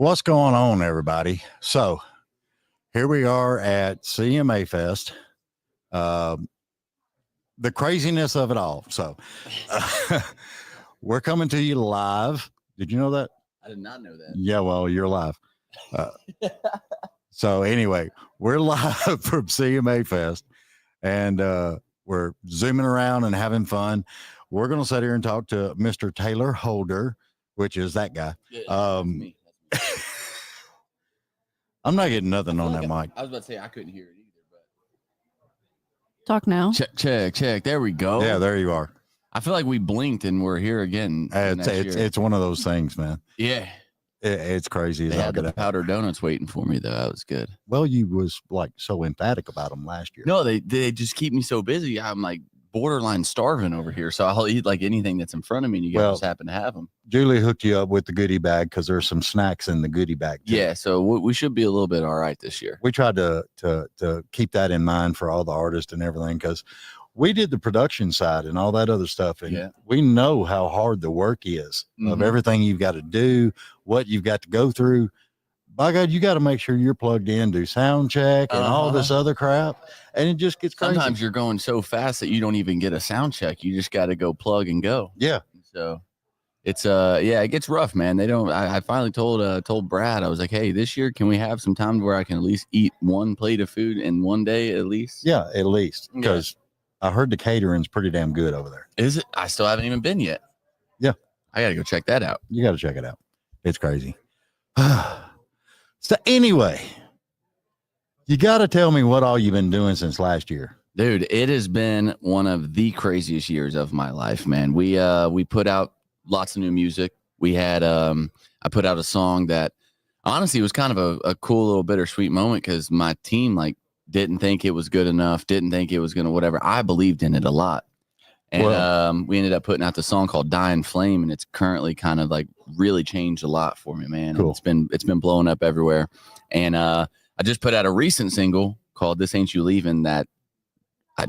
What's going on, everybody? So here we are at CMA Fest. The craziness of it all. So we're coming to you live. Did you know that? I did not know that. Yeah, well, you're live. So anyway, we're live from CMA Fest, and we're zooming around and having fun. We're going to sit here and talk to Mr. Tayler Holder, which is that guy. Yeah, that's me. I'm not getting nothing on that mic. I was about to say I couldn't hear it either, but Talk now. check. There we go. Yeah, there you are. I feel like we blinked and we're here again. It's one of those things, man. Yeah. It's crazy. They had the powdered donuts waiting for me, though. That was good. Well, you was like so emphatic about them last year. No, they just keep me so busy. I'm like borderline starving over here, so I'll eat like anything that's in front of me, and you guys just happen to have them. Julie hooked you up with the goodie bag because there's some snacks in the goodie bag too. Yeah, so we should be a little bit all right this year. We tried to keep that in mind for all the artists and everything, because we did the production side and all that other stuff, and we know how hard the work is of everything you've got to do, what you've got to go through. By God, you got to make sure you're plugged in, do sound check and all this other crap, and it just gets crazy. Sometimes you're going so fast that you don't even get a sound check. You just got to go plug and go. Yeah. So it's it gets rough, man. They don't. I finally told Brad, I was like, hey, this year can we have some time where I can at least eat one plate of food in one day at least? Yeah, at least, because I heard the catering's pretty damn good over there. Is it? I still haven't even been yet. Yeah, I gotta go check that out. You got to check it out. It's crazy. So anyway, you got to tell me what all you've been doing since last year. Dude, it has been one of the craziest years of my life, man. We put out lots of new music. We had I put out a song that honestly was kind of a cool little bittersweet moment, because my team didn't think it was good enough, didn't think it was gonna whatever. I believed in it a lot. And we ended up putting out the song called Dying Flame, and it's currently kind of really changed a lot for me, man. Cool. It's been blowing up everywhere. And I just put out a recent single called This Ain't You Leaving that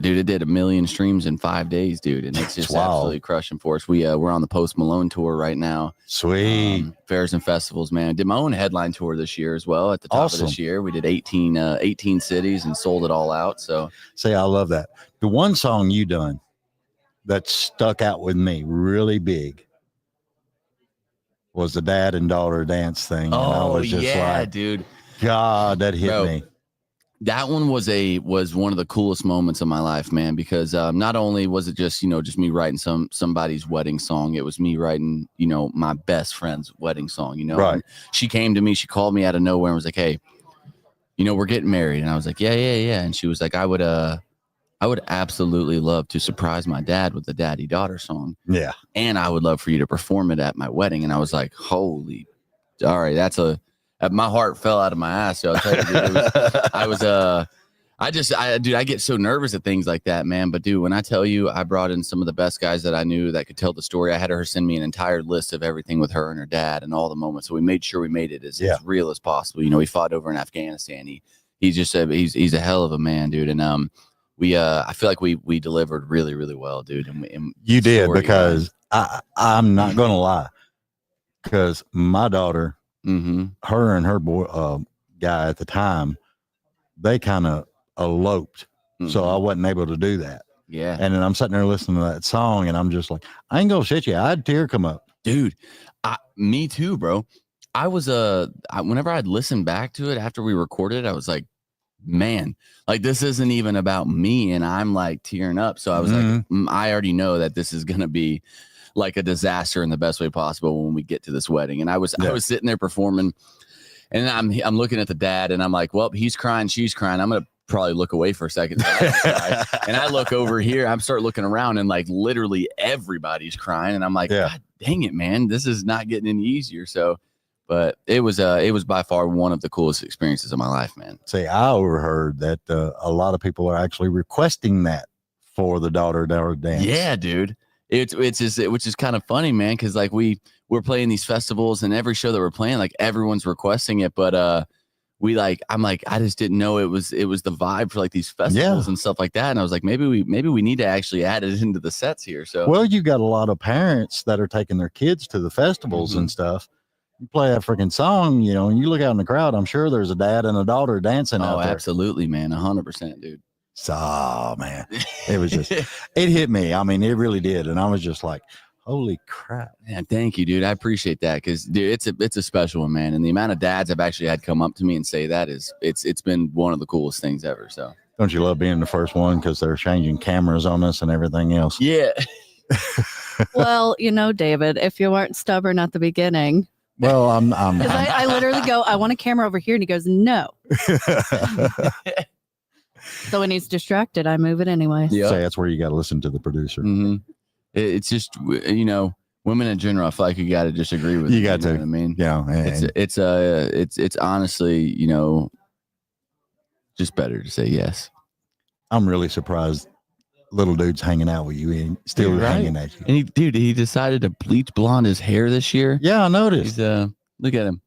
dude, it did 1 million streams in 5 days, dude. And it's just absolutely crushing for us. We're on the Post Malone tour right now. Sweet. Fairs and festivals, man. I did my own headline tour this year as well. At the top of this year, we did 18 cities and sold it all out. So say, I love that. The one song you done that stuck out with me really big was the dad and daughter dance thing. And I was just dude. God, that hit me. That one was one of the coolest moments of my life, man, because not only was it just me writing somebody's wedding song, it was me writing, my best friend's wedding song, Right. And she came to me, she called me out of nowhere and was like, hey, we're getting married. And I was like, yeah. And she was like, I would absolutely love to surprise my dad with the daddy-daughter song. Yeah. And I would love for you to perform it at my wedding. And I was like, holy, all right, my heart fell out of my ass. So I'll tell you, dude, I get so nervous at things like that, man. But dude, when I tell you, I brought in some of the best guys that I knew that could tell the story. I had her send me an entire list of everything with her and her dad and all the moments. So we made sure we made it as real as possible. He fought over in Afghanistan. He's just he's a hell of a man, dude. And I feel like we delivered really, really well, dude. And you did, because I'm not gonna lie, because my daughter, her and her boy guy at the time, they kind of eloped, so I wasn't able to do that. Yeah. And then I'm sitting there listening to that song, and I'm just like, I ain't gonna shit you, I had a tear come up, dude. Me too, bro. I was whenever I'd listen back to it after we recorded, I was like, man, this isn't even about me, and I'm tearing up. So I was like, I already know that this is gonna be like a disaster in the best way possible when we get to this wedding. And I was sitting there performing, and I'm looking at the dad, and I'm like, well, he's crying, she's crying, I'm gonna probably look away for a second. And I look over here, I start looking around, and literally everybody's crying, and I'm like, God dang it, man, this is not getting any easier. So but it was by far one of the coolest experiences of my life, man. See, I overheard that a lot of people are actually requesting that for the daughter dance. Yeah, dude. It's just, which is kind of funny, man, because we're playing these festivals, and every show that we're playing, everyone's requesting it, but I just didn't know it was the vibe for these festivals and stuff like that. And I was like, maybe we need to actually add it into the sets here. So well, you got a lot of parents that are taking their kids to the festivals and stuff. You play that freaking song, you know, and you look out in the crowd, I'm sure there's a dad and a daughter dancing out there. Oh, absolutely, man. 100%, dude. So, man, it was just, it hit me. I mean, it really did. And I was just like, holy crap. Man, thank you, dude. I appreciate that because, dude, it's a special one, man. And the amount of dads I've actually had come up to me and say that it's been one of the coolest things ever. So, don't you love being the first one because they're changing cameras on us and everything else? Yeah. Well, you know, David, if you weren't stubborn at the beginning. Well, I literally go, I want a camera over here. And he goes, no. So when he's distracted, I move it anyway. Yeah. So that's where you got to listen to the producer. Mm-hmm. It's just, you know, women in general, I feel like you got to just agree with you. Got to. Know what I mean, yeah, it's honestly, you know, just better to say yes. I'm really surprised little dude's hanging out with you and still hanging at you. And he decided to bleach blonde his hair this year. Yeah, I noticed. He's look at him.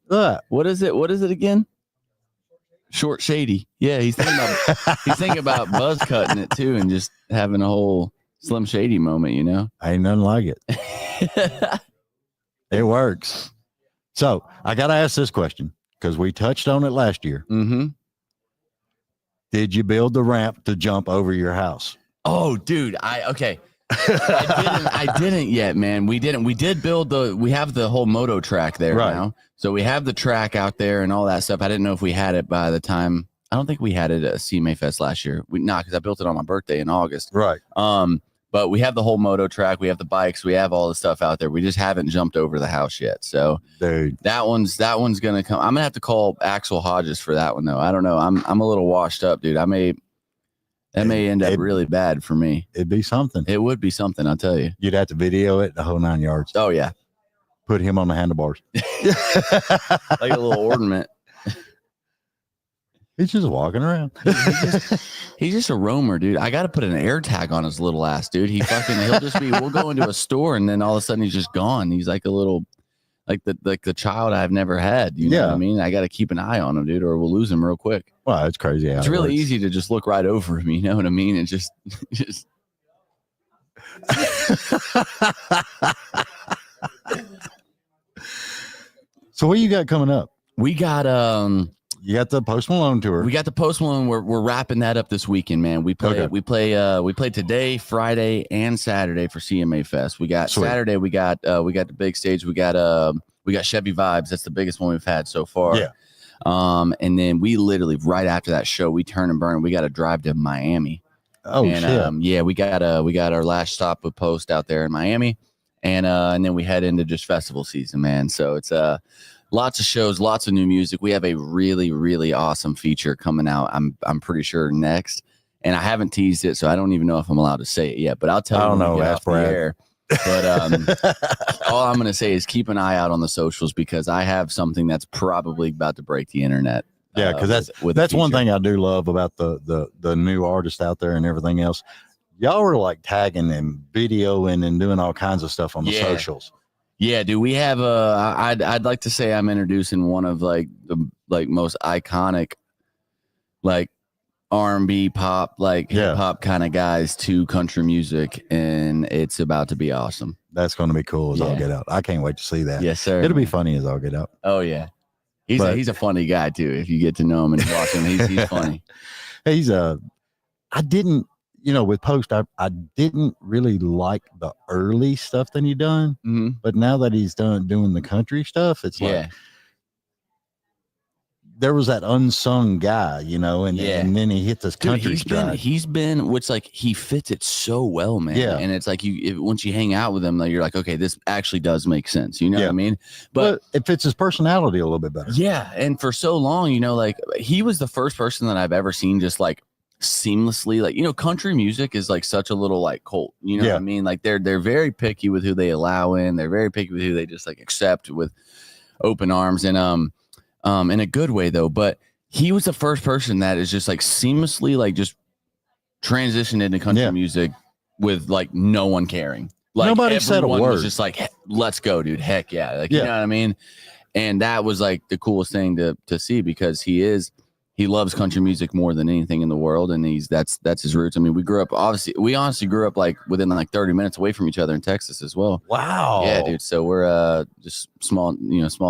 What is it again? Short shady. Yeah, he's thinking about buzz cutting it too and just having a whole Slim Shady moment, you know. Ain't nothing like it. It works. So I gotta ask this question because we touched on it last year. Mm-hmm. Did you build the ramp to jump over your house? Oh, dude, I didn't yet, man. We didn't. We did build we have the whole moto track there now. So we have the track out there and all that stuff. I didn't know if we had it by the time. I don't think we had it at CMA Fest last year. Because I built it on my birthday in August. Right. But we have the whole moto track. We have the bikes. We have all the stuff out there. We just haven't jumped over the house yet. So dude, that one's gonna come. I'm gonna have to call Axel Hodges for that one though. I don't know. I'm a little washed up, dude. That may end up really bad for me. It'd be something. It would be something, I'll tell you. You'd have to video it the whole 9 yards. Oh yeah. Put him on the handlebars. Like a little ornament. He's just walking around. He's just a roamer, dude. I got to put an air tag on his little ass, dude. He'll just be, we'll go into a store and then all of a sudden he's just gone. He's like a little, like the child I've never had. You know what I mean? I got to keep an eye on him, dude, or we'll lose him real quick. Well, it's crazy. It's really easy to just look right over him. You know what I mean? And just. So what you got coming up? We got you got the Post Malone tour. We got the Post Malone. We're wrapping that up this weekend, man. We play today, Friday, and Saturday for CMA Fest. We got Saturday. We got the big stage. We got Chevy Vibes. That's the biggest one we've had so far. Yeah. And then we literally right after that show, we turn and burn. We got to drive to Miami. Oh shit. Yeah, we got our last stop with Post out there in Miami, and then we head into just festival season, man. So it's lots of shows, lots of new music. We have a really, really awesome feature coming out. I'm pretty sure next, and I haven't teased it, so I don't even know if I'm allowed to say it yet. But I'll tell you. I don't know. Ask Brad. But all I'm going to say is keep an eye out on the socials because I have something that's probably about to break the internet. Yeah, because that's one thing I do love about the new artists out there and everything else. Y'all are like tagging and videoing and doing all kinds of stuff on the socials. Yeah, dude, we have I'd like to say I'm introducing one of like the most iconic like R&B pop, like hip hop kind of guys to country music, and it's about to be awesome. That's going to be cool as all get out. I can't wait to see that. Yes, sir. It'll be funny as all get out. Oh yeah. He's a funny guy too. If you get to know him and watch him, he's funny. I didn't, with Post, I didn't really like the early stuff that he done, but now that he's doing the country stuff, it's like there was that unsung guy, and then he hit this country stride. He's been, which like he fits it so well, man. Yeah, and it's like once you hang out with him, like, you're like, okay, this actually does make sense. You know what I mean? But it fits his personality a little bit better. Yeah, and for so long, like he was the first person that I've ever seen just like seamlessly, like country music is like such a little like cult. You know what I mean? Like they're very picky with who they allow in. They're very picky with who they just like accept with open arms and in a good way though, but he was the first person that is just like seamlessly like just transitioned into country music with like no one caring. Like nobody said a word. Was just like, let's go, dude. Heck yeah. Like, you know what I mean? And that was like the coolest thing to see because he is he loves country music more than anything in the world, and that's his roots. I mean, we honestly grew up like within like 30 minutes away from each other in Texas as well. Wow. Yeah, dude. So we're just small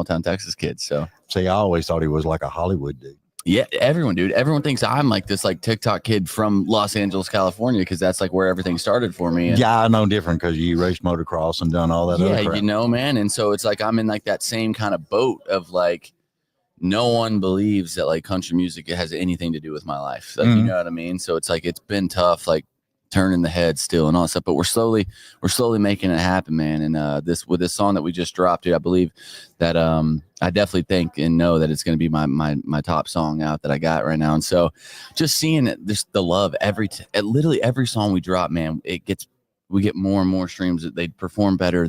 town Texas kids. So see, I always thought he was like a Hollywood dude. Yeah, everyone thinks I'm like this like TikTok kid from Los Angeles, California, because that's like where everything started for me. And yeah, I know different because you raced motocross and done all that other crap. You know, man. And so it's like I'm in like that same kind of boat of like no one believes that like country music has anything to do with my life. Like, you know what I mean? So it's like it's been tough, like turning the head still and all that stuff, but we're slowly making it happen, man. And this song that we just dropped, dude, I believe that I definitely think and know that it's going to be my top song out that I got right now. And so just seeing it, this the love literally every song we drop, man, we get more and more streams. They perform better.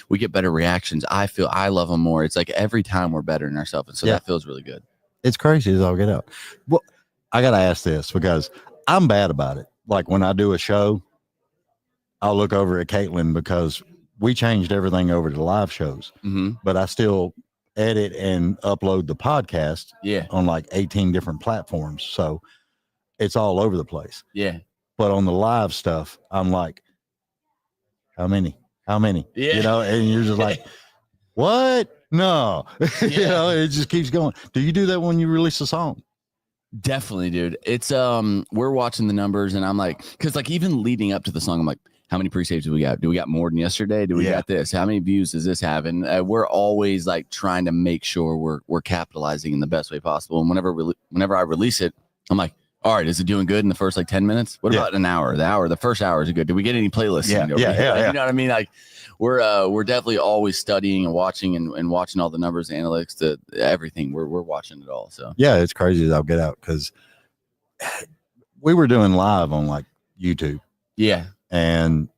We get better reactions. I feel I love them more. It's like every time we're better in ourselves, and so that feels really good. It's crazy as I'll get out. Well, I gotta ask this because I'm bad about it. Like when I do a show, I'll look over at Caitlin because we changed everything over to live shows, but I still edit and upload the podcast on like 18 different platforms. So it's all over the place. Yeah. But on the live stuff, I'm like, how many? Yeah. You know, and you're just like, what? No. You know, it just keeps going. Do you do that when you release a song? Definitely, dude. It's we're watching the numbers and I'm like, because like even leading up to the song, I'm like, how many pre-saves do we got? Do we got more than yesterday? Do we got this? How many views does this have? And we're always like trying to make sure we're capitalizing in the best way possible. And whenever I release it, I'm like, all right, is it doing good in the first like 10 minutes? What about an hour? The first hour is it good? Did we get any playlists? Yeah. You know what I mean? Like we're definitely always studying and watching and watching all the numbers, analytics, to everything. We're watching it all. So yeah, it's crazy as I'll get out because we were doing live on like YouTube. Yeah. And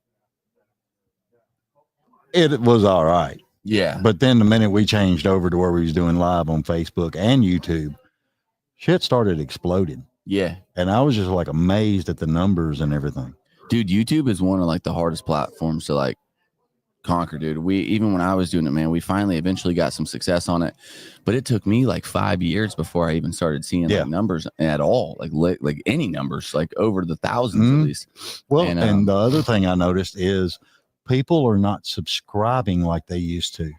it was all right. Yeah. But then the minute we changed over to where we was doing live on Facebook and YouTube, shit started exploding. Yeah. And I was just like amazed at the numbers and everything. Dude, YouTube is one of like the hardest platforms to like conquer, dude. Even when I was doing it, man, we finally eventually got some success on it, but it took me like 5 years before I even started seeing like numbers at all, like any numbers, like over the thousands at least. Well, and the other thing I noticed is people are not subscribing like they used to.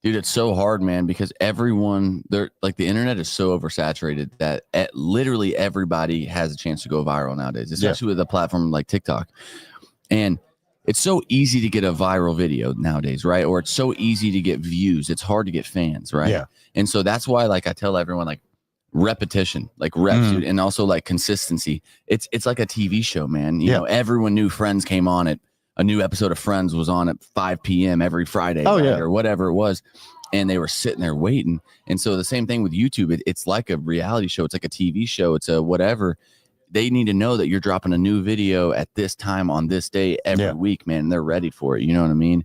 Dude, it's so hard, man, because everyone, they're like, the internet is so oversaturated that literally everybody has a chance to go viral nowadays, especially with a platform like TikTok. And it's so easy to get a viral video nowadays, right? Or it's so easy to get views. It's hard to get fans, right? Yeah. And so that's why, like, I tell everyone, like, repetition, like reps, dude, and also like consistency. It's like a TV show, man. You know, everyone knew Friends came on at a new episode of Friends was on at 5 p.m. every Friday, or whatever it was. And they were sitting there waiting. And so the same thing with YouTube, it's like a reality show. It's like a TV show. It's a whatever. They need to know that you're dropping a new video at this time on this day every week, man. And they're ready for it. You know what I mean?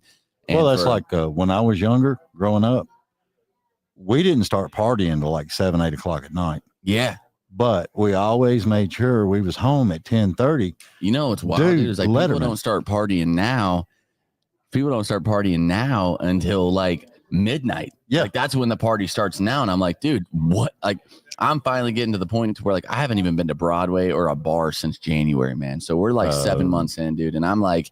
And well, that's like when I was younger, growing up, we didn't start partying until like 7, 8 o'clock at night. Yeah. But we always made sure we was home at 10:30. You know, it's wild. Dude, it's like people don't start partying now. People don't start partying now until like midnight. Yeah. Like that's when the party starts now. And I'm like, dude, what? Like, I'm finally getting to the point where like I haven't even been to Broadway or a bar since January, man. So we're like 7 months in, dude. And I'm like,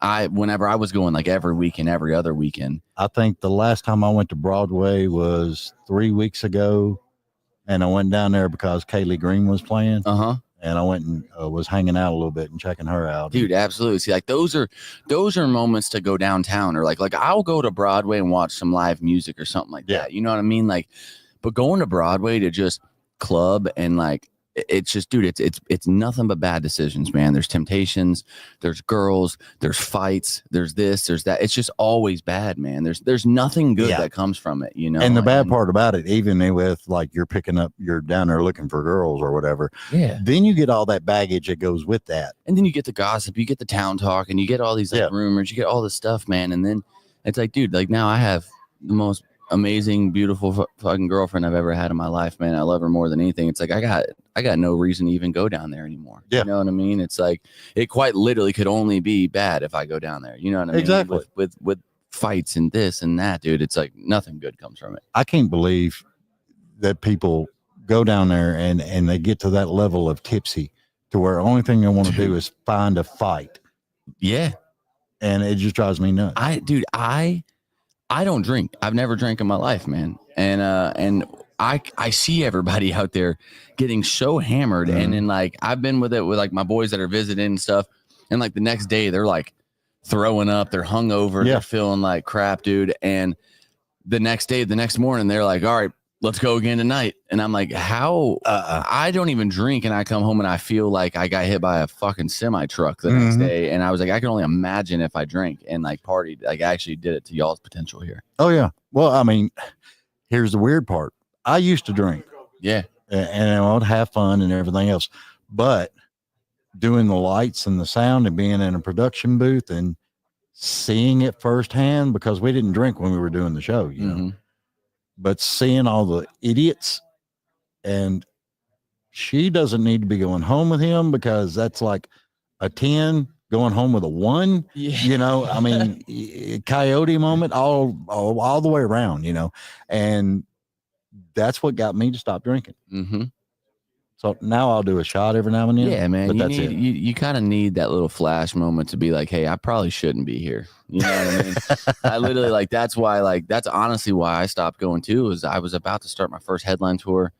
whenever I was going like every weekend, every other weekend. I think the last time I went to Broadway was 3 weeks ago. And I went down there because Kaylee Green was playing. And I went and was hanging out a little bit and checking her out. Dude, absolutely. See, like those are moments to go downtown, or like I'll go to Broadway and watch some live music or something like that. You know what I mean? Like, but going to Broadway to just club and like, it's just, dude, it's nothing but bad decisions, man. There's temptations, there's girls, there's fights, there's this, there's that. It's just always bad, man. There's nothing good that comes from it, you know. And the bad part about it, even with like you're down there looking for girls or whatever. Yeah. Then you get all that baggage that goes with that. And then you get the gossip, you get the town talk, and you get all these like rumors, you get all this stuff, man. And then it's like, dude, like now I have the most amazing, beautiful fucking girlfriend I've ever had in my life, man. I love her more than anything. It's like I got no reason to even go down there anymore. Yeah. You know what I mean? It's like it quite literally could only be bad if I go down there. You know what I mean? Exactly. With fights and this and that, dude. It's like nothing good comes from it. I can't believe that people go down there and they get to that level of tipsy to where the only thing they want to do is find a fight. Yeah. And it just drives me nuts. I don't drink. I've never drank in my life, man. And I see everybody out there getting so hammered. And then like, I've been with it with like my boys that are visiting and stuff. And like the next day they're like throwing up, they're hungover, they're feeling like crap, dude. And the next morning, they're like, all right, let's go again tonight. And I'm like, how? I don't even drink. And I come home and I feel like I got hit by a fucking semi truck the next day. And I was like, I can only imagine if I drank and like partied, like I actually did it to y'all's potential here. Oh, yeah. Well, I mean, here's the weird part. I used to drink. Yeah. And I would have fun and everything else. But doing the lights and the sound and being in a production booth and seeing it firsthand, because we didn't drink when we were doing the show, you know, but seeing all the idiots, and she doesn't need to be going home with him because that's like a 10 going home with a 1, you know, I mean, coyote moment all the way around, you know, and that's what got me to stop drinking. So now I'll do a shot every now and then. Yeah, man. But that's it. You kind of need that little flash moment to be like, hey, I probably shouldn't be here. You know what I mean? I literally like, that's honestly why I stopped going too, is I was about to start my first headline tour.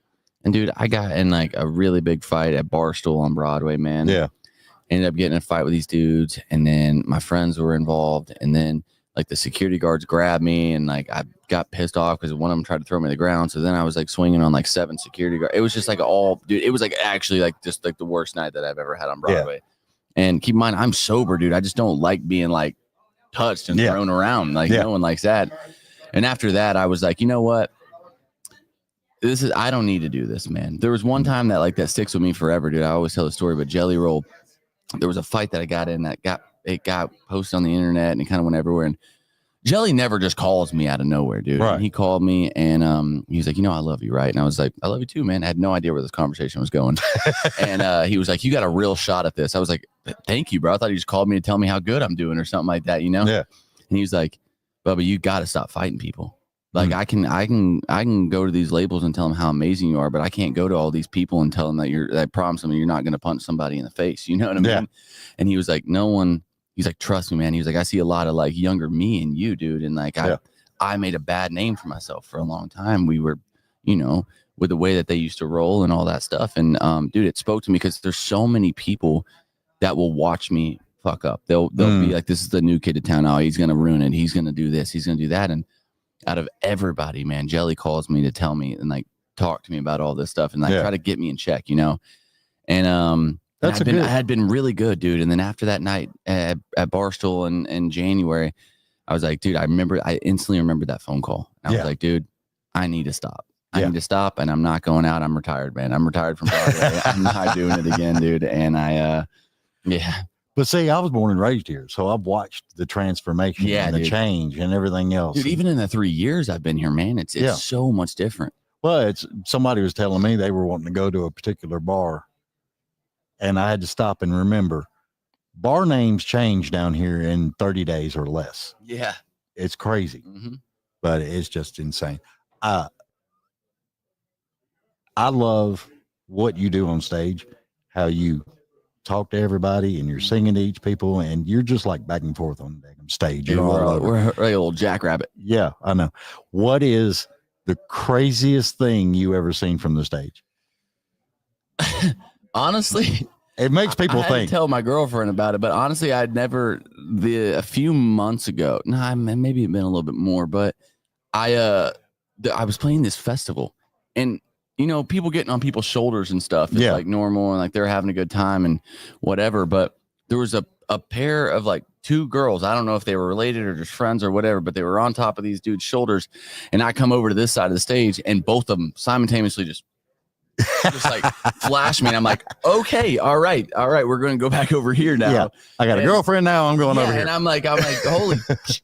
And dude, I got in like a really big fight at Barstool on Broadway, man. Yeah. Ended up getting in a fight with these dudes. And then my friends were involved. And then like the security guards grabbed me, and like I got pissed off because one of them tried to throw me to the ground. So then I was like swinging on like 7 security guards. It was just like dude, it was like actually like just like the worst night that I've ever had on Broadway. Yeah. And keep in mind, I'm sober, dude. I just don't like being like touched and thrown around. Like no one likes that. And after that, I was like, you know what? I don't need to do this, man. There was one time that sticks with me forever, dude. I always tell the story, but Jelly Roll, there was a fight that I got in that got posted on the internet and it kind of went everywhere. And Jelly never just calls me out of nowhere, dude. Right. And he called me and he's like, you know, I love you, right? And I was like, I love you too, man. I had no idea where this conversation was going. And he was like, you got a real shot at this. I was like, thank you, bro. I thought he just called me to tell me how good I'm doing or something like that, you know? Yeah. And he was like, Bubba, you got to stop fighting people. Like I can go to these labels and tell them how amazing you are, but I can't go to all these people and tell them that I promise them you're not going to punch somebody in the face. You know what I mean? Yeah. And he was like, he's like, trust me, man. He was like, I see a lot of like younger me and you, dude. And like, I made a bad name for myself for a long time. We were, you know, with the way that they used to roll and all that stuff. And dude, it spoke to me because there's so many people that will watch me fuck up. They'll be like, this is the new kid to town. Oh, he's going to ruin it. He's going to do this. He's going to do that. And out of everybody, man, Jelly calls me to tell me and like talk to me about all this stuff and like try to get me in check, you know? And I had been really good, dude. And then after that night at Barstool in January, I was like, dude, I instantly remembered that phone call. I was like, dude, I need to stop. I need to stop, and I'm not going out. I'm retired, man. I'm retired from Broadway. I'm not doing it again, dude. And But see, I was born and raised here, so I've watched the transformation and the change and everything else. Dude, even in the 3 years I've been here, man, it's so much different. Well, somebody was telling me they were wanting to go to a particular bar, and I had to stop and remember, bar names change down here in 30 days or less. Yeah. It's crazy, but it's just insane. I love what you do on stage, how you talk to everybody and you're singing to each people and you're just like back and forth on the stage. Dude, we're a little jackrabbit. Yeah, I know. What is the craziest thing you ever seen from the stage? Honestly, it makes people I had think. To tell my girlfriend about it, but honestly, a few months ago, maybe it been a little bit more, but I was playing this festival and you know, people getting on people's shoulders and stuff is like normal and like they're having a good time and whatever. But there was a pair of like 2 girls. I don't know if they were related or just friends or whatever, but they were on top of these dudes' shoulders. And I come over to this side of the stage and both of them simultaneously just like flash me. And I'm like, okay, all right. We're going to go back over here now. Yeah, I got a girlfriend now. I'm going over here. And I'm like, holy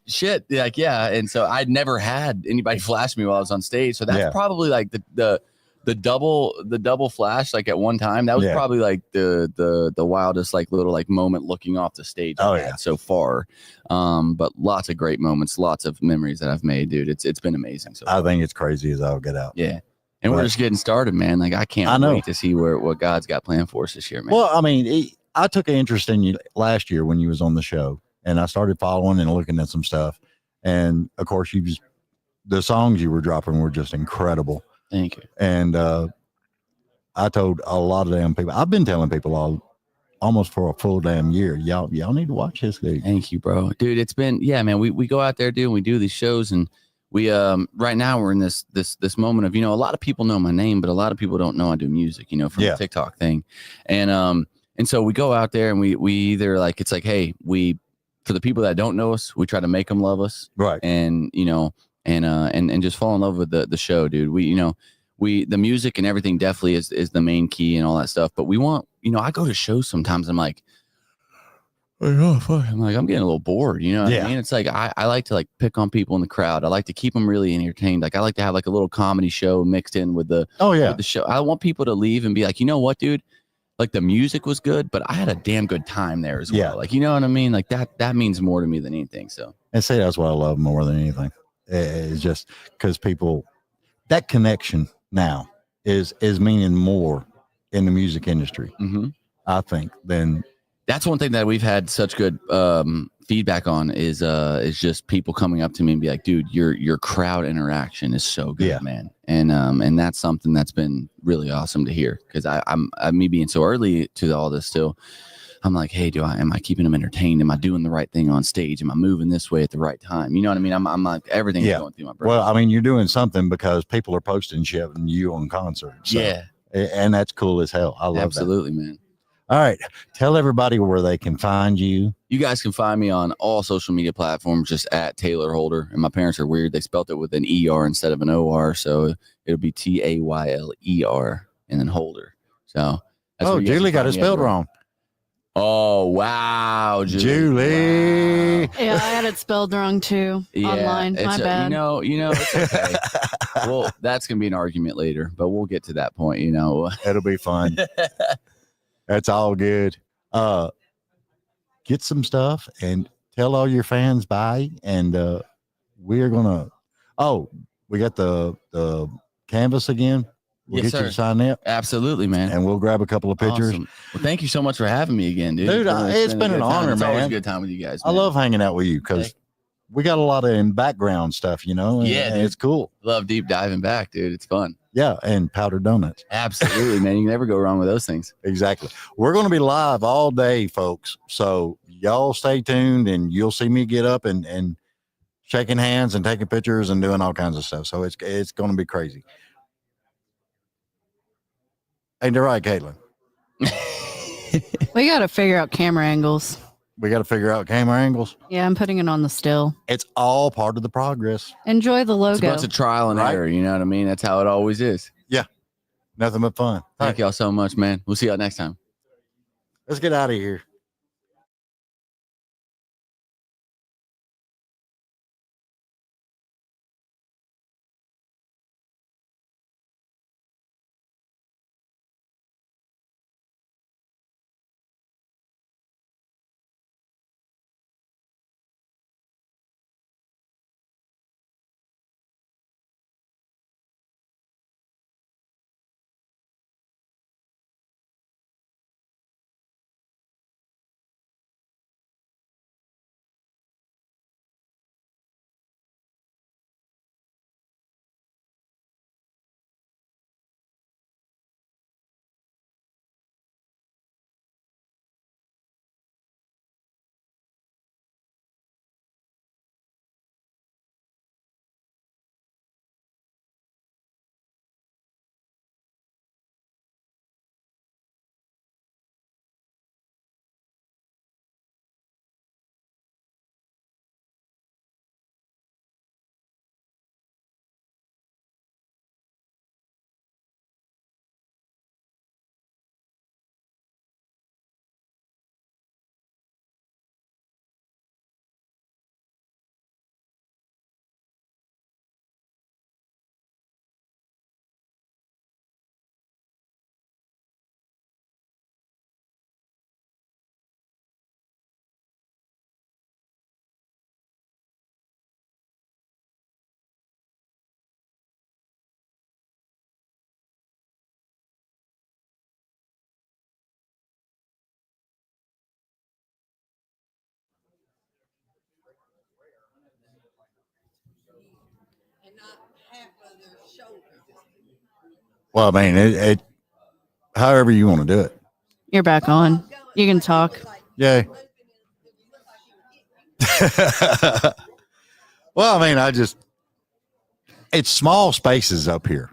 shit. Like, yeah. And so I'd never had anybody flash me while I was on stage. So that's probably like the double flash like at one time that was probably like the wildest like little like moment looking off the stage so far, but lots of great moments, lots of memories that I've made, dude. It's been amazing. So I think it's crazy as I'll get out. Yeah, And we're just getting started, man. Like I can't know. wait to see what God's got planned for us this year, man. Well, I mean, I took an interest in you last year when you was on the show, and I started following and looking at some stuff. And of course, the songs you were dropping were just incredible. Thank you. And I told a lot of damn people. I've been telling people almost for a full damn year. Y'all need to watch this dude. Thank you, bro. Dude, it's been man. We go out there, dude, and we do these shows, and we right now we're in this moment of, a lot of people know my name, but a lot of people don't know I do music, from the TikTok thing. And so we go out there and we either like, it's like, hey, for the people that don't know us, we try to make them love us. Right. And, and just fall in love with the show, dude. The music and everything definitely is the main key and all that stuff. But we want, I go to shows sometimes. I'm like, oh, fuck. I'm getting a little bored. You know what I mean? It's like, I like to like pick on people in the crowd. I like to keep them really entertained. Like I like to have like a little comedy show mixed in with the show. I want people to leave and be like, you know what, dude? Like the music was good, but I had a damn good time there as well. Yeah. Like, you know what I mean? Like that means more to me than anything. So, and say that's what I love more than anything. It's just because people, that connection now is meaning more in the music industry. Mm-hmm. I think than. That's one thing that we've had such good feedback on is just people coming up to me and be like, dude, your crowd interaction is so good, man. And that's something that's been really awesome to hear, because I'm me being so early to all this still. I'm like, hey, am I keeping them entertained? Am I doing the right thing on stage? Am I moving this way at the right time? You know what I mean? I'm like, everything's going through my brain. Well, I mean, you're doing something because people are posting shit of you on concerts. So, yeah. And that's cool as hell. I love Absolutely, man. All right. Tell everybody where they can find you. You guys can find me on all social media platforms, just at Tayler Holder. And my parents are weird. They spelt it with an ER instead of an OR. So it'll be Tayler and then Holder. So that's Julie got it spelled wrong. Oh, wow. Julie. Wow. Yeah, I had it spelled wrong too. Online. My bad. It's okay. Well, that's going to be an argument later, but we'll get to that point, It'll be fun. That's all good. Get some stuff and tell all your fans bye. And we are gonna. Oh, we got the canvas again. We'll get you to sign up. Absolutely, man. And we'll grab a couple of pictures. Awesome. Well, thank you so much for having me again, dude. Dude, it's been an honor, it's man. Always a good time with you guys. Man. I love hanging out with you because we got a lot of background stuff, and it's cool. Love deep diving back, dude. It's fun. Yeah, and powdered donuts. Absolutely, man. You can never go wrong with those things. Exactly. We're going to be live all day, folks. So y'all stay tuned, and you'll see me get up and shaking hands and taking pictures and doing all kinds of stuff. So it's going to be crazy. Ain't that right, Caitlin? We got to figure out camera angles. We got to figure out camera angles. Yeah, I'm putting it on the still. It's all part of the progress. Enjoy the logo. It's a bunch of trial and error. You know what I mean? That's how it always is. Yeah. Nothing but fun. Thank y'all so much, man. We'll see y'all next time. Let's get out of here. Well, I mean, it however you want to do it. You're back on. You can talk. Yay. Well, I mean, it's small spaces up here.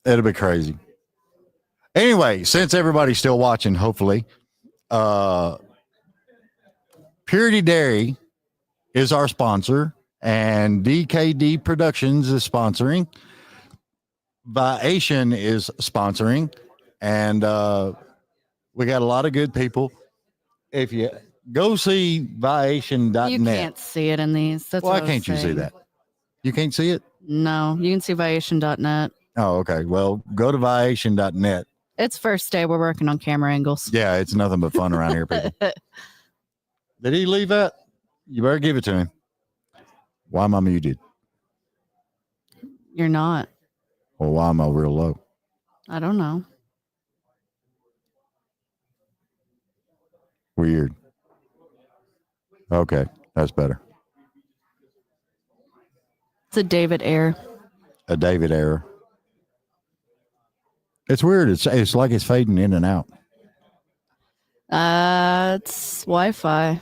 It'll be crazy. Anyway, since everybody's still watching, hopefully, Purity Dairy is our sponsor, and DKD Productions is sponsoring. Viation is sponsoring, and we got a lot of good people. If you go see Viation.net. You can't see it in these. That's why can't you see that? You can't see it? No, you can see Viation.net. Oh, okay. Well, go to Viation.net. It's first day. We're working on camera angles. Yeah, it's nothing but fun around here, people. Did he leave that? You better give it to him. Why am I muted? You're not. Well, why am I real low? I don't know. Weird. Okay, that's better. It's a David error. A David error. It's weird. It's like it's fading in and out. It's Wi-Fi.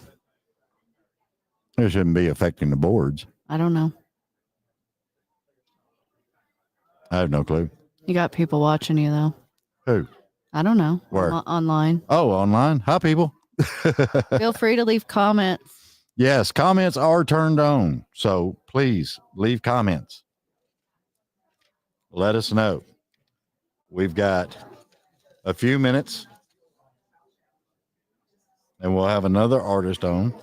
It shouldn't be affecting the boards. I don't know. I have no clue. You got people watching you though. Who? I don't know. Where? Online. Oh, online. Hi, people. Feel free to leave comments. Yes, comments are turned on. So please leave comments. Let us know. We've got a few minutes and we'll have another artist on.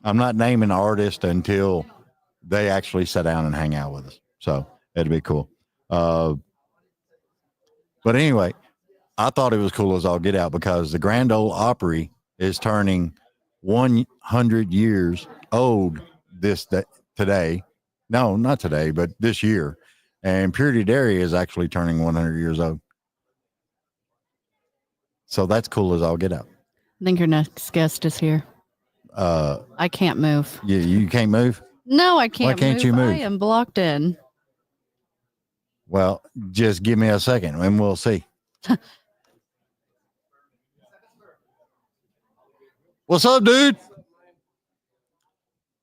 I'm not naming the artist until they actually sit down and hang out with us. So it'd be cool. But anyway, I thought it was cool as all get out because the Grand Ole Opry is turning 100 years old today. No, not today, but this year. And Purity Dairy is actually turning 100 years old. So that's cool as all get out. I think your next guest is here. I can't move. You can't move? No, I can't. Why can't you move? I am blocked in. Well, just give me a second and we'll see. What's up, dude?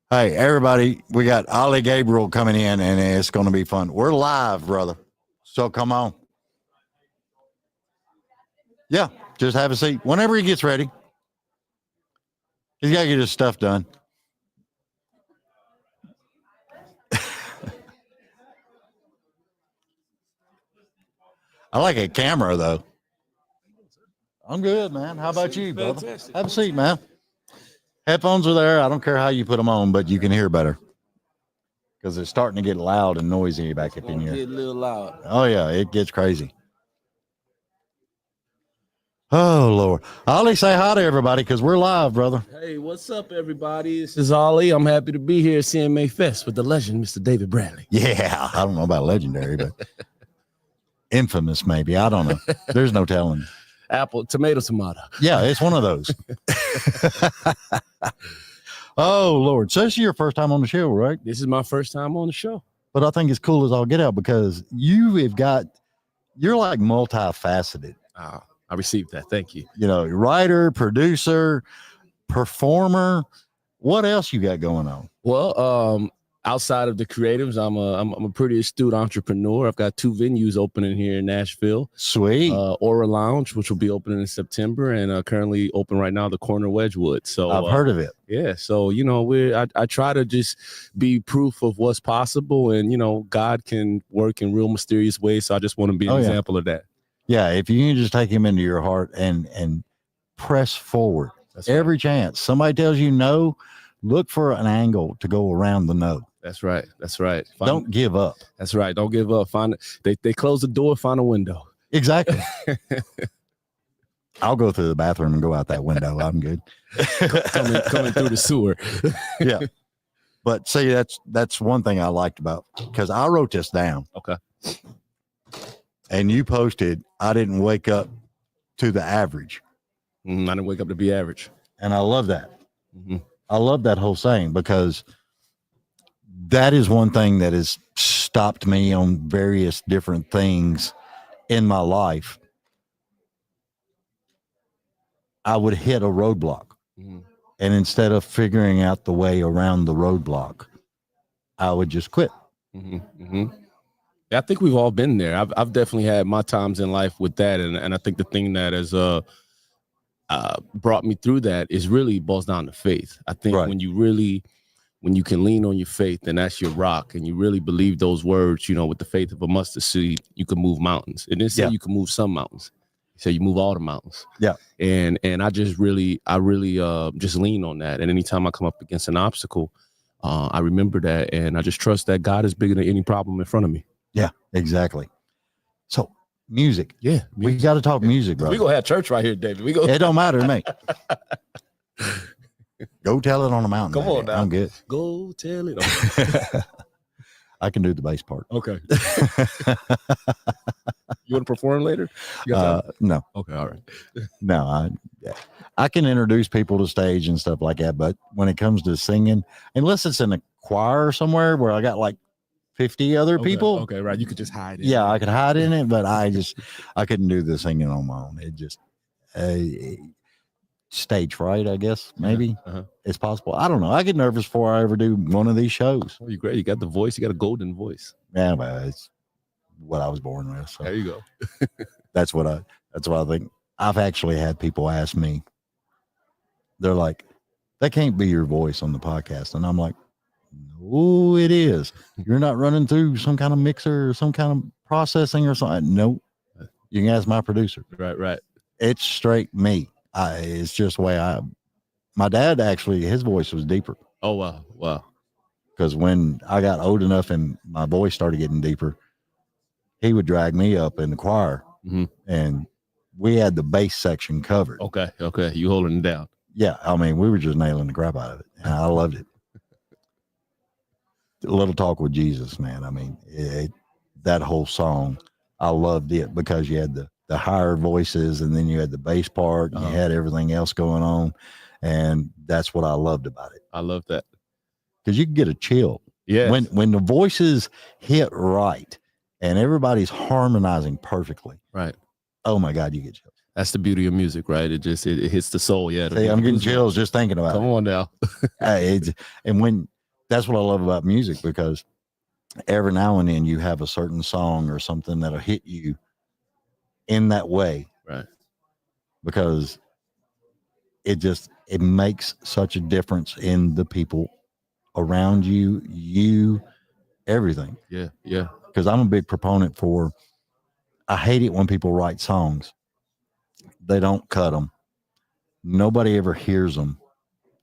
Hey, everybody, we got Ollie Gabriel coming in, and it's going to be fun. We're live, brother. So come on. Yeah, just have a seat. Whenever he gets ready. He's got to get his stuff done. I like a camera, though. I'm good, man. How about you, brother? Fantastic. Have a seat, man. Headphones are there. I don't care how you put them on, but you can hear better because it's starting to get loud and noisy back up in here. Get a little loud. Oh, yeah, it gets crazy. Oh, Lord. Ollie, say hi to everybody because we're live, brother. Hey, what's up, everybody? This is Ollie. I'm happy to be here at CMA Fest with the legend, Mr. David Bradley. Yeah, I don't know about legendary, but infamous maybe. I don't know. There's no telling. Apple, tomato. Yeah, it's one of those. Oh, Lord. So this is your first time on the show, right? This is my first time on the show. But I think it's cool as all get out because you're like multifaceted. I received that. Thank you. You know, writer, producer, performer. What else you got going on? Well, outside of the creatives, I'm a pretty astute entrepreneur. I've got 2 venues opening here in Nashville. Sweet. Aura Lounge, which will be opening in September, and currently open right now, the Corner Wedgwood. So I've heard of it. Yeah. So, you know, I try to just be proof of what's possible, and, you know, God can work in real mysterious ways. So I just want to be an example of that. Yeah. If you can just take him into your heart and press forward. That's every right. Chance. Somebody tells you no, look for an angle to go around the no. That's right. That's right. Don't give up. That's right. Don't give up. They close the door, find a window. Exactly. I'll go through the bathroom and go out that window. I'm good. coming through the sewer. Yeah. But see, that's one thing I liked about, because I wrote this down. Okay. And you posted, I didn't wake up to the average. I didn't wake up to be average. And I love that. I love that whole saying, because that is one thing that has stopped me on various different things in my life. I would hit a roadblock. And instead of figuring out the way around the roadblock, I would just quit. Yeah, I think we've all been there. I've definitely had my times in life with that. And I think the thing that has brought me through that is really boils down to faith. I think when you can lean on your faith, and that's your rock, and you really believe those words, with the faith of a mustard seed, you can move mountains. It didn't say you can move some mountains. It said you move all the mountains. Yeah. And I really just lean on that. And anytime I come up against an obstacle, I remember that, and I just trust that God is bigger than any problem in front of me. Yeah, exactly. So music. Yeah. We got to talk music, bro. We gonna have church right here, David. It don't matter to me. Go tell it on the mountain. Come on now. I'm good. Go tell it. I can do the bass part. Okay. You want to perform later? No. Okay, all right. No, I can introduce people to stage and stuff like that, but when it comes to singing, unless it's in a choir somewhere where I got like 50 other people. Okay, right. You could just hide in it. Yeah, I could hide in it, but I couldn't do the singing on my own. It just stage fright, I guess, maybe. It's possible. I don't know. I get nervous before I ever do one of these shows. Oh, you're great. You got the voice. You got a golden voice. Yeah, but it's what I was born with. So there you go. that's what I think. I've actually had people ask me, they're like, that can't be your voice on the podcast. And I'm like, no, it is. You're not running through some kind of mixer or some kind of processing or something. Nope. You can ask my producer. Right. It's straight me. It's just the way my dad actually, his voice was deeper. Oh, wow. Because when I got old enough and my voice started getting deeper, he would drag me up in the choir, and we had the bass section covered. Okay. You holding it down. Yeah. I mean, we were just nailing the crap out of it. And I loved it. A Little Talk with Jesus, man. I mean, that whole song, I loved it because you had the higher voices, and then you had the bass part, and you had everything else going on. And that's what I loved about it. I love that. Because you can get a chill. Yeah. When the voices hit right and everybody's harmonizing perfectly. Right. Oh my God, you get chills. That's the beauty of music, right? It hits the soul. Yeah. See, I'm getting chills just thinking about it. Come on now. That's what I love about music, because every now and then you have a certain song or something that'll hit you in that way. Right. Because it makes such a difference in the people around you, everything. Yeah. Because I'm a big proponent I hate it when people write songs. They don't cut them. Nobody ever hears them.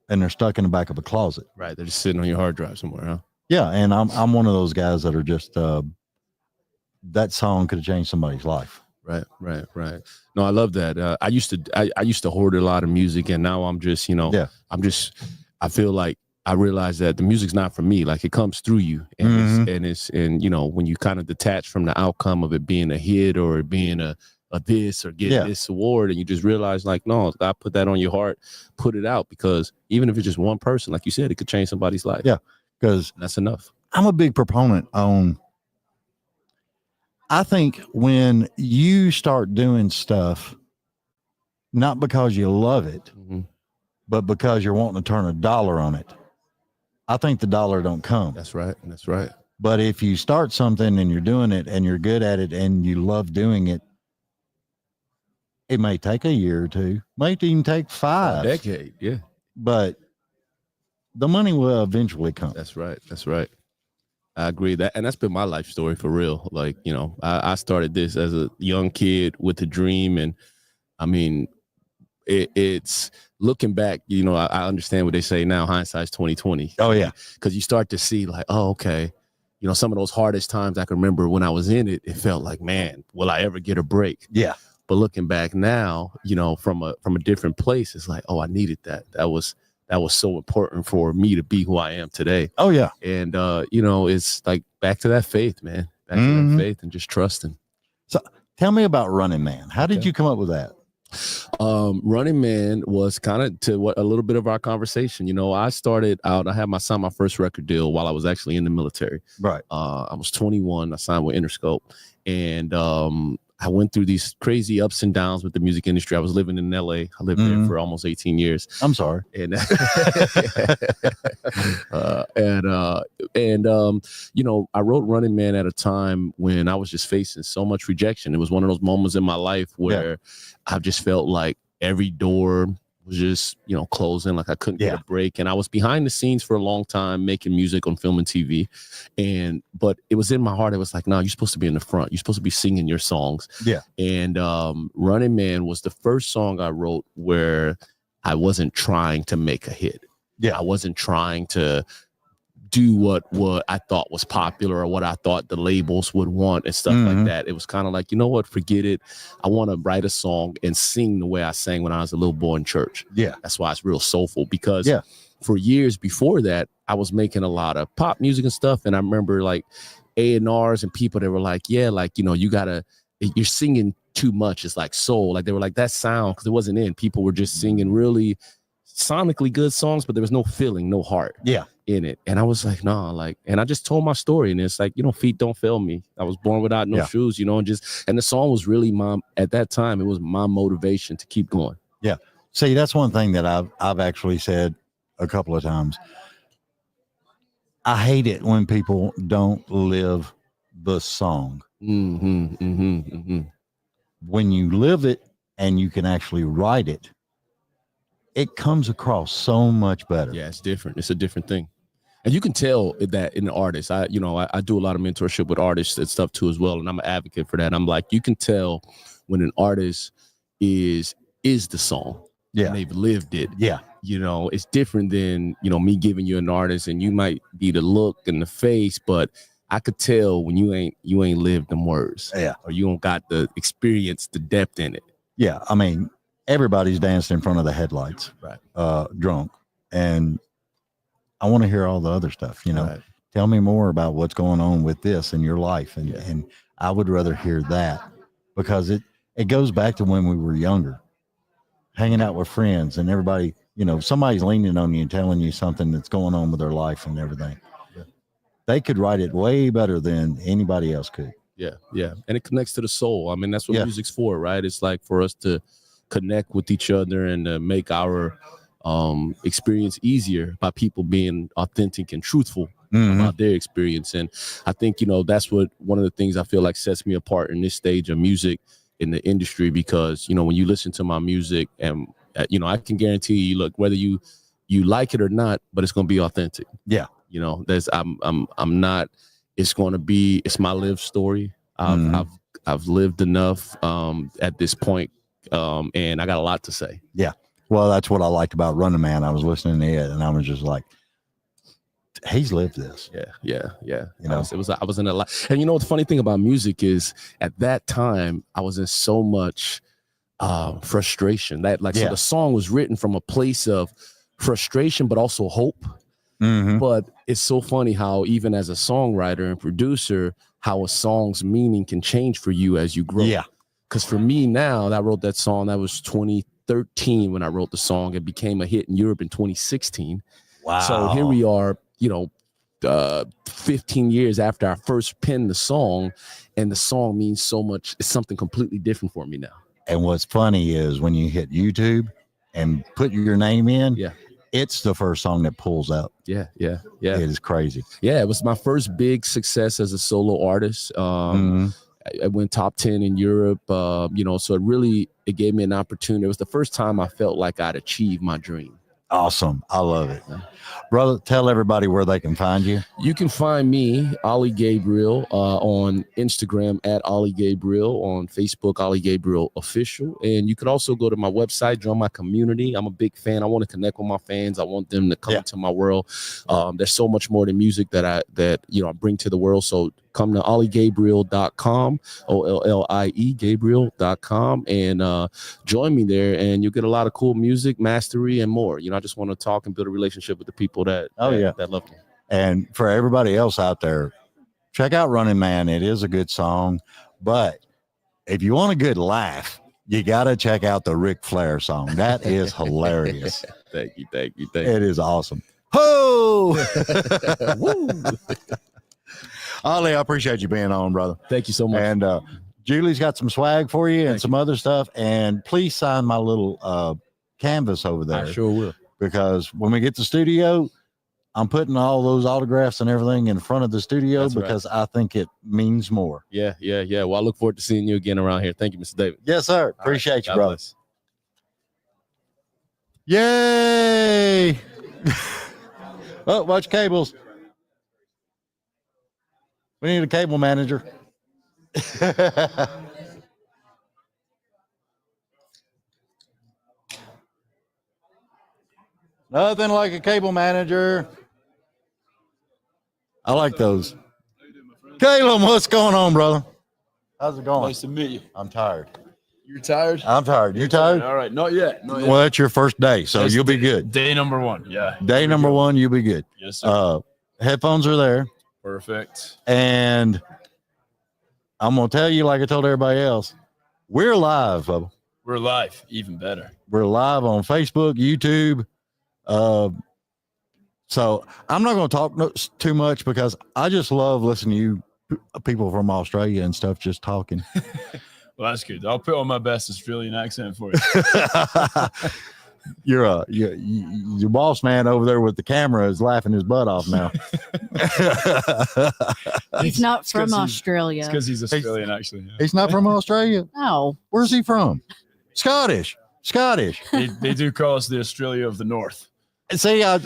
And they're stuck in the back of a closet. Right. They're just sitting on your hard drive somewhere, huh? Yeah. And I'm one of those guys that are just, that song could have changed somebody's life. Right. No, I love that. I used to hoard a lot of music, and now I'm just, I feel like I realize that the music's not for me. Like, it comes through you, and it's when you kind of detach from the outcome of it being a hit or being a this or getting this award, and you just realize, like, no, God put that on your heart, put it out, because even if it's just one person, like you said, it could change somebody's life. Yeah, because that's enough. I'm a big proponent on. I think when you start doing stuff, not because you love it, but because you're wanting to turn $1 on it, I think the dollar don't come. That's right. But if you start something and you're doing it and you're good at it and you love doing it, it may take a year or two, might even take 5. A decade, yeah. But the money will eventually come. That's right. I agree that, and that's been my life story for real. Like, I started this as a young kid with a dream, and I mean, it's looking back. I understand what they say now. Hindsight's 20/20. Oh yeah, because you start to see, like, oh, okay. Some of those hardest times I can remember when I was in it. It felt like, man, will I ever get a break? Yeah. But looking back now, from a different place, it's like, oh, I needed that. That was so important for me to be who I am today. Oh yeah. And it's like back to that faith, man. Back to that faith and just trusting. So tell me about Running Man. How did you come up with that? Running Man was kind of to what a little bit of our conversation. I started out, I signed my first record deal while I was actually in the military. Right. I was 21. I signed with Interscope, and I went through these crazy ups and downs with the music industry. I was living in LA. I lived there for almost 18 years. I'm sorry. And I wrote Running Man at a time when I was just facing so much rejection. It was one of those moments in my life where I just felt like every door was just, closing, like I couldn't get a break. And I was behind the scenes for a long time making music on film and TV. But it was in my heart. It was like, no, you're supposed to be in the front. You're supposed to be singing your songs. Yeah. And Running Man was the first song I wrote where I wasn't trying to make a hit. Yeah. I wasn't trying to do what I thought was popular or what I thought the labels would want and stuff like that. It was kind of like, you know what, forget it. I want to write a song and sing the way I sang when I was a little boy in church. Yeah. That's why it's real soulful, because for years before that, I was making a lot of pop music and stuff. And I remember like A&Rs and people that were like, you're singing too much. It's like soul. Like they were like that sound, because it wasn't in. People were just singing really sonically good songs, but there was no feeling, no heart in it. And I was like, and I just told my story, and it's like, feet don't fail me. I was born without no shoes, and the song was really at that time, it was my motivation to keep going. Yeah. See, that's one thing that I've actually said a couple of times. I hate it when people don't live the song. When you live it and you can actually write it, it comes across so much better. Yeah, it's different. It's a different thing. And you can tell that in the artist. I do a lot of mentorship with artists and stuff too as well. And I'm an advocate for that. I'm like, you can tell when an artist is the song. Yeah. And they've lived it. Yeah. It's different than, me giving you an artist and you might be the look and the face, but I could tell when you ain't lived them words. Yeah. Or you don't got the experience, the depth in it. Yeah. I mean, everybody's danced in front of the headlights, right? Drunk. And I want to hear all the other stuff, Right. Tell me more about what's going on with this in your life. And I would rather hear that, because it goes back to when we were younger, hanging out with friends and everybody, somebody's leaning on you and telling you something that's going on with their life and everything. Yeah. They could write it way better than anybody else could. Yeah. Yeah. And it connects to the soul. I mean, that's what music's for, right? It's like for us to connect with each other and to make our experience easier by people being authentic and truthful about their experience. And I think, that's what one of the things I feel like sets me apart in this stage of music in the industry, because, when you listen to my music and, I can guarantee you, look, whether you like it or not, but it's going to be authentic. Yeah. I'm not, it's my lived story. I've lived enough at this point. And I got a lot to say. Yeah. Well, that's what I liked about Running Man. I was listening to it and I was just like, he's lived this. Yeah. I was in a lot. And the funny thing about music is at that time I was in so much frustration that so the song was written from a place of frustration, but also hope. But it's so funny how even as a songwriter and producer, how a song's meaning can change for you as you grow. Yeah. Because for me now, I wrote that song, that was 2013 when I wrote the song. It became a hit in Europe in 2016. Wow. So here we are, 15 years after I first penned the song, and the song means so much. It's something completely different for me now. And what's funny is when you hit YouTube and put your name in, it's the first song that pulls up. Yeah. It is crazy. Yeah, it was my first big success as a solo artist. I went top 10 in Europe, so it gave me an opportunity. It was the first time I felt like I'd achieved my dream. Awesome. I love it. Brother, tell everybody where they can find you. You can find me, Ollie Gabriel, on Instagram at Ollie Gabriel, on Facebook, Ollie Gabriel Official. And you can also go to my website, join my community. I'm a big fan. I want to connect with my fans. I want them to come into my world. There's so much more than music that I bring to the world. So come to olliegabriel.com, OLLIE Gabriel.com, and join me there. And you'll get a lot of cool music, mastery, and more. I just want to talk and build a relationship with the people that love me. And for everybody else out there, check out Running Man. It is a good song. But if you want a good laugh, You got to check out the Ric Flair song. That is hilarious. Thank you. It is awesome. Ho! Ollie, I appreciate you being on, brother. Thank you so much. And Julie's got some swag for you and some other stuff. And please sign my little canvas over there. I sure will. Because when we get to the studio, I'm putting all those autographs and everything in front of the studio because I think it means more. Yeah. Well, I look forward to seeing you again around here. Thank you, Mr. David. Yes, sir. Appreciate you, God brother. Bless. Yay! Oh, watch cables. We need a cable manager. Nothing like a cable manager. I like those. Callum, what's going on, brother? How's it going? Nice to meet you. I'm tired. You're tired? I'm tired. You tired? All right. Not yet. Well, that's your first day, so you'll be good. Day number 1. Yeah. Day number 1, you'll be good. Yes, sir. Headphones are there. Perfect. And I'm going to tell you, like I told everybody else, we're live, Bubba. We're live. Even better. We're live on Facebook, YouTube. So I'm not going to talk too much because I just love listening to you people from Australia and stuff just talking. Well, that's good. I'll put on my best Australian accent for you. Your boss man over there with the camera is laughing his butt off now. He's not from Australia. It's because he's Australian, actually. Yeah. He's not from Australia? No. Where's he from? Scottish. They do call us the Australia of the North. See, I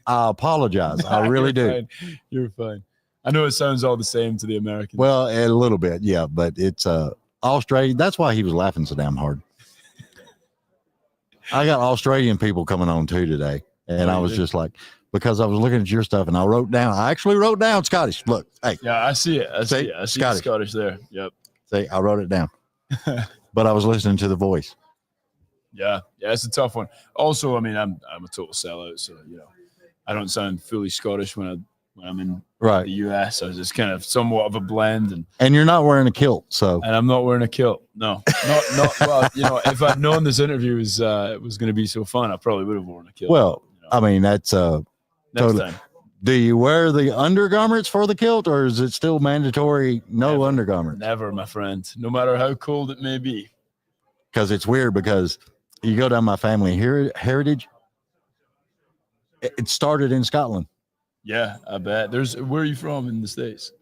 apologize. I really do. Fine. You're fine. I know it sounds all the same to the Americans. Well, a little bit, yeah, but it's Australian. That's why he was laughing so damn hard. I got Australian people coming on too today, and I was just like, because I was looking at your stuff, and I actually wrote down Scottish. Look, hey, yeah, I see it. I see Scottish there. Yep. See, I wrote it down, but I was listening to the voice. Yeah, it's a tough one. Also, I mean, I'm a total sellout, so I don't sound fully Scottish when I'm in the US. So it's kind of somewhat of a blend, and you're not wearing a kilt, so. And I'm not wearing a kilt. No, not well. If I'd known this interview was going to be so fun, I probably would have worn a kilt. Well, I mean, that's next time. Do you wear the undergarments for the kilt, or is it still mandatory no undergarments? Never, my friend. No matter how cold it may be. Because it's weird because you go down my family heritage. It started in Scotland. Yeah, I bet. Where are you from in the States?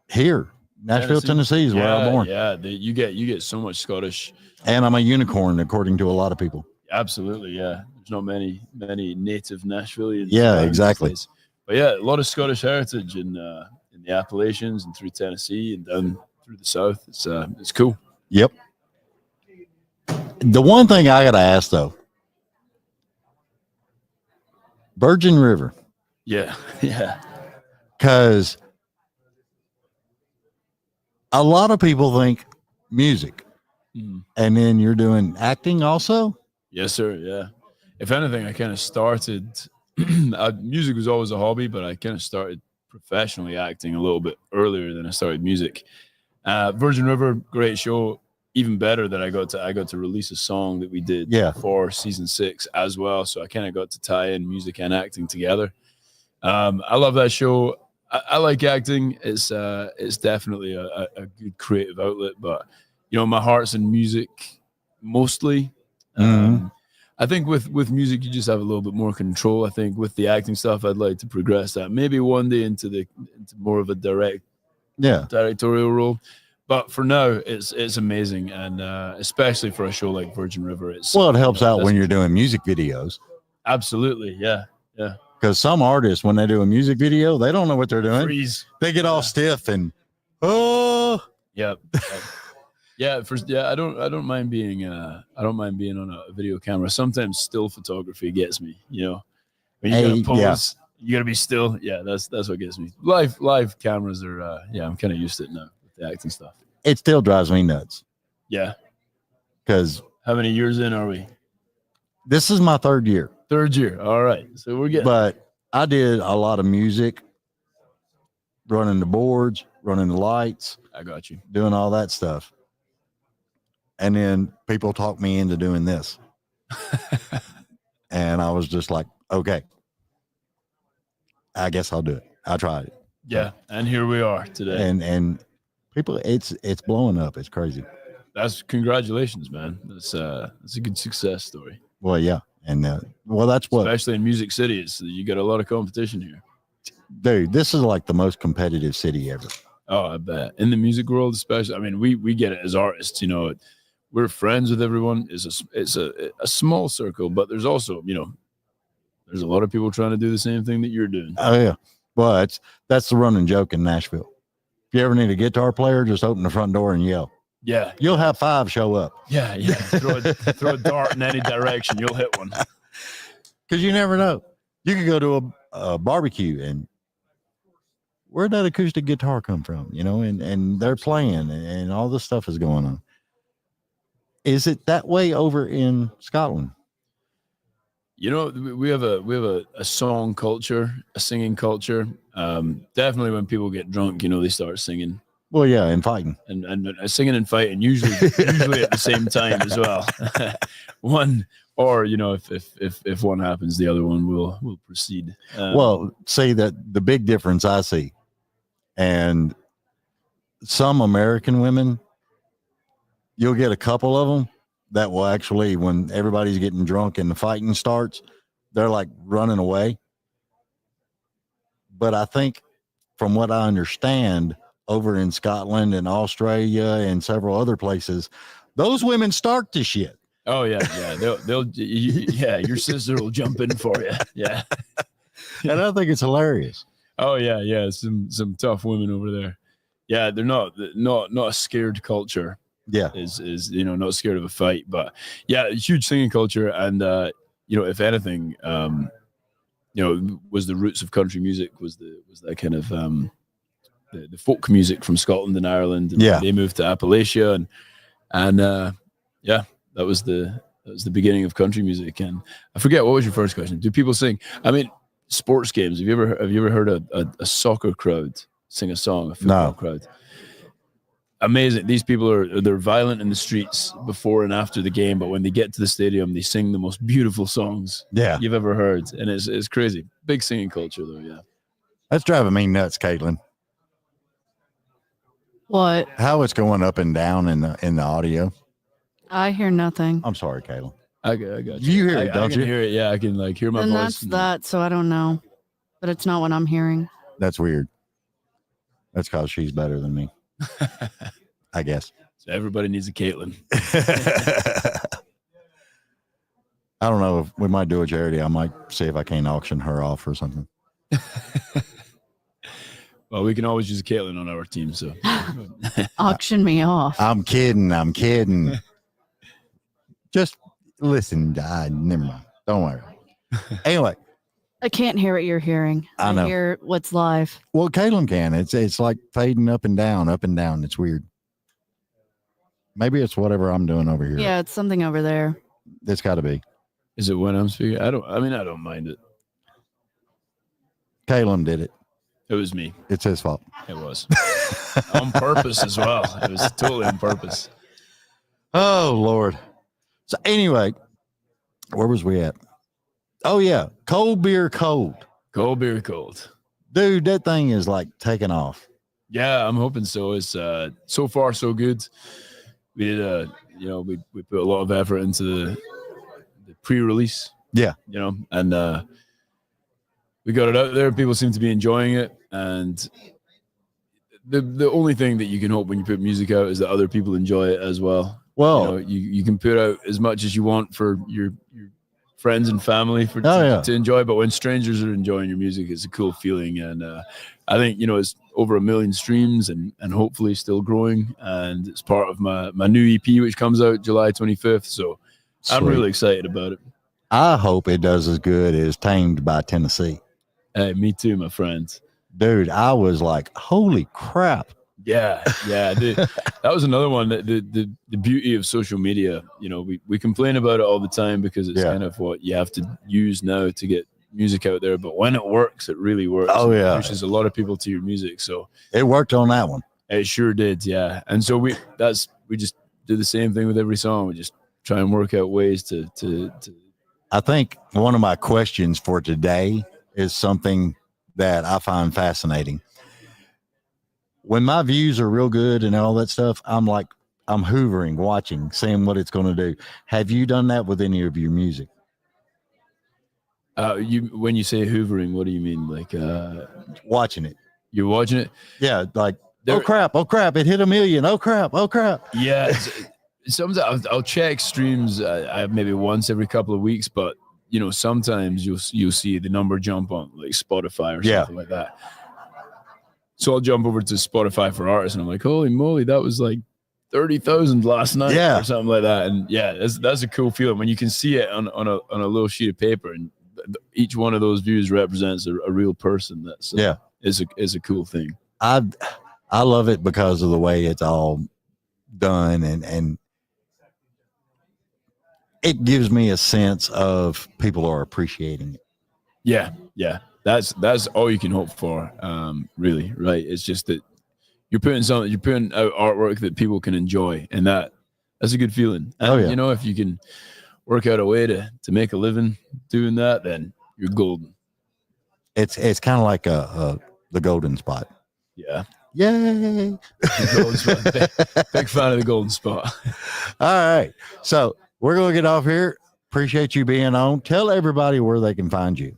Here, Nashville, Tennessee is where I'm born. Yeah, you get so much Scottish. And I'm a unicorn, according to a lot of people. Absolutely, yeah. There's not many native Nashvilleians. Yeah, exactly. But yeah, a lot of Scottish heritage in the Appalachians and through Tennessee and down through the South. It's cool. Yep. The one thing I got to ask though, Virgin River. Yeah. Because a lot of people think music, and then you're doing acting also. Yes, sir. Yeah. If anything, I kind of started. Music was always a hobby, but I kind of started professionally acting a little bit earlier than I started music. Virgin River, great show. Even better that I got to release a song that we did for season 6 as well. So I kind of got to tie in music and acting together. I love that show. I like acting. It's definitely a good creative outlet, but my heart's in music mostly. I think with music you just have a little bit more control. I think with the acting stuff, I'd like to progress that maybe one day into more of a directorial role. But for now, it's amazing, and especially for a show like Virgin River, it helps out when you're doing music videos. Absolutely, yeah. Because some artists, when they do a music video, they don't know what they're doing. Freeze. They get all stiff and Yep. Yeah. I don't mind being on a video camera. Sometimes still photography gets me. When you gotta pose, you gotta be still. Yeah, that's what gets me. Live cameras are. I'm kind of used to it now. The acting stuff. It still drives me nuts. Yeah. Because how many years in are we? This is my 3rd year. 3rd year. All right. So we're getting. But I did a lot of music, running the boards, running the lights. I got you. Doing all that stuff. And then people talked me into doing this. And I was just like, okay, I guess I'll do it. I tried it. Yeah. And here we are today. And people, it's blowing up. It's crazy. That's congratulations, man. That's a good success story. Well, yeah. And that's what, especially in Music City, you got a lot of competition here. Dude, this is like the most competitive city ever. Oh, I bet. In the music world, especially. I mean, we get it as artists, you know, we're friends with everyone. It's a small circle, but there's also, you know, there's a lot of people trying to do the same thing that you're doing. Oh yeah. Well, that's the running joke in Nashville. If you ever need a guitar player, just open the front door and yell. Yeah. You'll have 5 show up. Yeah. Throw a dart in any direction, you'll hit one. Because you never know. You could go to a barbecue and where'd that acoustic guitar come from? You know, and they're playing and all this stuff is going on. Is it that way over in Scotland? You know, we have a song culture, a singing culture. Definitely when people get drunk, you know, they start singing. Well, yeah, and fighting. And singing and fighting usually at the same time as well. One, or you know, if one happens, the other one will proceed. Well, see that the big difference I see, and some American women, you'll get a couple of them that will actually, when everybody's getting drunk and the fighting starts, they're like running away. But I think, from what I understand, over in Scotland and Australia and several other places, those women start the shit. Oh yeah. Your sister will jump in for you. Yeah. And I think it's hilarious. Oh yeah. Some tough women over there. Yeah, they're not a scared culture. Yeah, is you know, not scared of a fight, but yeah, huge singing culture. And you know, if anything, you know, was the roots of country music was that kind of the folk music from Scotland and Ireland. And yeah, they moved to Appalachia and yeah, that was the beginning of country music. And I forget, what was your first question? Do people sing? I mean, sports games. Have you ever heard a soccer crowd sing a song? A football crowd. Amazing. These people they're violent in the streets before and after the game, but when they get to the stadium, they sing the most beautiful songs you've ever heard, and it's crazy. Big singing culture, though. Yeah, that's driving me nuts, Caitlin. What? How it's going up and down in the audio? I hear nothing. I'm sorry, Caitlin. I got you. You hear it, don't I can you? hear it. Yeah, I can like hear my and voice. That's so I don't know, but it's not what I'm hearing. That's weird. That's because she's better than me. I guess. So everybody needs a Caitlin. I don't know if we might do a charity. I might see if I can't auction her off or something. Well, we can always use a Caitlin on our team. So auction me off. I'm kidding. Just listen. Never mind. Don't worry. Anyway. I can't hear what you're hearing. I know. Hear what's live. Well, Caitlin can. It's like fading up and down. It's weird. Maybe it's whatever I'm doing over here. Yeah, it's something over there. It's got to be. Is it when I'm speaking? I don't mind it. Callum did it. It was me. It's his fault. It was. On purpose as well. It was totally on purpose. Oh, Lord. So anyway, where was we at? Oh, yeah. Cold beer cold. Cold beer cold. Dude, that thing is like taking off. Yeah, I'm hoping so. It's so far so good. We did you know, we put a lot of effort into the pre-release. Yeah. You know, and we got it out there. People seem to be enjoying it. And the only thing that you can hope when you put music out is that other people enjoy it as well. Well, you know, you can put out as much as you want for your friends and family to enjoy, but when strangers are enjoying your music, it's a cool feeling. And I think, you know, it's over 1 million streams and hopefully still growing. And it's part of my new EP, which comes out July 25th. So sweet. I'm really excited about it. I hope it does as good as Tamed by Tennessee. Hey, me too, my friend. Dude, I was like, holy crap. Yeah. That was another one that the beauty of social media, you know, we complain about it all the time because it's kind of what you have to use now to get music out there. But when it works, it really works. Oh, yeah. It pushes a lot of people to your music. So it worked on that one. It sure did. Yeah. And so we just do the same thing with every song. We just try and work out ways to. I think one of my questions for today is something that I find fascinating. When my views are real good and all that stuff, I'm hoovering, watching, seeing what it's going to do. Have you done that with any of your music? When you say hoovering, what do you mean? Like watching it. You're watching it? Yeah, like oh crap, it hit 1 million. Oh crap. Yeah, sometimes I'll check streams maybe once every couple of weeks, but sometimes you'll see the number jump on like Spotify or something like that. So I'll jump over to Spotify for artists, and I'm like, holy moly, that was like 30,000 last night or something like that. And that's a cool feeling when you can see it on a little sheet of paper, and each one of those views represents a real person. That's is a cool thing. I love it because of the way it's all done, and it gives me a sense of people are appreciating it. Yeah. That's all you can hope for, really, right? It's just that you're putting out artwork that people can enjoy, and that's a good feeling. And if you can work out a way to make a living doing that, then you're golden. It's kind of like the golden spot. Yeah. Yay! Big fan of the golden spot. All right, so we're gonna get off here. Appreciate you being on. Tell everybody where they can find you.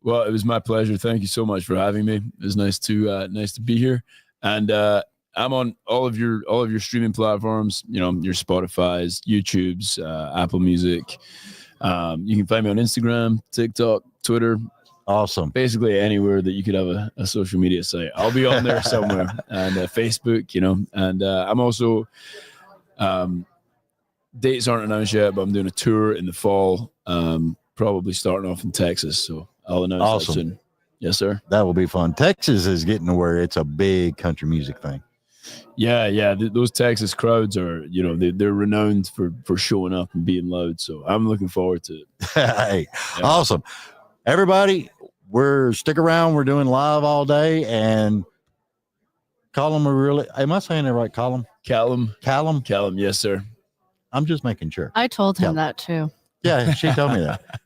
Well, it was my pleasure. Thank you so much for having me. It was nice to be here. And I'm on all of your streaming platforms. Your Spotify's, YouTube's, Apple Music. You can find me on Instagram, TikTok, Twitter. Awesome. Basically anywhere that you could have a social media site, I'll be on there somewhere. And Facebook. And I'm also. Dates aren't announced yet, but I'm doing a tour in the fall. Probably starting off in Texas. So I'll announce that soon. Yes, sir. That will be fun. Texas is getting to where it's a big country music thing. Yeah. Those Texas crowds are, they're renowned for showing up and being loud. So I'm looking forward to it. Hey, awesome. Everybody, stick around. We're doing live all day. And Callum, am I saying it right? Callum? Callum, yes, sir. I'm just making sure. I told him that too. Yeah, she told me that.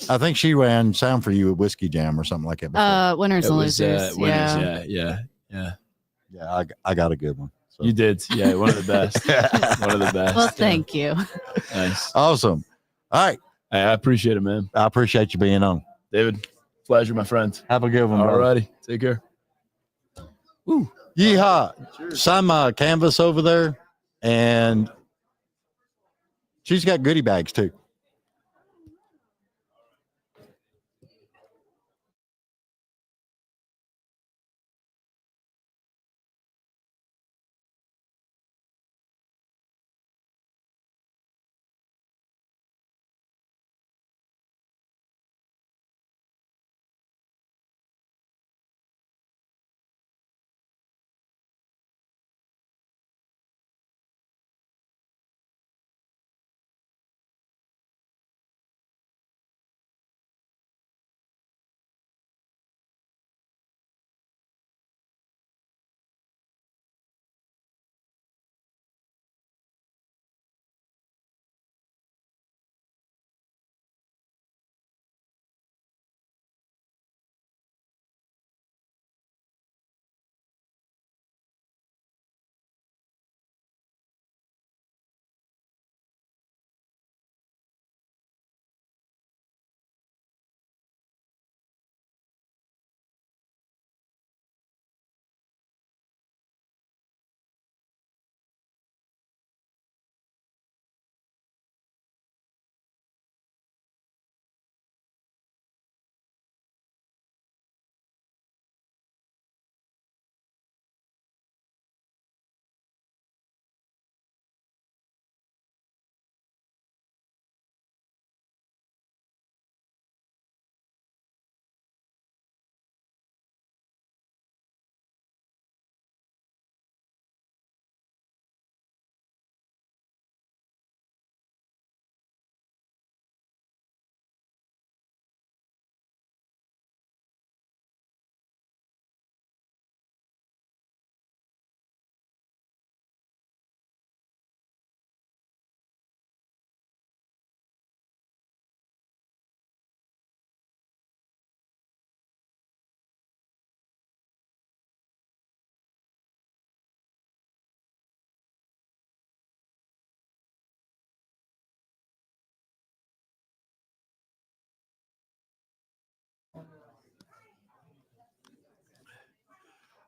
I think she ran Sound for You at Whiskey Jam or something like that before. Winners and Losers. Yeah. Yeah, I got a good one. So. You did. Yeah, one of the best. One of the best. Well, thank you. Nice. Awesome. All right. I appreciate it, man. I appreciate you being on. David, pleasure, my friend. Have a good one, All righty. Take care. Woo. Yeehaw. Cheers. Sign my canvas over there, and she's got goodie bags too.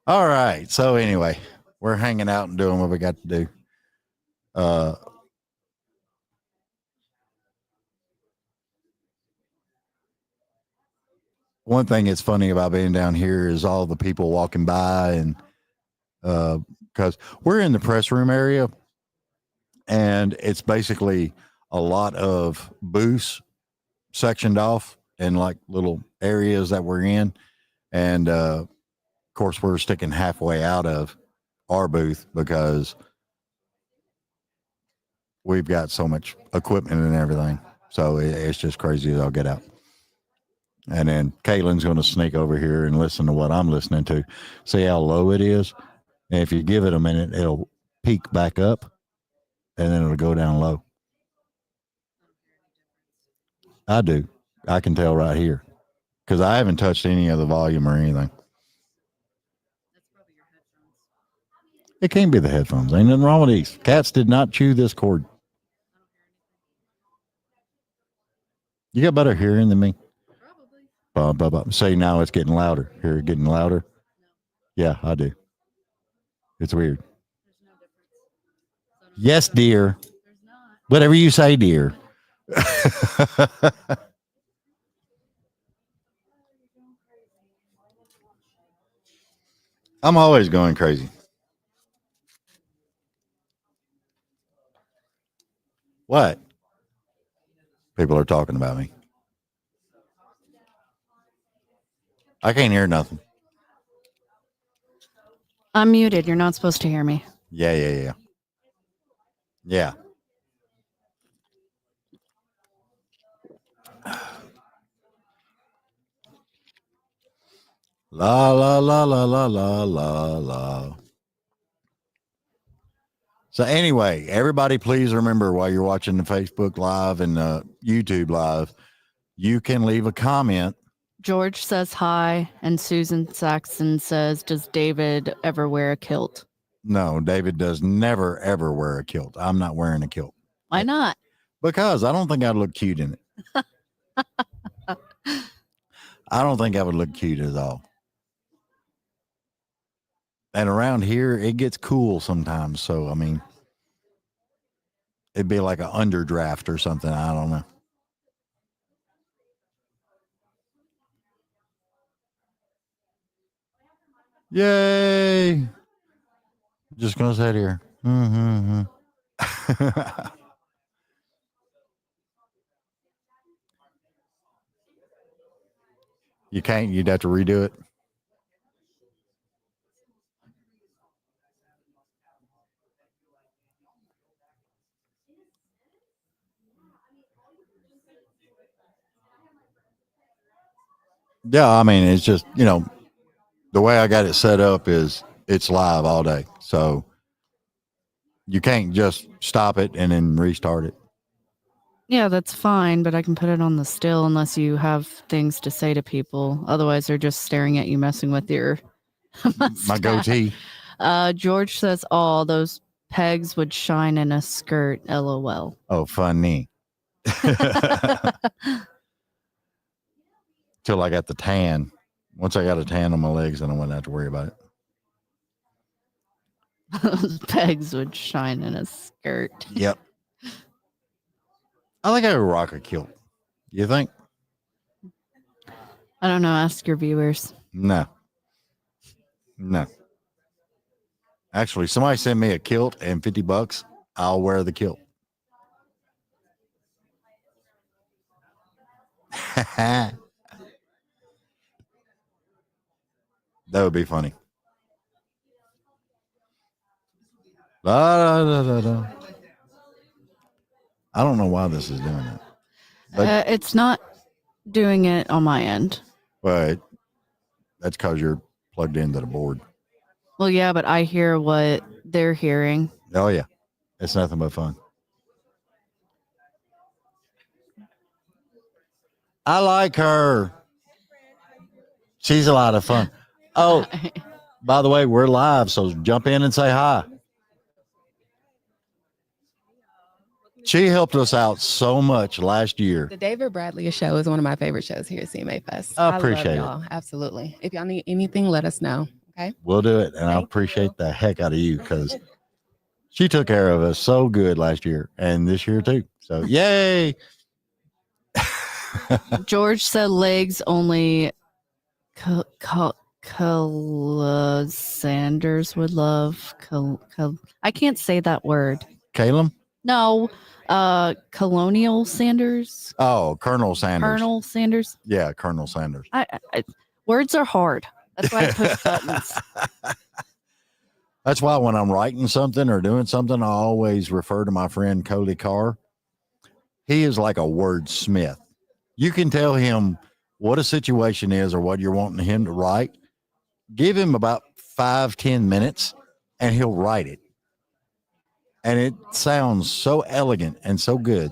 All right. So anyway, we're hanging out and doing what we got to do. One thing that's funny about being down here is all the people walking by, and because we're in the press room area, and it's basically a lot of booths sectioned off in like little areas that we're in, and of course we're sticking halfway out of our booth because we've got so much equipment and everything. So it's just crazy as I'll get out. And then Caitlin's going to sneak over here and listen to what I'm listening to. See how low it is? And if you give it a minute, it'll peak back up and then it'll go down low. I do. I can tell right here because I haven't touched any of the volume or anything. It can't be the headphones. Ain't nothing wrong with these. Cats did not chew this cord. You got better hearing than me? Probably. Say now it's getting louder. Hear it getting louder? Yeah, I do. It's weird. Yes, dear. Whatever you say, dear. I'm always going crazy. What? People are talking about me. I can't hear nothing. I'm muted. You're not supposed to hear me. Yeah. La la la la la la la la. So anyway, everybody please remember while you're watching the Facebook Live and YouTube Live, you can leave a comment. George says hi, and Susan Saxon says, does David ever wear a kilt? No, David does never, ever wear a kilt. I'm not wearing a kilt. Why not? Because I don't think I'd look cute in it. I don't think I would look cute at all. And around here, it gets cool sometimes. So, I mean, it'd be like an underdraft or something. I don't know. Yay. Just going to sit here. You can't. You'd have to redo it. Yeah, I mean, it's just, the way I got it set up is it's live all day. So you can't just stop it and then restart it. Yeah, that's fine, but I can put it on the still unless you have things to say to people. Otherwise, they're just staring at you, messing with your my goatee. George says, "All those pegs would shine in a skirt." LOL. Oh, funny. Till I got the tan. Once I got a tan on my legs, then I wouldn't have to worry about it. Those pegs would shine in a skirt. Yep. I think I would rock a kilt. You think? I don't know. Ask your viewers. No. Actually, somebody send me a kilt and $50. I'll wear the kilt. That would be funny. La, da, da, da. I don't know why this is doing that. But, it's not doing it on my end. But that's because you're plugged into the board. Well, yeah, but I hear what they're hearing. Oh, yeah. It's nothing but fun. I like her. She's a lot of fun. Oh, by the way, we're live, so jump in and say hi. She helped us out so much last year. The David Bradley show is one of my favorite shows here at CMA Fest. I appreciate it. Absolutely. If y'all need anything, let us know. Okay. We'll do it. And I appreciate the heck out of you because she took care of us so good last year and this year too. So yay. George said legs only. Sanders would love. I can't say that word. Callum? No. Colonial Sanders. Oh, Colonel Sanders. Colonel Sanders. Yeah, Colonel Sanders. Words are hard. That's why I push buttons. That's why when I'm writing something or doing something, I always refer to my friend Cody Kerr. He is like a wordsmith. You can tell him what a situation is or what you're wanting him to write. Give him about 5-10 minutes and he'll write it. And it sounds so elegant and so good.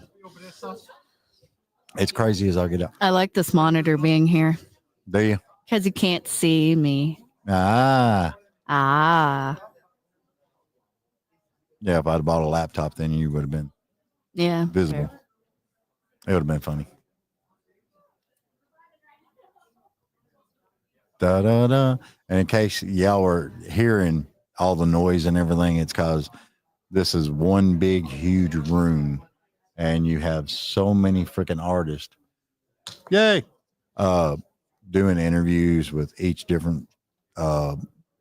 It's crazy as I get up. I like this monitor being here. Do you? Because you can't see me. Ah. Yeah, if I'd bought a laptop, then you would have been visible. Fair. It would have been funny. Da da da. And in case y'all were hearing all the noise and everything, it's because this is one big, huge room, and you have so many freaking artists. Yay! Doing interviews with each different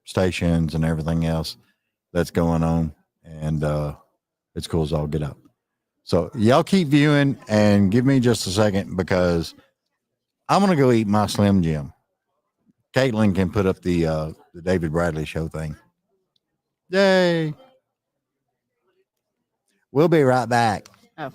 stations and everything else that's going on, and it's cool as all get up. So y'all keep viewing and give me just a second because I'm gonna go eat my Slim Jim. Caitlin can put up the David Bradley show thing. Yay! We'll be right back. Oh.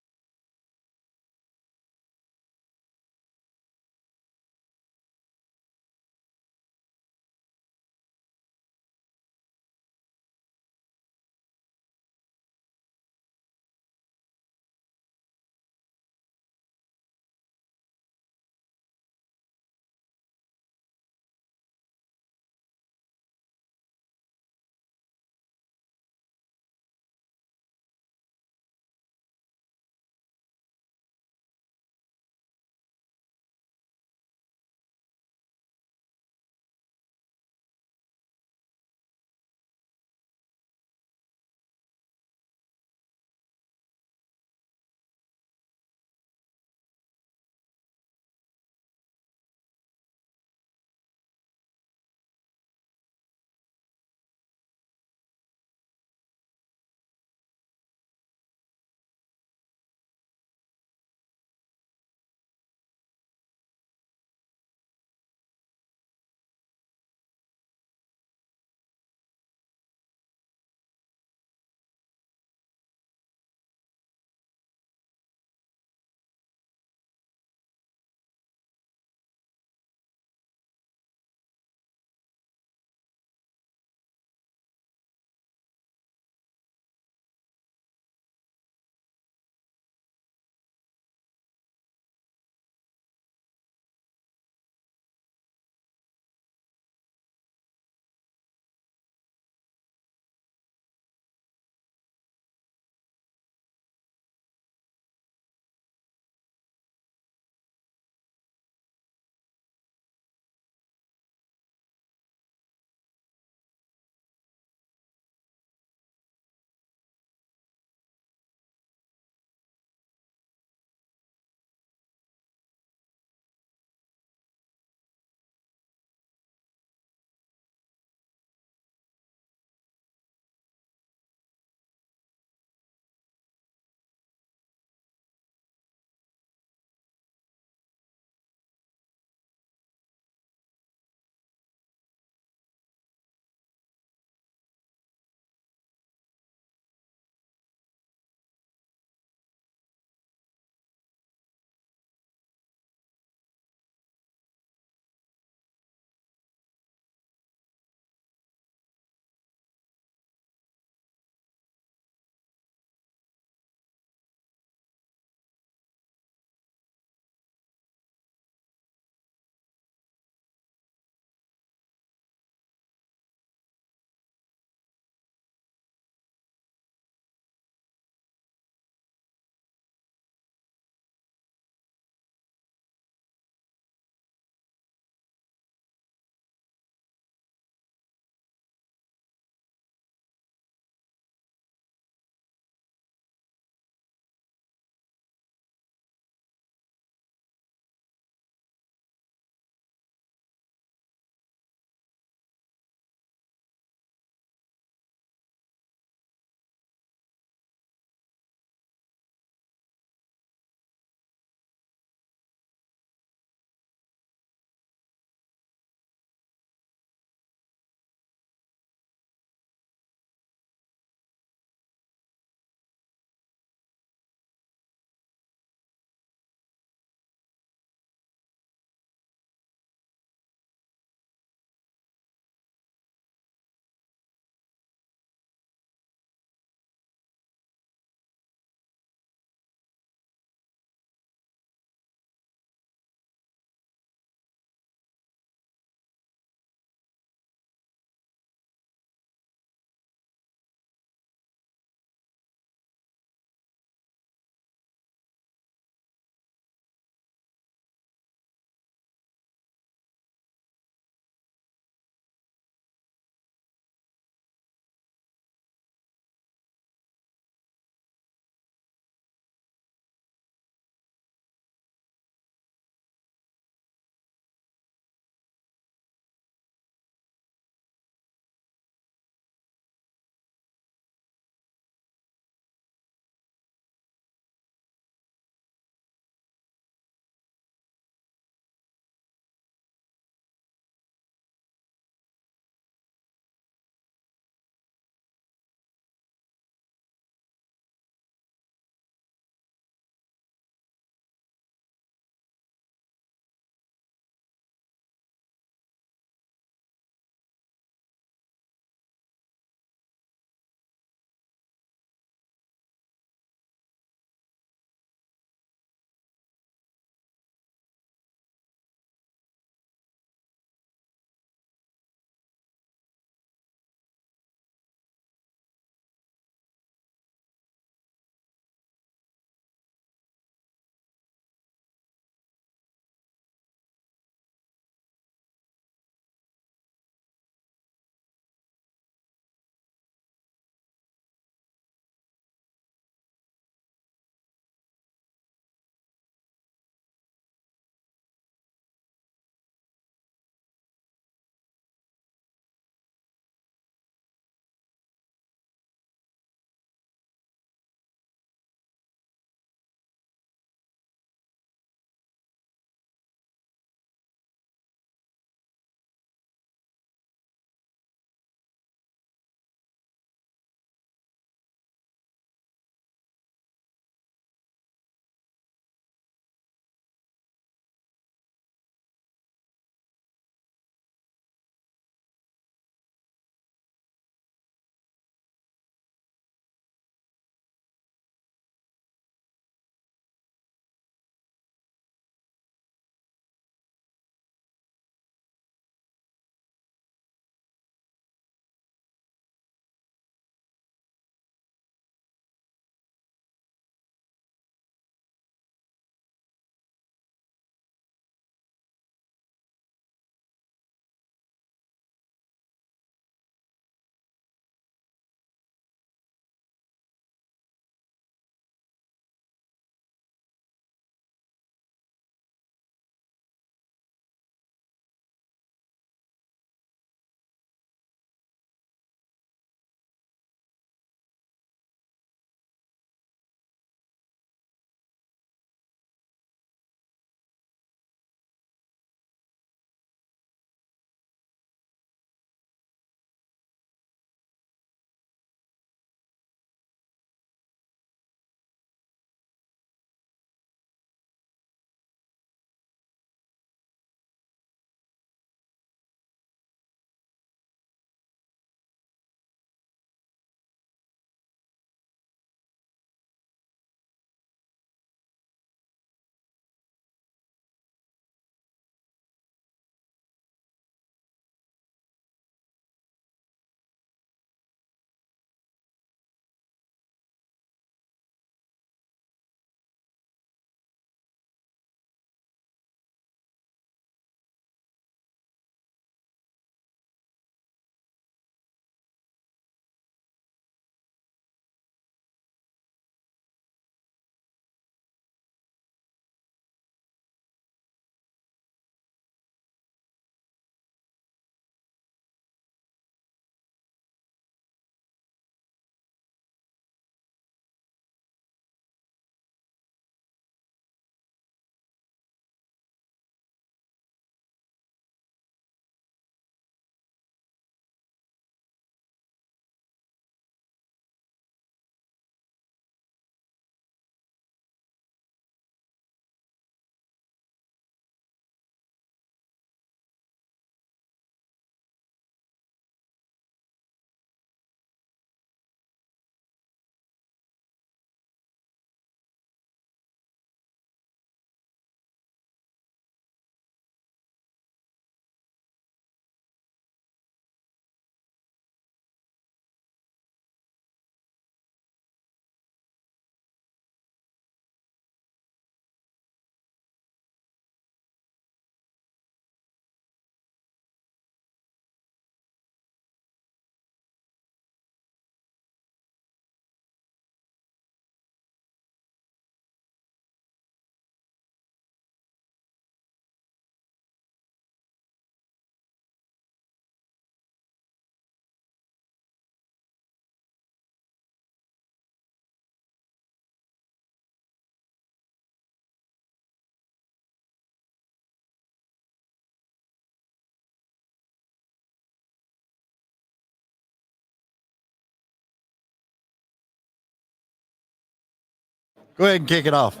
Go ahead and kick it off.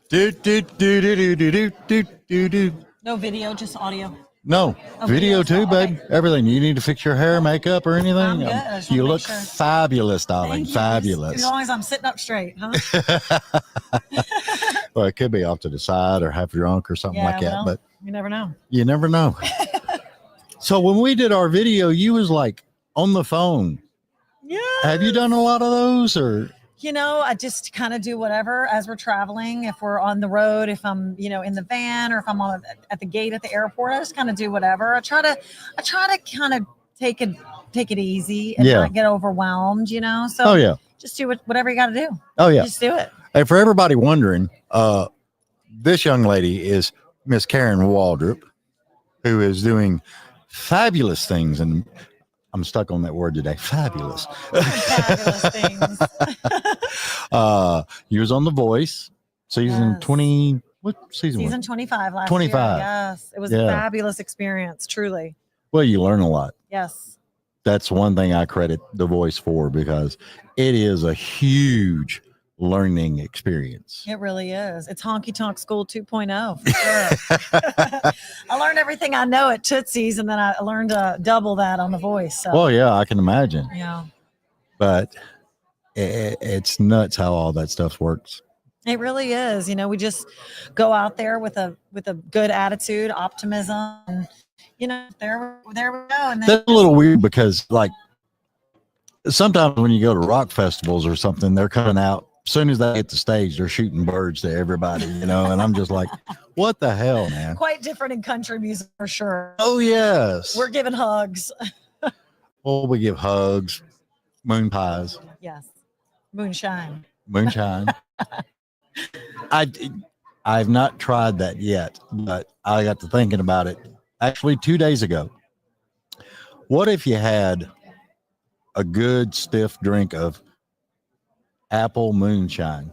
Do. No video, just audio. No, video too, babe. Okay. Everything. You need to fix your hair, makeup, or anything? I'm good. You look fabulous, darling. Fabulous. As long as I'm sitting up straight, huh? Well, it could be off to the side or half drunk or something like that. But you never know. You never know. So when we did our video, you was like on the phone. Yeah. Have you done a lot of those, or? You know, I just kind of do whatever as we're traveling. If we're on the road, if I'm, in the van, or if I'm at the gate at the airport, I just kind of do whatever. I try to kind of take it easy and not get overwhelmed, So just do whatever you got to do. Oh yeah, just do it. Hey, for everybody wondering, this young lady is Miss Karen Waldrup, who is doing fabulous things, and I'm stuck on that word today. Fabulous. Fabulous things. You was on The Voice, season 20. What season? Season 25 last 25. year. Yes, it was a fabulous experience, truly. Well, you learn a lot. Yes. That's one thing I credit The Voice for, because it is a huge learning experience. It really is. It's honky tonk school 2.0 for sure. I learned everything I know at Tootsie's, and then I learned double that on The Voice. So. Well, yeah, I can imagine. Yeah. But it's nuts how all that stuff works. It really is. We just go out there with a good attitude, optimism, and there we go. And then that's a little weird, because like sometimes when you go to rock festivals or something, they're coming out. As soon as they hit the stage, they're shooting birds to everybody, and I'm just like, what the hell, man? Quite different in country music for sure. Oh, yes. We're giving hugs. Well, we give hugs, moon pies. Yes. Moonshine. I've not tried that yet, but I got to thinking about it actually 2 days ago. What if you had a good stiff drink of apple moonshine?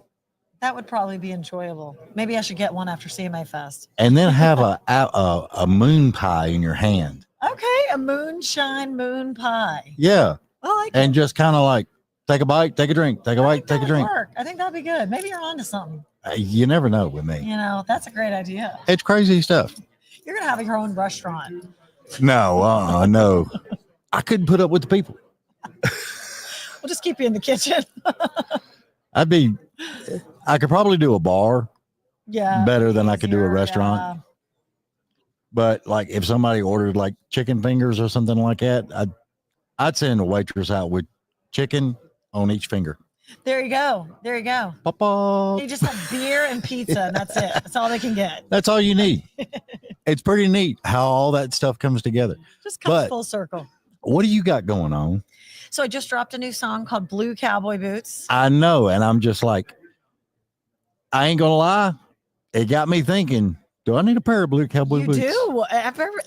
That would probably be enjoyable. Maybe I should get one after CMA Fest. And then have a moon pie in your hand. Okay, a moonshine moon pie. Yeah. I like and just kind of like take a bite, take a drink, take a bite, take a drink. Work. I think that'd be good. Maybe you're onto something. You never know with me. That's a great idea. It's crazy stuff. You're gonna have your own restaurant. No, no. I couldn't put up with the people. We'll just keep you in the kitchen. I could probably do a bar. Yeah. Better than I could do a restaurant. Yeah. But like if somebody ordered like chicken fingers or something like that, I'd send a waitress out with chicken on each finger. There you go. Papa. You just have beer and pizza, and that's it. That's all they can get. That's all you need. It's pretty neat how all that stuff comes together. Just comes full circle. What do you got going on? So I just dropped a new song called Blue Cowboy Boots. I know. And I'm just like, I ain't going to lie. It got me thinking, do I need a pair of blue cowboy boots? You do.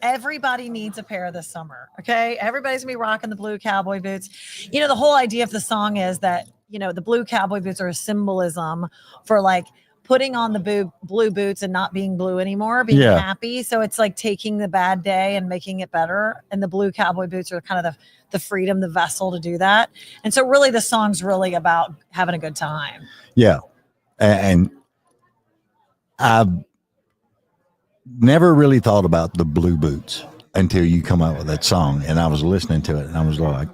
Everybody needs a pair this summer. Okay. Everybody's going to be rocking the blue cowboy boots. The whole idea of the song is that, the blue cowboy boots are a symbolism for like putting on the blue boots and not being blue anymore, being happy. So it's like taking the bad day and making it better. And the blue cowboy boots are kind of the freedom, the vessel to do that. And so really the song's really about having a good time. Yeah. And I've never really thought about the blue boots until you come out with that song. And I was listening to it and I was like,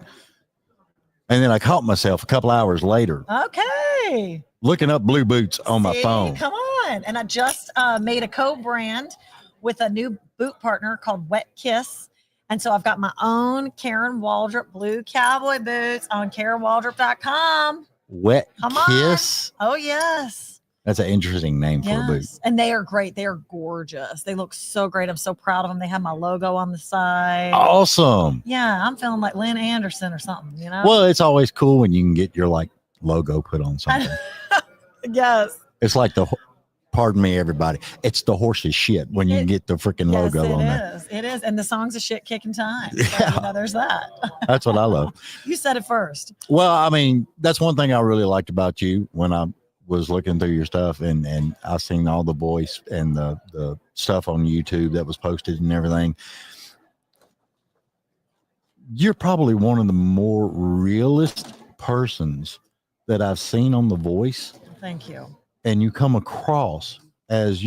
and then I caught myself a couple hours later. Okay. Looking up blue boots on my phone. Come on. And I just made a co-brand with a new boot partner called Wet Kiss. And so I've got my own Karen Waldrup blue cowboy boots on KarenWaldrup.com. Wet Kiss? Oh, yes. That's an interesting name for a boot. And they are great. They are gorgeous. They look so great. I'm so proud of them. They have my logo on the side. Awesome. Yeah, I'm feeling like Lynn Anderson or something, Well, it's always cool when you can get your like logo put on something. Yes. It's like pardon me, everybody. It's the horse's shit when you get the freaking logo on there. It is. And the song's a shit kicking time. So, Yeah. There's that. That's what I love. You said it first. Well, I mean, that's one thing I really liked about you when I was looking through your stuff and I seen all the voice and the stuff on YouTube that was posted and everything. You're probably one of the more realist persons that I've seen on The Voice. Thank you. And you come across as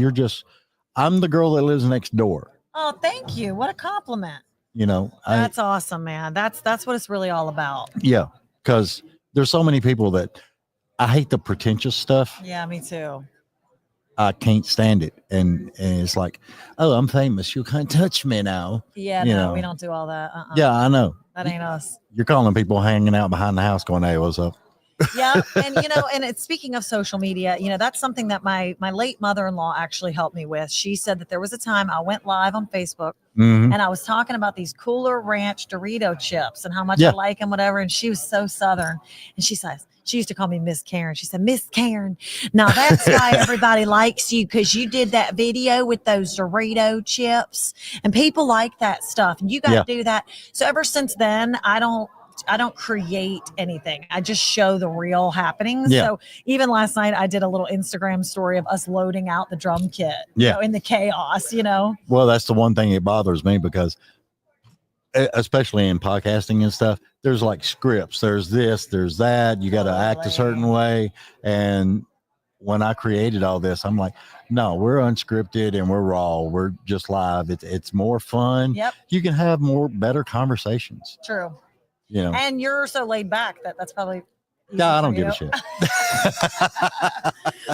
I'm the girl that lives next door. Oh, thank you. What a compliment. You know, that's awesome, man. That's what it's really all about. Yeah. Because there's so many people that I hate the pretentious stuff. Yeah, me too. I can't stand it. And it's like, oh, I'm famous. You can't touch me now. Yeah, no, we don't do all that. Yeah, I know. That ain't us. You're calling people hanging out behind the house going, hey, what's up? Yeah. And, and it's speaking of social media, that's something that my late mother-in-law actually helped me with. She said that there was a time I went live on Facebook and I was talking about these Cooler Ranch Dorito chips and how much I like them, whatever. And she was so Southern. And she says, she used to call me Miss Karen. She said, Miss Karen, now that's why everybody likes you, because you did that video with those Dorito chips and people like that stuff. And you got to do that. So ever since then, I don't create anything. I just show the real happenings. Yeah. So even last night, I did a little Instagram story of us loading out the drum kit, in the chaos, Well, that's the one thing that bothers me because especially in podcasting and stuff, there's like scripts, there's this, there's that, you got to act a certain way. And when I created all this, I'm like, no, we're unscripted and we're raw. We're just live. It's more fun. Yep. You can have better conversations. True. You know, and you're so laid back that's probably yeah, I don't give a shit.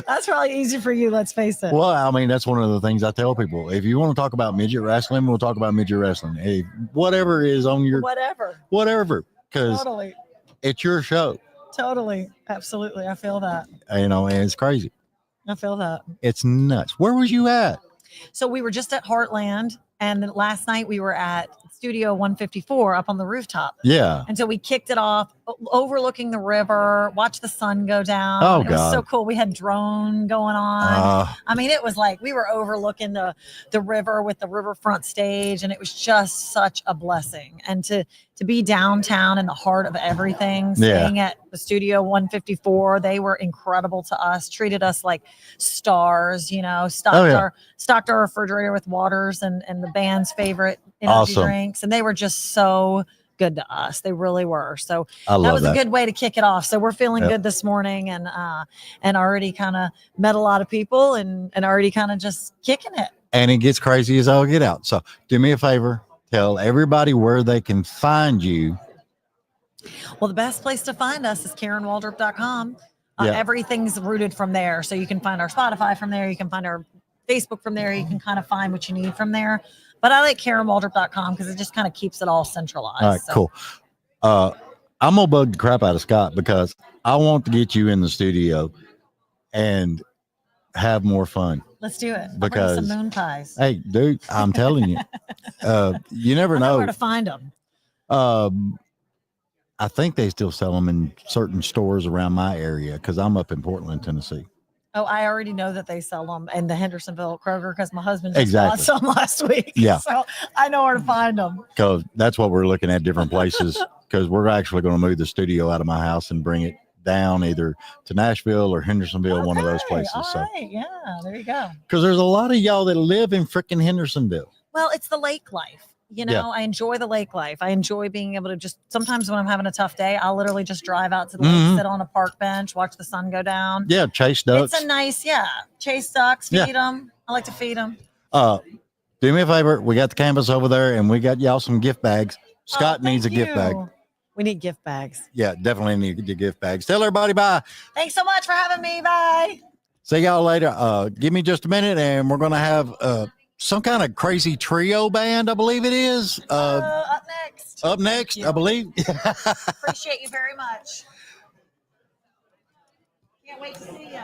That's probably easy for you, let's face it. Well, I mean, that's one of the things I tell people. If you want to talk about midget wrestling, we'll talk about midget wrestling. Hey, whatever is on your whatever, because it's your show. Totally. Absolutely. I feel that. And it's crazy. I feel that. It's nuts. Where was you at? So we were just at Heartland, and then last night we were at Studio 154 up on the rooftop. Yeah. And so we kicked it off overlooking the river, watched the sun go down. Oh, it was so cool. We had drone going on. I mean, it was like we were overlooking the river with the riverfront stage, and it was just such a blessing. And to be downtown in the heart of everything, staying at the Studio 154, they were incredible to us, treated us like stars, stocked our refrigerator with waters and the band's favorite energy drinks. And they were just so good to us. They really were. So that was a good way to kick it off. So we're feeling good this morning and already kind of met a lot of people and already kind of just kicking it. And it gets crazy as all get out. So do me a favor. Tell everybody where they can find you. Well, the best place to find us is KarenWaldrup.com. Everything's rooted from there. So you can find our Spotify from there. You can find our Facebook from there. You can kind of find what you need from there. But I like KarenWaldrup.com because it just kind of keeps it all centralized. All right, cool. I'm going to bug the crap out of Scott because I want to get you in the studio and have more fun. Let's do it. Because some moon pies. Hey, dude, I'm telling you, you never know where to find them. I think they still sell them in certain stores around my area because I'm up in Portland, Tennessee. Oh, I already know that they sell them in the Hendersonville Kroger because my husband just bought some last week. Yeah. So I know where to find them. Because that's what we're looking at, different places. Because we're actually going to move the studio out of my house and bring it down either to Nashville or Hendersonville, one of those places. All right. Yeah, there you go. Because there's a lot of y'all that live in freaking Hendersonville. Well, it's the lake life. I enjoy the lake life. I enjoy being able to just, sometimes when I'm having a tough day, I'll literally just drive out to the lake, sit on a park bench, watch the sun go down. Yeah, chase ducks. It's a nice, chase ducks, feed them. I like to feed them. Do me a favor. We got the canvas over there and we got y'all some gift bags. Scott needs a gift bag. We need gift bags. Yeah, definitely need the gift bags. Tell everybody bye. Thanks so much for having me. Bye. See y'all later. Give me just a minute and we're going to have some kind of crazy trio band, I believe it is. Up next. Up next, I believe. Appreciate you very much. Can't wait to see you.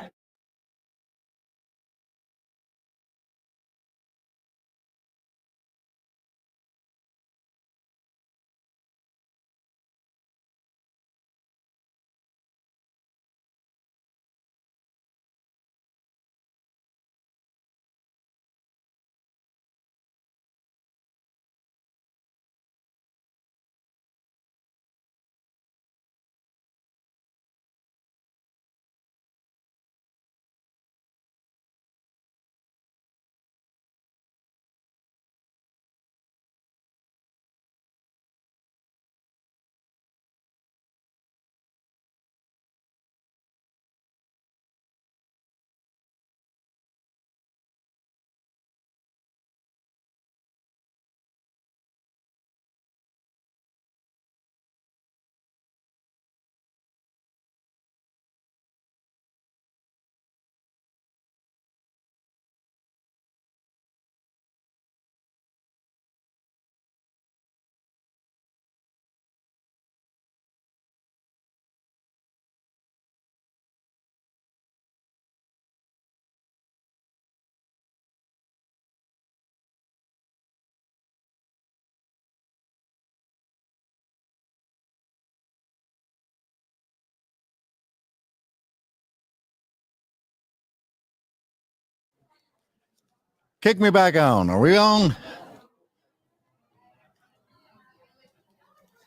Kick me back on. Are we on?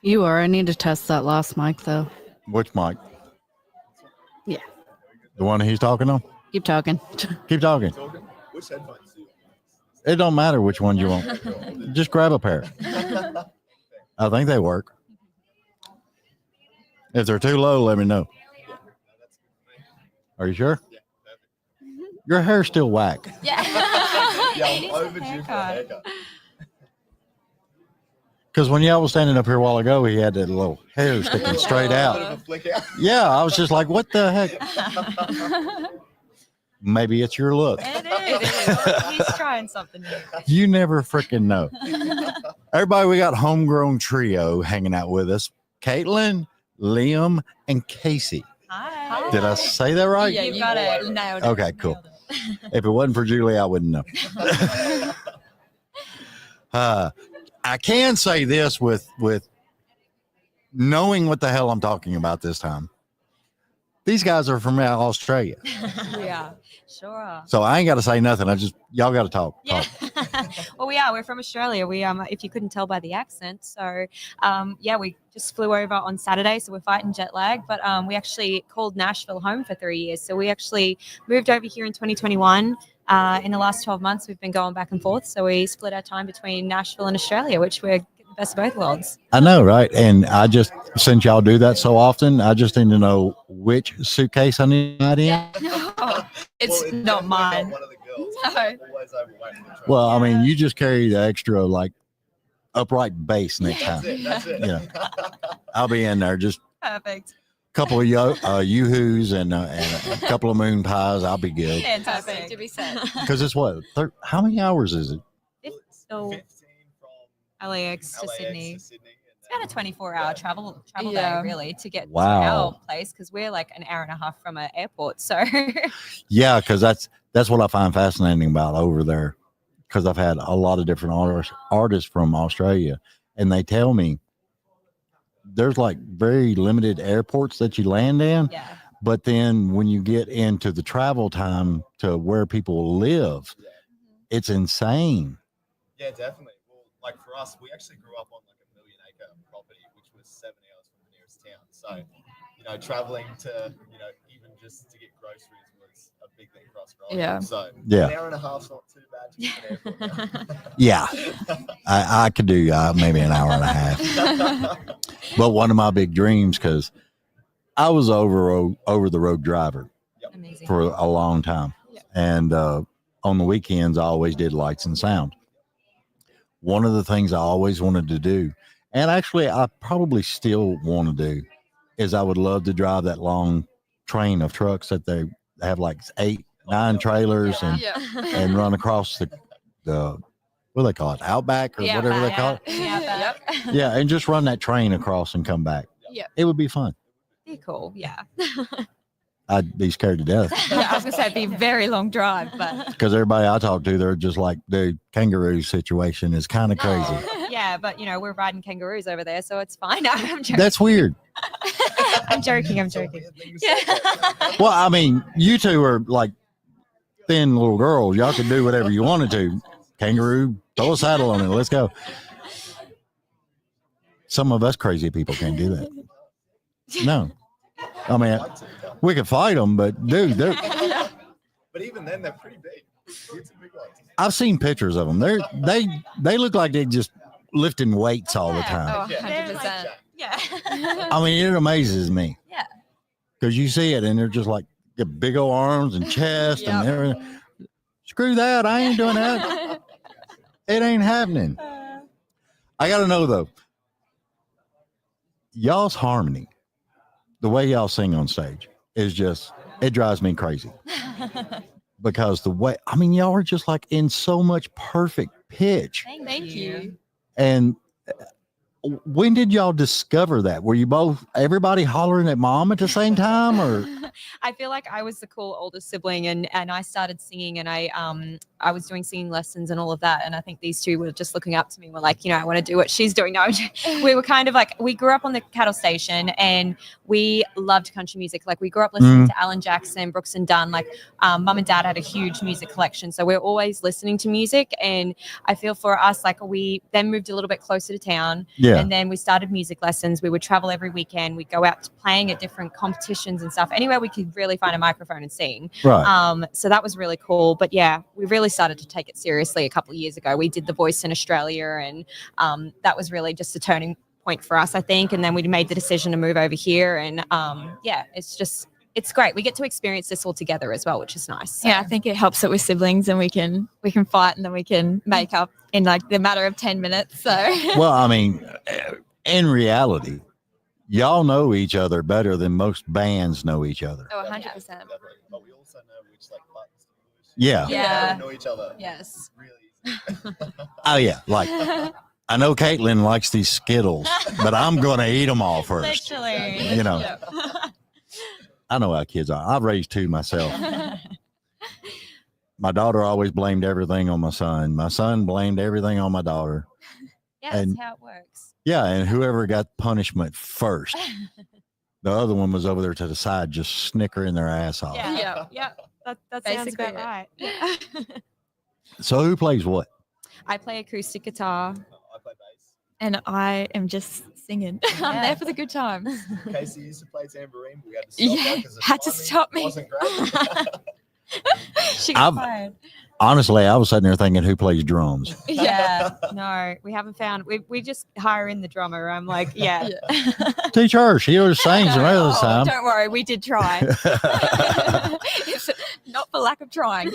You are. I need to test that last mic though. Which mic? Yeah. The one he's talking on? Keep talking. Keep talking. Which headphones do you want? It don't matter which one you want. Just grab a pair. I think they work. If they're too low, let me know. Are you sure? Yeah, perfect. Your hair's still whack. Yeah, I'm overdue for a haircut. Because when y'all was standing up here a while ago, he had that little hair sticking straight out. Bit of a flick out. Yeah, I was just like, what the heck? Maybe it's your look. It is. He's trying something new. You never freaking know. Everybody, we got Homegrown Trio hanging out with us. Caitlin, Liam, and Casey. Hi. Did I say that right? Yeah, you got it. Nailed it. Okay, cool. If it wasn't for Julie, I wouldn't know. I can say this with knowing what the hell I'm talking about this time. These guys are from Australia. Yeah, sure are. So I ain't got to say nothing. Y'all got to talk. Yeah. Well, we are. We're from Australia. We if you couldn't tell by the accent. So yeah, we just flew over on Saturday, so we're fighting jet lag. But we actually called Nashville home for 3 years. So we actually moved over here in 2021. In the last 12 months, we've been going back and forth. So we split our time between Nashville and Australia, which we're the best of both worlds. I know, right? And since y'all do that so often, I just need to know which suitcase I need to in. Oh, it's not mine. One of the girls. No. Always overweight. Well, I mean, you just carry the extra like upright base next time. That's it. Yeah, I'll be in there. Just Perfect. a couple of yoo-hoos and a couple of moon pies. I'll be good. Fantastic to be said. Because it's what? How many hours is it? So 15 from LAX to LAX Sydney. to Sydney. It's about a 24-hour travel Yeah. day, really, to get Wow. to our place because we're like an hour and a half from an airport. So Yeah, because that's what I find fascinating about over there. Because I've had a lot of different artists from Australia, and they tell me there's like very limited airports that you land in. yeah, But then when you get into the travel time to where people live, it's insane. Yeah, definitely. Well, like for us, we actually grew up on like a 1 million acre property, which was 7 hours from the nearest town. So, traveling to, even just to get groceries was a big thing for us growing Yeah. up. So, Yeah. an hour and a half's not too bad to get to the airport now. Yeah, I could do maybe an hour and a half. But one of my big dreams, because I was over the road driver amazing. for a long time. Yeah. And on the weekends, I always did lights and sound. One of the things I always wanted to do, and actually I probably still want to do, is I would love to drive that long train of trucks that they have like 8, 9 trailers and run across the what do they call it? Outback or Yeah, whatever they call it. Yeah, Yeah, and just run that train across and come back. Yeah. It would be fun. be cool. Yeah. I'd be scared to death Yeah, I was gonna say it'd be a very long drive, but because everybody I talk to, they're just like, the kangaroo situation is kind of crazy. yeah, but we're riding kangaroos over there, so it's fine. I'm joking. That's weird. I'm joking. I'm joking. Yeah. Well, I mean, you two are like thin little girls. Y'all can do whatever you wanted to. Kangaroo, throw a saddle on it. Let's go. Some of us crazy people can't do that. No. I mean, we could fight them, but dude, But even then, they're pretty big. It's a big one. I've seen pictures of them. They look like they just lifting weights all the time. Oh, 100%. Yeah. I mean, it amazes me. Yeah. Because you see it and they're just like get big old arms and chest and everything. Screw that. I ain't doing that. It ain't happening. I got to know though, y'all's harmony, the way y'all sing on stage is just, it drives me crazy. Because the way, I mean, y'all are just like in so much perfect pitch. Thank you. And when did y'all discover that? Were you both, everybody hollering at mom at the same time, or? I feel like I was the cool older sibling, and I started singing, and I I was doing singing lessons and all of that. And I think these two were just looking up to me and were like, I want to do what she's doing. No, we were kind of like, we grew up on the cattle station and we loved country music. Like we grew up listening to Alan Jackson, Brooks and Dunn. Like mum and dad had a huge music collection. So we're always listening to music. And I feel for us, like we then moved a little bit closer to town. Yeah. And then we started music lessons. We would travel every weekend. We'd go out to playing at different competitions and stuff. Anywhere we could really find a microphone and sing. Right. So that was really cool. But yeah, we really started to take it seriously a couple of years ago. We did The Voice in Australia, and that was really just a turning point for us, I think. And then we made the decision to move over here, and it's great. We get to experience this all together as well, which is nice. So. Yeah, I think it helps that we're siblings and we can fight and then we can make up in like the matter of 10 minutes. So well, I mean, in reality, y'all know each other better than most bands know each other. Oh, 100%. But we also know which like buttons to push. Yeah. Yeah. We know each other. Yes. Really easy. Oh yeah, like I know Caitlin likes these Skittles, but I'm going to eat them all first. Literally. You know. I know how kids are. I've raised two myself. My daughter always blamed everything on my son. My son blamed everything on my daughter. Yeah, And- that's how it works. Yeah, and whoever got punishment first, the other one was over there to the side just snickering their ass off. Yeah. That sounds Basically about it. right. Yeah. So who plays what? I play acoustic guitar. I play bass. and I am just singing. I'm there for the good times. Casey used to play tambourine, but we had to stop Yeah, her 'cause the had to timing stop me. Wasn't great. She got I've- fired. Honestly, I was sitting there thinking, who plays drums? Yeah, no, we haven't found. We just hire in the drummer. I'm like, yeah. Teach her. She always sings the rest of the Oh, time. don't worry, we did try. It's not for lack of trying.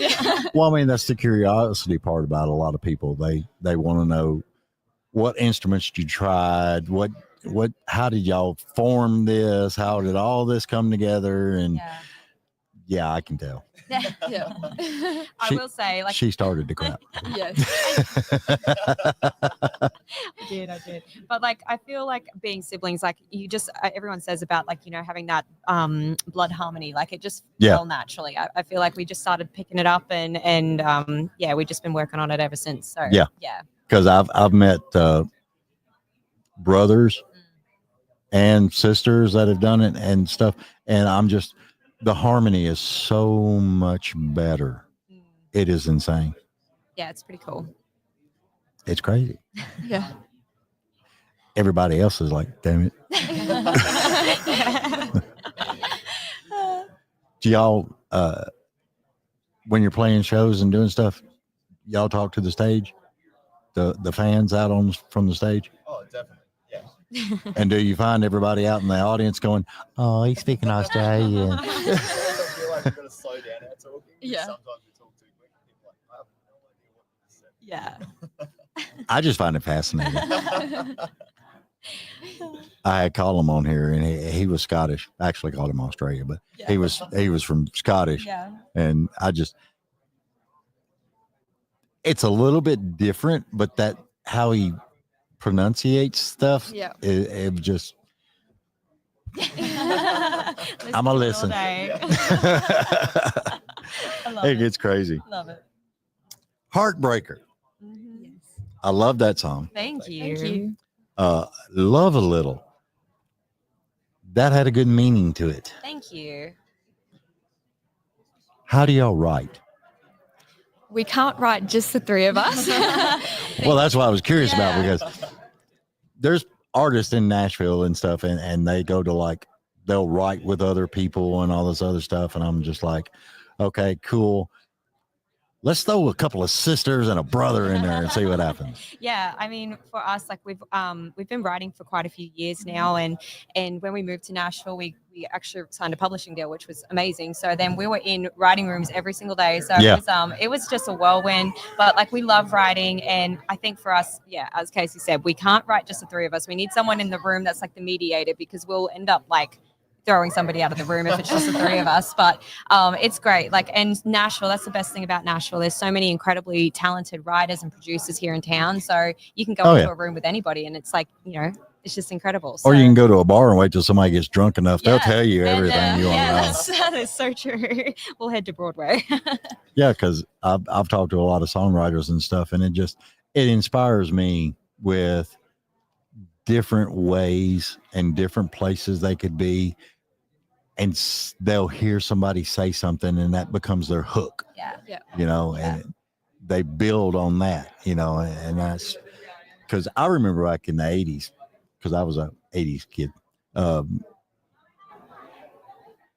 Well, I mean, that's the curiosity part about a lot of people. They want to know what instruments you tried, how did y'all form this? How did all this come together? And yeah, I can tell. Yeah. I She- will say, like, She started to crap. Yes. I did. But like, I feel like being siblings, like you just, everyone says about like, having that blood harmony, like it just fell naturally. I feel like we just started picking it up and we've just been working on it ever since. So Yeah. Because I've met brothers and sisters that have done it and stuff, and I'm just, the harmony is so much better. It is insane. Yeah, it's pretty cool. It's crazy. Yeah. Everybody else is like, damn it. Do y'all, when you're playing shows and doing stuff, y'all talk to the stage, the fans out from the stage? Oh, definitely. Yeah. And do you find everybody out in the audience going, oh, he's speaking Australian? I feel like we've got to slow down our talking. Yeah. Sometimes we talk too quick. And people are like, I have no idea what you said. Yeah. I just find it fascinating. I had Callum on here, and he was Scottish. I actually called him Australia, but he was from Scottish. Yeah. And it's a little bit different, but that how he pronunciates stuff, Yeah. it just, I'm a listen. It gets crazy. Love it. Heartbreaker. I love that song. Thank you. Thank you. Love a Little. That had a good meaning to it. Thank you. How do y'all write? We can't write just the three of us. Well, that's what I was curious about, because there's artists in Nashville and stuff, and they go to they'll write with other people and all this other stuff. And I'm just like, okay, cool. Let's throw a couple of sisters and a brother in there and see what happens. Yeah, I mean, for us, like we've been writing for quite a few years now, and when we moved to Nashville, we actually signed a publishing deal, which was amazing. So then we were in writing rooms every single day. So it was just a whirlwind. But like, we love writing, and I think for us, as Casey said, we can't write just the three of us. We need someone in the room that's like the mediator, because we'll end up like throwing somebody out of the room if it's just the three of us. But it's great. Like, and Nashville, that's the best thing about Nashville. There's so many incredibly talented writers and producers here in town. So you can go into a room with anybody, and it's like, it's just incredible. Or So, you can go to a bar and wait till somebody gets drunk enough. They'll yeah, tell you and, everything you want to know. that is so true. We'll head to Broadway. Yeah, because I've talked to a lot of songwriters and stuff, and it inspires me with different ways and different places they could be, and they'll hear somebody say something, and that becomes their hook. Yeah. You know, and they build on that. You know, and that's because I remember back in the 80s, because I was a 80s kid.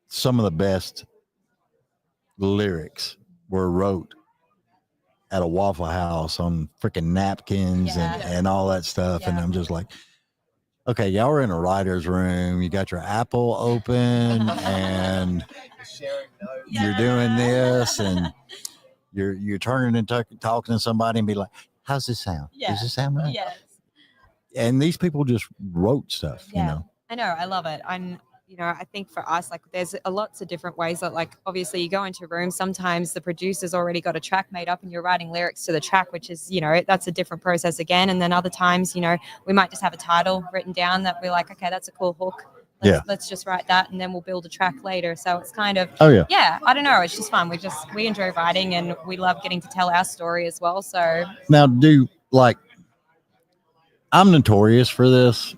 Some of the best lyrics were wrote at a Waffle House on freaking napkins and all that stuff. And I'm just like, okay, y'all are in a writer's room. You got your Apple open and you're doing this and you're turning and talking to somebody and be like, how's this sound? Does this sound right? Yes. And these people just wrote stuff, you know. I know. I love it. I think for us, like there's lots of different ways that, like, obviously you go into a room, sometimes the producer's already got a track made up and you're writing lyrics to the track, which is, that's a different process again. And then other times, we might just have a title written down that we're like, okay, that's a cool hook. Let's just write that and then we'll build a track later. So it's kind of, I don't know. It's just fun. We enjoy writing and we love getting to tell our story as well. So now I'm notorious for this.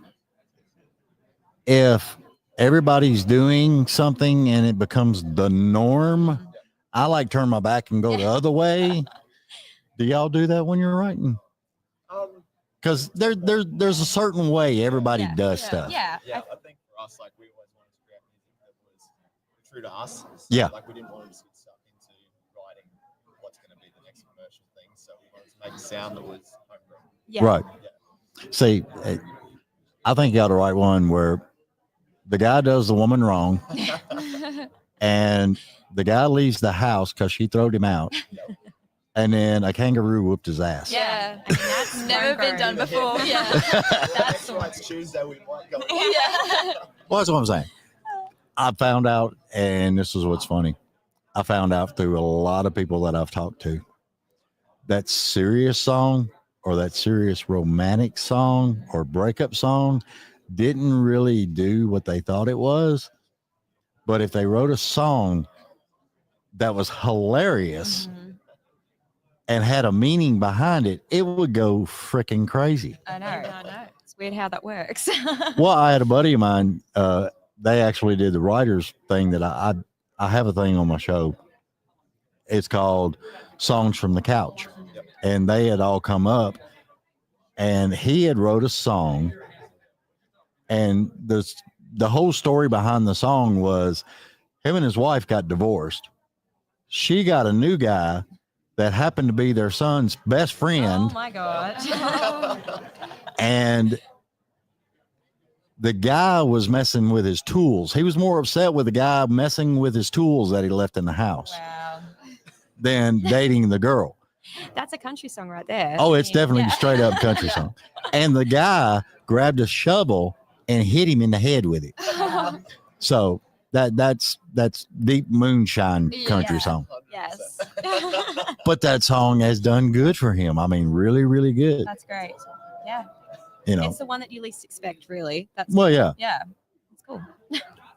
If everybody's doing something and it becomes the norm, I turn my back and go the other way. Do y'all do that when you're writing? Because there's a certain way everybody does stuff. Yeah, I think for us, we always wanted to create music that was true to us. So, we didn't want to just get stuck into writing what's going to be the next commercial thing. So we wanted to make a sound that was homegrown. Yeah. Right. Yeah. See, I think you got to write one where the guy does the woman wrong and the guy leaves the house because she throwed him out. And then a kangaroo whooped his ass. Yeah. I mean, that's Never been done before. Yeah. That's why it's Tuesday. We might go. Well, that's what I'm saying. I found out, and this is what's funny. I found out through a lot of people that I've talked to, that serious song or that serious romantic song or breakup song didn't really do what they thought it was. But if they wrote a song that was hilarious and had a meaning behind it, it would go freaking crazy. I know. It's weird how that works. Well, I had a buddy of mine. They actually did the writers thing that I have a thing on my show. It's called Songs from the Couch. And they had all come up and he had wrote a song. And the whole story behind the song was him and his wife got divorced. She got a new guy that happened to be their son's best friend. Oh my God. And the guy was messing with his tools. He was more upset with the guy messing with his tools that he left in the house than dating the girl. That's a country song right there. Oh, it's definitely a straight up country song. And the guy grabbed a shovel and hit him in the head with it. So that's deep moonshine country song. Yes. But that song has done good for him. I mean, really, really good. That's great. Yeah. It's the one that you least expect, really. That's yeah. Yeah. It's cool.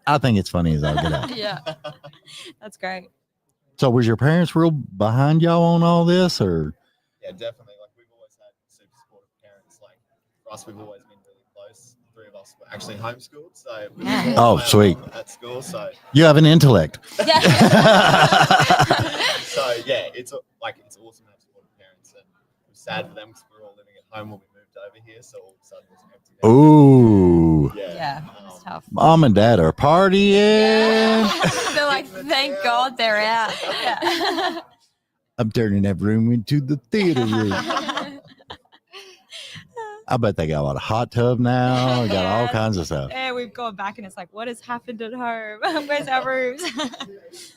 I think it's funny as I get out. Yeah. That's great. So was your parents real behind y'all on all this, or? Yeah, definitely. We've always had super supportive parents. For us, we've always been really close. The three of us were actually homeschooled, so we were sweet. At school, so you have an intellect. Yeah. So yeah, it's awesome to have supportive parents, and it was sad for them because we were all living at home when we moved over here, so all of a sudden it was empty. Ooh. Yeah. It's tough. Mom and dad are partying. They're like, thank God they're out. Yeah. I'm turning that room into the theater room. I bet they got a hot tub now. They got all kinds of stuff. Yeah, we've gone back and it's like, what has happened at home? Where's our rooms?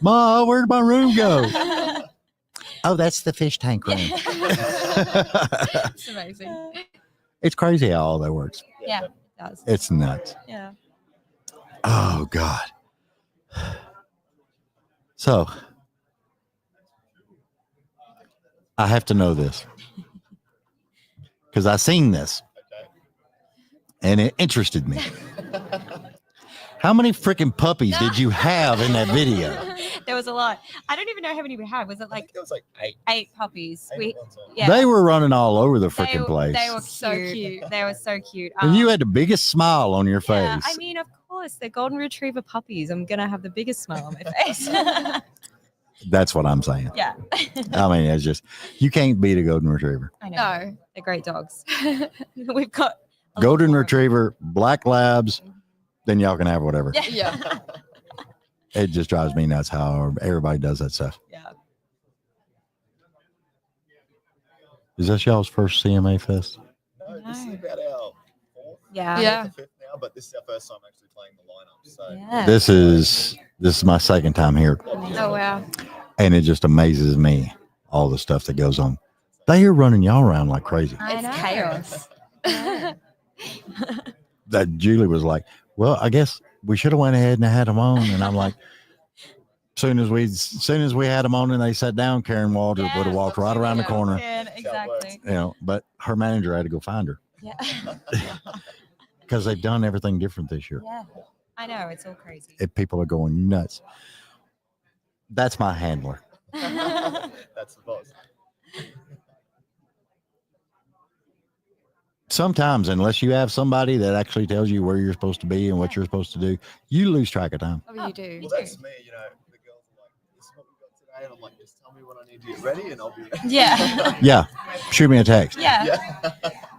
Ma, where'd my room go? Oh, that's the fish tank room. It's amazing. It's crazy how all that works. Yeah, it does. It's nuts. Yeah. Oh, God. So, I have to know this because I seen this. and it interested me. How many freaking puppies did you have in that video? There was a lot. I don't even know how many we had. Was it like? It was like 8. 8 puppies. They were running all over the freaking place. They were so cute. They were so cute. And you had the biggest smile on your yeah, face. I mean, of course, they're golden retriever puppies. I'm gonna have the biggest smile on my face. That's what I'm saying. Yeah. I mean, it's just, you can't beat a golden retriever. I know. No. They're great dogs. We've got Golden retriever, black labs, then y'all can have whatever. Yeah. It just drives me nuts how everybody does that stuff. Yeah. Is this y'all's first CMA Fest? No, this is about our 4th. Yeah. Yeah. 5th now, but this is our first time actually playing the lineup. So Yeah. This is my second time here, Oh wow. and it just amazes me all the stuff that goes on. They are running y'all around like crazy. I know. Chaos. That Julie was like, "Well, I guess we should have went ahead and had them on." And I'm like, soon as we had them on and they sat down, Karen Waldrup would have walked right around the corner. Exactly. You know, but her manager had to go find her Yeah. because they've done everything different this year. Yeah. I know. It's all crazy. People are going nuts. That's my handler. that's the boss. Sometimes, unless you have somebody that actually tells you where you're supposed to be and what you're supposed to do, you lose track of time. Oh, you do. Well, that's me. You know, the girls are like, "This is what we got today," and I'm like, "Just tell me when I need to get ready, and I'll be ready." Yeah. Yeah, shoot me a text. Yeah. Yeah.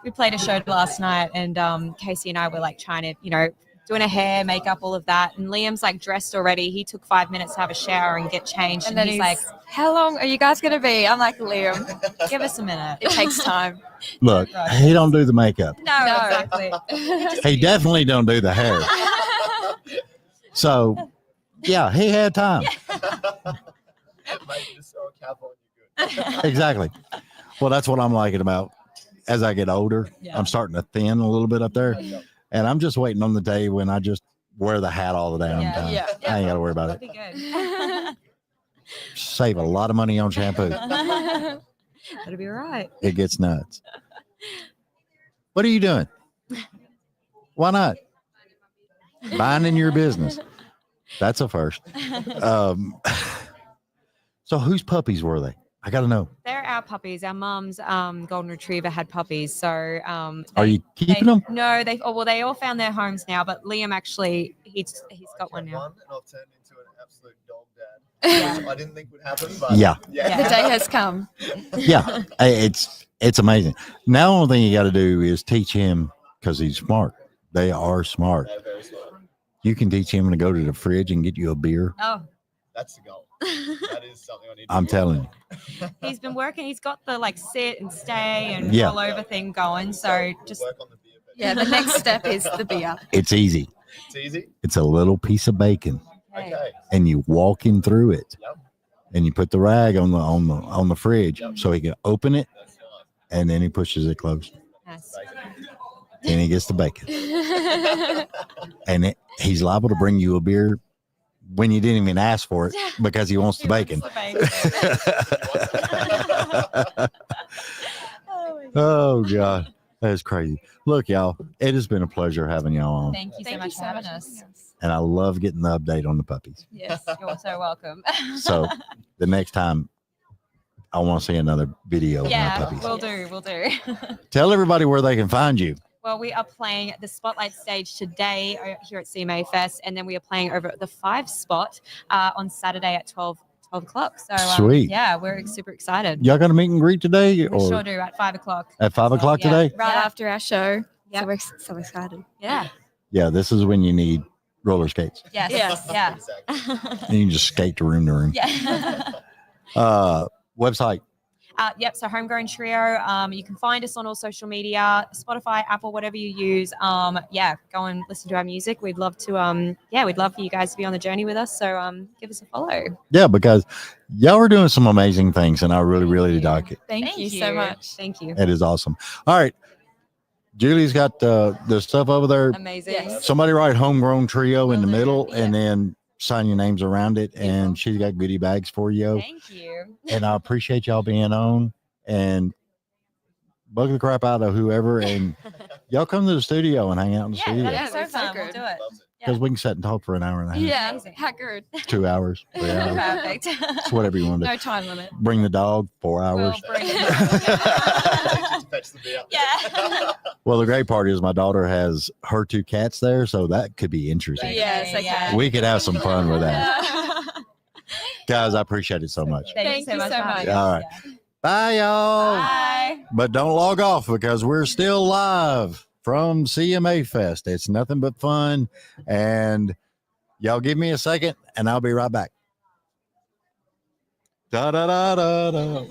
We played a show last night, and Casey and I were like trying to, doing her hair, makeup, all of that. And Liam's like dressed already. He took 5 minutes to have a shower and get changed. And then he's like, how long are you guys going to be? I'm like, Liam, give us a minute. it takes time. Look, he don't do the makeup. No, No. exactly. He definitely don't do the hair. So, yeah, he had time. Mate, just throw a cap on, you're good. Exactly. Well, that's what I'm liking about. As I get older, Yeah. I'm starting to thin a little bit up there. And I'm just waiting on the day when I just wear the hat all the damn Yeah. time. Yeah. I ain't got to worry about That'd it. be good. Save a lot of money on shampoo. That'll be all right. It gets nuts. What are you doing? Why not? Minding your business. That's a first. So whose puppies were they? I got to know. They're our puppies. Our mum's golden retriever had puppies. So Are you keeping them? No, they all found their homes now. But Liam actually, he's got one now. And I've turned into an absolute dog dad. Which I didn't think would happen, but Yeah. The day has come. Yeah. It's amazing. Now, the only thing you got to do is teach him because he's smart. They are smart. They're very smart. You can teach him to go to the fridge and get you a beer. Oh, That's the goal. That is something I need to I'm do. telling you. he's been working. He's got the like sit and stay and Yeah. roll over thing going. So just work on the beer. But Yeah, the next step is the beer. It's easy. it's easy. It's a little piece of bacon, hey, Okay. and you walk him through it, Yep. and you put the rag on the fridge Yep. so he can open it, That's fine. and then he pushes it closed, yes. and he gets the bacon, and he's liable to bring you a beer when you didn't even ask for it because he wants the bacon. Oh God, that's crazy. Look, y'all, it has been a pleasure having y'all on, Thank you so much for having us. and I love getting the update on the puppies. Yes, you're so welcome. So the next time, I want to see another video of my Yeah, puppies. we'll do. Tell everybody where they can find you. Well, we are playing at the Spotlight stage today here at CMA Fest, and then we are playing over at the 5 spot on Saturday at 12 o'clock. So Sweet. Yeah, we're super excited. Y'all got a meet and greet today, We or sure do at 5 o'clock. at 5 o'clock Yeah. today? Right Yeah. after our show. Yep. So we're so excited. Yeah. Yeah, this is when you need roller skates, Yes. Yes. Yeah. Exactly. and you can just skate to room to room. Yeah. Website. Yep. So Homegrown Trio. You can find us on all social media, Spotify, Apple, whatever you use. Yeah, go and listen to our music. We'd love to. We'd love for you guys to be on the journey with us. So give us a follow. Yeah, because y'all are doing some amazing things, and I really, really like it. Thank you so much. Thank you. It is awesome. All right, Julie's got the stuff over there. Amazing. Yes. Somebody write Homegrown Trio in the Will do. middle, Yeah. and then sign your names around it. And she's got goodie bags for you. Thank you. And I appreciate y'all being on, and bug the crap out of whoever. And Y'all come to the studio and hang out in the studio. That'd be so fun. We'll do it. Because we can sit and talk for an hour and a half. Yeah, how good. 2 hours. 3 hours. Perfect. It's whatever you want to do. No time limit. Bring the dog 4 hours. Yeah. Well, the great part is my daughter has her 2 cats there, so that could be interesting. Yes, okay. We could have some fun with that. Guys, I appreciate it so much. Thank you so much. All right. Bye, y'all. Bye. But don't log off because we're still live from CMA Fest. It's nothing but fun. And y'all give me a second and I'll be right back. Da da da da da.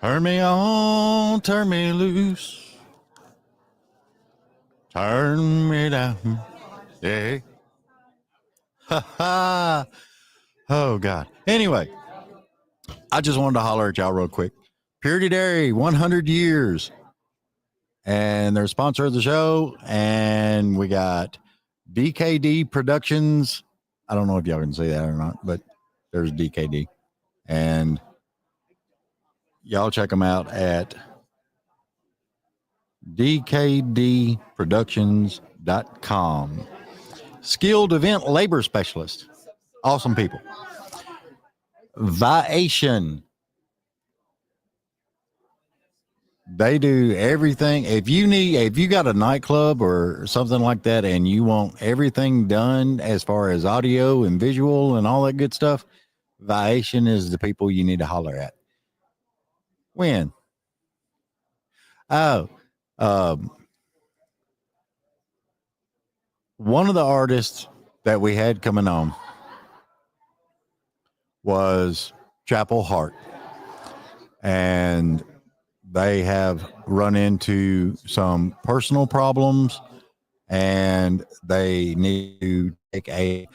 Turn me on, turn me loose. Turn me down. Yeah. Ha ha. Oh, God. Anyway, I just wanted to holler at y'all real quick. Purity Dairy, 100 years. And they're a sponsor of the show. And we got DKD Productions. I don't know if y'all can see that or not, but there's DKD. And y'all check them out at dkdproductions.com. Skilled event labor specialist. Awesome people. Viation. They do everything. If you got a nightclub or something like that and you want everything done as far as audio and visual and all that good stuff, Viation is the people you need to holler at. When? Oh, one of the artists that we had coming on was Chapel Hart, and they have run into some personal problems, and they need to take a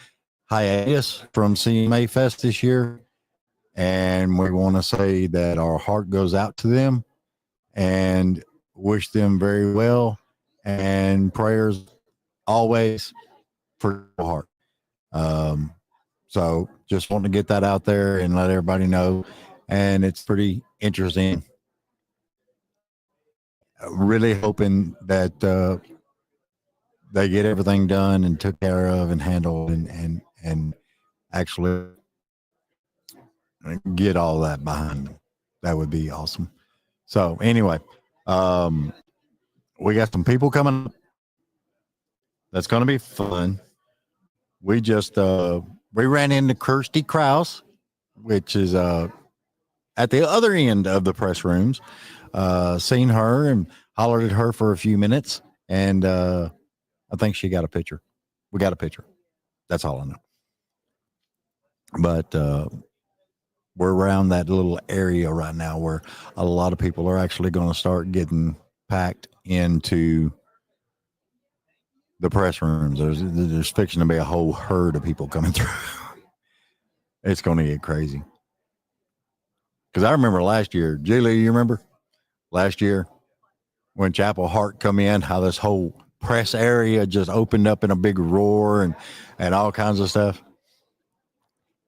hiatus from CMA Fest this year. And we want to say that our heart goes out to them and wish them very well, and prayers always for your heart. So just want to get that out there and let everybody know. And it's pretty interesting. Really hoping that they get everything done and took care of and handled and actually get all that behind them. That would be awesome. So anyway, we got some people coming up. That's going to be fun. We just we ran into Kirsty Krause, which is at the other end of the press rooms. Seen her and hollered at her for a few minutes, and I think she got a picture. We got a picture. That's all I know. But we're around that little area right now where a lot of people are actually going to start getting packed into the press rooms. There's fixing to be a whole herd of people coming through. It's going to get crazy. Because I remember last year, Julie, you remember last year when Chapel Hart come in, how this whole press area just opened up in a big roar and all kinds of stuff.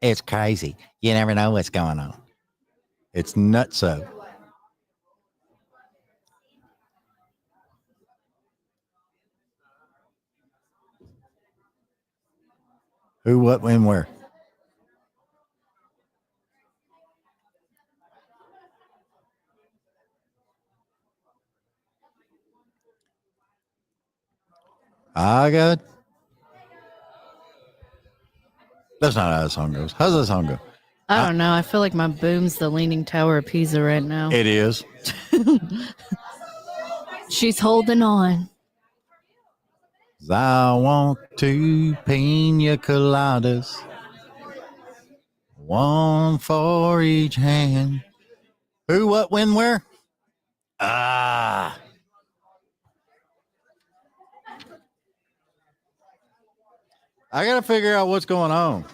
It's crazy. You never know what's going on. It's nutso. Who, what, when, where? I got it. That's not how that song goes. How's that song go? I don't know. I feel like my boom's the Leaning Tower of Pisa right now. It is. She's holding on. I want 2 pina coladas, 1 for each hand. Who, what, when, where? I got to figure out what's going on.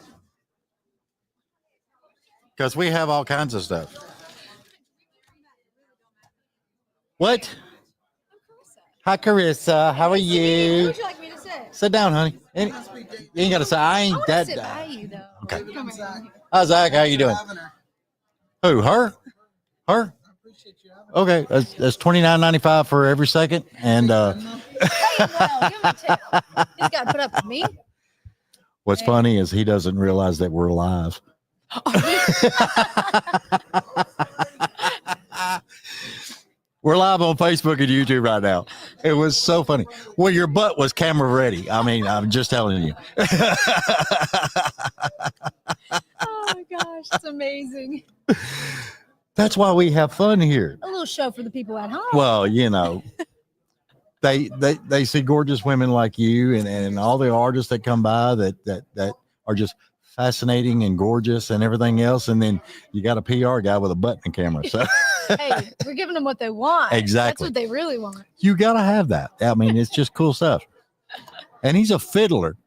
Because we have all kinds of stuff. What? Hi, Karissa. How are you? What would you like me to say? Sit down, honey. You ain't got to say. I ain't that. Sit by you, though. Okay. Hi, Zach. How you doing? Who? Her? Her? Okay. That's $29.95 for every second. And Give him a tip. He's got to put up with me. What's funny is he doesn't realize that we're live. We're live on Facebook and YouTube right now. It was so funny. Well, your butt was camera ready. I mean, I'm just telling you. Oh my gosh, it's amazing. That's why we have fun here. A little show for the people at home. Well, you know, they see gorgeous women like you and all the artists that come by that are just fascinating and gorgeous and everything else. And then you got a PR guy with a button camera. So Hey, we're giving them what they want. Exactly. That's what they really want. you got to have that. I mean, it's just cool stuff. And he's a fiddler.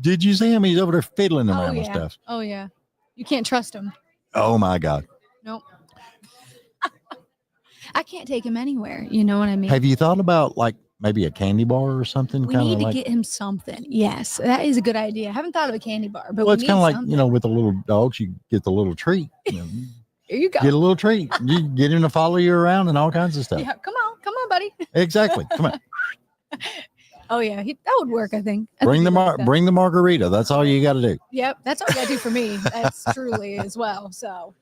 Did you see him? He's over there fiddling around with stuff. Oh yeah. You can't trust him. Oh my God. Nope. I can't take him anywhere. You know what I mean? Have you thought about like maybe a candy bar or something? We need to get him something. Yes, that is a good idea. I haven't thought of a candy bar, but well, it's kind of like, something. with the little dogs, you get the little treat. Here you go. Get a little treat. You get him to follow you around and all kinds of stuff. Yeah, come on, buddy. Exactly. Come on. Oh yeah, that would work. I think. Bring the margarita. That's all you got to do. Yep, that's all you got to do for me. That's truly as well. So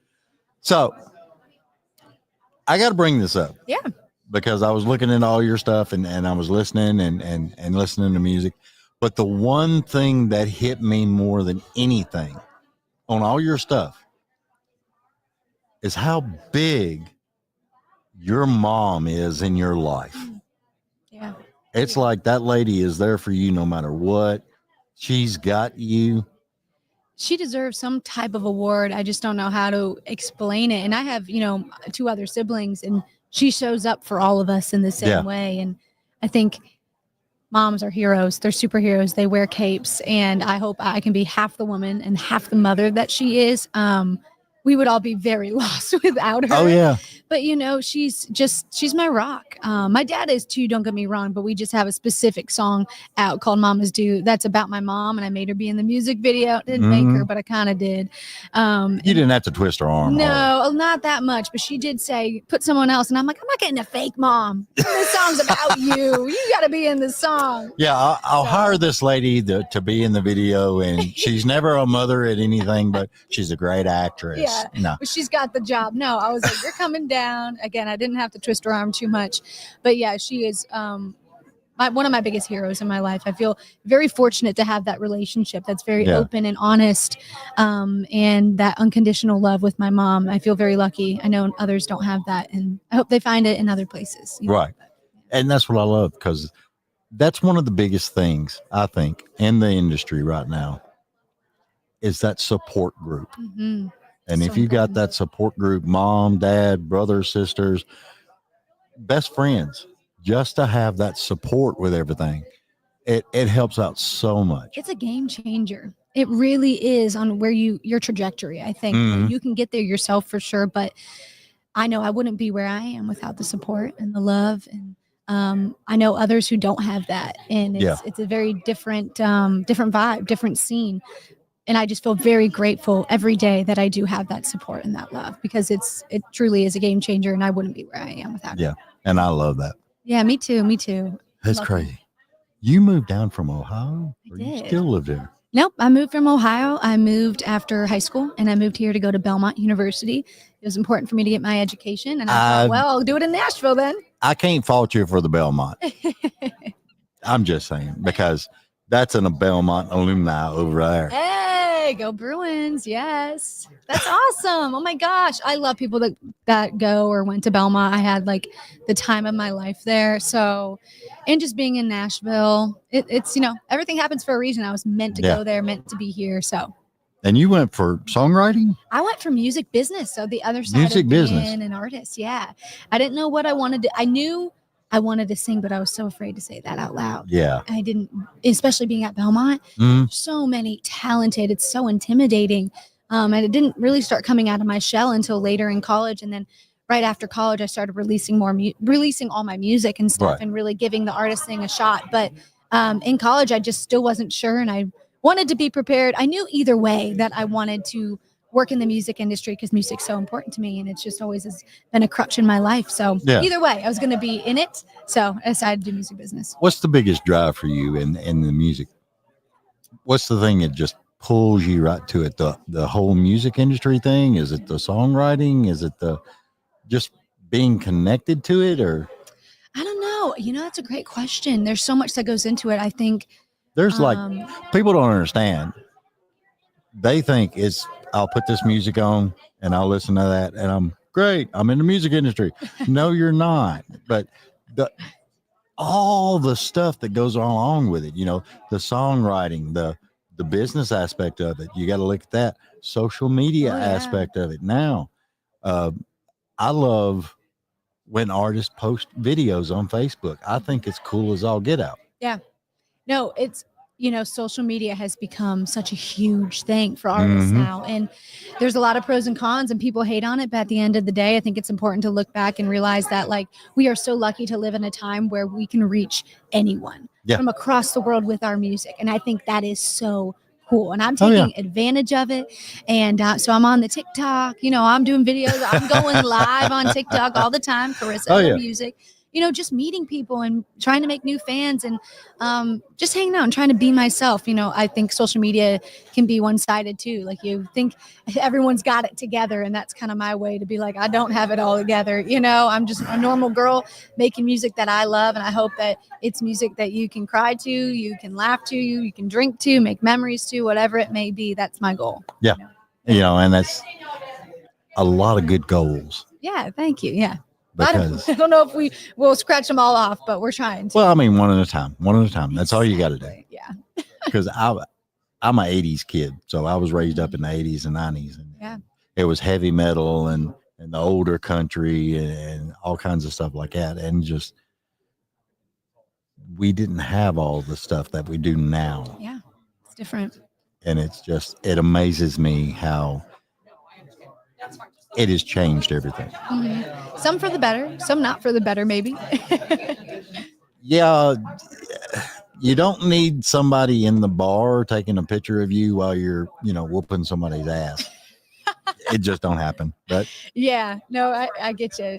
I got to bring this up. Yeah. Because I was looking into all your stuff and I was listening and listening to music. But the one thing that hit me more than anything on all your stuff is how big your mom is in your life. Yeah. It's like that lady is there for you no matter what. She's got you. She deserves some type of award. I just don't know how to explain it. And I have, 2 other siblings, and she shows up for all of us in the same way. And I think moms are heroes. They're superheroes. They wear capes. And I hope I can be half the woman and half the mother that she is. We would all be very lost without her. Oh, yeah. But, she's my rock. My dad is too, don't get me wrong, but we just have a specific song out called Mama's Do. That's about my mom, and I made her be in the music video. Didn't make her, but I kind of did. You didn't have to twist her arm. No, not that much, but she did say, put someone else. And I'm like, I'm not getting a fake mom. This song's about you. You got to be in the song. Yeah, I'll hire this lady to be in the video, and she's never a mother at anything, but she's a great actress. Yeah. No. But she's got the job. No, I was like, you're coming down. Again, I didn't have to twist her arm too much. But yeah, she is one of my biggest heroes in my life. I feel very fortunate to have that relationship that's very open and honest, and that unconditional love with my mom. I feel very lucky. I know others don't have that, and I hope they find it in other places. Right. And that's what I love, because that's one of the biggest things, I think, in the industry right now is that support group. Mm-hmm. And if you got that support group, mom, dad, brothers, sisters, best friends, just to have that support with everything, it helps out so much. It's a game changer. It really is on where your trajectory, I think. You can get there yourself for sure, but I know I wouldn't be where I am without the support and the love. And I know others who don't have that. And it's a very different vibe, different scene. And I just feel very grateful every day that I do have that support and that love, because it truly is a game changer, and I wouldn't be where I am without it. Yeah. And I love that. Yeah, me too. Me too. That's crazy. You moved down from Ohio? Or did. You still live there? Nope. I moved from Ohio. I moved after high school, and I moved here to go to Belmont University. It was important for me to get my education. And I thought, well, I'll do it in Nashville then. I can't fault you for the Belmont. I'm just saying, because that's in a Belmont alumni over there. Hey, go Bruins. Yes. That's awesome. Oh my gosh. I love people that go or went to Belmont. I had like the time of my life there. So, and just being in Nashville, it's, everything happens for a reason. I was meant to go there, meant to be here. So. And you went for songwriting? I went for music business. So the other side of being an artist. Yeah. I didn't know what I wanted to. I knew I wanted to sing, but I was so afraid to say that out loud. Yeah. I didn't, especially being at Belmont, so many talented, it's so intimidating. And it didn't really start coming out of my shell until later in college. And then right after college, I started releasing all my music and stuff, and really giving the artist thing a shot. But in college, I just still wasn't sure. And I wanted to be prepared. I knew either way that I wanted to work in the music industry, because music's so important to me, and it's just always has been a crutch in my life. So either way, I was going to be in it. So I decided to do music business. What's the biggest drive for you in the music? What's the thing that just pulls you right to it? The whole music industry thing? Is it the songwriting? Is it the just being connected to it? Or I don't know. That's a great question. There's so much that goes into it. I think there's people don't understand. They think I'll put this music on and I'll listen to that and I'm great. I'm in the music industry. No, you're not. But all the stuff that goes along with it, the songwriting, the the business aspect of it. You got to look at that social media aspect of it. Now, I love when artists post videos on Facebook. I think it's cool as all get out. Yeah. No, it's, social media has become such a huge thing for artists now. And there's a lot of pros and cons and people hate on it. But at the end of the day, I think it's important to look back and realize that like we are so lucky to live in a time where we can reach anyone from across the world with our music. And I think that is so cool. And I'm taking advantage of it. And so I'm on the TikTok, I'm doing videos. I'm going live on TikTok all the time. Karissa music. Just meeting people and trying to make new fans and just hanging out and trying to be myself. I think social media can be one-sided too. Like you think everyone's got it together, and that's kind of my way to be like, I don't have it all together. I'm just a normal girl making music that I love, and I hope that it's music that you can cry to, you can laugh to, you can drink to, make memories to, whatever it may be. That's my goal. Yeah. And that's a lot of good goals. Yeah. Thank you. Yeah. Because I don't know if we will scratch them all off, but we're trying to. Well, I mean, one at a time. That's all you got to do. Yeah. Because I'm an 80s kid. So I was raised up in the 80s and 90s. And it was heavy metal and the older country and all kinds of stuff like that. And just, we didn't have all the stuff that we do now. Yeah. It's different. And it amazes me how it has changed everything. Some for the better, some not for the better, maybe. Yeah. You don't need somebody in the bar taking a picture of you while you're, whooping somebody's ass. It just don't happen. But yeah, no, I get you.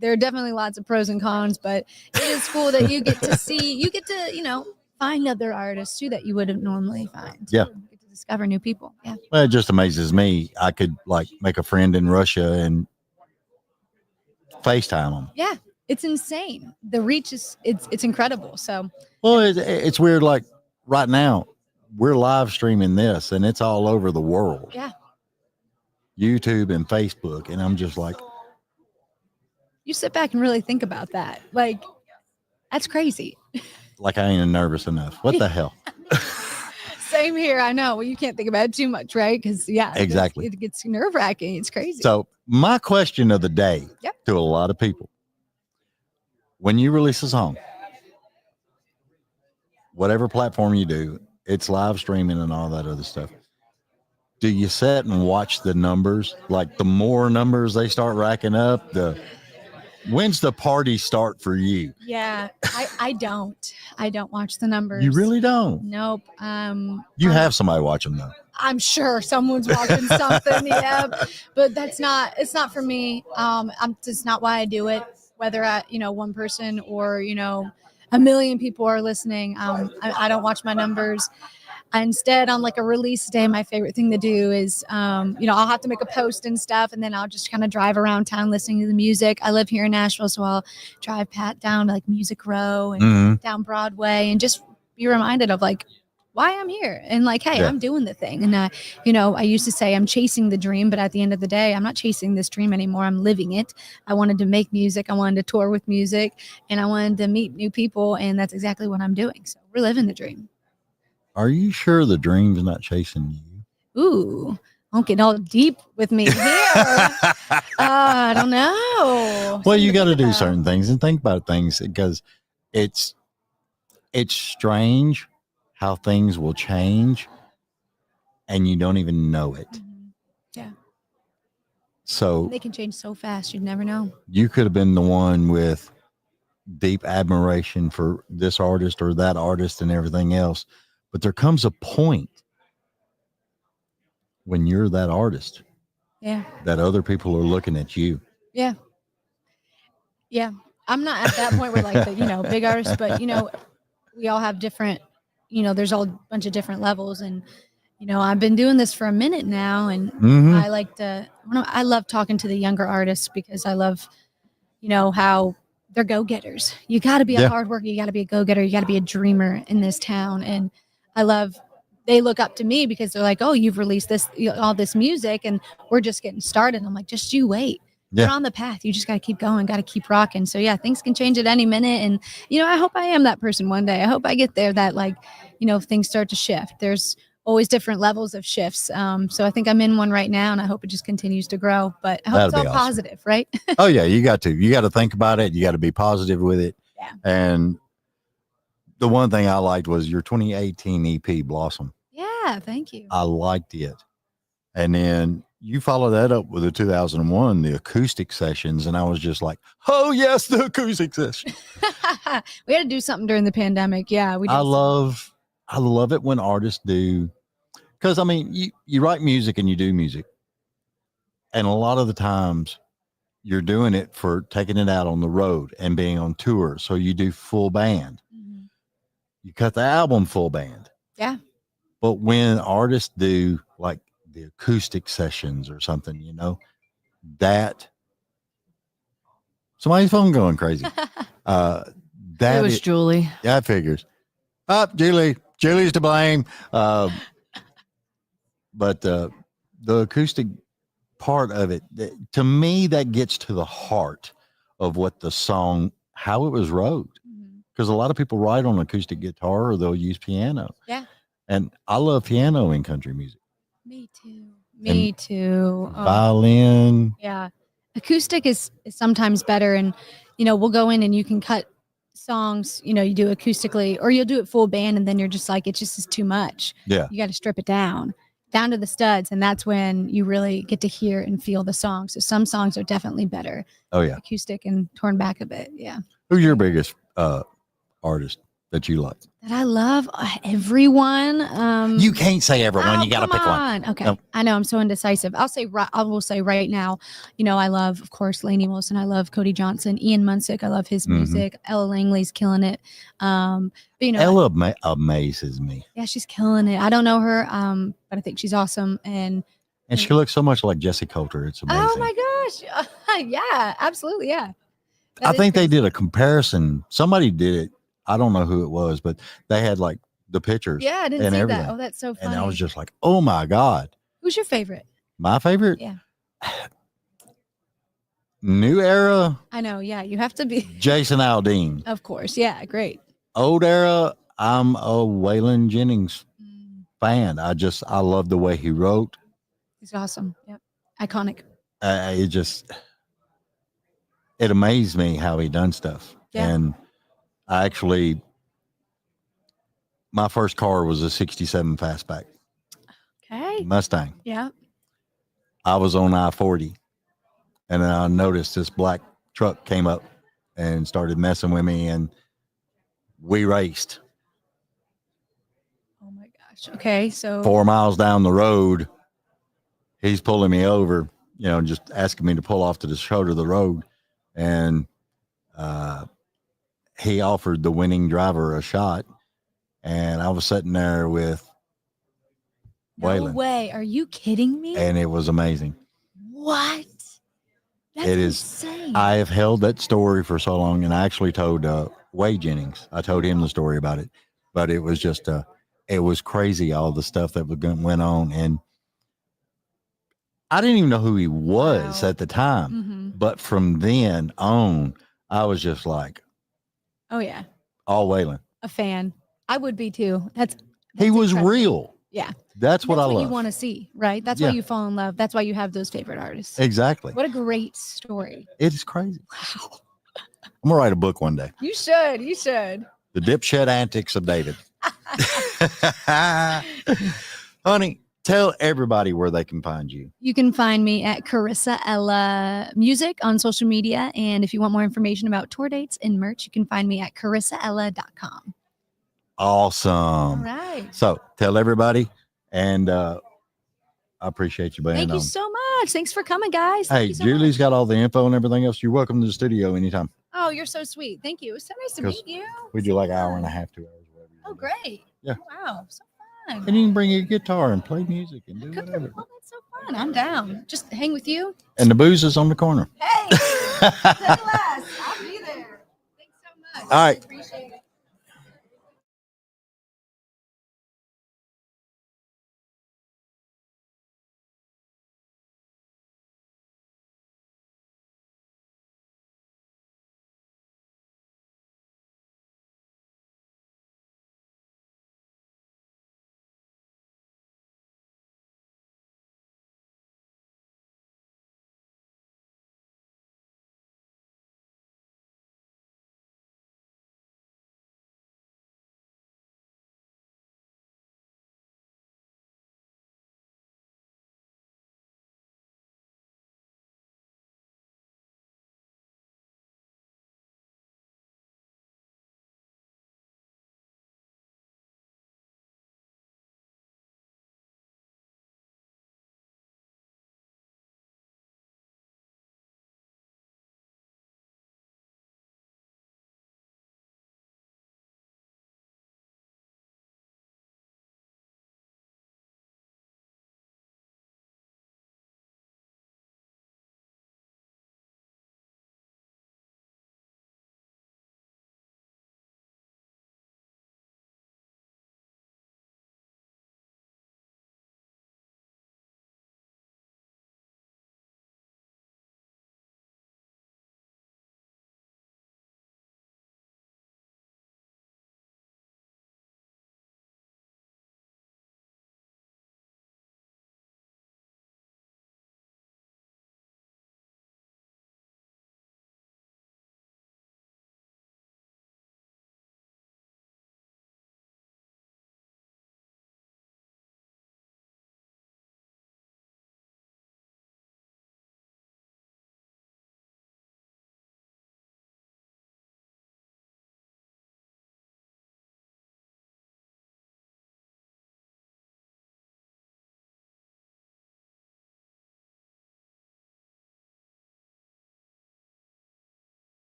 There are definitely lots of pros and cons, but it is cool that you get to find other artists too that you wouldn't normally find. Yeah. Discover new people. Yeah. Well, it just amazes me. I could make a friend in Russia and FaceTime them. Yeah. It's insane. The reach is it's incredible. So well, it's weird. Like right now we're live streaming this and it's all over the world. Yeah. YouTube and Facebook. And I'm just like, you sit back and really think about that. Like, that's crazy. Like I ain't nervous enough. What the hell? Same here. I know. Well, you can't think about it too much, right? Because exactly. It gets nerve-wracking. It's crazy. So my question of the day to a lot of people, when you release a song, whatever platform you do, it's live streaming and all that other stuff. Do you sit and watch the numbers? Like the more numbers they start racking up, when's the party start for you? Yeah, I don't watch the numbers. You really don't? Nope. You have somebody watching though. I'm sure someone's watching something. Yeah, but it's not for me. It's not why I do it. Whether one person or a million people are listening, I don't watch my numbers. Instead, on like a release day, my favorite thing to do is, I'll have to make a post and stuff, and then I'll just kind of drive around town listening to the music. I live here in Nashville, so I'll drive down to like Music Row and down Broadway and just be reminded of like why I'm here and like, hey, I'm doing the thing. And, I used to say I'm chasing the dream, but at the end of the day, I'm not chasing this dream anymore. I'm living it. I wanted to make music. I wanted to tour with music, and I wanted to meet new people, and that's exactly what I'm doing. So we're living the dream. Are you sure the dream's not chasing you? Ooh, don't get all deep with me here. I don't know. Well, you got to do certain things and think about things because it's strange how things will change and you don't even know it. Yeah. So they can change so fast. You'd never know. You could have been the one with deep admiration for this artist or that artist and everything else. But there comes a point when you're that artist. Yeah. That other people are looking at you. Yeah. Yeah. I'm not at that point where like the, big artists, but we all have different, there's all a bunch of different levels. And, I've been doing this for a minute now. And I love talking to the younger artists because I love, how they're go-getters. You got to be a hard worker. You got to be a go-getter. You got to be a dreamer in this town. And they look up to me because they're like, oh, you've released all this music and we're just getting started. I'm like, just you wait. You're on the path. You just got to keep going, got to keep rocking. So yeah, things can change at any minute. And, I hope I am that person one day. I hope I get there that things start to shift. There's always different levels of shifts. So I think I'm in one right now, and I hope it just continues to grow. But I hope That'll it's all be awesome. positive, right? Oh yeah, you got to think about it. You got to be positive with it. Yeah. And the one thing I liked was your 2018 EP Blossom. Yeah, thank you. I liked it. And then you follow that up with the 2001, the acoustic sessions. And I was just like, oh yes, the acoustic session. We had to do something during the pandemic. Yeah. I love it when artists do, because I mean, you write music and you do music. And a lot of the times you're doing it for taking it out on the road and being on tour. So you do full band. Mm-hmm. You cut the album full band. Yeah. But when artists do like the acoustic sessions or something, you know, that somebody's phone going crazy. That it was Julie. Yeah, it figures. Julie's to blame. But the acoustic part of it, to me, that gets to the heart of what the song, how it was wrote. Because a lot of people write on acoustic guitar or they'll use piano. Yeah. And I love piano in country music. Me too. Me too. Violin. Yeah. Acoustic is sometimes better. And, you know, we'll go in and you can cut songs, you know, you do acoustically or you'll do it full band and then you're just like, it just is too much. Yeah. You got to strip it down to the studs. And that's when you really get to hear and feel the song. So some songs are definitely better. Oh, yeah. Acoustic and torn back a bit. Yeah. Who's your biggest artist that you like? That I love everyone. You can't say everyone. You got to pick one. Okay. Nope. I know I'm so indecisive. I will say right now, you know, I love, of course, Lainey Wilson. I love Cody Johnson, Ian Munsick. I love his music. Ella Langley's killing it. But, you know, Ella amazes me. Yeah, she's killing it. I don't know her, but I think she's awesome. And she looks so much like Jessie Coulter. It's amazing. Oh my gosh. Yeah, absolutely. Yeah. I think they did a comparison. Somebody did it. I don't know who it was, but they had like the pictures. Yeah, I didn't see that. Oh, that's so funny. And I was just like, oh my God. Who's your favorite? My favorite? Yeah. New era? I know. Yeah, you have to be. Jason Aldean. Of course. Yeah, great. Old era, I'm a Waylon Jennings fan. I love the way he wrote. He's awesome. Yep. Iconic. It amazed me how he done stuff. Yeah. And my first car was a 67 fastback. Okay. Mustang. Yeah. I was on I-40 and I noticed this black truck came up and started messing with me and we raced. Oh my gosh. Okay. So 4 miles down the road, he's pulling me over, you know, just asking me to pull off to the shoulder of the road. And he offered the winning driver a shot. And I was sitting there with Waylon. No way. Are you kidding me? And it was amazing. What? That's insane. I have held that story for so long. And I actually told Wade Jennings, I told him the story about it. But it was just, it was crazy, all the stuff that went on. And I didn't even know who he was at the time. Mm-hmm. But from then on, I was just like, oh, yeah. All Waylon. A fan. I would be too. He was incredible. Real. Yeah. That's what I love. You want to see, right? That's why you fall in love. That's why you have those favorite artists. Exactly. What a great story. It is crazy. Wow. I'm going to write a book one day. You should. You should. The Dipshit Antics of David. Honey, tell everybody where they can find you. You can find me at Karissa Ella Music on social media. And if you want more information about tour dates and merch, you can find me at carissaella.com. Awesome. All right. So tell everybody. And I appreciate you being on. Thank you so much. Thanks for coming, guys. Hey, Julie's got all the info and everything else. You're welcome to the studio anytime. Oh, you're so sweet. Thank you. It was so nice to meet you. We do like an hour and a half, 2 hours. Whatever. Oh, great. Yeah. Wow. So fun. And you can bring your guitar and play music and do whatever. Oh, that's so fun. I'm down. Just hang with you. And the booze is on the corner. Hey, I'll be there. Thanks so much. All right. Appreciate it.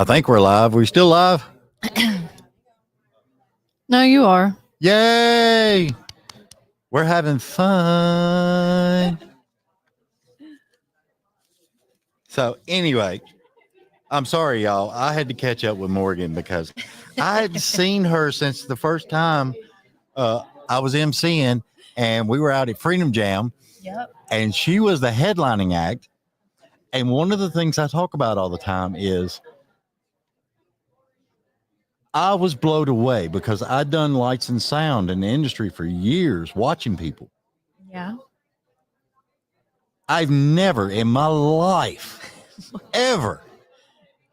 I think we're live. We still live? No, you are. Yay! We're having fun. So anyway, I'm sorry, y'all. I had to catch up with Morgan because I hadn't seen her since the first time I was emceeing, and we were out at Freedom Jam. Yep. And she was the headlining act. And one of the things I talk about all the time is I was blown away because I'd done lights and sound in the industry for years, watching people. Yeah. I've never in my life ever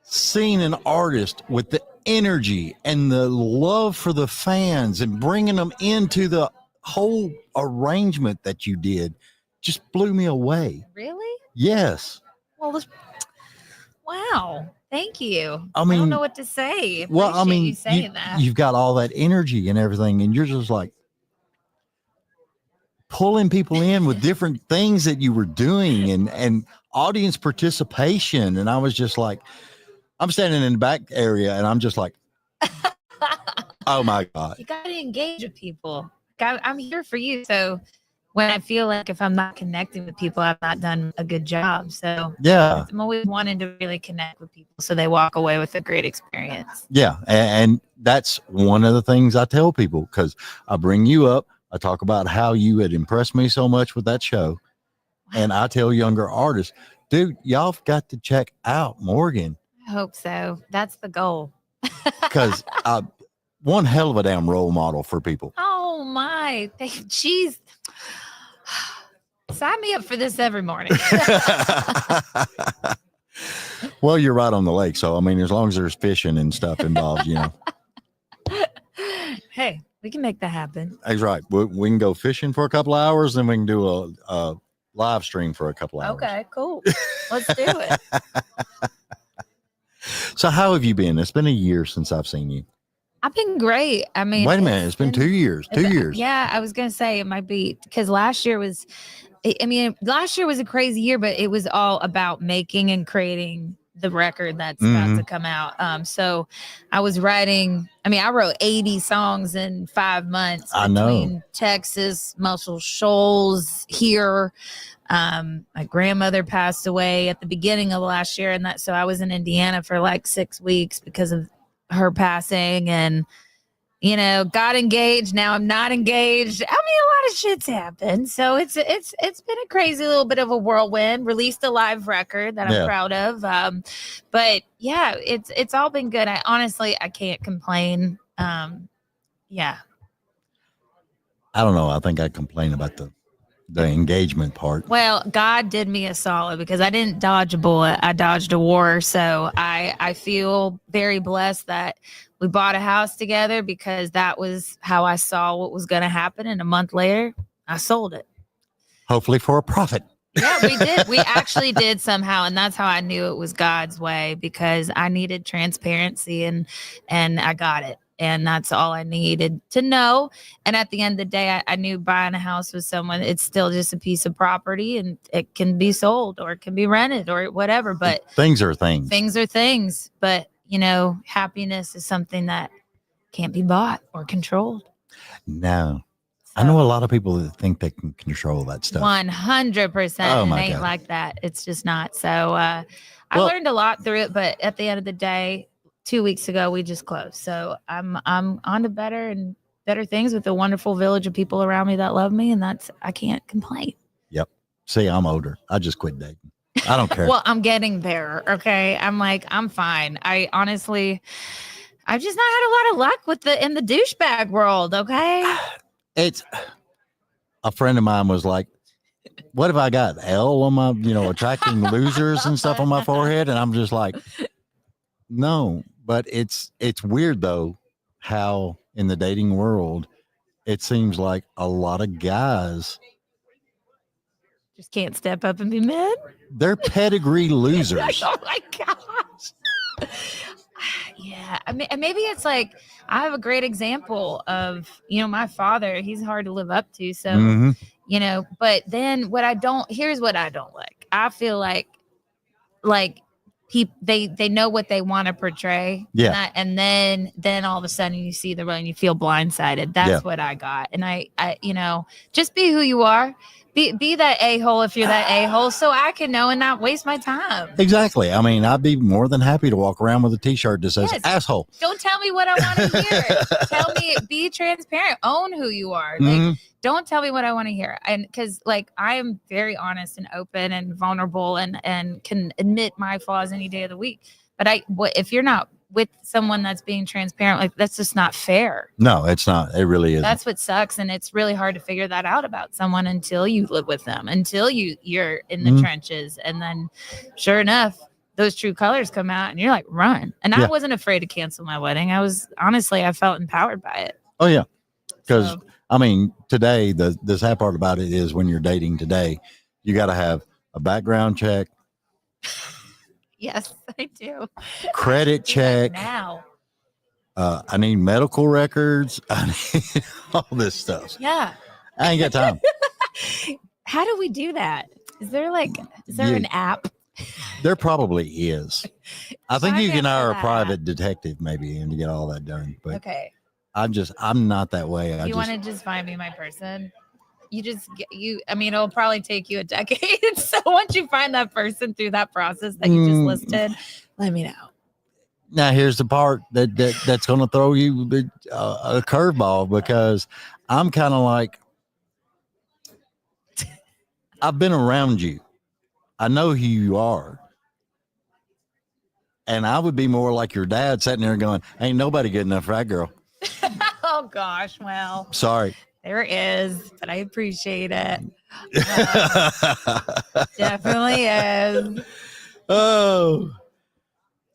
seen an artist with the energy and the love for the fans and bringing them into the whole arrangement that you did. Just blew me away. Really? Yes. Well, wow. Thank you. I mean, don't know what to say. Well, I mean, you saying that. You've got all that energy and everything, and you're just like pulling people in with different things that you were doing and audience participation. And I was just like, I'm standing in the back area and I'm just like, oh my God. You got to engage with people. I'm here for you. So when I feel like if I'm not connecting with people, I've not done a good job. So yeah, I'm always wanting to really connect with people so they walk away with a great experience. Yeah. And that's one of the things I tell people, because I bring you up. I talk about how you had impressed me so much with that show. And I tell younger artists, dude, y'all have got to check out Morgan. I hope so. That's the goal. Because one hell of a damn role model for people. Oh my, jeez. Sign me up for this every morning. Well, you're right on the lake. So, I mean, as long as there's fishing and stuff involved, you know. Hey, we can make that happen. That's right. We can go fishing for a couple of hours, then we can do a live stream for a couple of hours. Okay, cool. Let's do it. So how have you been? It's been a year since I've seen you. I've been great. I mean, wait a minute. It's been 2 years. 2 years. Yeah, I was going to say it might be because last year was a crazy year, but it was all about making and creating the record that's about to come out. So I was writing, I wrote 80 songs in 5 months. I know. Texas, Muscle Shoals, here. My grandmother passed away at the beginning of last year, and so I was in Indiana for like 6 weeks because of her passing, and got engaged. Now I'm not engaged. A lot of shit's happened, so it's been a crazy little bit of a whirlwind. Released a live record that I'm proud of, but yeah, it's all been good. I can't complain. Yeah, I don't know. I think I complain about the engagement part. Well, God did me a solid because I didn't dodge a bullet. I dodged a war. So I feel very blessed that we bought a house together because that was how I saw what was going to happen. And a month later, I sold it. Hopefully for a profit. Yeah, we did. We actually did somehow. And that's how I knew it was God's way, because I needed transparency and I got it. And that's all I needed to know. And at the end of the day, I knew buying a house with someone, it's still just a piece of property, and it can be sold or it can be rented or whatever. But things are things. Things are things. But, happiness is something that can't be bought or controlled. No. So, I know a lot of people that think they can control that stuff. 100%. Oh, it ain't God. Like that. It's just not. So I learned a lot through it. But at the end of the day, 2 weeks ago, we just closed. So I'm on to better and better things with a wonderful village of people around me that love me. And I can't complain. Yep. See, I'm older. I just quit dating. I don't care. Well, I'm getting there. Okay. I'm fine. I've just not had a lot of luck in the douchebag world. Okay. It's a friend of mine was like, what if I got L on my, attracting losers and stuff on my forehead? And I'm just like, no. But it's weird, though, how in the dating world, it seems like a lot of guys just can't step up and be men. They're pedigree losers. Oh, my gosh. Yeah. Maybe it's like I have a great example of, my father. He's hard to live up to. So, but then here's what I don't like. I feel like they know what they want to portray. Yeah. And then all of a sudden you see the road and you feel blindsided. That's what I got. And I just be who you are. Be that a-hole if you're that a-hole, so I can know and not waste my time. Exactly. I mean, I'd be more than happy to walk around with a t-shirt that says asshole. Don't tell me what I want to hear. Tell me, be transparent, own who you are. Like, don't tell me what I want to hear. And because like I am very honest and open and vulnerable and can admit my flaws any day of the week. But if you're not with someone that's being transparent, like that's just not fair. No, it's not. It really is. That's what sucks. And it's really hard to figure that out about someone until you live with them, until you're in the trenches. And then sure enough, those true colors come out and you're like, run. And I wasn't afraid to cancel my wedding. I felt empowered by it. Oh yeah. Because I mean, today, the sad part about it is when you're dating today, you got to have a background check. Yes, I do. Credit check. Now. I need medical records. I need all this stuff. Yeah. I ain't got time. How do we do that? Is there an app? There probably is. I think you can hire a private detective maybe and to get all that done. But okay. I'm not that way. You want to just find me my person? It'll probably take you a decade. So once you find that person through that process that you just listed, let me know. Now here's the part that's going to throw you a curveball, because I'm kind of like, I've been around you. I know who you are. And I would be more like your dad sitting there going, ain't nobody good enough for that girl. Oh gosh. Well, sorry. There is, but I appreciate it. Definitely is. Oh.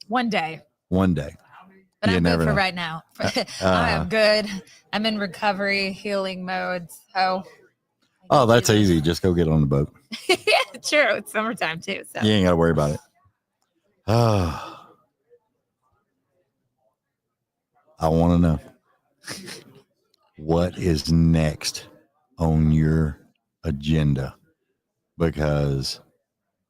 One day. You But I'm good for know. right now. I am good. I'm in recovery, healing mode. So. Oh, that's easy. Just go get on the boat. Yeah, true. It's summertime too. So. You ain't got to worry about it. Oh. I want to know. What is next on your agenda? Because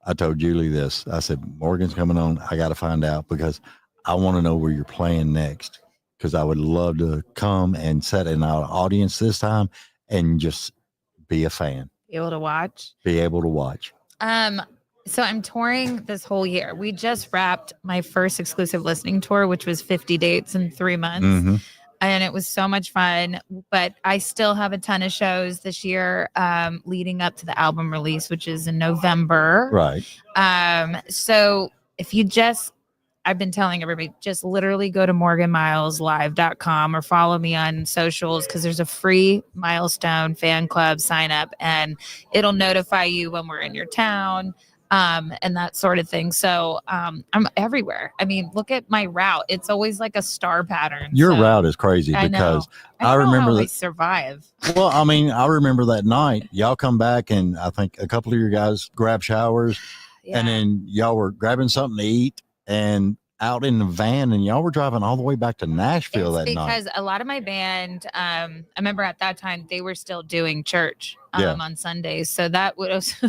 I told Julie this. I said, Morgan's coming on. I got to find out, because I want to know where you're playing next. Because I would love to come and sit in our audience this time and just be a fan. Be able to watch. So I'm touring this whole year. We just wrapped my first exclusive listening tour, which was 50 dates in 3 months. And it was so much fun, but I still have a ton of shows this year leading up to the album release, which is in November. Right. So if I've been telling everybody, just literally go to morganmileslive.com or follow me on socials, because there's a free Milestone fan club sign up and it'll notify you when we're in your town. And that sort of thing. So I'm everywhere. I mean, look at my route. It's always like a star pattern. Your route is crazy, because I remember that. Survive. Well, I mean, I remember that night y'all come back and I think a couple of your guys grabbed showers and then y'all were grabbing something to eat and out in the van, and y'all were driving all the way back to Nashville that night. Because a lot of my band, I remember at that time they were still doing church on Sundays. So that would also,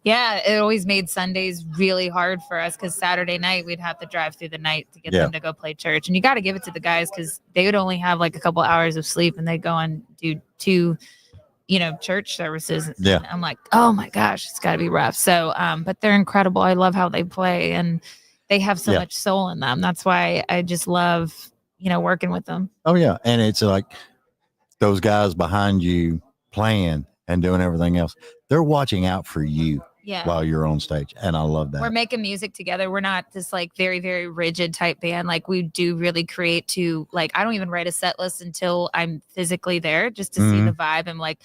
it always made Sundays really hard for us, because Saturday night we'd have to drive through the night to get them to go play church. And you got to give it to the guys, because they would only have like a couple hours of sleep and they'd go and do 2 church services. Yeah. And I'm like, oh my gosh, it's got to be rough. So, but they're incredible. I love how they play, and they have so much soul in them. That's why I just love, working with them. Oh yeah. And it's like those guys behind you playing and doing everything else. They're watching out for you while you're on stage. And I love that. We're making music together. We're not this like very, very rigid type band. Like we do really create to like, I don't even write a set list until I'm physically there, just to see the vibe and like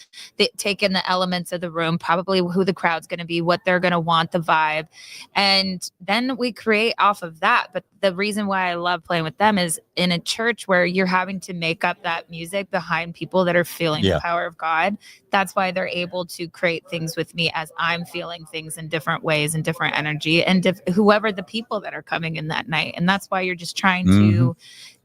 take in the elements of the room, probably who the crowd's going to be, what they're going to want, the vibe. And then we create off of that. But the reason why I love playing with them is in a church where you're having to make up that music behind people that are feeling the power of God. That's why they're able to create things with me as I'm feeling things in different ways and different energy and whoever the people that are coming in that night. And that's why you're just trying to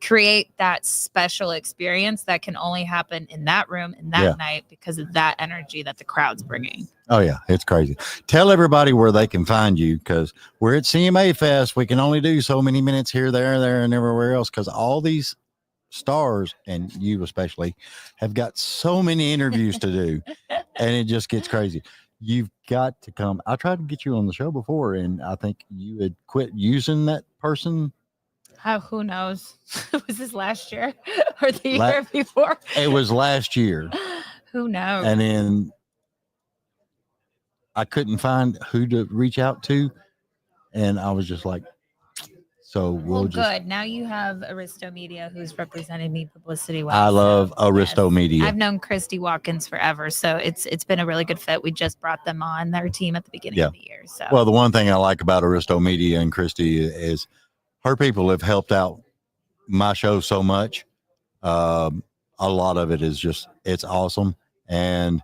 create that special experience that can only happen in that room in that night because of that energy that the crowd's bringing. Oh yeah, it's crazy. Tell everybody where they can find you, because we're at CMA Fest. We can only do so many minutes here, there, and everywhere else, because all these stars, and you especially, have got so many interviews to do, and it just gets crazy. You've got to come. I tried to get you on the show before, and I think you had quit using that person. Who knows? Was this last year or the year before? It was last year. Who knows? And then I couldn't find who to reach out to, and I was just like, so we'll just. Good. Now you have Aristo Media, who's represented me publicity-wise. I love Aristo Media. I've known Christy Watkins forever, so it's been a really good fit. We just brought them on their team at the beginning of the year. So, well, the one thing I like about Aristo Media and Christy is her people have helped out my show so much. A lot of it is just, it's awesome. And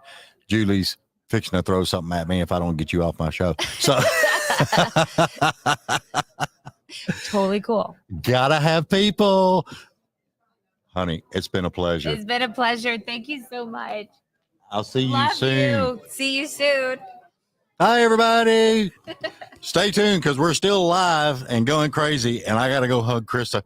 Julie's fixing to throw something at me if I don't get you off my show. So totally cool. Gotta have people. Honey, it's been a pleasure. It's been a pleasure. Thank you so much. I'll see you Love soon. You. See you soon. Hi, everybody. Stay tuned, because we're still live and going crazy, and I got to go hug Krista.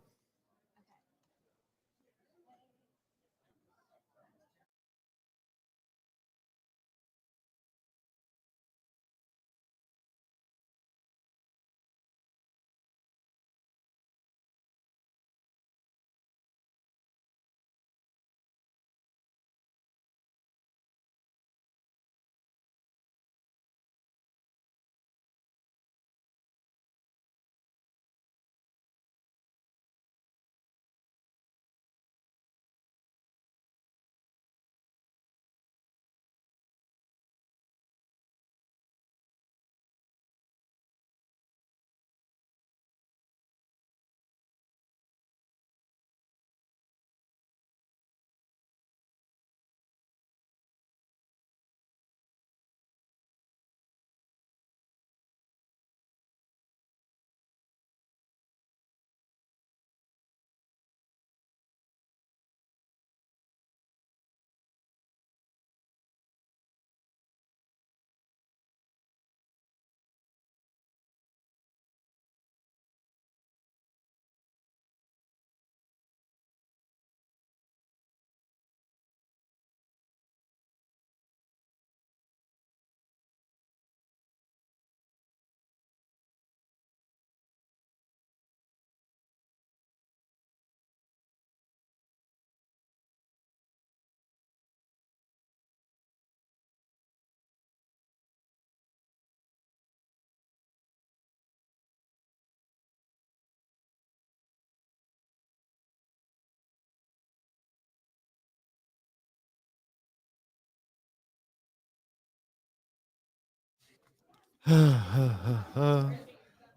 Da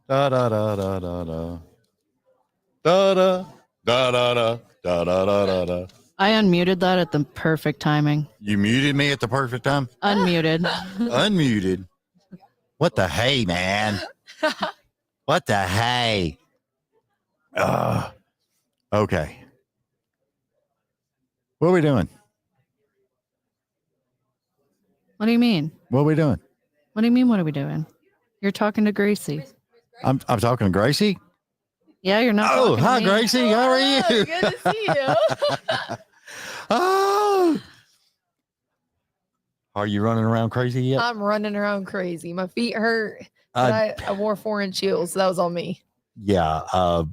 da da da da da da da da da da da da da. I unmuted that at the perfect timing. You muted me at the perfect time? Unmuted. Unmuted. What the hey, man? What the hey? Okay. What are we doing? What do you mean? What are we doing? What do you mean? What are we doing? You're talking to Gracee. I'm talking to Gracee. Yeah, you're not. Oh, hi, to me. Gracee. How are you? Good to see you. Oh. Are you running around crazy yet? I'm running around crazy. My feet hurt. I wore 4-inch heels, so that was on me. Yeah.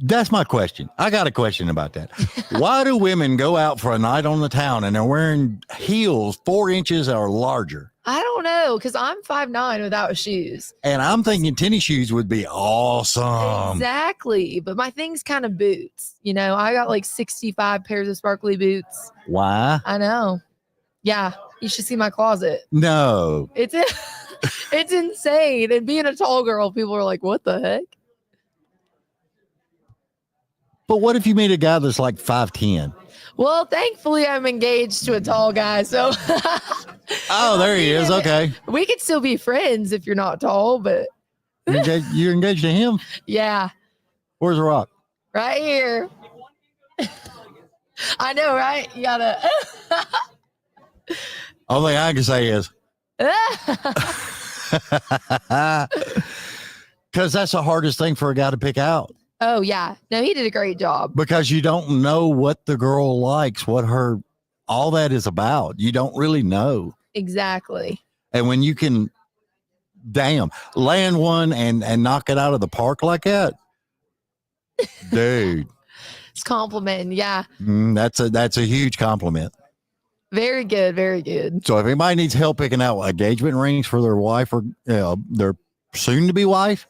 That's my question. I got a question about that. Why do women go out for a night on the town and they're wearing heels 4 inches or larger? I don't know, because I'm 5'9" without shoes. And I'm thinking tennis shoes would be awesome. Exactly. But my thing's kind of boots. You know, I got like 65 pairs of sparkly boots. Why? I know. Yeah. You should see my closet. No. It's it's insane. And being a tall girl, people are like, what the heck? But what if you meet a guy that's like 5'10"? Well, thankfully, I'm engaged to a tall guy, so. Oh, there he is. Okay. We could still be friends if you're not tall, but. You're engaged to him? Yeah. Where's the rock? Right here. I know, right? You gotta. Only I can say is. Because that's the hardest thing for a guy to pick out. Oh, yeah. No, he did a great job. Because you don't know what the girl likes, what all that is about. You don't really know. Exactly. And when you can, land one and knock it out of the park like that, dude. It's complimenting. Yeah. That's a huge compliment. Very good. Very good. So if anybody needs help picking out engagement rings for their wife or their soon to be wife,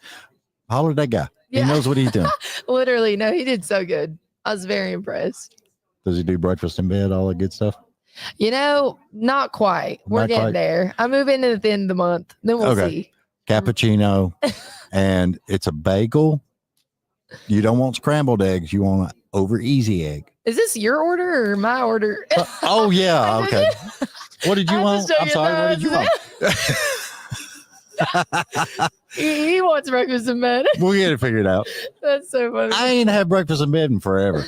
holler at that guy. Yeah. He knows what he's doing. Literally. No, he did so good. I was very impressed. Does he do breakfast in bed, all that good stuff? Not quite. We're Not getting quite. there. I move in at the end of the month. Then we'll see. Cappuccino, and it's a bagel. You don't want scrambled eggs. You want an over easy egg. Is this your order or my order? Oh, yeah. Okay. What did you I'm want? just I'm sorry. What did you want? He wants breakfast in bed. We'll get it figured out. That's so funny. I ain't had breakfast in bed in forever.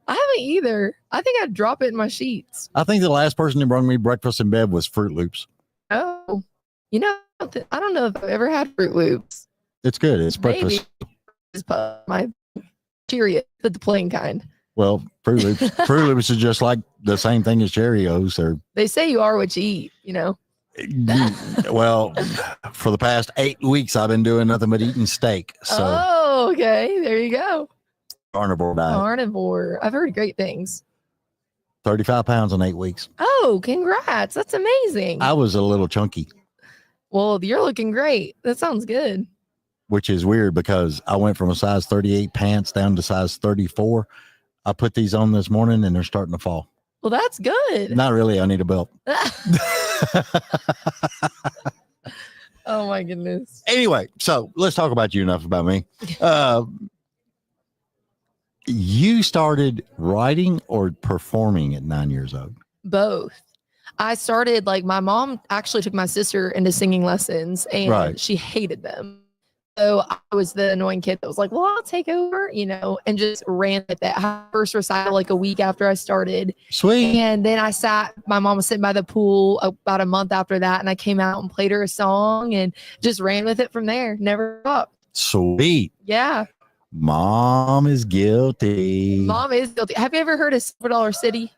I haven't either. I think I'd drop it in my sheets. I think the last person that brought me breakfast in bed was Fruit Loops. Oh, I don't know if I've ever had Fruit Loops. It's good. It's breakfast. Maybe just my Cheerios, but the plain kind. Well, Fruit Loops is just like the same thing as Cheerios. They say you are what you eat, Well, for the past 8 weeks, I've been doing nothing but eating steak. So Oh, okay. There you go. carnivore diet. Carnivore. I've heard great things. 35 pounds in 8 weeks. Oh, congrats. That's amazing. I was a little chunky, Well, you're looking great. That sounds good. which is weird because I went from a size 38 pants down to size 34. I put these on this morning and they're starting to fall. Well, that's good. Not really. I need a belt. Oh my goodness. Anyway, so let's talk about you, enough about me. You started writing or performing at 9 years old? Both. I started my mom actually took my sister into singing lessons and she hated them. So I was the annoying kid that was like, well, I'll take over, and just ran at that first recital a week after I started. Sweet. And then my mom was sitting by the pool about a month after that. And I came out and played her a song and just ran with it from there. Never stopped. Sweet. Yeah. Mom is guilty. Mom is guilty. Have you ever heard of $4 City?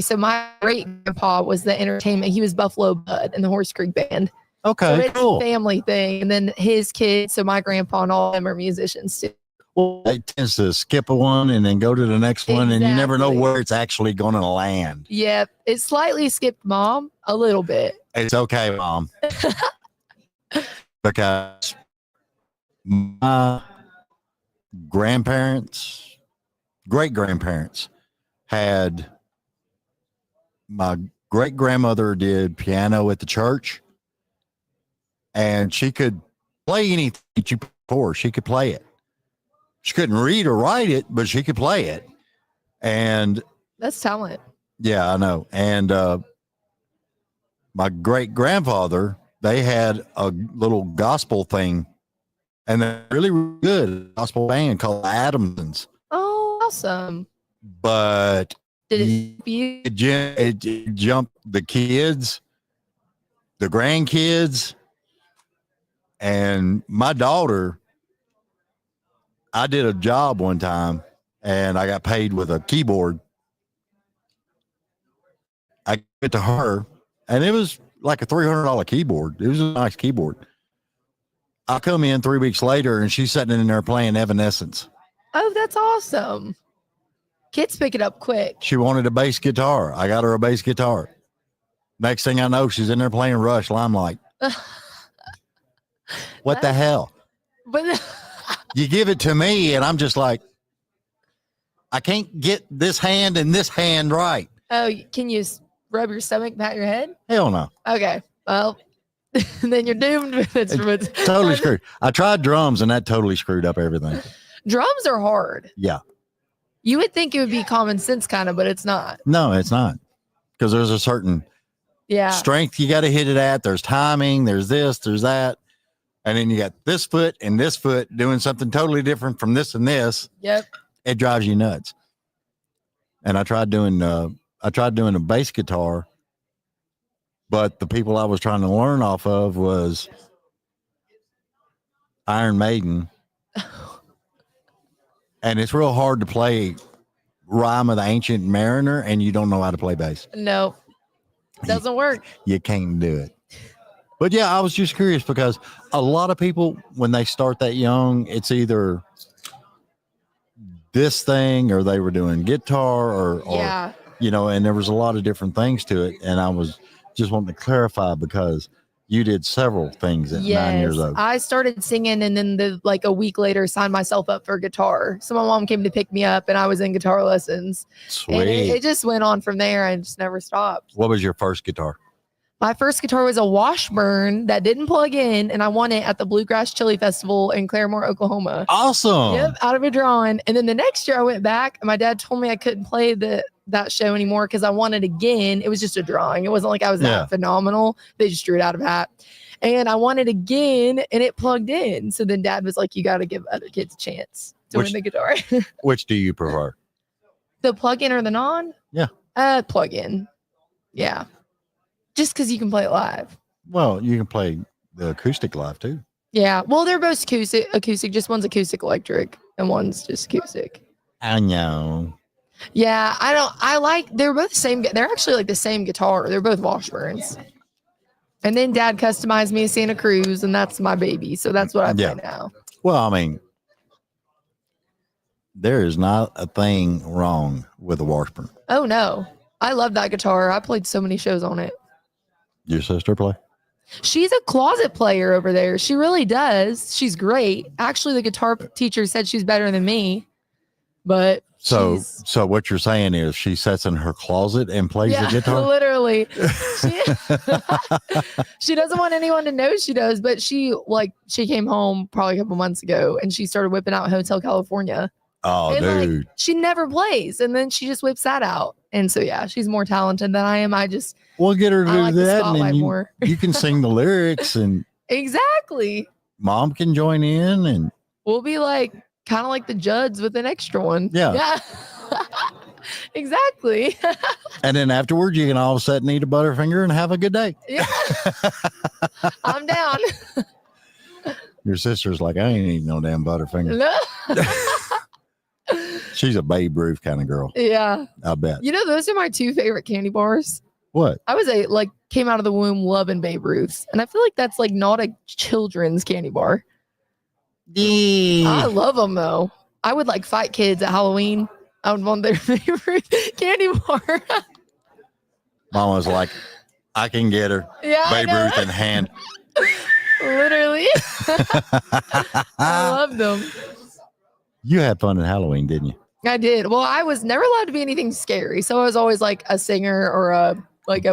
So my great grandpa was the entertainment. He was Buffalo Bud in the Horse Creek Band. Okay, so it's cool. a family thing. And then his kids, so my grandpa and all of them are musicians too. Well, it tends to skip a one and then go to the next one, and you never know where it's actually going to land. Yep. It slightly skipped Mom a little bit. It's okay, Mom. Because my grandparents, great grandparents, had my great grandmother did piano at the church, and she could play anything that you put for her. She could play it. She couldn't read or write it, but she could play it. And that's talent. Yeah, I know. And my great grandfather, they had a little gospel thing, and they're really, really good gospel band called Adamsons. Oh, awesome. But did it jumped the kids, the grandkids, and my daughter. I did a job one time and I got paid with a keyboard. I gave it to her, and it was like a $300 keyboard. It was a nice keyboard. I come in 3 weeks later and she's sitting in there playing Evanescence. Oh, that's awesome. Kids pick it up quick. She wanted a bass guitar. I got her a bass guitar. Next thing I know, she's in there playing Rush Limelight. What the hell? But you give it to me and I'm just like, I can't get this hand and this hand right. Oh, can you rub your stomach, pat your head? Hell no. Okay. Well, then you're doomed. It's totally screwed. I tried drums and that totally screwed up everything. Drums are hard. Yeah. You would think it would be common sense kind of, but it's not. No, it's not. Because there's a certain strength you got to hit it at. There's timing. There's this, there's that. And then you got this foot and this foot doing something totally different from this and this. Yep. It drives you nuts. And I tried doing a bass guitar, but the people I was trying to learn off of was Iron Maiden. And it's real hard to play Rhyme of the Ancient Mariner and you don't know how to play bass. No, doesn't work. You can't do it. But yeah, I was just curious because a lot of people, when they start that young, it's either this thing or they were doing guitar or you know, and there was a lot of different things to it. And I was just wanting to clarify because you did several things at 9 years old. I started singing and then a week later signed myself up for guitar. So my mom came to pick me up and I was in guitar lessons. Sweet. And it just went on from there. I just never stopped. What was your first guitar? My first guitar was a Washburn that didn't plug in, and I won it at the Bluegrass Chili Festival in Claremore, Oklahoma. Awesome. Yep, out of a drawing. And then the next year I went back, and my dad told me I couldn't play that show anymore because I won it again. It was just a drawing. It wasn't like I was that phenomenal. They just drew it out of a hat. And I won it again, and it plugged in. So then Dad was like, you got to give other kids a chance to win the guitar. Which do you prefer? The plug-in or the non? Yeah. Plug-in. Yeah. Just because you can play it live. Well, you can play the acoustic live too. Yeah. Well, they're both acoustic. Just one's acoustic electric and one's just acoustic. I know. Yeah. They're both the same. They're actually like the same guitar. They're both Washburns. And then Dad customized me a Santa Cruz, and that's my baby. So that's what I play now. Well, I mean, there is not a thing wrong with a Washburn. Oh, no. I love that guitar. I played so many shows on it. Your sister play? She's a closet player over there. She really does. She's great. Actually, the guitar teacher said she's better than me. But so what you're saying is she sits in her closet and plays the guitar? Literally. She doesn't want anyone to know she does, but she came home probably a couple months ago and she started whipping out Hotel California. Oh, and dude. She never plays, and then she just whips that out. And so she's more talented than I am. We'll get her to do that, and then you can sing the lyrics, and exactly. Mom can join in, and we'll be kind of like the Judds with an extra one. Yeah. Exactly. And then afterwards, you can all sit and eat a Butterfinger and have a good day. Yeah. I'm down. Your sister's like, I ain't eating no damn Butterfinger. No. She's a Babe Ruth kind of girl. Yeah. I bet. You know, those are my two favorite candy bars. What? I was came out of the womb loving Babe Ruths. And I feel like that's not a children's candy bar. I love them though. I would fight kids at Halloween. I would want their favorite candy bar. Mama's like, I can get her. Yeah. Babe Ruth in hand. Literally. I love them. You had fun at Halloween, didn't you? I did. Well, I was never allowed to be anything scary. So I was always a singer or a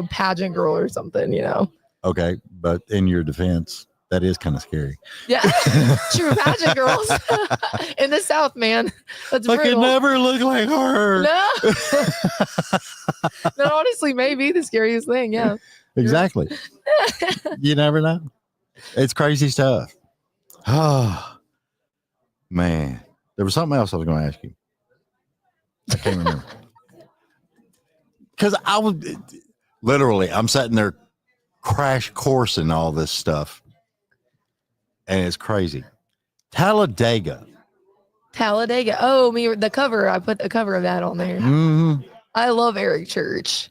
pageant girl or something, you know? Okay. But in your defense, that is kind of scary. Yeah. True. Pageant girls in the South, man. That's I brutal. could never look like her. No. That honestly may be the scariest thing. Yeah. Exactly. You never know. It's crazy stuff. Oh, man. There was something else I was going to ask you. I can't remember. Because I'm sitting there crash coursing all this stuff. And it's crazy. Talladega. Oh, the cover. I put the cover of that on there. Mm-hmm. I love Eric Church.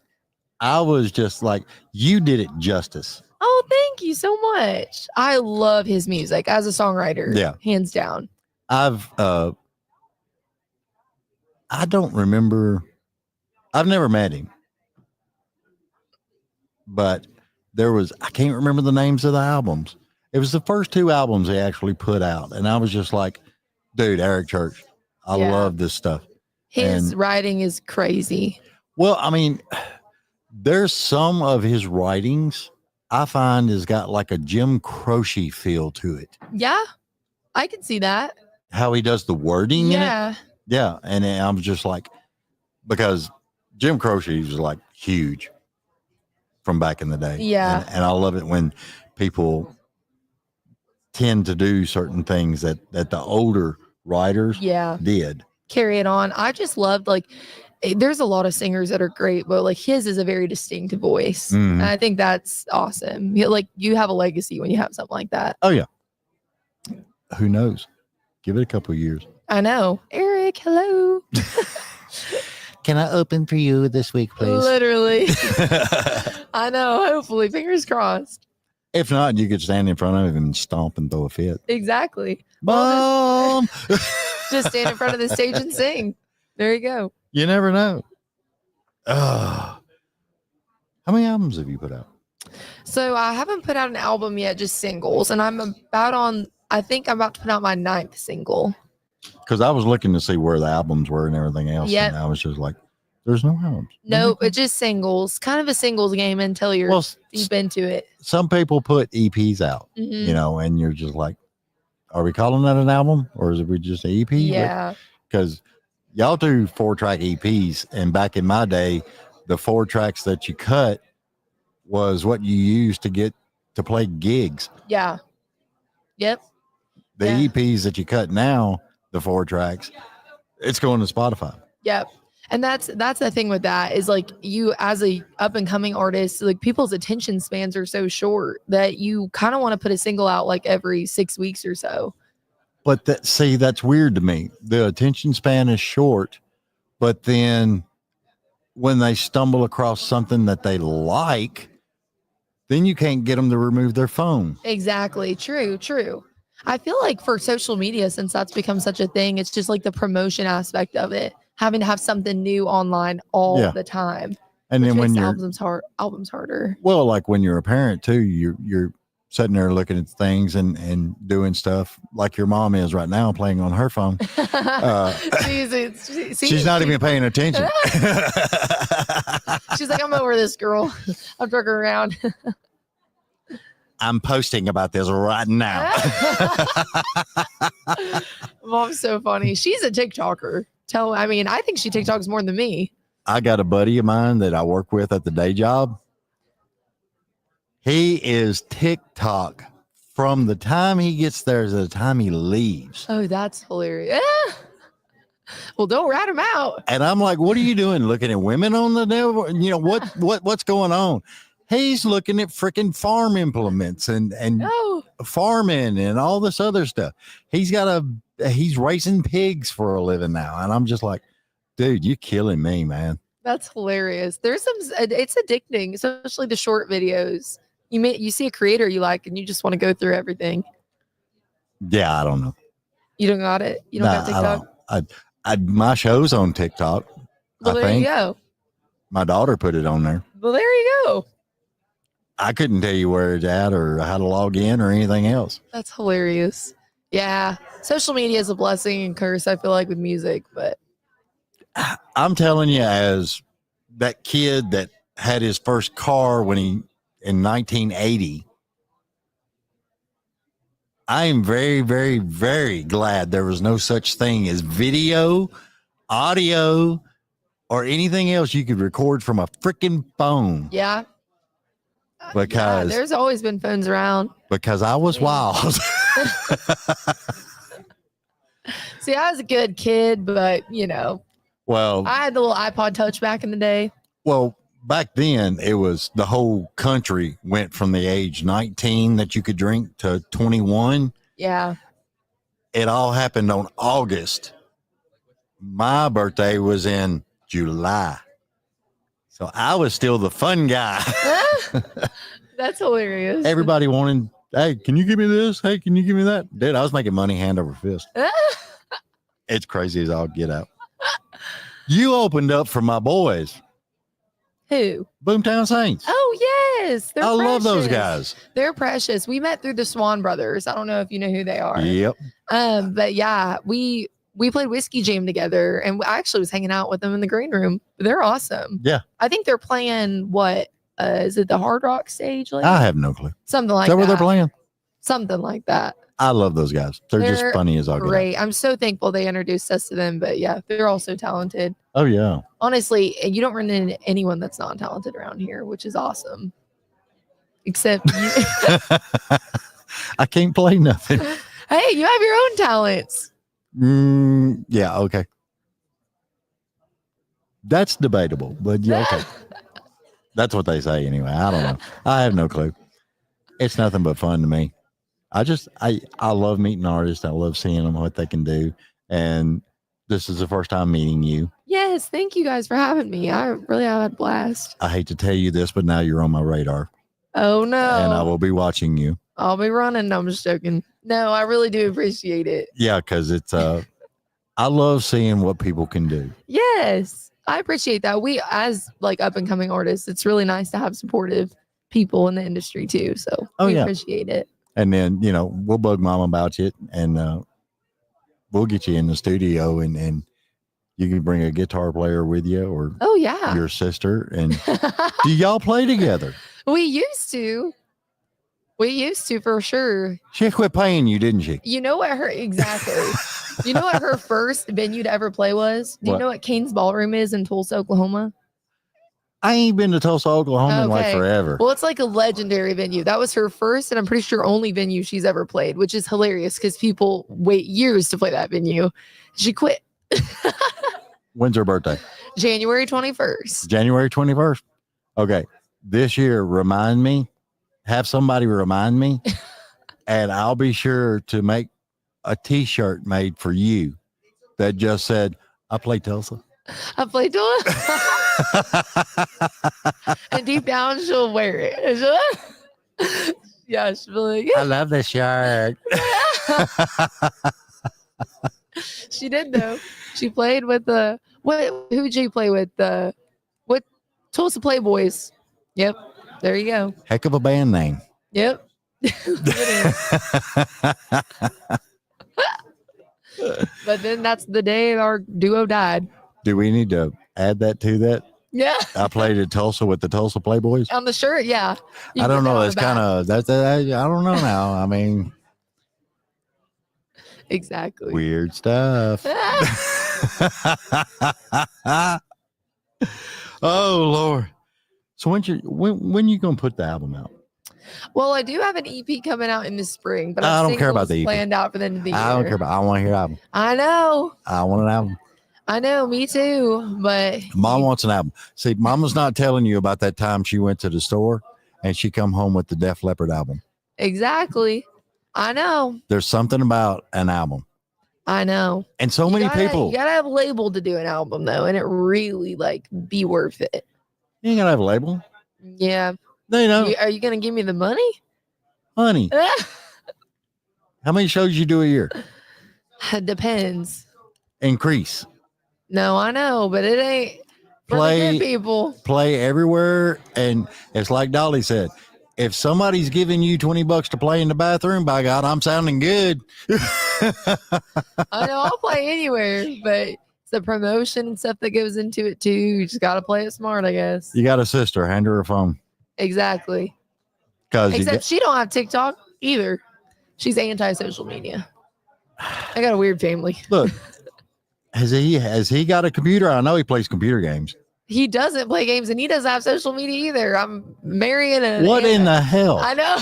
I was just like, you did it justice. Oh, thank you so much. I love his music as a songwriter. Yeah. Hands down. I don't remember. I've never met him. But I can't remember the names of the albums. It was the first two albums they actually put out. And I was just like, dude, Eric Church, I love this stuff. His writing is crazy. Well, I mean, there's some of his writings I find has got a Jim Croce feel to it. Yeah, I can see that. How he does the wording in it. Yeah. And I'm just like, because Jim Croce was like huge from back in the day. Yeah. And I love it when people tend to do certain things that the older writers did. Carry it on. I just loved like there's a lot of singers that are great, but like his is a very distinct voice. And I think that's awesome. Like you have a legacy when you have something like that. Oh yeah. Who knows? Give it a couple of years. I know. Eric, hello. Can I open for you this week, please? Literally. I know. Hopefully, fingers crossed. If not, you could stand in front of him and stomp and throw a fit. Exactly. Mom! Just stand in front of the stage and sing. There you go. You never know. How many albums have you put out? So I haven't put out an album yet, just singles. And I think I'm about to put out my 9th single. Because I was looking to see where the albums were and everything else. Yep. And I was just like, there's no albums. Nope, it's just singles. Kind of a singles game until you're deep into it. Some people put EPs out, Mhm. you know, and you're just like, are we calling that an album or is it just an EP? Yeah. Because y'all do 4-track EPs. And back in my day, the 4 tracks that you cut was what you used to get to play gigs. Yeah. Yep. The EPs that you cut now, the 4 tracks, it's going to Spotify. Yep. And that's the thing with that is like you as a up and coming artist, like people's attention spans are so short that you kind of want to put a single out like every 6 weeks or so. But that's weird to me. The attention span is short, but then when they stumble across something that they like, then you can't get them to remove their phone. Exactly. True. I feel like for social media, since that's become such a thing, it's just like the promotion aspect of it, having to have something new online all the time. And then when you're albums harder. Well, like when you're a parent too, you're sitting there looking at things and doing stuff like your mom is right now, playing on her phone. She's not even paying attention. She's like, I'm over this girl. I'll drug her around. I'm posting about this right now. Mom's so funny. She's a TikToker. I think she TikToks more than me. I got a buddy of mine that I work with at the day job. He is TikTok from the time he gets there to the time he leaves. Oh, that's hilarious. Well, don't rat him out. And I'm like, what are you doing? Looking at women on the network? You know, what's going on? He's looking at freaking farm implements and farming and all this other stuff. He's racing pigs for a living now. And I'm just like, dude, you're killing me, man. That's hilarious. It's addicting, especially the short videos. You see a creator you like and you just want to go through everything. Yeah, I don't know. You don't got it? You don't got TikTok? My show's on TikTok. Well, there you go. My daughter put it on there. Well, there you go. I couldn't tell you where it's at or how to log in or anything else. That's hilarious. Yeah. Social media is a blessing and curse, I feel like, with music, but I'm telling you, as that kid that had his first car in 1980, I am very, very, very glad there was no such thing as video, audio, or anything else you could record from a freaking phone. Yeah. Because there's always been phones around. Because I was wild. See, I was a good kid, but well, I had the little iPod Touch back in the day. Well, back then it was the whole country went from the age 19 that you could drink to 21. Yeah. It all happened on August. My birthday was in July. So I was still the fun guy. That's hilarious. Everybody wanted, hey, can you give me this? Hey, can you give me that? Dude, I was making money hand over fist. It's crazy as all get out. You opened up for my boys. Who? Boomtown Saints. Oh, yes. I love those guys. They're precious. We met through the Swan Brothers. I don't know if you know who they are. Yep. But yeah, we played Whiskey Jam together, and I actually was hanging out with them in the green room. They're awesome. Yeah. I think they're playing what? Is it the Hard Rock stage? I have no clue. Something like that. Is that that. where they're playing? Something like that. I love those guys. They're just funny as all get out. Great. I'm so thankful they introduced us to them. But yeah, they're all so talented. Oh yeah. Honestly, you don't run into anyone that's not talented around here, which is awesome. Except you. I can't play nothing. Hey, you have your own talents. Yeah. Okay. That's debatable, but yeah. Okay. That's what they say anyway. I don't know. I have no clue. It's nothing but fun to me. I love meeting artists. I love seeing them, what they can do. And this is the first time meeting you. Yes. Thank you guys for having me. I really have had a blast. I hate to tell you this, but now you're on my radar. Oh, no. And I will be watching you. I'll be running. No, I'm just joking. No, I really do appreciate it. Yeah, because it's, I love seeing what people can do. Yes. I appreciate that. We, as like up and coming artists, it's really nice to have supportive people in the industry too. So we appreciate it. And then, we'll bug mom about it and we'll get you in the studio and you can bring a guitar player with you or your sister. And do y'all play together? We used to for sure. She quit paying you, didn't she? You know what you know what her first venue to ever play was? Do you know what Kane's Ballroom is in Tulsa, Oklahoma? I ain't been to Tulsa, Oklahoma in like forever. Well, it's like a legendary venue. That was her first and I'm pretty sure only venue she's ever played, which is hilarious because people wait years to play that venue. She quit. When's her birthday? January 21st. January 21st. Okay. This year, have somebody remind me, and I'll be sure to make a t-shirt made for you that just said, I play Tulsa. I play Tulsa. And deep down, she'll wear it. Yeah, she'll be like, I love this shirt. She did, though. She played with who'd she play with? What Tulsa Playboys. Yep. There you go. Heck of a band name. Yep. But then that's the day our duo died. Do we need to add that to that? Yeah. I played at Tulsa with the Tulsa Playboys. On the shirt, yeah. I don't know. It's kind of I don't know now. I mean, exactly. Weird stuff. Oh Lord. So when you gonna put the album out? Well, I do have an EP coming out in the spring, but I don't care about the EP. Planned out for the end of the year. I don't care about. I want to hear an album. I know. I want an album. I know. Me too. But Mom wants an album. See, Mama's not telling you about that time she went to the store and she come home with the Def Leppard album. Exactly. I know. There's something about an album. I know. And so many people. You gotta have a label to do an album though, and it really be worth it. You ain't gotta have a label. Yeah. They know. Are you gonna give me the money? Honey. How many shows you do a year? It depends. Increase. No, I know, but it ain't for the good people. Play everywhere. And it's like Dolly said, if somebody's giving you $20 to play in the bathroom, by God, I'm sounding good. I know I'll play anywhere, but it's the promotion and stuff that goes into it too. You just gotta play it smart, I guess. You got a sister, hand her a phone. Exactly. Except she don't have TikTok either. She's anti-social media. I got a weird family. Look, has he got a computer? I know he plays computer games. He doesn't play games and he doesn't have social media either. I'm marrying What in the hell? I know.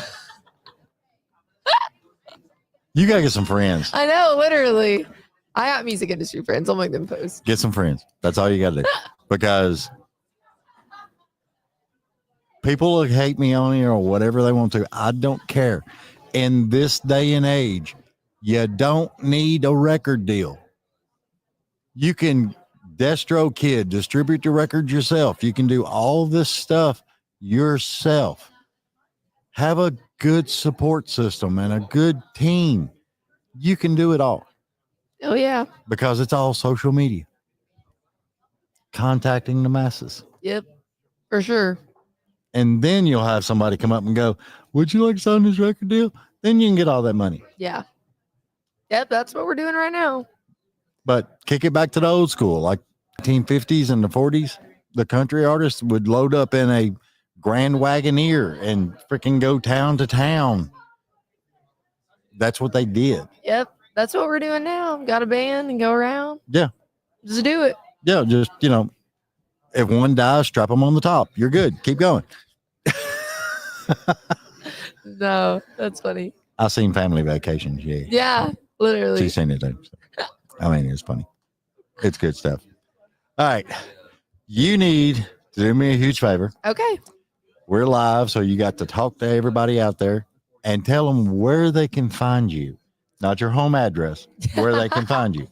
You gotta get some friends. I know, literally. I got music industry friends. I'll make them post. Get some friends. That's all you gotta do. Because people will hate me on here or whatever they want to. I don't care. In this day and age, you don't need a record deal. You can DistroKid, distribute your records yourself. You can do all this stuff yourself. Have a good support system and a good team. You can do it all. Oh, yeah. Because it's all social media. Contacting the masses. Yep, for sure. And then you'll have somebody come up and go, would you like to sign this record deal? Then you can get all that money. Yeah. Yep, that's what we're doing right now. But kick it back to the old school, like 1950s and the 40s. The country artists would load up in a Grand Wagoneer and freaking go town to town. that's what they did. Yep. That's what we're doing now. Got a band and go around. Yeah. Just do it. Yeah. Just, if one dies, strap them on the top. You're good. Keep going. No, that's funny. I seen Family Vacations. Yeah. Yeah, literally. She's seen it too. I mean, it's funny. It's good stuff. All right. You need to do me a huge favor. Okay. We're live, so you got to talk to everybody out there and tell them where they can find you. Not your home address, where they can find you.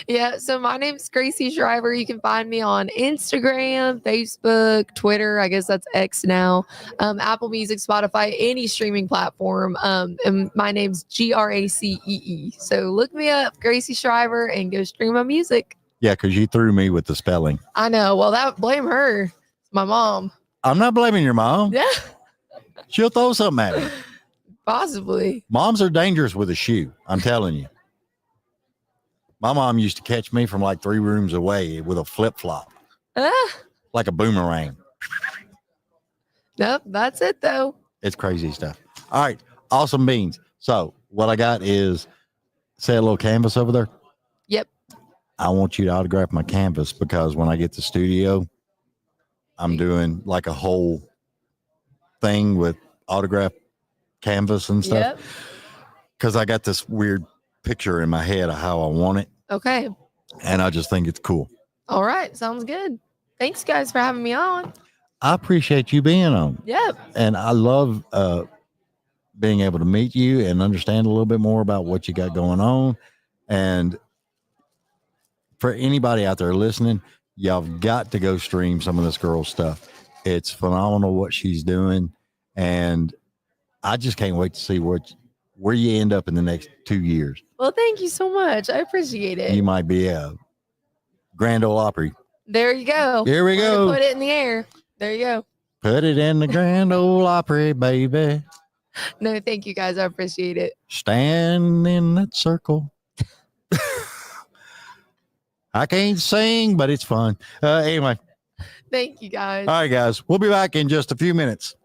Yeah, so my name's Gracee Shriver. You can find me on Instagram, Facebook, Twitter. I guess that's X now. Apple Music, Spotify, any streaming platform. And my name's Gracee. So look me up, Gracee Shriver, and go stream my music. Yeah, because you threw me with the spelling. I know. Well, blame her. My mom. I'm not blaming your mom. Yeah. She'll throw something at me. Possibly. Moms are dangerous with a shoe. I'm telling you. My mom used to catch me from like 3 rooms away with a flip-flop. Like a boomerang. Nope, that's it though. It's crazy stuff. All right. Awesome beans. So what I got is, say a little canvas over there. Yep. I want you to autograph my canvas because when I get to the studio, I'm doing like a whole thing with autograph canvas and stuff. Yep. Because I got this weird picture in my head of how I want it. Okay. And I just think it's cool. All right. Sounds good. Thanks, guys, for having me on. I appreciate you being on. Yep. And I love being able to meet you and understand a little bit more about what you got going on. And for anybody out there listening, y'all got to go stream some of this girl's stuff. It's phenomenal what she's doing. And I just can't wait to see where you end up in the next 2 years. Well, thank you so much. I appreciate it. You might be a Grand Ole Opry. There you go. Here we go. Put it in the air. There you go. Put it in the Grand Ole Opry, baby. No, thank you guys. I appreciate it. Stand in that circle. I can't sing, but it's fun. Anyway. Thank you, guys. All right, guys. We'll be back in just a few minutes.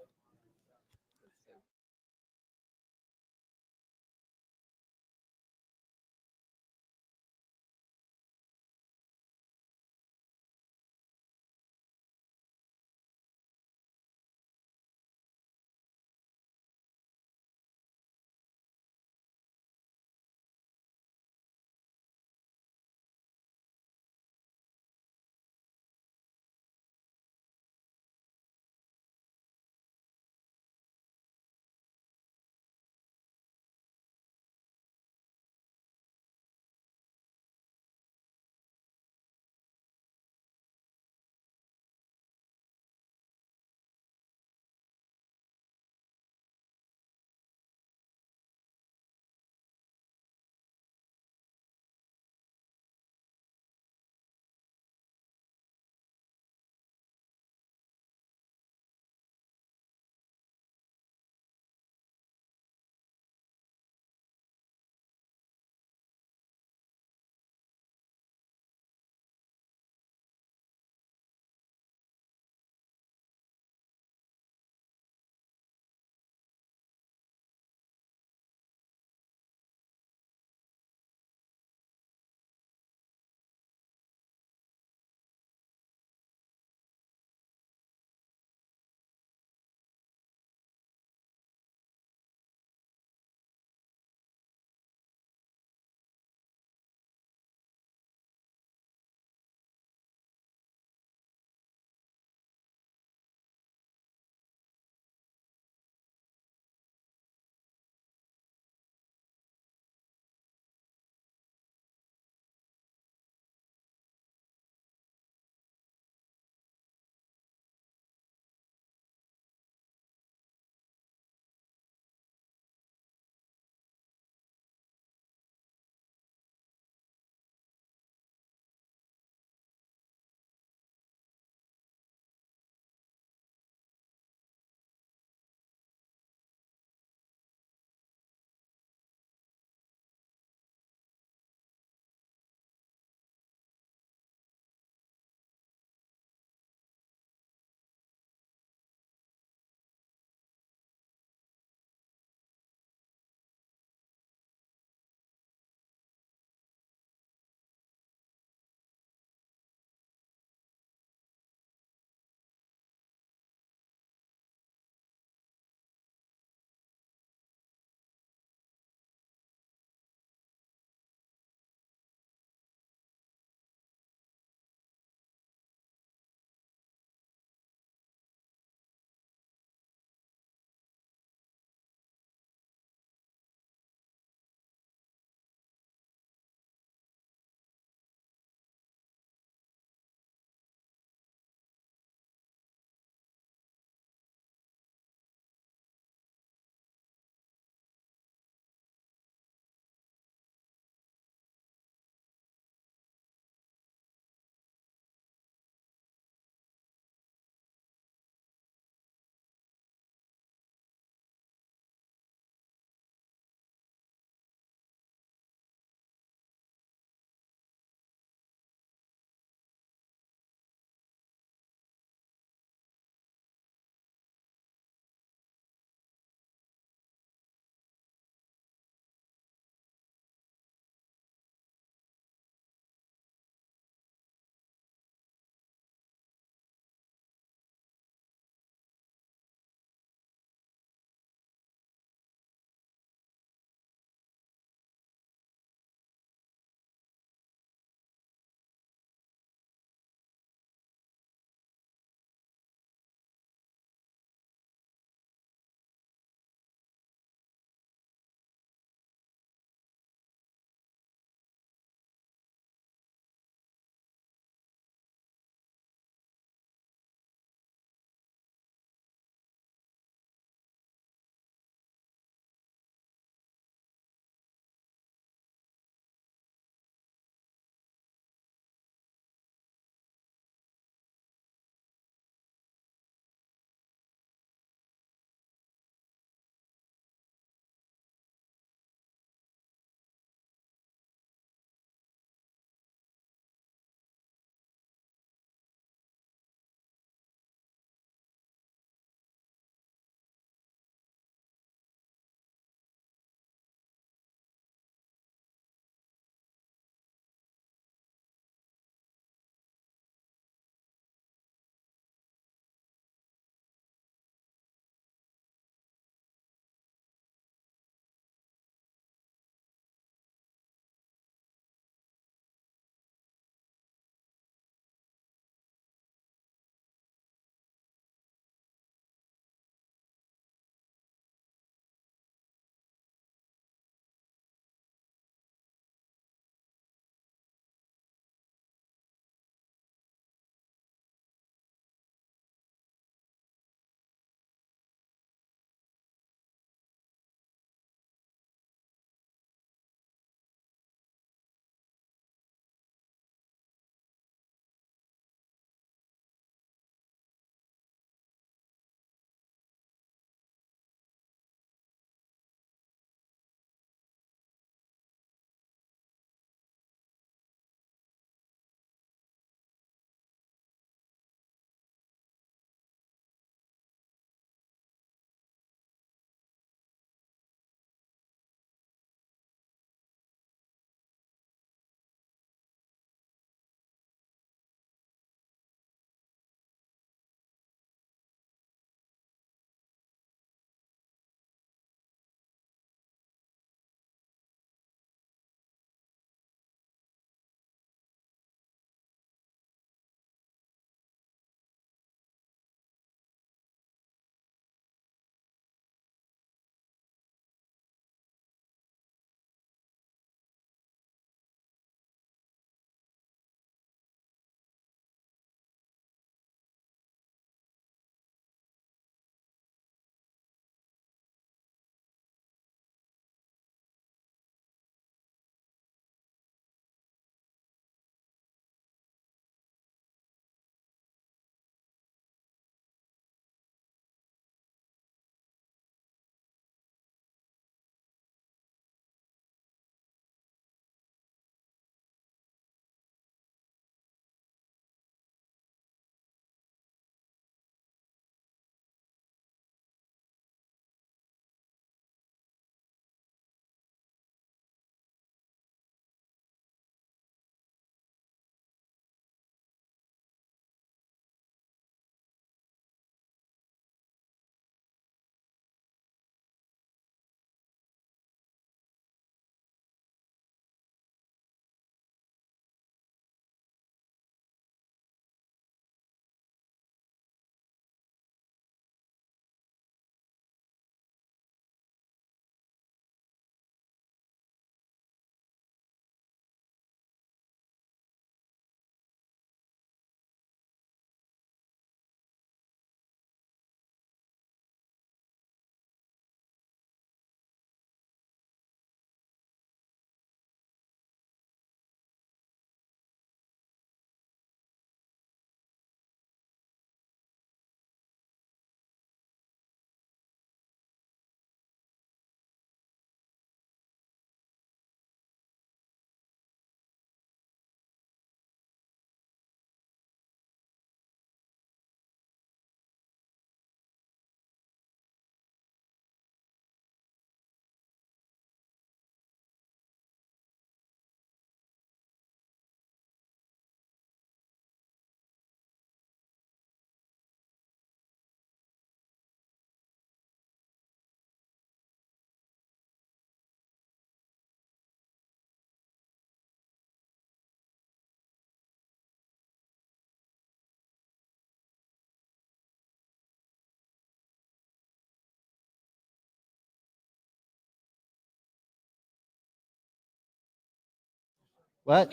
What?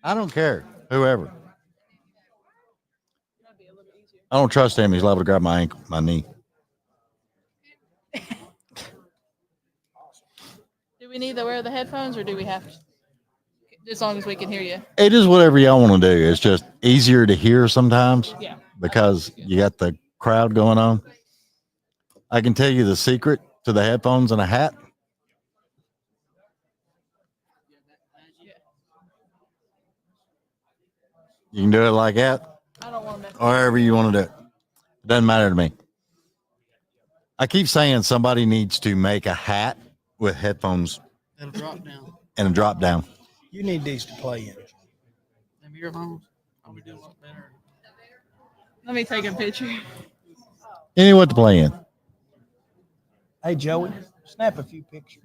I don't care. Whoever. I don't trust him. He's liable to grab my ankle, my knee. Do we need to wear the headphones, or do we have to? As long as we can hear you. It is whatever y'all want to do. It's just easier to hear sometimes because you got the crowd going on. I can tell you the secret to the headphones and a hat. You can do it like that. I don't want to. Or however you want to do it. It doesn't matter to me. I keep saying somebody needs to make a hat with headphones and a drop down. And a drop down. You need these to play in. Them earphones. I'll be doing a lot better. Let me take a picture. You know what to play in. Hey, Joey, snap a few pictures,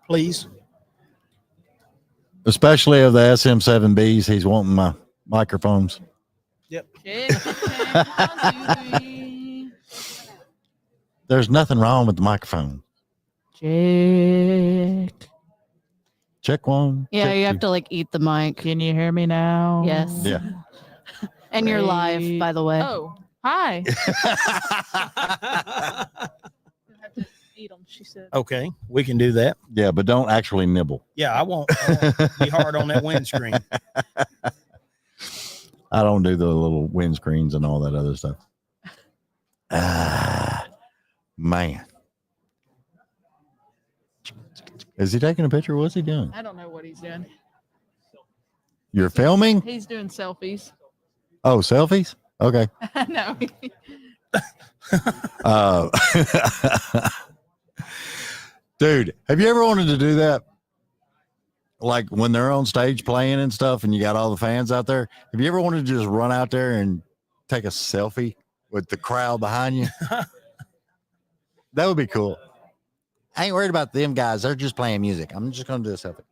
please. Especially of the SM7Bs. He's wanting my microphones. Yep. There's nothing wrong with the microphone. Check one. Yeah, check you two. have to like eat the mic. Can you hear me now? Yes. Yeah. And you're live, by the way. Oh, hi. Eat them, she said. Okay, we can do that. Yeah, but don't actually nibble. Yeah, I won't be hard on that windscreen. I don't do the little windscreens and all that other stuff. Man. Is he taking a picture? What's he doing? I don't know what he's doing. You're filming? He's doing selfies. Oh, selfies? Okay. No. Dude, have you ever wanted to do that? Like when they're on stage playing and stuff and you got all the fans out there. Have you ever wanted to just run out there and take a selfie with the crowd behind you? That would be cool. I ain't worried about them guys. They're just playing music. I'm just going to do a selfie.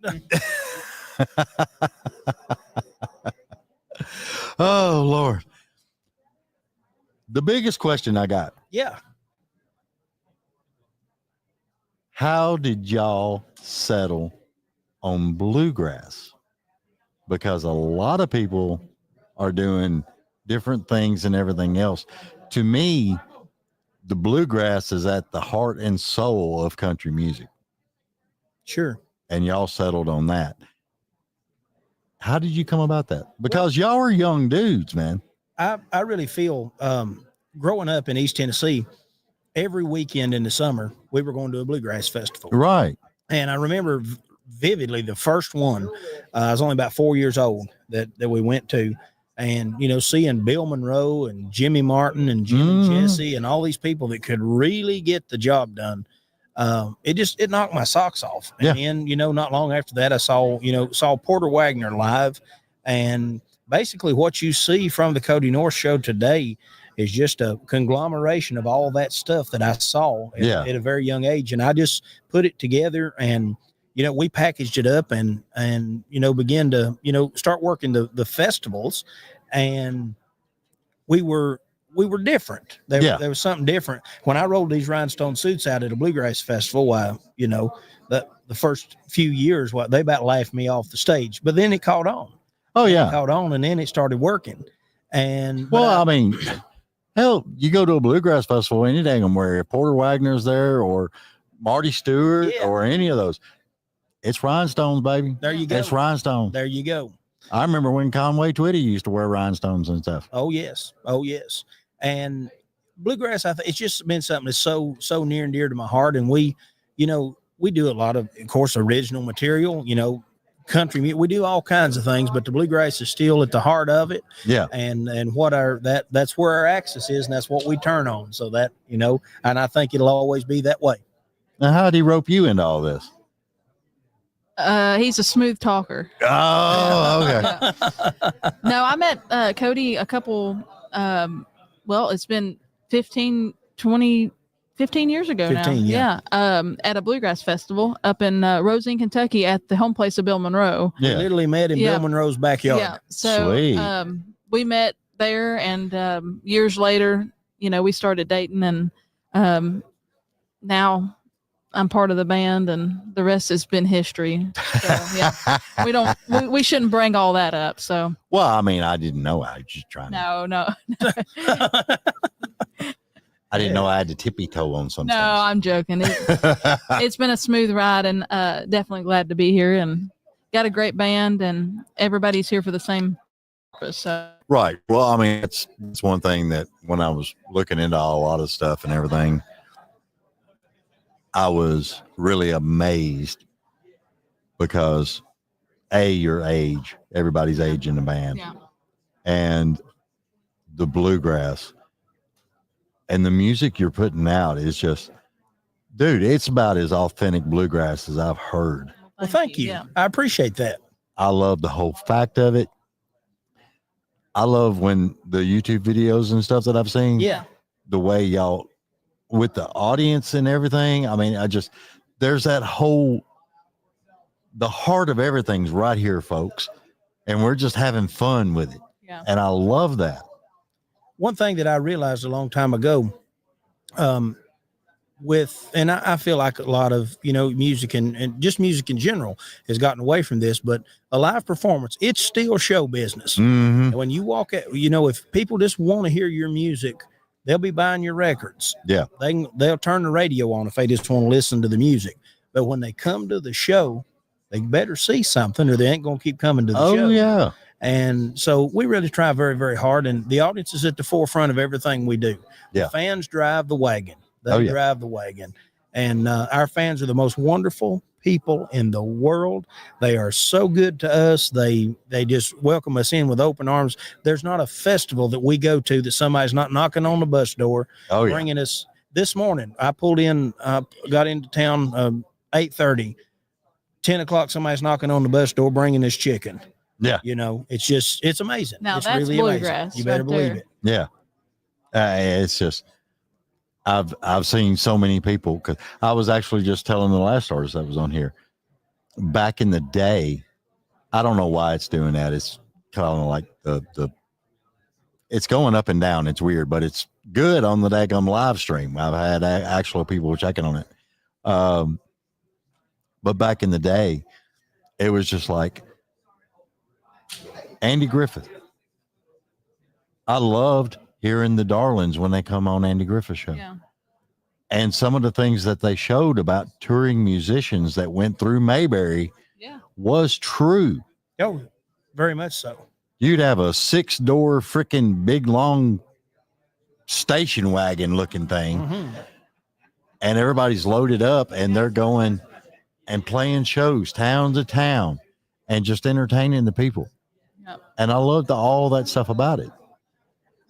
Oh, Lord. The biggest question I got. Yeah. How did y'all settle on bluegrass? Because a lot of people are doing different things and everything else. To me, the bluegrass is at the heart and soul of country music. Sure. And y'all settled on that. How did you come about that? Because y'all are young dudes, man. I really feel growing up in East Tennessee, every weekend in the summer, we were going to a bluegrass festival. Right. And I remember vividly the first one. I was only about 4 years old that we went to. And, you know, seeing Bill Monroe and Jimmy Martin and Jimmy Jesse and all these people that could really get the job done. It knocked my socks off. And then, you know, not long after that, I saw Porter Wagner live. And basically what you see from the Cody Norris show today is just a conglomeration of all that stuff that I saw at a very young age. And I just put it together and, you know, we packaged it up and, you know, began to, you know, start working the festivals, and we were different. There was something different. When I rolled these rhinestone suits out at a bluegrass festival, you know, the first few years, they about laughed me off the stage, but then it caught on. Oh yeah. It caught on, and then it started working. And I mean, hell, you go to a bluegrass festival any day, where Porter Wagner's there or Marty Stewart or any of those. It's rhinestones, baby. There you go. It's rhinestones. There you go. I remember when Conway Twitty used to wear rhinestones and stuff. Oh yes. And bluegrass, I think it's just been something that's so near and dear to my heart. And we, you know, we do a lot of course, original material, you know, country music. We do all kinds of things, but the bluegrass is still at the heart of it. Yeah. And what that's where our axis is, and that's what we turn on. So that, you know, and I think it'll always be that way. Now, how did he rope you into all this? He's a smooth talker. Oh, okay. No, I met Cody a couple, it's been 15 years ago 15, now. yeah. At a bluegrass festival up in Rosine, Kentucky at the home place of Bill Monroe. Yeah. Literally met in Bill Monroe's backyard. Yeah. So we met there, and years later, you know, we started dating, and now I'm part of the band, and the rest has been history. So, yeah, we shouldn't bring all that up. So, well, I mean, I didn't know. I was just trying. No. I didn't know I had to tippy toe on something. No, I'm joking. It's been a smooth ride, and definitely glad to be here. And got a great band, and everybody's here for the same purpose. So. Right. Well, I mean, it's one thing that when I was looking into a lot of stuff and everything, I was really amazed because your age, everybody's age in the band, and the bluegrass and the music you're putting out is just, dude, it's about as authentic bluegrass as I've heard. Well, thank you. Yeah. I appreciate that. I love the whole fact of it. I love when the YouTube videos and stuff that I've seen. Yeah. The way y'all with the audience and everything. I mean, there's that the heart of everything's right here, folks. And we're just having fun with it. Yeah. And I love that. One thing that I realized a long time ago, I feel like a lot of, music and just music in general has gotten away from this, but a live performance, it's still show business. Mm-hmm. And when you walk at, if people just want to hear your music, they'll be buying your records. Yeah. They'll turn the radio on if they just want to listen to the music. But when they come to the show, they better see something or they ain't going to keep coming to the show. Oh, yeah. And so we really try very, very hard. And the audience is at the forefront of everything we do. Yeah. The fans drive the wagon. They drive the wagon. And our fans are the most wonderful people in the world. They are so good to us. They just welcome us in with open arms. There's not a festival that we go to that somebody's not knocking on the bus door, bringing us. This morning, I pulled in, got into town 8:30, 10 o'clock, somebody's knocking on the bus door, bringing us chicken. Yeah. It's amazing. Now it's that's really bluegrass. amazing. You better believe it. Yeah. It's just, I've seen so many people, because I was actually just telling the last artist that was on here, back in the day, I don't know why it's doing that. It's kind of like it's going up and down. It's weird, but it's good on the daggum live stream. I've had actual people checking on it. But back in the day, it was just like Andy Griffith. I loved hearing the Darlings when they come on Andy Griffith show. Yeah. And some of the things that they showed about touring musicians that went through Mayberry was true. Oh, very much so. You'd have a 6-door freaking big long station wagon looking thing, and everybody's loaded up and they're going and playing shows town to town and just entertaining the people. Yep. And I loved all that stuff about it.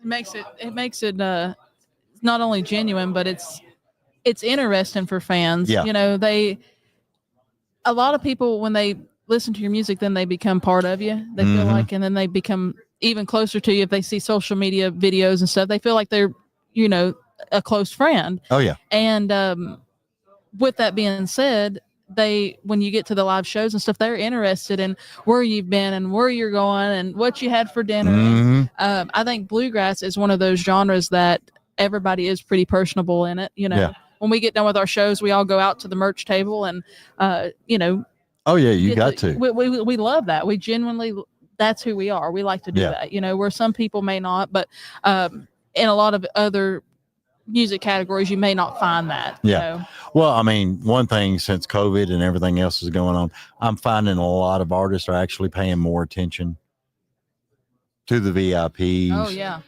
It makes it not only genuine, but it's interesting for fans. Yeah. A lot of people, when they listen to your music, then they become part of you. They feel like, and then they become even closer to you. If they see social media videos and stuff, they feel like they're, a close friend. Oh yeah. And with that being said, when you get to the live shows and stuff, they're interested in where you've been and where you're going and what you had for dinner. And, I think bluegrass is one of those genres that everybody is pretty personable in it. When we get done with our shows, we all go out to the merch table and, Oh yeah, you got to. We love that. We genuinely, that's who we are. We like to do that. Where some people may not, but in a lot of other music categories, you may not find that. Yeah. Well, I mean, one thing, since COVID and everything else is going on, I'm finding a lot of artists are actually paying more attention to the VIPs. Oh yeah.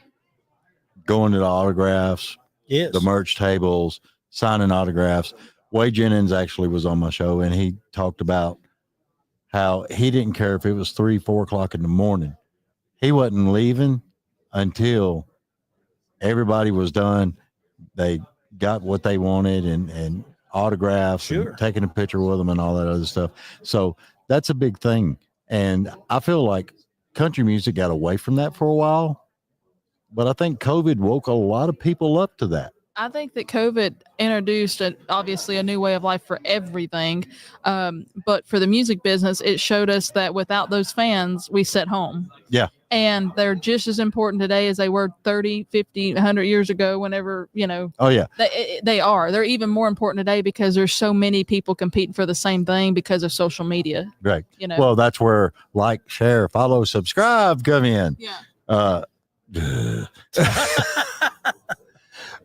Going to the autographs, the merch tables, signing autographs. Wade Jennings actually was on my show, and he talked about how he didn't care if it was 3-4 o'clock in the morning. He wasn't leaving until everybody was done. They got what they wanted and autographs and taking a picture with them and all that other stuff. So that's a big thing. And I feel like country music got away from that for a while, but I think COVID woke a lot of people up to that. I think that COVID introduced obviously a new way of life for everything. But for the music business, it showed us that without those fans, we sit home. Yeah. And they're just as important today as they were 30, 50, 100 years ago, whenever, Oh, yeah. They are. They're even more important today because there's so many people competing for the same thing because of social media. Right. Well, that's where like, share, follow, subscribe come in. Yeah.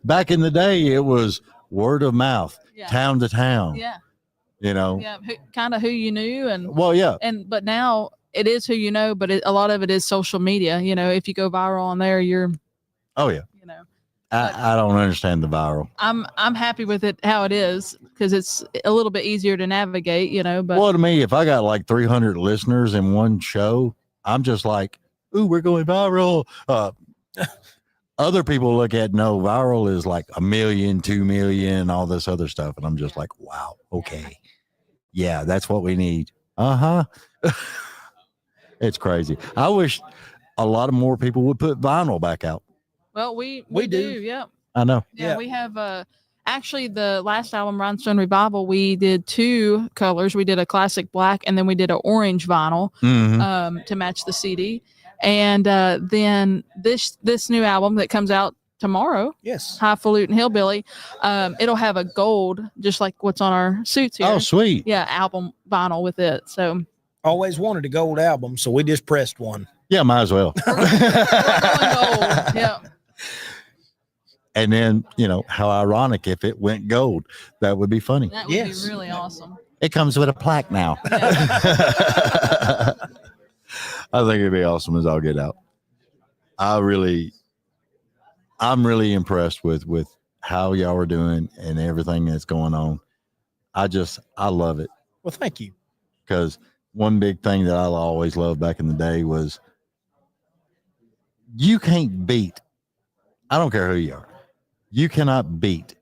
Back in the day, it was word of mouth, town to town. Yeah. Yeah. Kind of who you knew. And well, yeah. But now it is who you know, but a lot of it is social media. If you go viral on there, you're. Oh, yeah. I don't understand the viral. I'm happy with it how it is because it's a little bit easier to navigate, But well, to me, if I got like 300 listeners in one show, I'm just like, ooh, we're going viral. Other people look at viral is like 1 million, 2 million, all this other stuff. And I'm just like, wow, okay. Yeah, that's what we need. It's crazy. I wish a lot of more people would put vinyl back out. Well, we do. Yeah. I know. Yeah. We have actually the last album, Rhinestone Revival, we did 2 colors. We did a classic black and then we did an orange vinyl to match the CD. And then this new album that comes out tomorrow, Highfalutin Hillbilly, it'll have a gold, just like what's on our suits here. Oh, sweet. Yeah, album vinyl with it. So always wanted a gold album, so we just pressed one. Yeah, might as well. We're going gold. Yeah. And then, how ironic if it went gold. That would be funny. That would be really awesome. It comes with a plaque now. Yeah. I think it'd be awesome as I'll get out. I'm really impressed with how y'all are doing and everything that's going on. I love it. Well, thank you. Because one big thing that I always loved back in the day was you can't beat, I don't care who you are, you cannot beat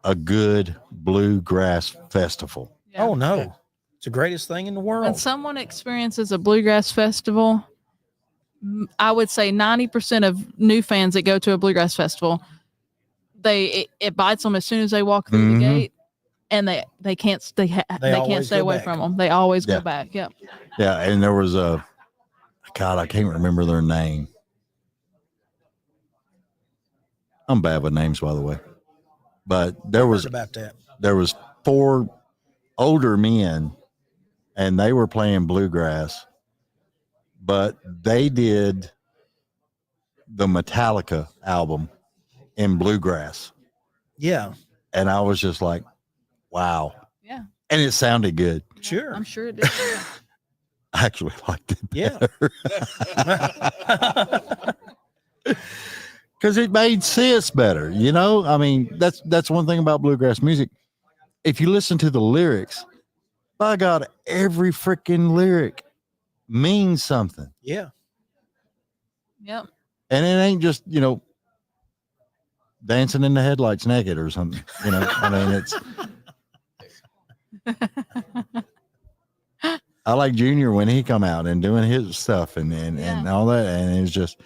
a good bluegrass festival. Yeah. Oh, no. It's the greatest thing in the world. When someone experiences a bluegrass festival, I would say 90% of new fans that go to a bluegrass festival, it bites them as soon as they walk through the gate, and they can't stay away from them. They always go back. Yep. Yeah, and there was I can't remember their name. I'm bad with names, by the way, but there was 4 older men. And they were playing bluegrass, but they did the Metallica album in bluegrass. Yeah. And I was just like, wow. Yeah. And it sounded good. Sure. I'm sure it did. Yeah. I actually liked it better. Because it made sense better, I mean, that's one thing about bluegrass music. If you listen to the lyrics, by God, every freaking lyric means something. Yeah. Yep. And it ain't just, dancing in the headlights naked or something. I mean, I like Junior when he come out and doing his stuff and all that. And it's just,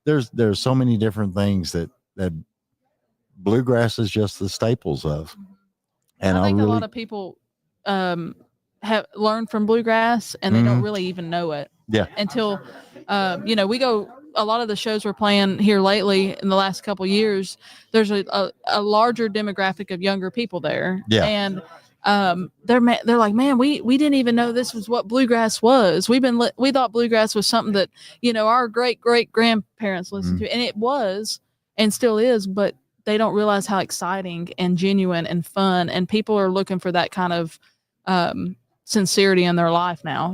there's so many different things that bluegrass is just the staples of. And I think a lot of people, have learned from bluegrass and they don't really even know it until we go a lot of the shows we're playing here lately in the last couple of years, there's a larger demographic of younger people there and they're like, man, we didn't even know this was what bluegrass was. We thought bluegrass was something that our great grandparents listened to, and it was and still is, but they don't realize how exciting and genuine and fun, and people are looking for that kind of sincerity in their life now,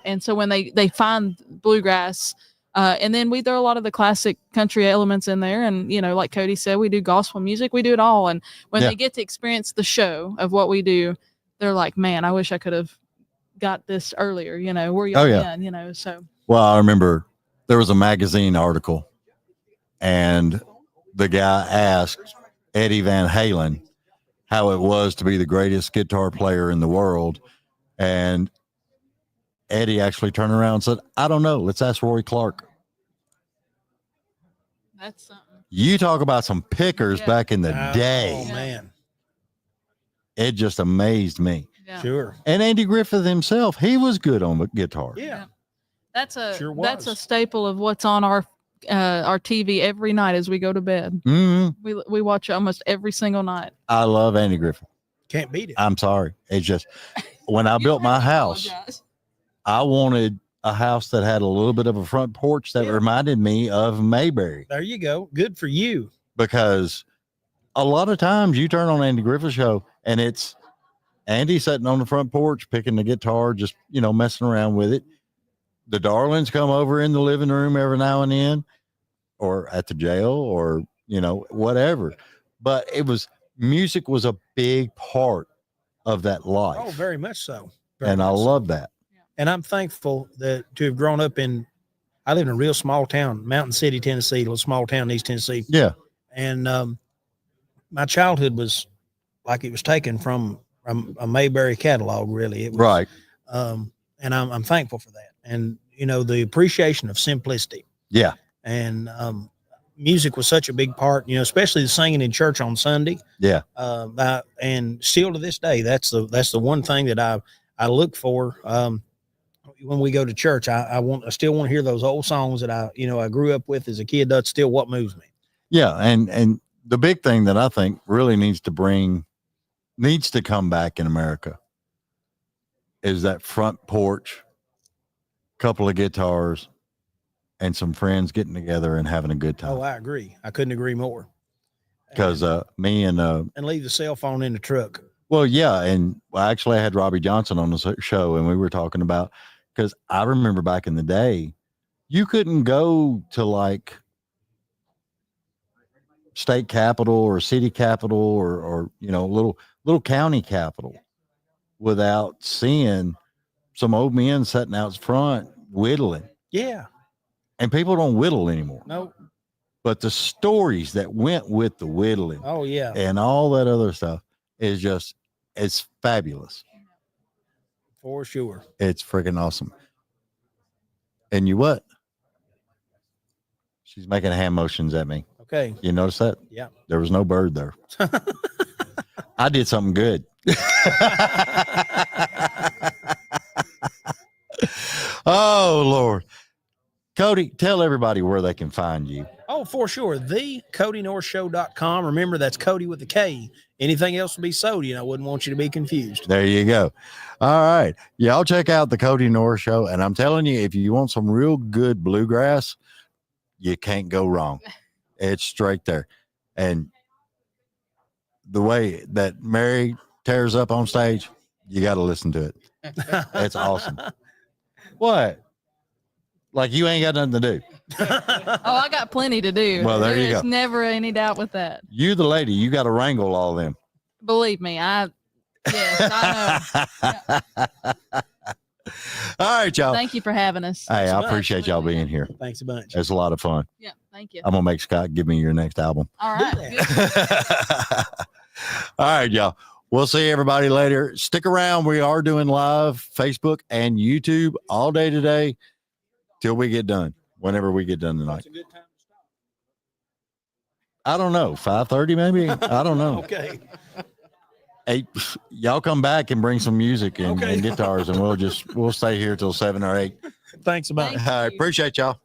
and so when they find bluegrass, and then we throw a lot of the classic country elements in there, and like Cody said, we do gospel music, we do it all, and when they get to experience the show of what we do, they're like, man, I wish I could have got this earlier, where y'all been, so. Well, I remember there was a magazine article and the guy asked Eddie Van Halen how it was to be the greatest guitar player in the world. And Eddie actually turned around and said, I don't know. Let's ask Roy Clark. That's something. You talk about some pickers back in the day. Oh man, it just amazed me. Yeah. Sure. And Andy Griffith himself, he was good on the guitar. Yeah. That's a Sure that's a was. staple of what's on our TV every night as we go to bed. We watch it almost every single night. I love Andy Griffith. Can't beat it. I'm sorry. It's just when I built my house, I wanted a house that had a little bit of a front porch that reminded me of Mayberry. There you go. Good for you. Because a lot of times you turn on Andy Griffith show and it's Andy sitting on the front porch picking the guitar, just messing around with it. The Darlings come over in the living room every now and then, or at the jail, or whatever. But music was a big part of that life. Oh, very much so. And I love that. And I'm thankful to have grown up I live in a real small town, Mountain City, Tennessee, a little small town in East Tennessee. Yeah. And my childhood was like it was taken from a Mayberry catalog, really. It was, right. And I'm thankful for that. And, the appreciation of simplicity. Yeah. And music was such a big part, especially the singing in church on Sunday. Yeah. And still to this day, that's the one thing that I look for when we go to church. I still want to hear those old songs that I grew up with as a kid. That's still what moves me. Yeah. And the big thing that I think really needs to come back in America is that front porch, couple of guitars, and some friends getting together and having a good time. Oh, I agree. I couldn't agree more. Because me and leave the cell phone in the truck. Well, yeah, and actually I had Robbie Johnson on the show, and we were talking about, because I remember back in the day, you couldn't go to like state capital or city capital or little county capital without seeing some old men sitting out front whittling. Yeah. And people don't whittle anymore. No. But the stories that went with the whittling, oh yeah, and all that other stuff it's fabulous. For sure. It's freaking awesome. And what? She's making hand motions at me. Okay. You notice that? Yeah. There was no bird there. I did something good. Oh, Lord. Cody, tell everybody where they can find you. Oh, for sure. TheCodyNorrisShow.com. Remember, that's Cody with a K. Anything else would be Sody, and I wouldn't want you to be confused. There you go. All right. Y'all check out the Cody Norris Show. And I'm telling you, if you want some real good bluegrass, you can't go wrong. It's straight there. And the way that Mary tears up on stage, you got to listen to it. It's awesome. What? Like you ain't got nothing to do. Oh, I got plenty to do. Well, there you go. There's never any doubt with that. You, the lady, you got to wrangle all them. Believe me, I know. All right, y'all. Thank you for having us. Hey, I appreciate y'all being here. Thanks a bunch. It's a lot of fun. Yeah, thank you. I'm going to make Scott give me your next album. All right. All right, y'all. We'll see everybody later. Stick around. We are doing live Facebook and YouTube all day today till we get done, whenever we get done tonight. I don't know, 5:30 maybe? I don't know. Okay. Hey, y'all come back and bring some music and guitars, and we'll stay here till 7 or 8. Thanks a bunch. I appreciate y'all.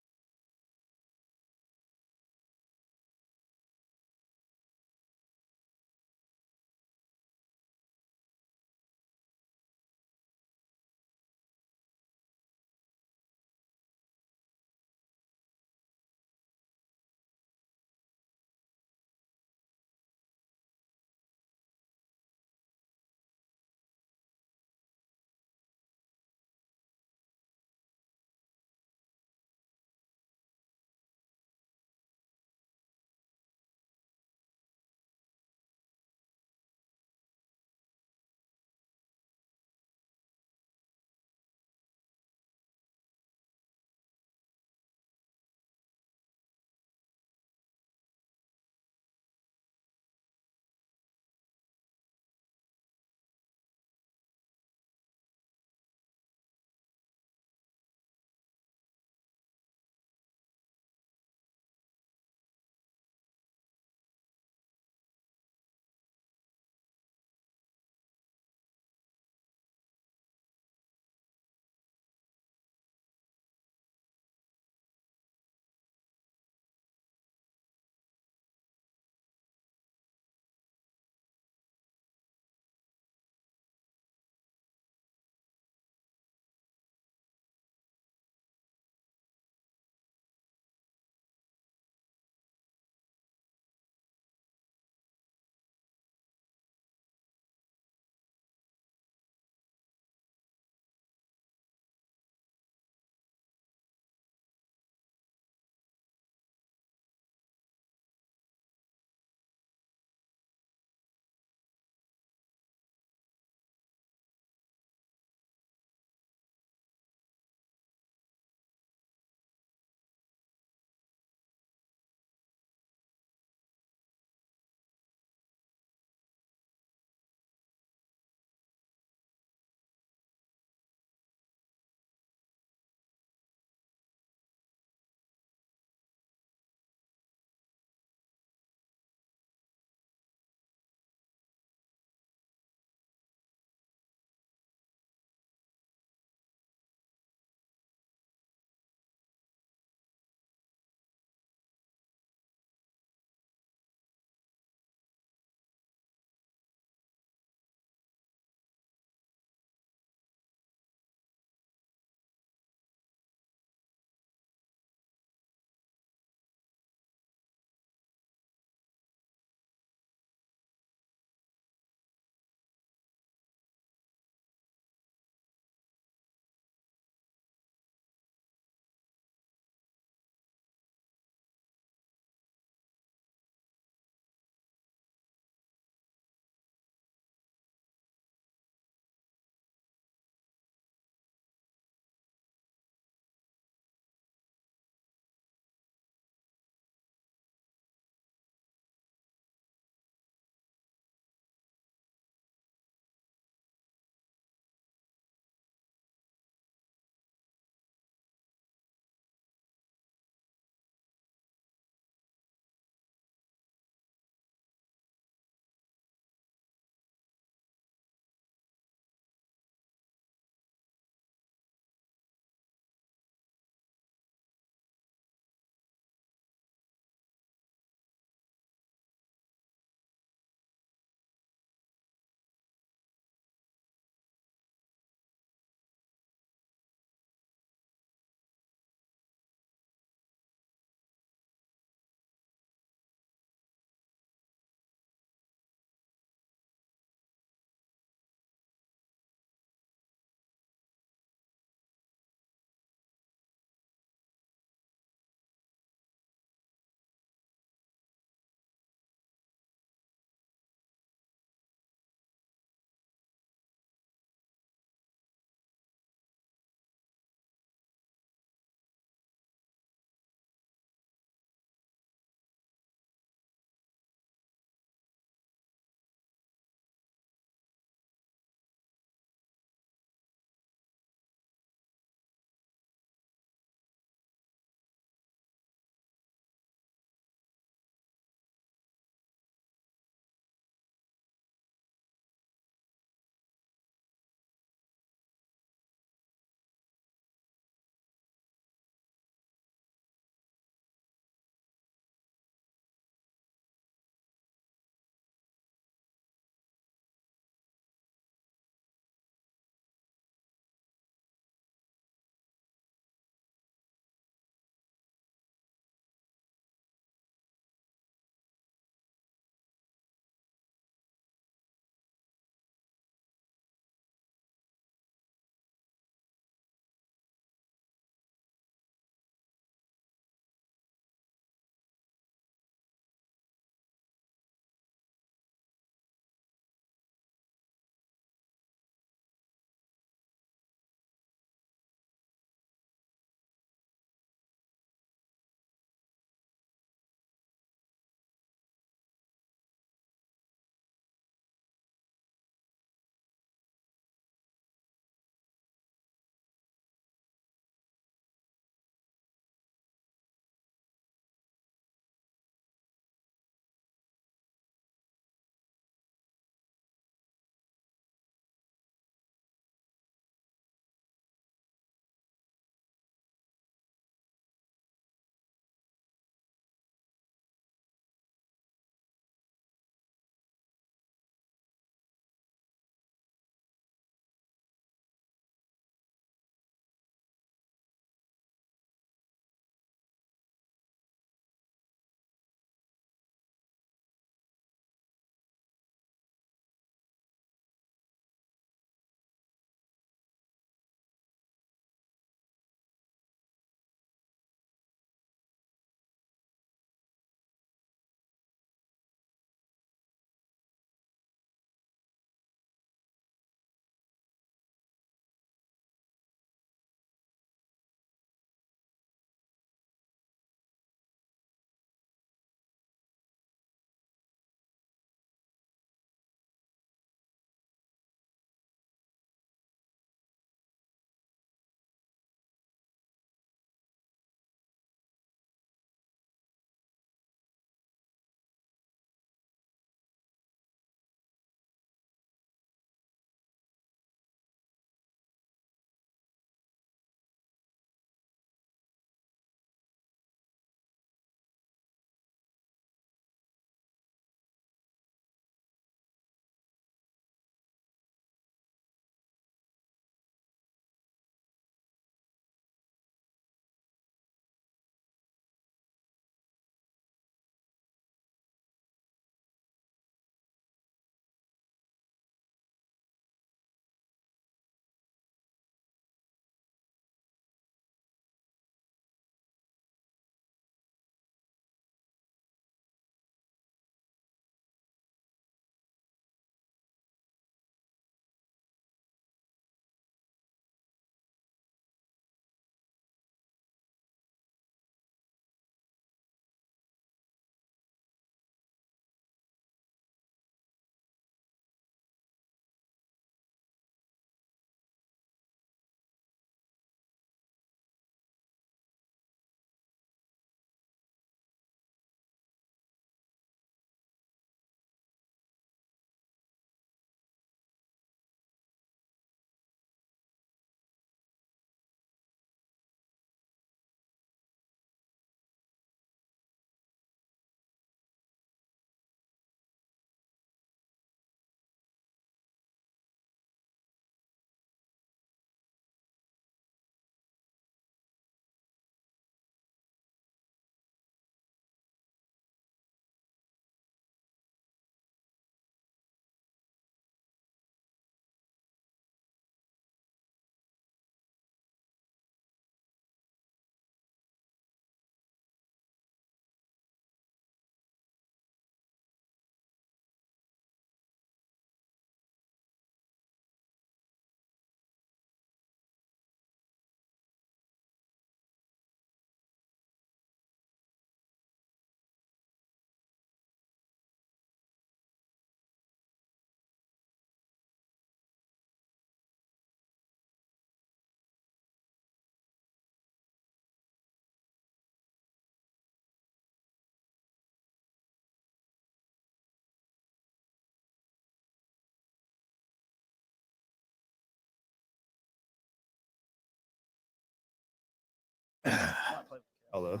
Hello.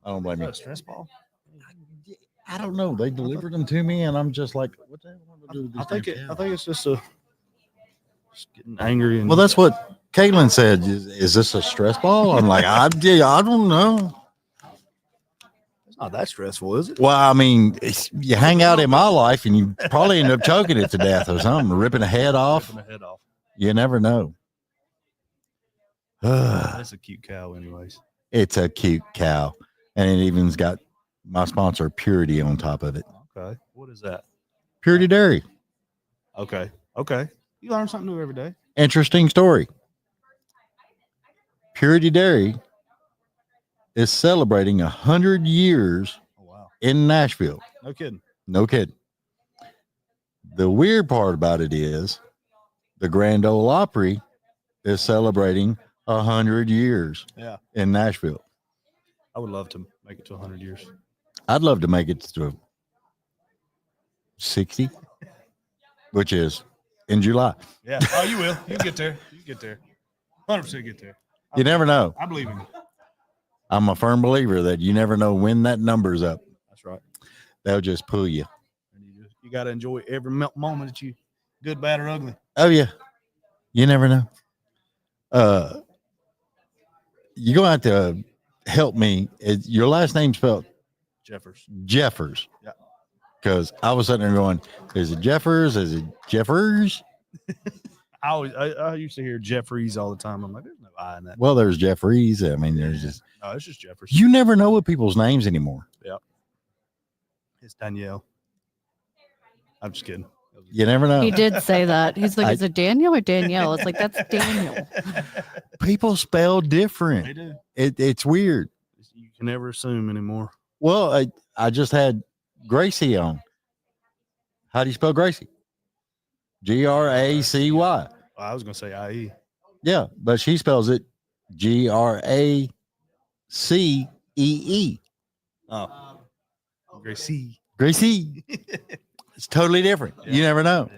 I don't blame you. A stress ball. I don't know. They delivered them to me, and I'm just like, what the hell am I going to do with these? I think it's just getting angry. And well, that's what Caitlin said. Is this a stress ball? I'm like, I don't know. It's not that stressful, is it? Well, I mean, you hang out in my life, and you probably end up choking it to death or something, ripping a head off. Ripping a head off. You never know. That's a cute cow, anyways. It's a cute cow, and it even's got my sponsor Purity on top of it. Okay, what is that? Purity Dairy. Okay. You learn something new every day. Interesting story. Purity Dairy is celebrating 100 years in Nashville. No kidding. No kidding. The weird part about it is the Grand Ole Opry is celebrating 100 years in Nashville. I would love to make it to 100 years. I'd love to make it to 60, which is in July. Yeah. Oh, you will. You get there. 100% get there. You never know. I believe in you. I'm a firm believer that you never know when that number's up. That's right. They'll just pull you. And you got to enjoy every moment that you, good, bad, or ugly. Oh, yeah. You never know. You're going to have to help me. Your last name spelled? Jeffers. Yeah. Because I was sitting there going, is it Jeffers? Is it Jeffers? I used to hear Jeffries all the time. I'm like, there's no I in that. Well, there's Jeffries. I mean, there's just. No, it's just Jeffers. You never know what people's names anymore. Yeah. It's Danielle. I'm just kidding. You never know. He did say that. He's like, is it Daniel or Danielle? It's like, that's Daniel. People spell different. They do. It's weird. You can never assume anymore. Well, I just had Gracee on. How do you spell Gracee? Gracy. Well, I was going to say IE. Yeah, but she spells it Gracee. Oh. Gracee. Gracee. It's totally different. Yeah. You never know.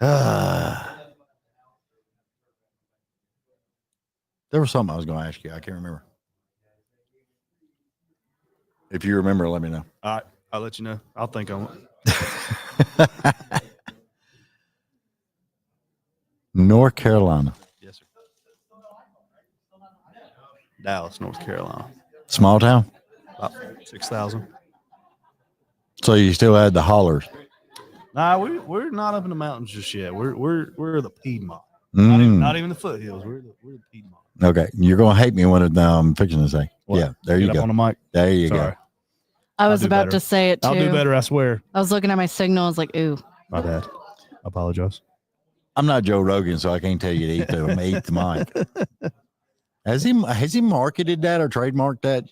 Yeah. There was something I was going to ask you. I can't remember. If you remember, let me know. All right. I'll let you know. I'll think on it. North Carolina. Yes, sir. Dallas, North Carolina. Small town? About 6,000. So you still had the hollers? Nah, we're not up in the mountains just yet. We're the Piedmont. Mm. Not even the foothills. We're the Piedmont. Okay, you're gonna hate me when I'm fixing to say. What? Yeah, there Get you up go. On the mic. There you Sorry. go. I was about better. to say it too. I'll do better, I swear. I was looking at my signal. I was like, ooh. My bad. I apologize. I'm not Joe Rogan, so I can't tell you to eat the mic. Has he marketed that or trademarked that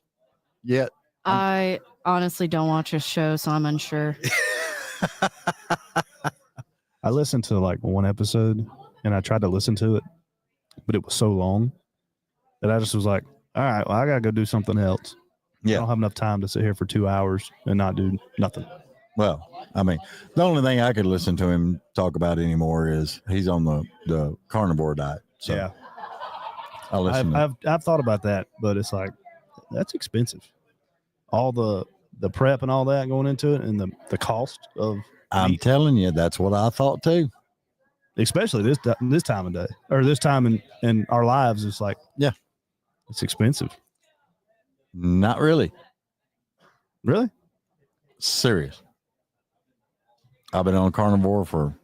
yet? I honestly don't watch his show, so I'm unsure. I listened to like one episode and I tried to listen to it, but it was so long that I just was like, all right, well, I got to go do something else. Yeah. I don't have enough time to sit here for 2 hours and not do nothing. Well, I mean, the only thing I could listen to him talk about anymore is he's on the carnivore diet. So yeah. I'll listen. I've thought about that, but it's like, that's expensive. All the prep and all that going into it and the cost of I'm meat. telling you, that's what I thought too. Especially this time of day or this time in our lives. It's like, yeah, it's expensive. Not really. Really? Serious. I've been on carnivore for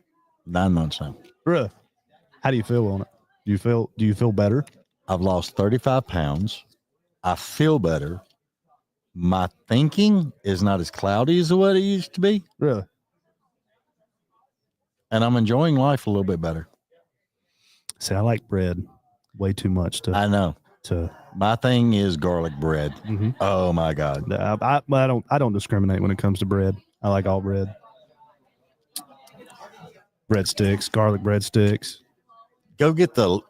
9 months now. Really? How do you feel on it? Do you feel better? I've lost 35 pounds. I feel better. My thinking is not as cloudy as what it used to be. Really? And I'm enjoying life a little bit better. See, I like bread way too much I know. My thing is garlic bread. Mm-hmm. Oh my God. I don't discriminate when it comes to bread. I like all bread. Breadsticks, garlic breadsticks. Go get the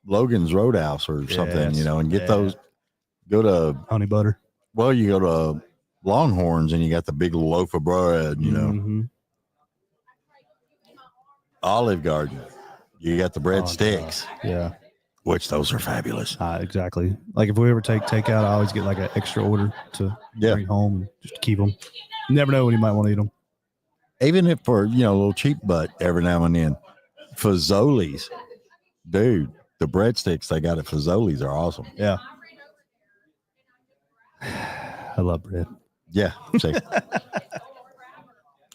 Logan's Roadhouse or something, and get those. Go to honey butter. Well, you go to Longhorns and you got the big loaf of bread, Mm-hmm. Olive Garden. You got the breadsticks. Yeah. Which those are fabulous. Exactly. Like if we ever take takeout, I always get like an extra order to bring home and just keep them. You never know when you might want to eat them. Even if for, a little cheap butt every now and then. Fazoli's, dude, the breadsticks they got at Fazoli's are awesome. Yeah. I love bread. Yeah. See.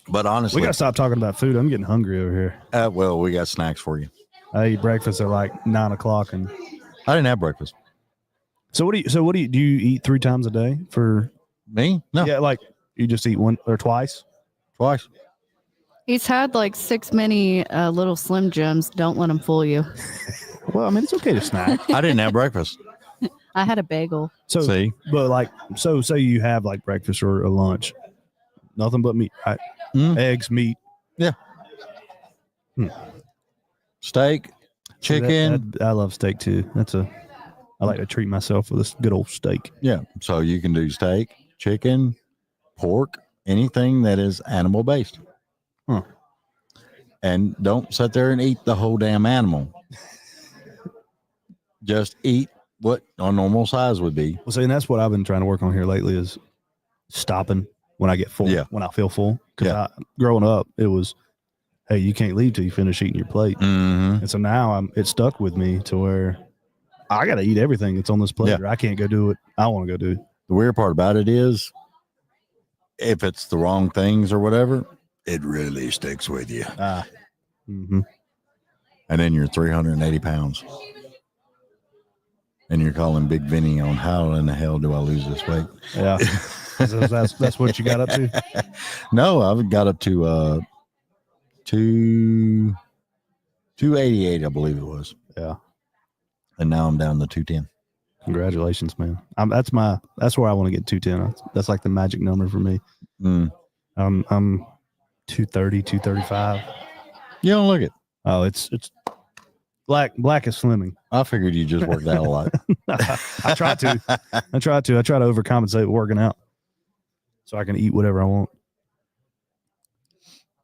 But honestly, we got to stop talking about food. I'm getting hungry over here. Well, we got snacks for you. I eat breakfast at like 9:00 and I didn't have breakfast. So do you eat 3 times a day for me? No. Yeah. Like you just eat one or twice? Twice. He's had like 6 mini little Slim Jims. Don't let him fool you. Well, I mean, it's okay to snack. I didn't have breakfast. I had a bagel. So, see, but like, so say you have like breakfast or a lunch, nothing but meat, right? Eggs, meat. Yeah. Steak, chicken. I love steak too. I like to treat myself with this good old steak. Yeah. So you can do steak, chicken, pork, anything that is animal based. Huh. And don't sit there and eat the whole damn animal. Just eat what a normal size would be. Well, see, and that's what I've been trying to work on here lately is stopping when I get full. Yeah. When I feel full. Because growing up, it was, hey, you can't leave till you finish eating your plate. Mm-hmm. And so now it stuck with me to where I got to eat everything that's on this plate. Or I can't go do it. I want to go do. The weird part about it is, if it's the wrong things or whatever, it really sticks with you. Mm-hmm. And then you're 380 pounds. And you're calling Big Vinny on how in the hell do I lose this weight? Yeah. that's what you got up to? No, I've got up to 288, I believe it was. Yeah. And now I'm down to 210. Congratulations, man. That's where I want to get 210. That's like the magic number for me. I'm 230, 235. You don't look it. Oh, it's black is slimming. I figured you just worked out a lot. I try to overcompensate with working out so I can eat whatever I want.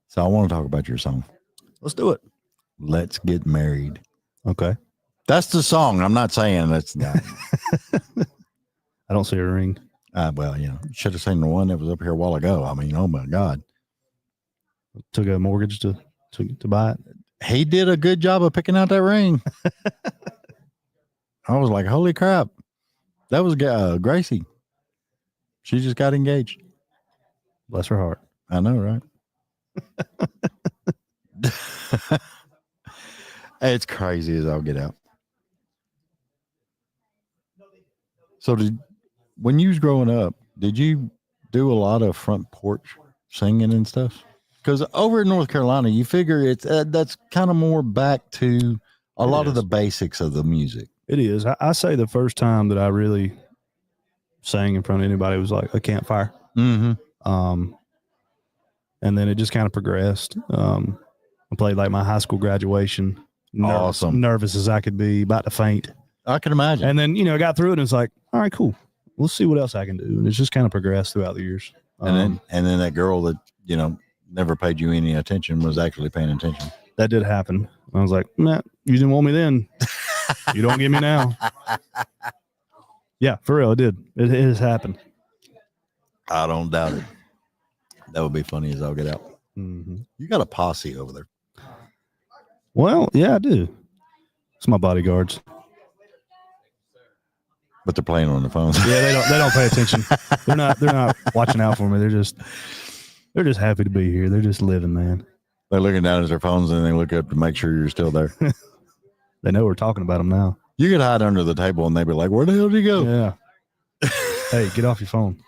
So I want to talk about your song. Let's do it. Let's Get Married. Okay. That's the song. I'm not saying that's not. I don't see a ring. Well, should have seen the one that was up here a while ago. I mean, oh my God. Took a mortgage to buy it. He did a good job of picking out that ring. I was like, holy crap. That was Gracee. She just got engaged. Bless her heart. I know, right? It's crazy as I'll get out. So when you was growing up, did you do a lot of front porch singing and stuff? Because over in North Carolina, you figure it's that's kind of more back to a lot of the basics of the music. It is. I say the first time that I really sang in front of anybody was like a campfire. Mm-hmm. And then it just kind of progressed. I played like my high school graduation. Awesome. Nervous as I could be, about to faint. I can imagine. And then, I got through it and it's like, all right, cool. We'll see what else I can do. And it's just kind of progressed throughout the years. And then that girl that, never paid you any attention was actually paying attention. That did happen. I was like, nah, you didn't want me then. You don't get me now. Yeah, for real. It did. It has happened. I don't doubt it. That would be funny as I'll get out. Mm-hmm. You got a posse over there. Well, yeah, I do. It's my bodyguards. But they're playing on the phones. Yeah, they don't pay attention. They're not watching out for me. They're just happy to be here. They're just living, man. They're looking down at their phones and they look up to make sure you're still there. They know we're talking about them now. You could hide under the table and they'd be like, where the hell did you go? Yeah. Hey, get off your phone.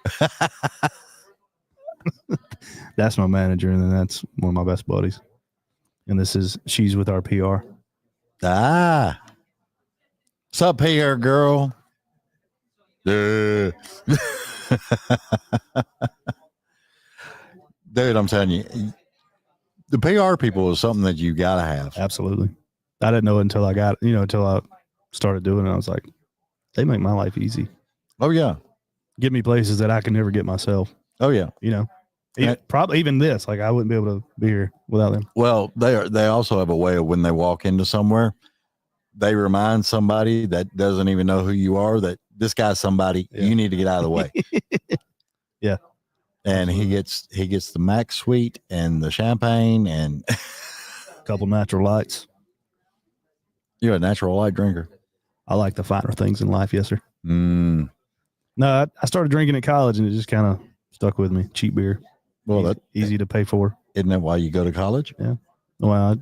That's my manager, and then that's one of my best buddies. And she's with our PR. What's up here, girl? Dude, I'm telling you, the PR people is something that you got to have. Absolutely. I didn't know it until until I started doing it. I was like, they make my life easy. Oh, yeah. Get me places that I can never get myself. Oh, yeah. Probably even this, like I wouldn't be able to be here without them. Well, they also have a way of when they walk into somewhere, they remind somebody that doesn't even know who you are that this guy's somebody you need to get out of the way. Yeah. And he gets the Max Suite and the champagne and a couple natural lights. You're a natural light drinker. I like the finer things in life. Yes, sir. No, I started drinking at college and it just kind of stuck with me. Cheap beer. Well, easy to pay for. Isn't that why you go to college? Yeah. Well,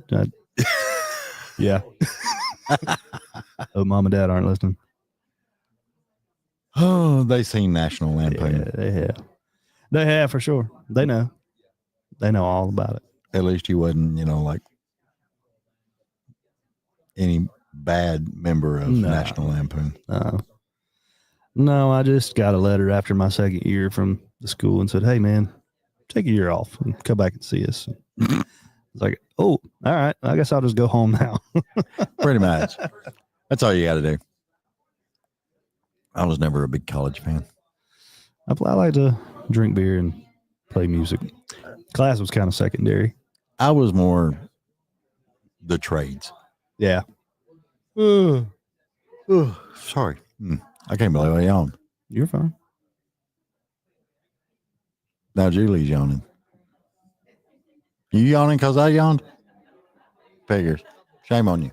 yeah. Oh, mom and dad aren't listening. Oh, they seen National Lampoon. Yeah, they have. They have for sure. They know. They know all about it. At least you wasn't, like any bad member of National Lampoon. No, I just got a letter after my second year from the school and said, "Hey, man, take a year off and come back and see us." It's like, oh, all right. I guess I'll just go home now. Pretty much. That's all you got to do. I was never a big college fan. I like to drink beer and play music. Class was kind of secondary. I was more the trades. Yeah. Sorry. I can't believe I yawned. You're fine. Now Julie's yawning. You yawning because I yawned? Figures. Shame on you.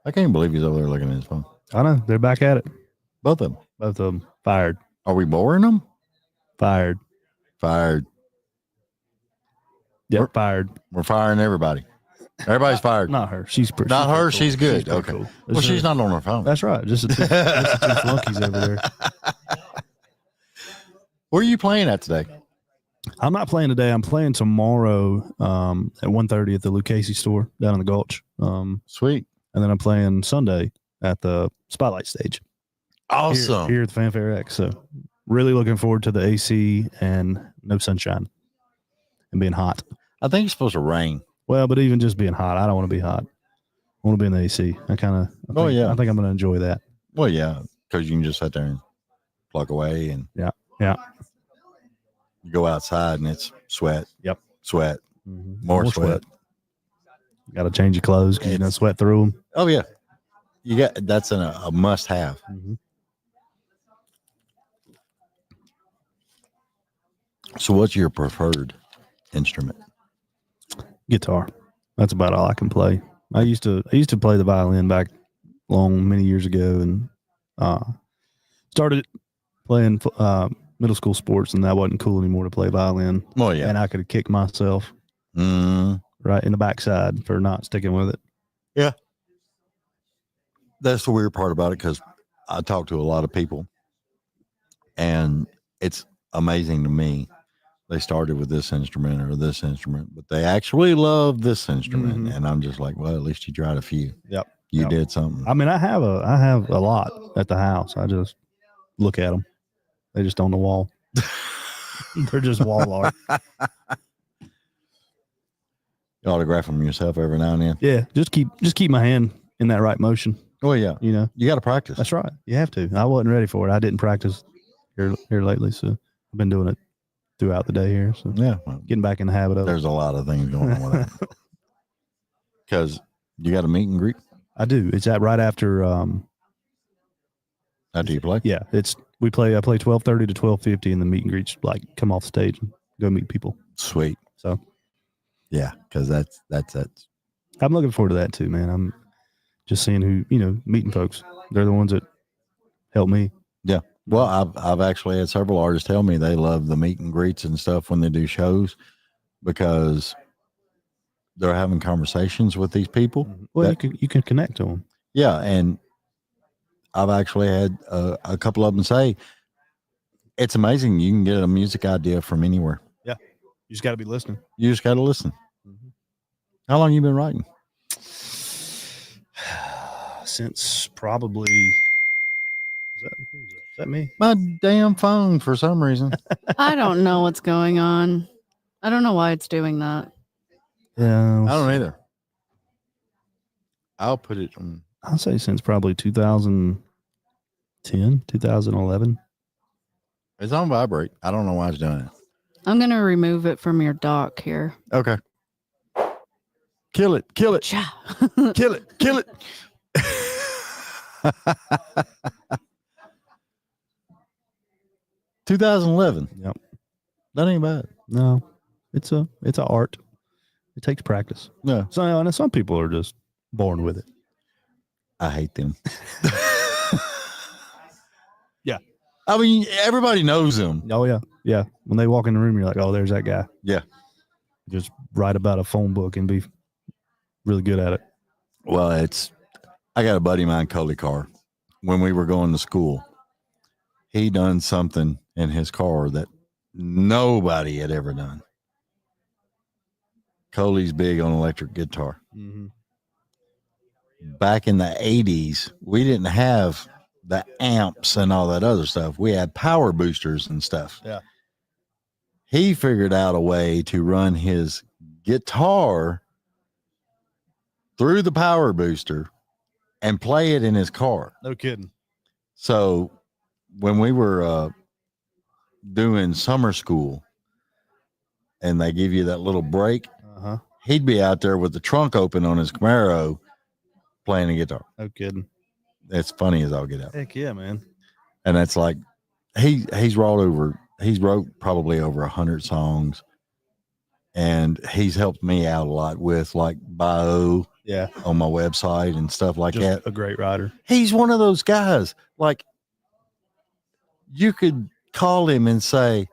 I can't believe he's over there looking at his phone. I know. They're back at it. Both of them. Both of them. Fired. Are we boring them? Fired. Yep, fired. We're firing everybody. Everybody's fired. Not her. She's pretty. Not her. Cool. She's good. She's okay. Cool. Well, she's not on her phone. That's right. Just the two flunkies over there. Where are you playing at today? I'm not playing today. I'm playing tomorrow at 1:30 at the Lucchese store down in the Gulch. Sweet. And then I'm playing Sunday at the Spotlight stage. Awesome. Here at the Fanfare X. So really looking forward to the AC and no sunshine and being hot. I think it's supposed to rain. Well, but even just being hot, I don't want to be hot. I want to be in the AC. I think I'm going to enjoy that. Well, yeah, because you can just sit there and plug away and yeah. You go outside and it's sweat. Yep. Sweat. Mm-hmm. More sweat. Got to change your clothes because you don't sweat through them. Oh yeah, that's a must have. Mm-hmm. So, what's your preferred instrument? Guitar. That's about all I can play. I used to play the violin back many years ago, and started playing middle school sports, and that wasn't cool anymore to play violin. Oh yeah, and I could kick myself right in the backside for not sticking with it. Yeah, that's the weird part about it, because I talk to a lot of people, and it's amazing to me. They started with this instrument or this instrument, but they actually love this instrument. Mm-hmm. And I'm just like, well, at least you tried a few. Yep. You did something. I mean, I have a lot at the house. I just look at them. They just on the wall. They're just wall art. You autograph them yourself every now and then. Yeah. Just keep my hand in that right motion. Oh yeah. You got to practice. That's right. You have to. I wasn't ready for it. I didn't practice here lately. So I've been doing it throughout the day here. So yeah, getting back in the habit of There's a lot of things going on with that. Because you got a meet and greet? I do. It's right after after you play? Yeah. I play 12:30 to 12:50, and the meet and greets like come off stage and go meet people. Sweet. So yeah, because that's I'm looking forward to that too, man. I'm just seeing who, meeting folks. They're the ones that help me. Yeah. Well, I've actually had several artists tell me they love the meet and greets and stuff when they do shows, because they're having conversations with these people. Well, you can connect to them. Yeah, and I've actually had a couple of them say, it's amazing you can get a music idea from anywhere. Yeah, you just got to be listening. You just got to listen. Mm-hmm. How long you been writing? Since probably... Is that me? My damn phone for some reason. I don't know what's going on. I don't know why it's doing that. Yeah. I don't either. I'll put it on. I'll say since probably 2010, 2011. It's on vibrate. I don't know why it's doing it. I'm going to remove it from your dock here. Okay. Kill it. Kill it. Kill it. Kill it. 2011. Yep. That ain't bad. No, it's a art. It takes practice. Yeah. So and some people are just born with it. I hate them. Yeah. I mean, everybody knows them. Oh yeah. Yeah. When they walk in the room, you're like, oh, there's that guy. Yeah. Just write about a phone book and be really good at it. Well, I got a buddy of mine, Cody Kerr. When we were going to school, he done something in his car that nobody had ever done. Cody's big on electric guitar. Mm-hmm. Back in the 80s, we didn't have the amps and all that other stuff. We had power boosters and stuff. Yeah. He figured out a way to run his guitar through the power booster and play it in his car. No kidding. So when we were doing summer school and they give you that little break, he'd be out there with the trunk open on his Camaro playing the guitar. No kidding. It's funny as I'll get out. Heck yeah, man. And that's like he's wrote probably over 100 songs, and he's helped me out a lot with like bio on my website and stuff like Just that. A great writer. He's one of those guys. Like, you could call him and say,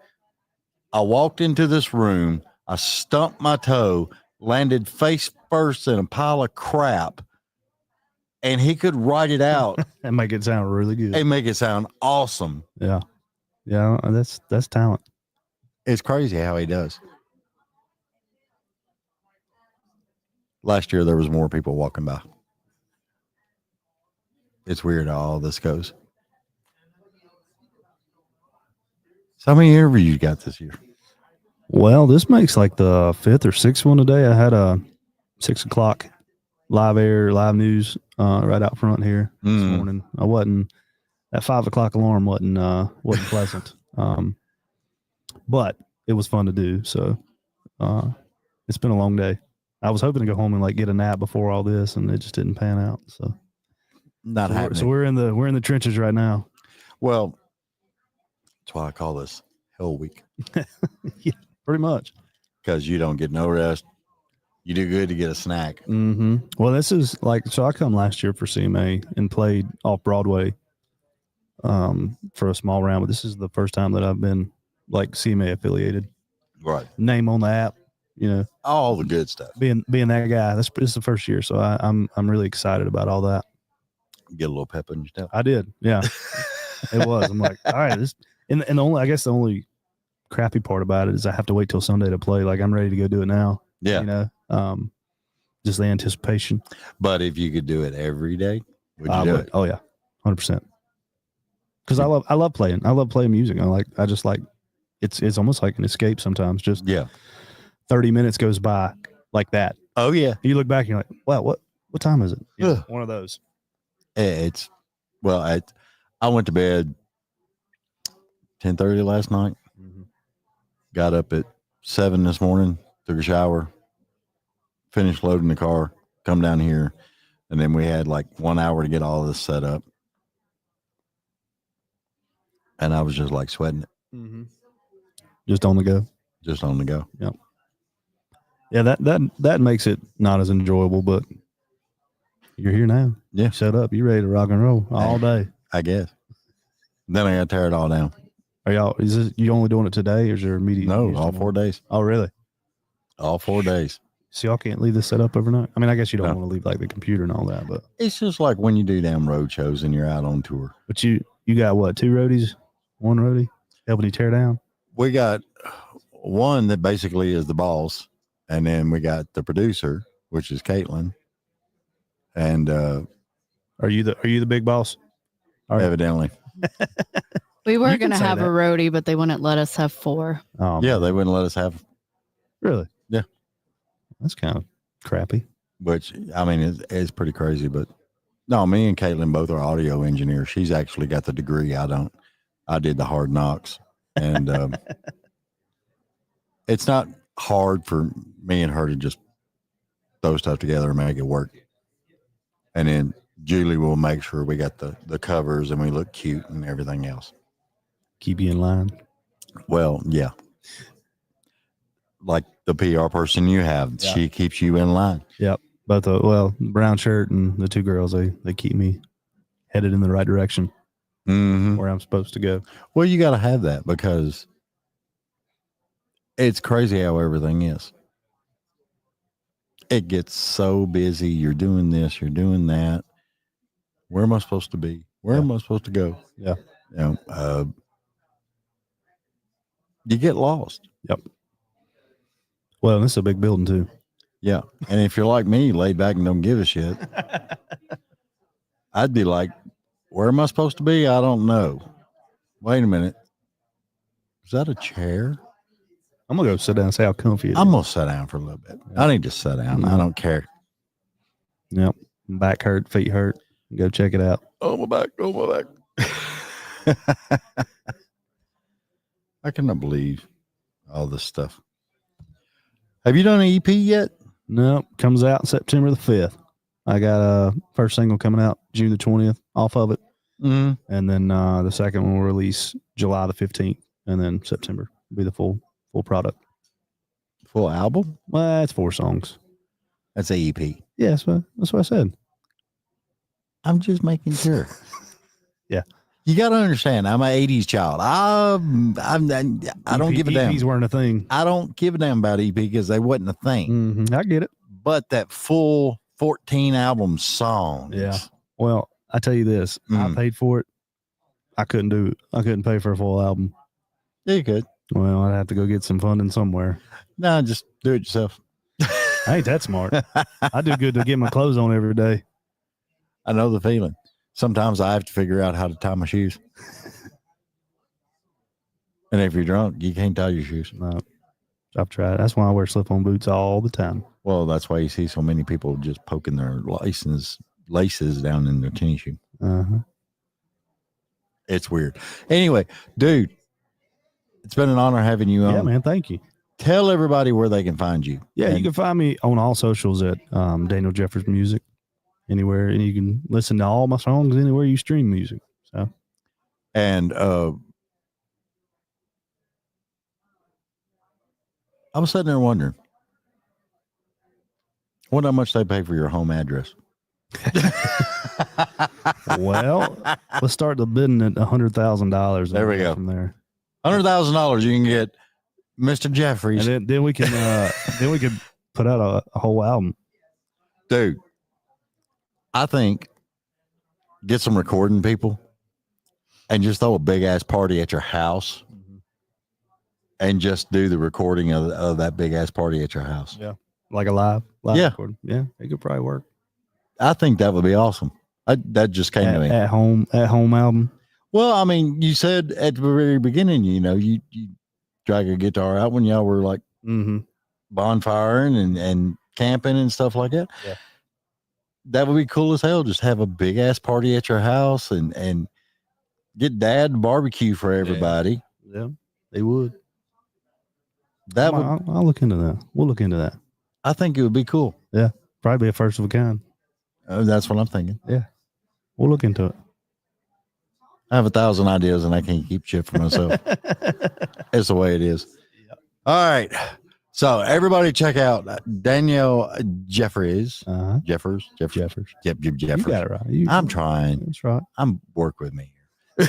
I walked into this room, I stumped my toe, landed face first in a pile of crap, and he could write it out and make it sound really good. and make it sound awesome. Yeah. Yeah. That's talent. It's crazy how he does. Last year, there was more people walking by. It's weird how all this goes. So how many interviews you got this year? Well, this makes like the 5th or 6th one today. I had a 6 o'clock live news right out front here this morning. I wasn't, that 5 o'clock alarm wasn't pleasant. But it was fun to do. So it's been a long day. I was hoping to go home and like get a nap before all this, and it just didn't pan out. So not happening. So we're in the trenches right now. Well, that's why I call this Hell Week. Yeah, pretty much. Because you don't get no rest. You do good to get a snack. Mm-hmm. Well, this is like, so I come last year for CMA and played off Broadway for a small round, but this is the first time that I've been like CMA affiliated. Right. Name on the app, you know, all the good stuff. Being that guy, this is the first year, so I'm really excited about all that. Get a little pep in your step. I did, yeah. It was. I'm like, all right, this and the only crappy part about it is I have to wait till Sunday to play. Like, I'm ready to go do it now. Yeah, you know, just the anticipation. But if you could do it every day, would you do it? Oh yeah, 100%. Because I love playing. I love playing music. I just like it's almost like an escape sometimes. Just 30 minutes goes by like that. Oh yeah. You look back and you're like, wow, what time is it? Yeah, one of those. I went to bed 10:30 last night. Mm-hmm. Got up at 7 this morning, took a shower, finished loading the car, come down here, and then we had like 1 hour to get all this set up. And I was just like sweating it. Mm-hmm. Just on the go. Just on the go. Yep. Yeah, that makes it not as enjoyable, but you're here now. Yeah. Shut up. You ready to rock and roll all day. I guess. Then I got to tear it all down. Are y'all, you only doing it today, or is there immediate? No, all 4 days. Oh, really? All 4 days. So y'all can't leave this set up overnight? I mean, I guess you don't want to leave like the computer and all that, but it's just like when you do damn road shows and you're out on tour. But you got what, 2 roadies, 1 roadie helping you tear down? We got one that basically is the boss, and then we got the producer, which is Caitlin. And are you the big boss? Evidently. We were going to have a roadie, but they wouldn't let us have 4. Oh, yeah, they wouldn't let us have. Really? Yeah. That's kind of crappy. Which, I mean, it's pretty crazy. But no, me and Caitlin both are audio engineers. She's actually got the degree. I don't. I did the hard knocks. And it's not hard for me and her to just throw stuff together and make it work. And then Julie will make sure we got the covers and we look cute and everything else. Keep you in line. Well, yeah. Like the PR person you have, she keeps you in line. Yep. Both the brown shirt and the two girls, they keep me headed in the right direction where I'm supposed to go. Well, you got to have that because it's crazy how everything is. It gets so busy. You're doing this, you're doing that. Where am I supposed to be? Where am I supposed to go? Yeah. You know, you get lost. Yep. Well, this is a big building too. Yeah. And if you're like me, laid back and don't give a shit, I'd be like, where am I supposed to be? I don't know. Wait a minute. Is that a chair? I'm going to go sit down and see how comfy it is. I'm going to sit down for a little bit. I need to sit down. I don't care. Yep. Back hurt, feet hurt. Go check it out. Oh, my back. Oh, my back. I cannot believe all this stuff. Have you done an EP yet? No, comes out September the 5th. I got a first single coming out June the 20th off of it. Mm-hmm. And then the second one will release July the 15th. And then September will be the full product. Full album? Well, it's 4 songs. That's an EP. Yeah, that's what I said. I'm just making sure. Yeah. You got to understand, I'm an 80s child. I don't give a damn. EPs weren't a thing. I don't give a damn about EP because they wasn't a thing. Mm-hmm. I get it. But that full 14 album song. Yeah. Well, I tell you this. I paid for it. I couldn't do it. I couldn't pay for a full album. Yeah, you could. Well, I'd have to go get some funding somewhere. No, just do it yourself. I ain't that smart. I do good to get my clothes on every day. I know the feeling. Sometimes I have to figure out how to tie my shoes. And if you're drunk, you can't tie your shoes. No, I've tried. That's why I wear slip-on boots all the time. Well, that's why you see so many people just poking their laces down in their tennis shoe. Uh-huh. It's weird. Anyway, dude, it's been an honor having you on. Yeah, man. Thank you. Tell everybody where they can find you. Yeah, you can find me on all socials at Daniel Jeffers Music. Anywhere, and you can listen to all my songs anywhere you stream music. So, and I was sitting there wondering, I wonder how much they pay for your home address. well, let's start the bidding at $100,000. There we go. From there, $100,000, you can get Mr. Jeffries, and then we can then we could put out a whole album, dude. I think get some recording people and just throw a big ass party at your house and just do the recording of that big ass party at your house. Yeah. Like a live recording. Yeah. It could probably work. I think that would be awesome. That just came to me. At home album. Well, I mean, you said at the very beginning, you drag a guitar out when y'all were like bonfiring and camping and stuff like that. Yeah. That would be cool as hell. Just have a big ass party at your house and get dad to barbecue for everybody. Yeah, they would. I'll look into that. We'll look into that. I think it would be cool. Yeah, probably a first of a kind. That's what I'm thinking. Yeah, we'll look into it. I have 1,000 ideas and I can't keep shit for myself. It's the way it is. Yep. All right. So everybody check out Daniel Jeffries. Jeffers. Yep, Jeffers. You got it right. I'm trying. That's right. Work with me here.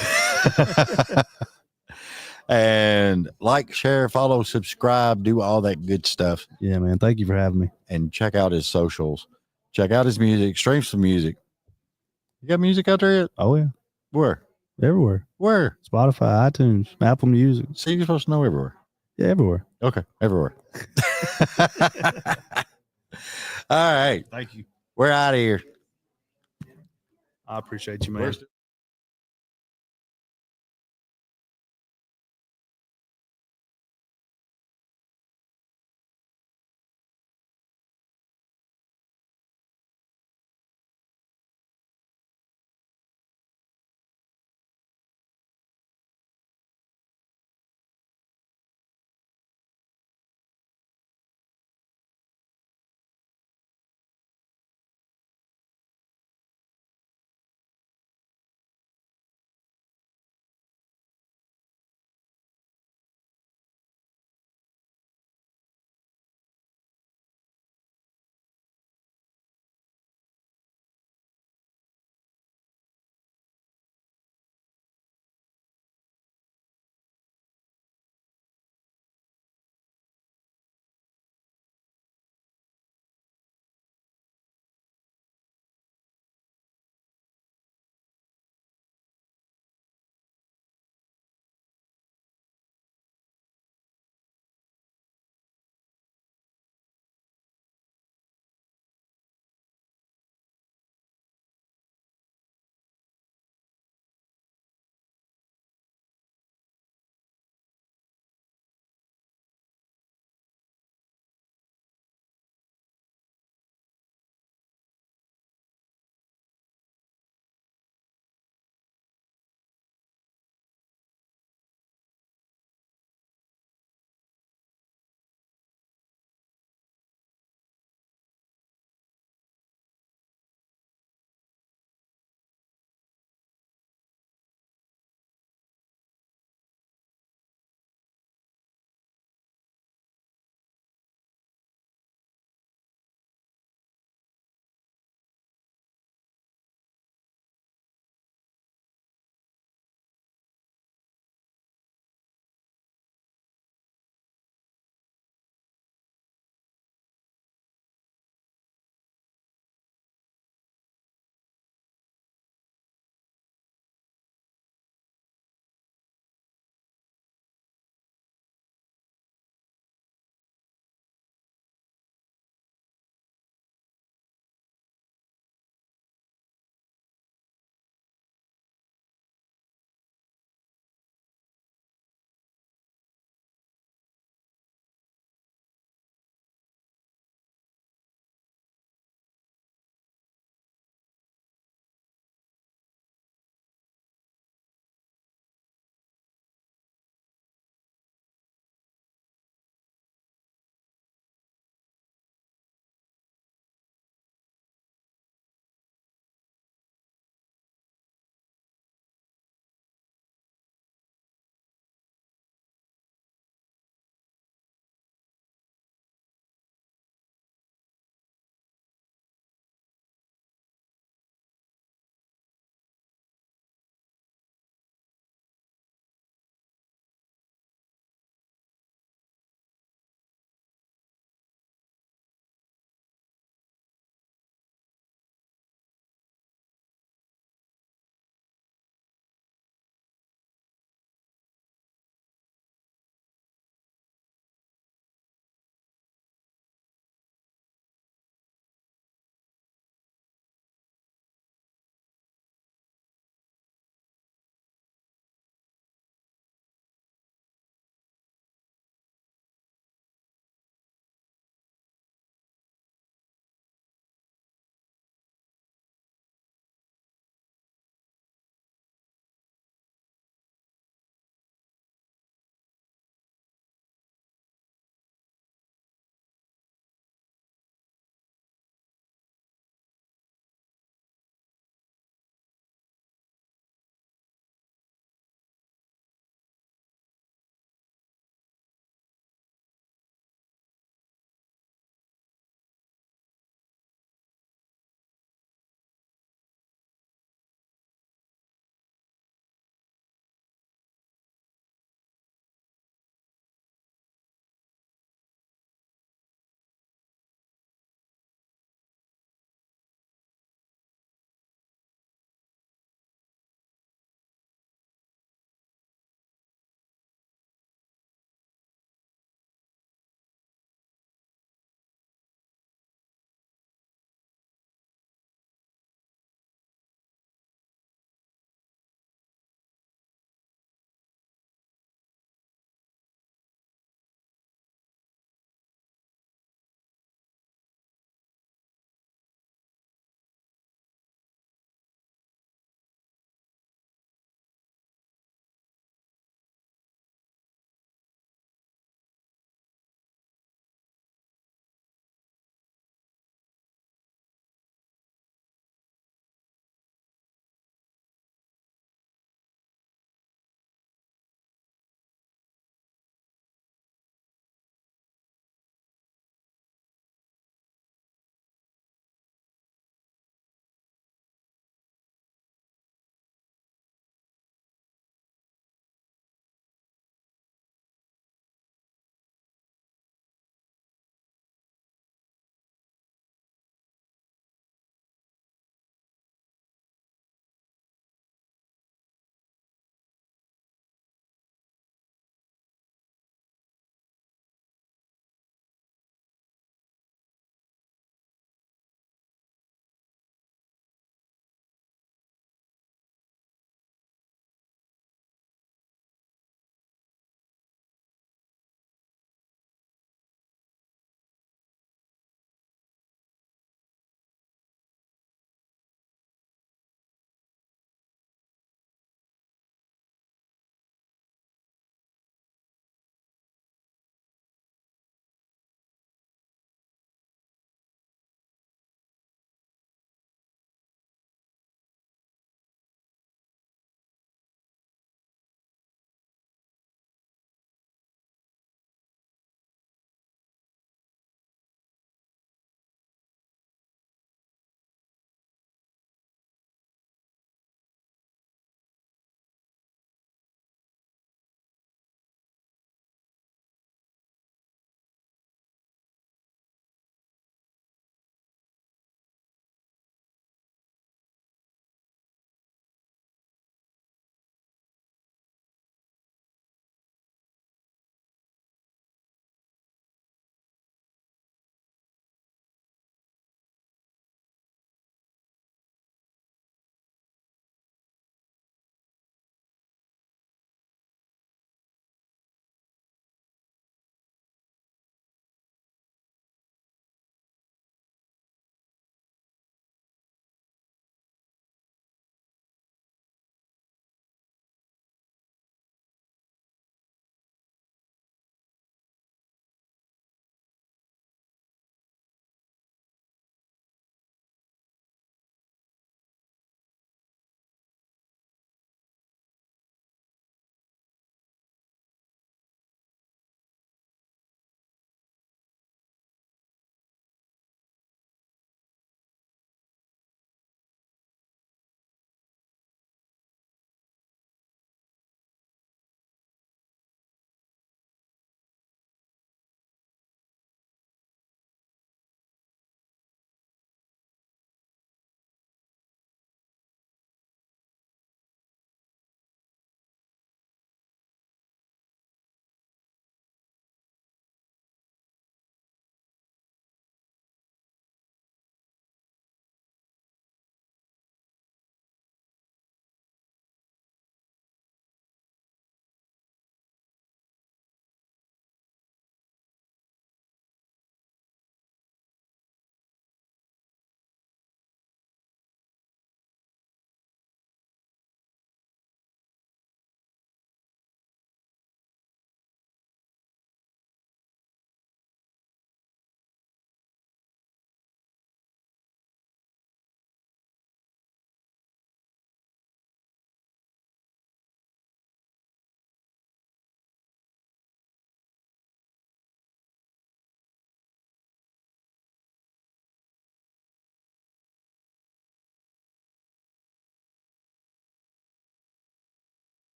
And like, share, follow, subscribe, do all that good stuff. Yeah, man. Thank you for having me. And check out his socials. Check out his music. Stream some music. You got music out there yet? Oh, yeah. Where? Everywhere. Where? Spotify, iTunes, Apple Music. See, you're supposed to know everywhere. Yeah, everywhere. Okay, everywhere. All right. Thank you. We're out of here. I appreciate you, man.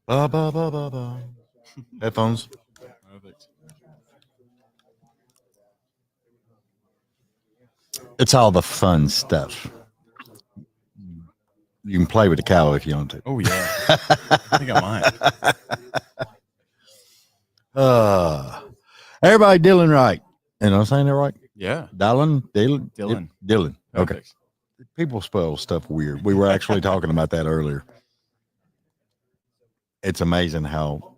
Ba, ba, ba, ba, ba. Headphones. Perfect. It's all the fun stuff. You can play with the cow if you want to. Oh yeah, I think I might. Everybody, Dylan Wright. And I'm saying that right? Yeah. Dylan. Okay. Perfect. People spell stuff weird. We were actually talking about that earlier. It's amazing how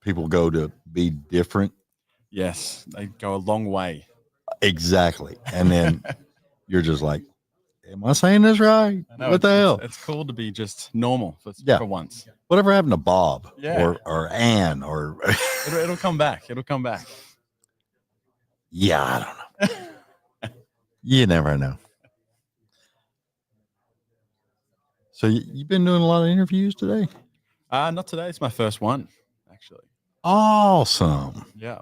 people go to be different. Yes, they go a long way. Exactly. And then you're just like, am I saying this right? What the hell? It's cool to be just normal for once. Whatever happened to Bob Yeah. or Ann or It'll come back. It'll come back. Yeah, I don't know. You never know. So you've been doing a lot of interviews today? Not today. It's my first one, actually. Awesome. Yeah.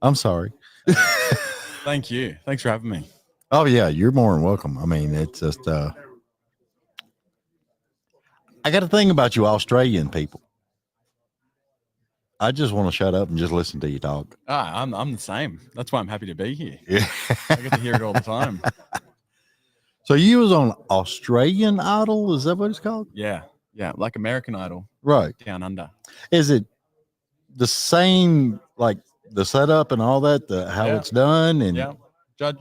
I'm sorry. Thank you. Thanks for having me. Oh yeah, you're more than welcome. I mean, it's just I got a thing about you Australian people. I just want to shut up and just listen to you talk. I'm the same. That's why I'm happy to be here. Yeah. I get to hear it all the time. So you was on Australian Idol? Is that what it's called? Yeah. Yeah. Like American Idol. Right. Down under. Is it the same, like the setup and all that, how it's done? And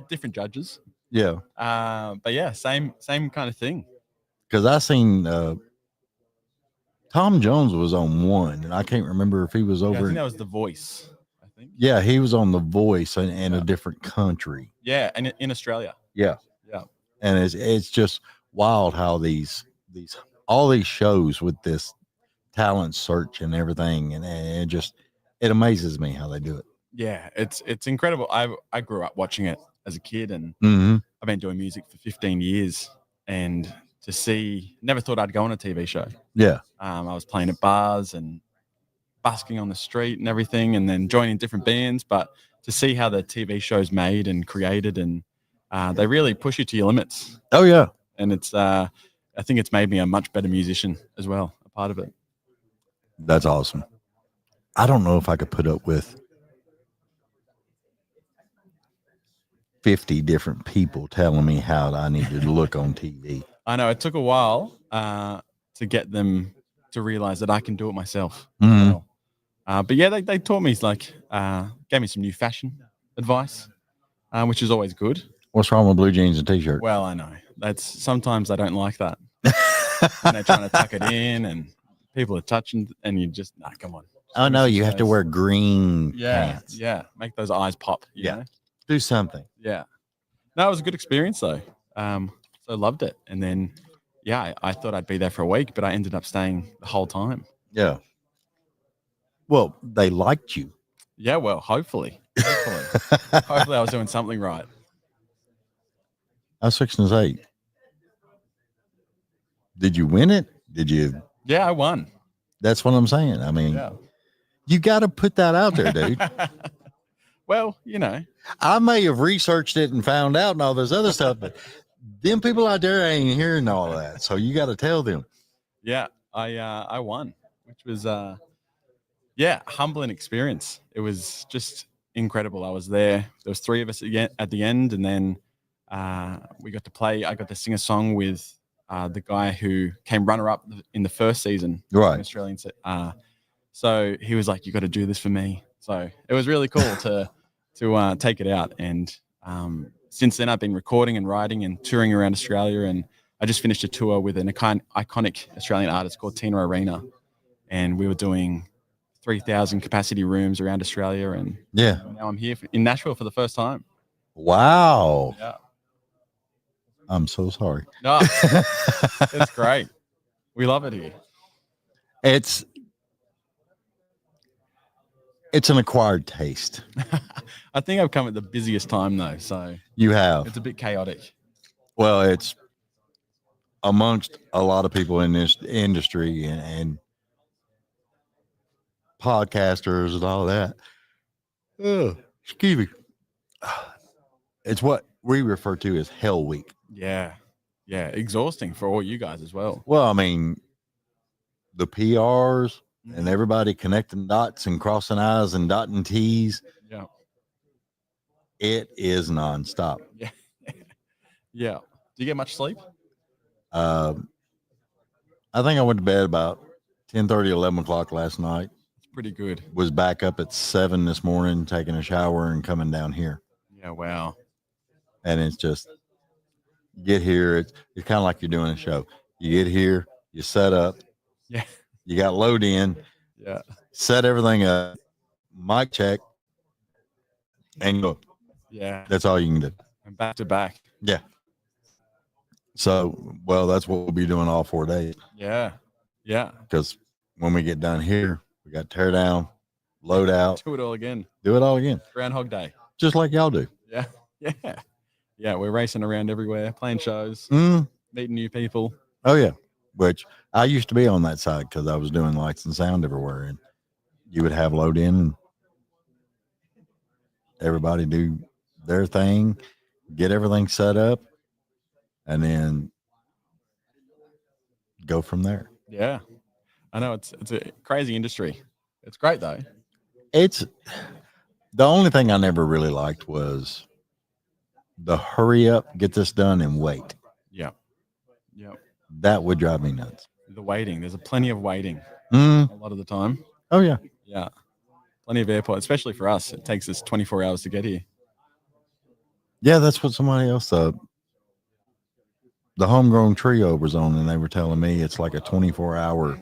different judges. Yeah. But yeah, same kind of thing. Because I seen Tom Jones was on one, and I can't remember if he was over. I think that was The Voice. I think. Yeah, he was on The Voice in a different country. Yeah, and in Australia. Yeah. Yeah. And it's just wild how all these shows with this talent search and everything, and it amazes me how they do it. Yeah, it's incredible. I grew up watching it as a kid, and I've been doing music for 15 years, and to see, never thought I'd go on a TV show. Yeah. I was playing at bars and busking on the street and everything, and then joining different bands. But to see how the TV show's made and created, and they really push you to your limits. Oh yeah. And it's I think it's made me a much better musician as well, a part of it. That's awesome. I don't know if I could put up with 50 different people telling me how I needed to look on TV. I know it took a while to get them to realize that I can do it myself. Mm-hmm. But yeah, they taught me, like, gave me some new fashion advice, which is always good. What's wrong with blue jeans and t-shirt? Well, I know sometimes I don't like that. And they're trying to tuck it in, and people are touching, and you just come on. Oh no, you have to wear green pants. Yeah, make those eyes pop. You know? Do something. Yeah, no, it was a good experience though. So I loved it, and then I thought I'd be there for a week, but I ended up staying the whole time. Yeah. Well, they liked you. Yeah, well, hopefully I was doing something right. I was 6 and 8. Did you win it? Did you? Yeah, I won. That's what I'm saying. I mean, you got to put that out there, dude. Well, you know, I may have researched it and found out and all this other stuff, but them people out there ain't hearing all that. So you got to tell them. Yeah, I won, which was humbling experience. It was just incredible. I was there. There was 3 of us at the end, and then we got to play. I got to sing a song with the guy who came runner-up in the first season, right? Australian. So he was like, "You got to do this for me." So it was really cool to take it out. And since then, I've been recording and writing and touring around Australia. And I just finished a tour with an iconic Australian artist called Tina Arena, and we were doing 3,000 capacity rooms around Australia. And now I'm here in Nashville for the first time. Wow. Yeah. I'm so sorry. No, it's great. We love it here. It's an acquired taste. I think I've come at the busiest time though, so you have. It's a bit chaotic. Well, it's amongst a lot of people in this industry and podcasters and all that. Oh, excuse me. It's what we refer to as Hell Week. Yeah. Yeah. Exhausting for all you guys as well. Well, I mean, the PRs, and everybody connecting dots and crossing I's and dotting T's. Yeah. It is nonstop. Yeah. Yeah. Do you get much sleep? I think I went to bed about 10:30, 11 o'clock last night. It's pretty good. Was back up at 7 this morning, taking a shower and coming down here. Yeah, wow. And it's just, get here. It's kind of like you're doing a show. You get here, you set up. Yeah. You got load in. Yeah. Set everything up. Mic check. And go. Yeah. That's all you can do. And back to back. Yeah. So, well, that's what we'll be doing all 4 days. Yeah. Yeah. Because when we get done here, we got to tear down, load out. Do it all again. Do it all again. Groundhog Day. Just like y'all do. Yeah. Yeah. Yeah. We're racing around everywhere, playing shows, meeting new people. Oh, yeah. Which I used to be on that side because I was doing lights and sound everywhere. And you would have load in and everybody do their thing, get everything set up, and then go from there. Yeah. I know it's a crazy industry. It's great though. It's the only thing I never really liked was the hurry up, get this done and wait. Yeah. Yeah. That would drive me nuts. The waiting. There's plenty of waiting a lot of the time. Oh, yeah. Yeah. Plenty of airport, especially for us. It takes us 24 hours to get here. Yeah, that's what somebody else the Homegrown trio was on, and they were telling me it's like a 24-hour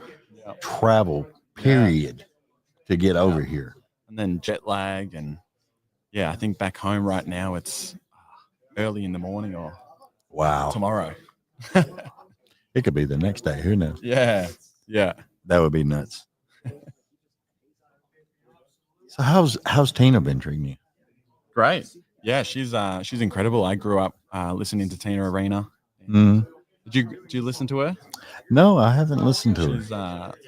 travel period to get over here. And then jet lag. And yeah, I think back home right now it's early in the morning or tomorrow. It could be the next day. Who knows? Yeah. Yeah. That would be nuts. So how's Tina been treating you? Great. Yeah, she's incredible. I grew up listening to Tina Arena. Did you listen to her? No, I haven't listened to She's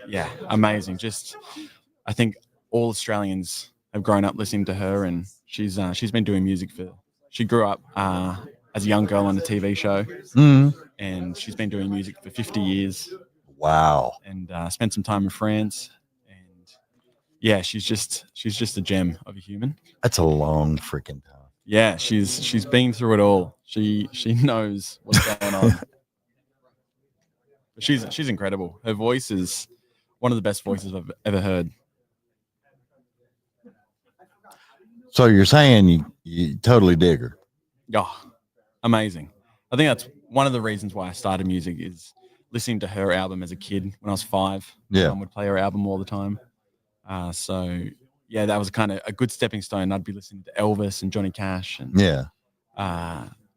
yeah, amazing. Just I think all Australians have grown up listening to her, and she's been doing music she grew up as a young girl on a TV show, and she's been doing music for 50 years. Wow. And spent some time in France. Yeah, she's just a gem of a human. That's a long freaking time. Yeah, she's been through it all. She knows what's going on. But she's incredible. Her voice is one of the best voices I've ever heard. So you're saying you totally dig her? Oh, amazing. I think that's one of the reasons why I started music is listening to her album as a kid when I was 5. Yeah. My mum would play her album all the time. So yeah, that was kind of a good stepping stone. I'd be listening to Elvis and Johnny Cash and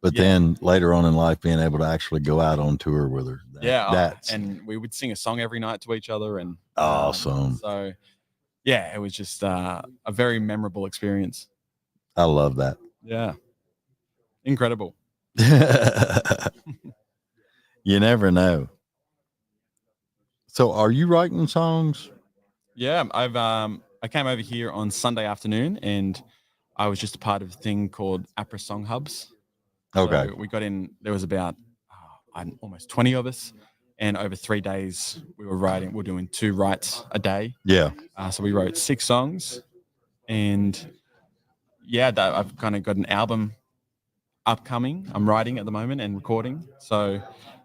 but then later on in life being able to actually go out on tour with her. And we would sing a song every night to each other and awesome. So yeah, it was just a very memorable experience. I love that. Yeah. Incredible. You never know. So are you writing songs? Yeah, I came over here on Sunday afternoon and I was just a part of a thing called APRA Song Hubs. Okay. So we got in, there was about almost 20 of us, and over 3 days we were doing 2 writes a day. Yeah. So we wrote 6 songs, and yeah, I've kind of got an album upcoming. I'm writing at the moment and recording. So,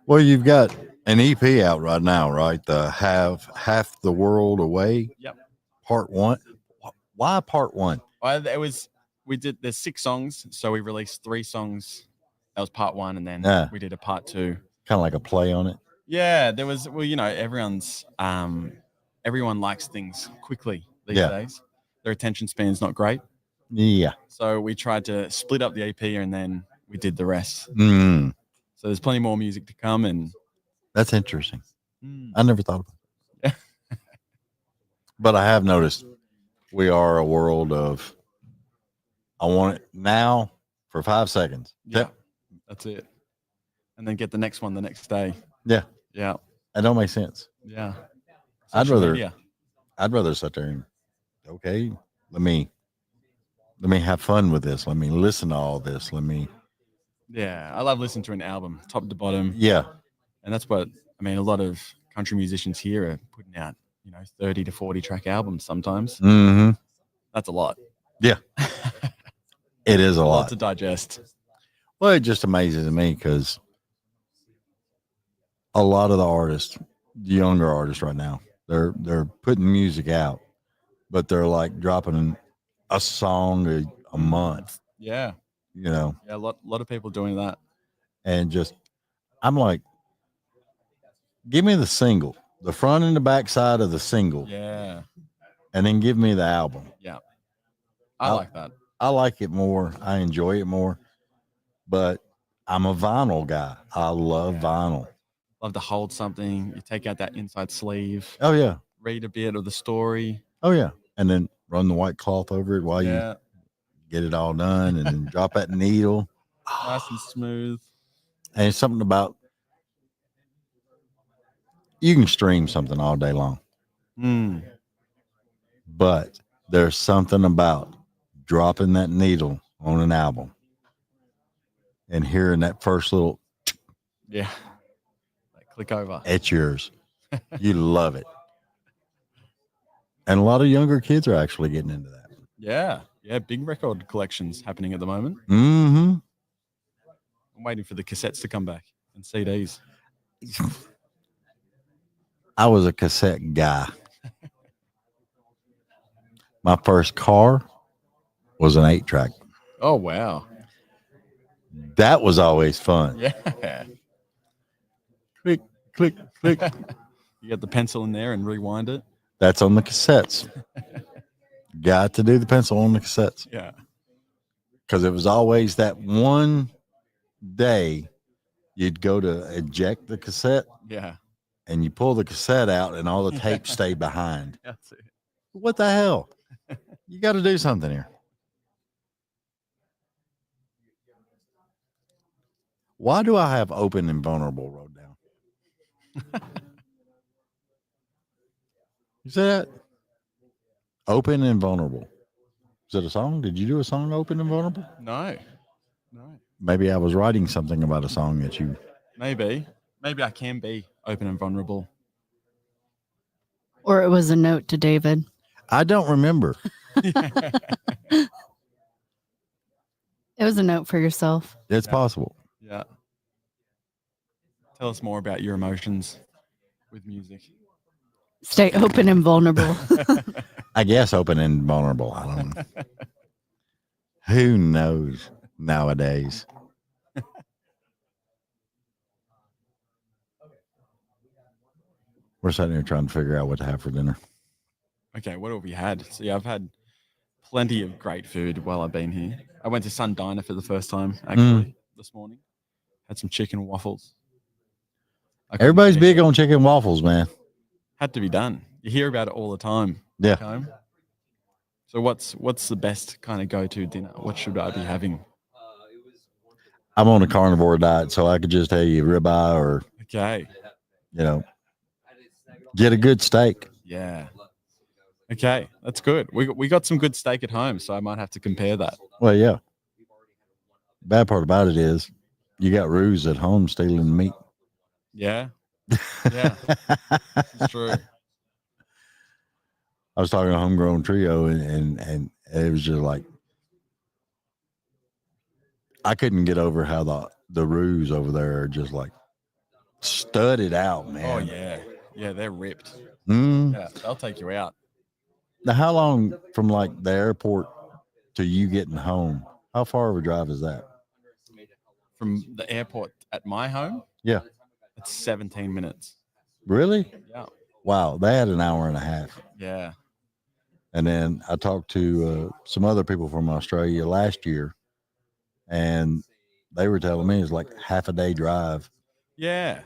well, you've got an EP out right now, right? The Half the World Away. Yep. Part 1. Why part 1? There's 6 songs, so we released 3 songs. That was part 1, and then we did a part 2. Kind of like a play on it. Yeah, there was. Well, you know, everyone likes things quickly these days. Their attention span's not great. Yeah. So we tried to split up the EP, and then we did the rest. So there's plenty more music to come, and that's interesting. I never thought about it. But I have noticed we are a world of I want it now for 5 seconds. Yeah, that's it. And then get the next one the next day. Yeah. Yeah. That don't make sense. Yeah. I'd rather sit there and okay, let me have fun with this. Let me listen to all this. Yeah, I love listening to an album, top to bottom. Yeah. And that's what a lot of country musicians here are putting out 30 to 40 track albums sometimes. Mm-hmm. That's a lot. Yeah. It is a lot to digest. Well, it just amazes me because a lot of the artists, the younger artists right now, they're putting music out, but they're like dropping a song a month. Yeah. Yeah, a lot of people doing that. And just, I'm like, give me the single, the front and the back side of the single. Yeah. And then give me the album. Yeah. I like that. I like it more. I enjoy it more. But I'm a vinyl guy. I love vinyl. Love to hold something. You take out that inside sleeve. Oh, yeah. Read a bit of the story. Oh, yeah. And then run the white cloth over it while you get it all done and then drop that needle. Nice and smooth. And it's something about, you can stream something all day long. But there's something about dropping that needle on an album and hearing that first little like click over. It's yours. You love it. And a lot of younger kids are actually getting into that. Yeah. Big record collections happening at the moment. Mm-hmm. I'm waiting for the cassettes to come back and CDs. I was a cassette guy. My first car was an 8-track. Oh, wow. That was always fun. Yeah. Click, click, click. You got the pencil in there and rewind it. That's on the cassettes. Got to do the pencil on the cassettes. Yeah. Because it was always that one day you'd go to eject the cassette. Yeah. And you pull the cassette out and all the tape stay behind. That's it. What the hell? You got to do something here. Why do I have open and vulnerable wrote down? You say that? Open and vulnerable. Is it a song? Did you do a song, Open and Vulnerable? No. Maybe I was writing something about a song that you... Maybe I can be open and vulnerable. Or it was a note to David. I don't remember. It was a note for yourself. It's possible. Yeah. Tell us more about your emotions with music. Stay open and vulnerable. I guess open and vulnerable. I don't know. Who knows nowadays? We're sitting here trying to figure out what to have for dinner. Okay, what have we had? See, I've had plenty of great food while I've been here. I went to Sun Diner for the first time, actually, this morning. Had some chicken waffles. Everybody's big on chicken waffles, man. Had to be done. You hear about it all the time. Yeah. Home. So what's the best kind of go-to dinner? What should I be having? I'm on a carnivore diet, so I could just tell you ribeye or, get a good steak. Yeah. Okay, that's good. We got some good steak at home, so I might have to compare that. Well, yeah. Bad part about it is you got Ruse at home stealing the meat. Yeah. Yeah. It's true. I was talking to Homegrown Trio and it was just like I couldn't get over how the Ruse over there are just like studded out, man. Oh yeah. Yeah, they're ripped. Yeah, they'll take you out. Now, how long from like the airport to you getting home? How far of a drive is that? From the airport at my home? Yeah. It's 17 minutes. Really? Yeah. Wow, they had an hour and a half. Yeah. And then I talked to some other people from Australia last year, and they were telling me it's like half a day drive. Yeah.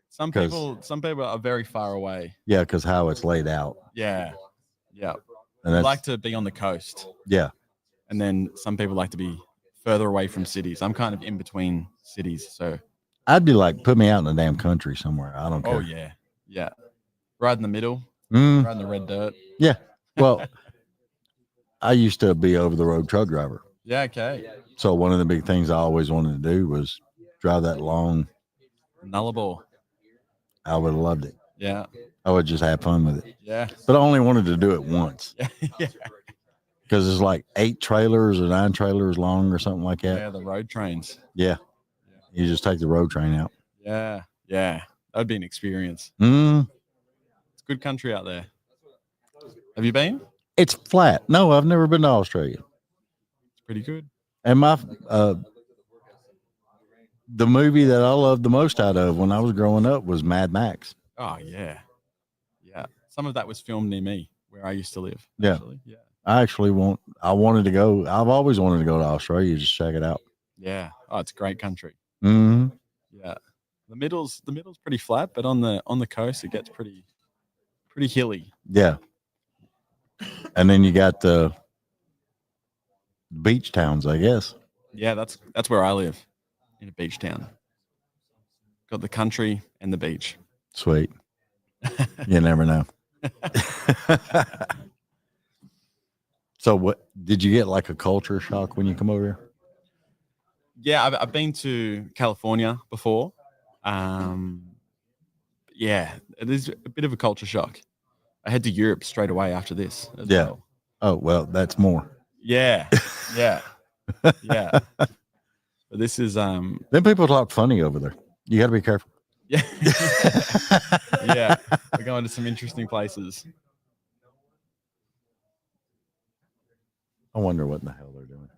Some people are very far away. Yeah, because how it's laid out. Yeah. Yeah. And I like to be on the coast. Yeah. And then some people like to be further away from cities. I'm kind of in between cities, so I'd be like, put me out in the damn country somewhere. I don't care. Oh yeah. Yeah. Right in the middle. Mm. Right in the red dirt. Yeah. Well, I used to be over the road truck driver. Yeah, okay. So one of the big things I always wanted to do was drive that long Nullarbor. I would have loved it. Yeah. I would just have fun with it. Yeah. But I only wanted to do it once. Yeah. Because it's like 8 trailers or 9 trailers long or something like that. Yeah, the road trains. Yeah. You just take the road train out. Yeah. Yeah. That'd be an experience. Mm. It's good country out there. Have you been? It's flat. No, I've never been to Australia. It's pretty good. And my the movie that I loved the most out of when I was growing up was Mad Max. Oh yeah. Yeah. Some of that was filmed near me where I used to live. Yeah. Actually. Yeah. I wanted to go. I've always wanted to go to Australia, just check it out. Yeah. Oh, it's a great country. Mm-hmm. Yeah. The middle's pretty flat, but on the coast it gets pretty hilly. Yeah. And then you got the beach towns, I guess. Yeah, that's where I live, in a beach town. Got the country and the beach. Sweet. You never know. So what did you get, like a culture shock when you come over here? Yeah, I've been to California before. Yeah, it is a bit of a culture shock. I head to Europe straight away after this. Yeah. Well. Oh, well, that's more. Yeah. Yeah. Yeah. But this is Then people talk funny over there. You got to be careful. Yeah. Yeah. We're going to some interesting places. I wonder what in the hell they're doing.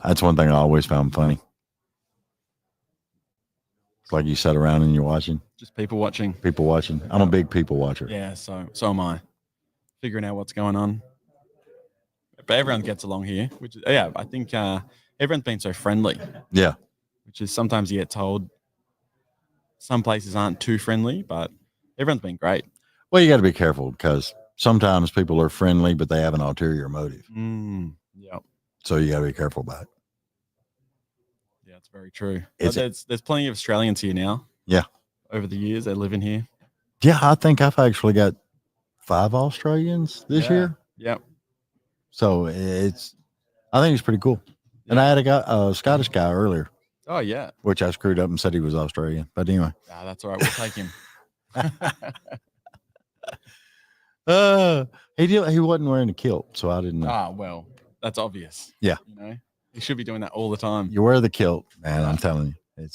That's one thing I always found funny. It's like you sat around and you're watching. Just people watching. People watching. I'm a big people watcher. Yeah, so am I. Figuring out what's going on. But everyone gets along here, which is, yeah, I think everyone's been so friendly. Yeah. Which is sometimes you get told some places aren't too friendly, but everyone's been great. Well, you got to be careful because sometimes people are friendly, but they have an ulterior motive. Yeah. So you got to be careful about it. Yeah, it's very true. There's plenty of Australians here now. Yeah. Over the years, they live in here. Yeah, I think I've actually got 5 Australians this year. Yep. So I think it's pretty cool. Yeah. And I had a Scottish guy earlier. Oh, yeah. Which I screwed up and said he was Australian. But anyway. Yeah, that's all right. We'll take him. He wasn't wearing a kilt, so I didn't know. Ah, well, that's obvious. Yeah. You know, he should be doing that all the time. You wear the kilt, man. I'm telling you.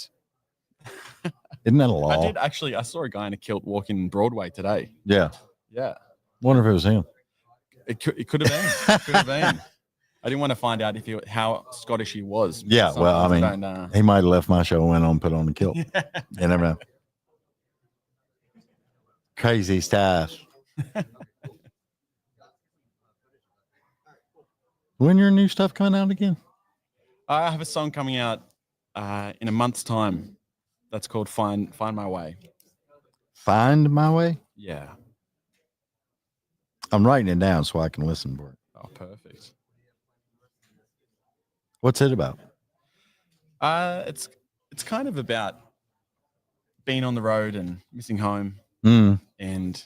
Isn't that a law? I saw a guy in a kilt walking Broadway today. Yeah. Yeah. Wonder if it was him. It could have been. It could have been. I didn't want to find out how Scottish he was. Yeah, well, I mean, he might have left my show and went on and put on the kilt. You never know. Crazy stuff. When your new stuff coming out again? I have a song coming out in a month's time. That's called Find My Way. Find My Way? Yeah. I'm writing it down so I can listen for it. Oh, perfect. What's it about? It's kind of about being on the road and missing home, and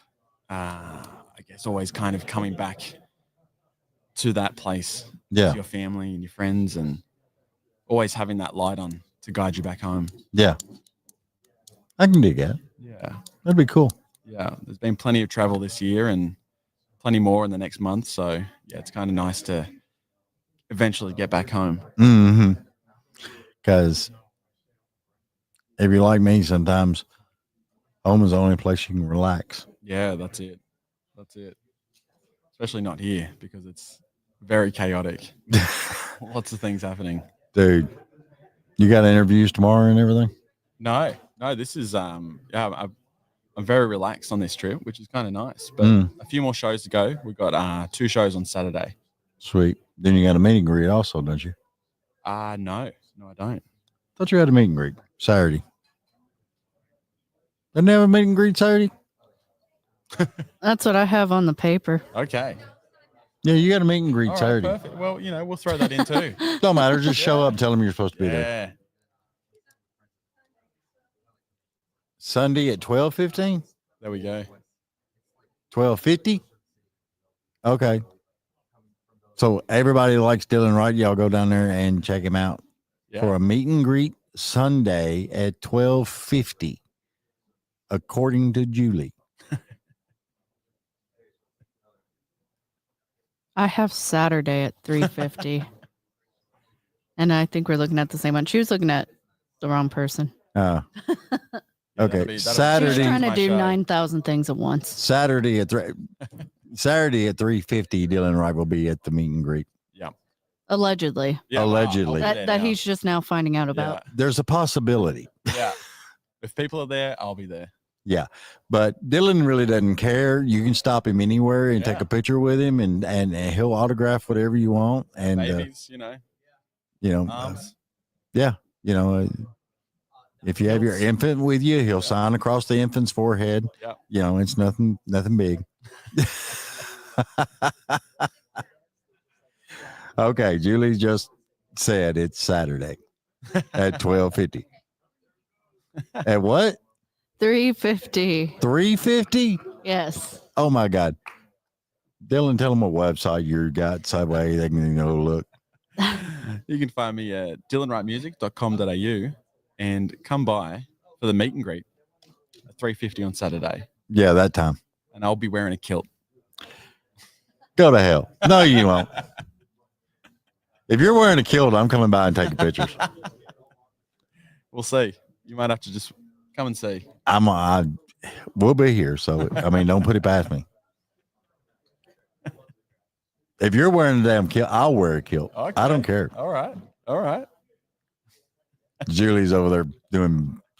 I guess always kind of coming back to that place, yeah, with your family and your friends, and always having that light on to guide you back home. Yeah, I can dig that. Yeah, that'd be cool. Yeah, there's been plenty of travel this year and plenty more in the next month, so yeah, it's kind of nice to eventually get back home. Because if you're like me, sometimes home is the only place you can relax. Yeah, that's it. Especially not here because it's very chaotic. Lots of things happening. Dude, you got interviews tomorrow and everything? No, this is I'm very relaxed on this trip, which is kind of nice. But a few more shows to go. We've got 2 shows on Saturday. Sweet. Then you got a meet and greet also, don't you? No, I don't. Thought you had a meet and greet Saturday. Didn't they have a meet and greet Saturday? That's what I have on the paper. Okay. Yeah, you got a meet and greet All right, Saturday. perfect. Well, we'll throw that in too. Don't matter. Just show up. Tell them you're supposed to be there. Yeah. Sunday at 12:15. There we go. 12:50. Okay. So everybody likes Dylan Wright. Y'all go down there and check him out for a meet and greet Sunday at 12:50, according to Julie. I have Saturday at 3:50. And I think we're looking at the same one. She was looking at the wrong person. Okay. Saturday. She's trying to do show. 9,000 things at once. Saturday at 3:50, Dylan Wright will be at the meet and greet. Yeah. Allegedly. Yeah, Allegedly. That he's just now finding out about. There's a possibility. Yeah. If people are there, I'll be there. Yeah. But Dylan really doesn't care. You can stop him anywhere and take a picture with him and he'll autograph whatever you want. And Babies, arms. If you have your infant with you, he'll sign across the infant's forehead. Yeah. It's nothing big. Okay, Julie just said it's Saturday at 12:50. At what? 3:50. 3:50? Yes. Oh my God. Dylan, tell them what website you got so that way they can look. You can find me at dylanwrightmusic.com.au and come by for the meet and greet at 3:50 on Saturday. Yeah, that time. And I'll be wearing a kilt. Go to hell. No, you won't. If you're wearing a kilt, I'm coming by and taking pictures. We'll see. You might have to just come and see. We'll be here. So, don't put it past me. If you're wearing a damn kilt, I'll wear a kilt. Okay. I don't care. All right. Julie's over there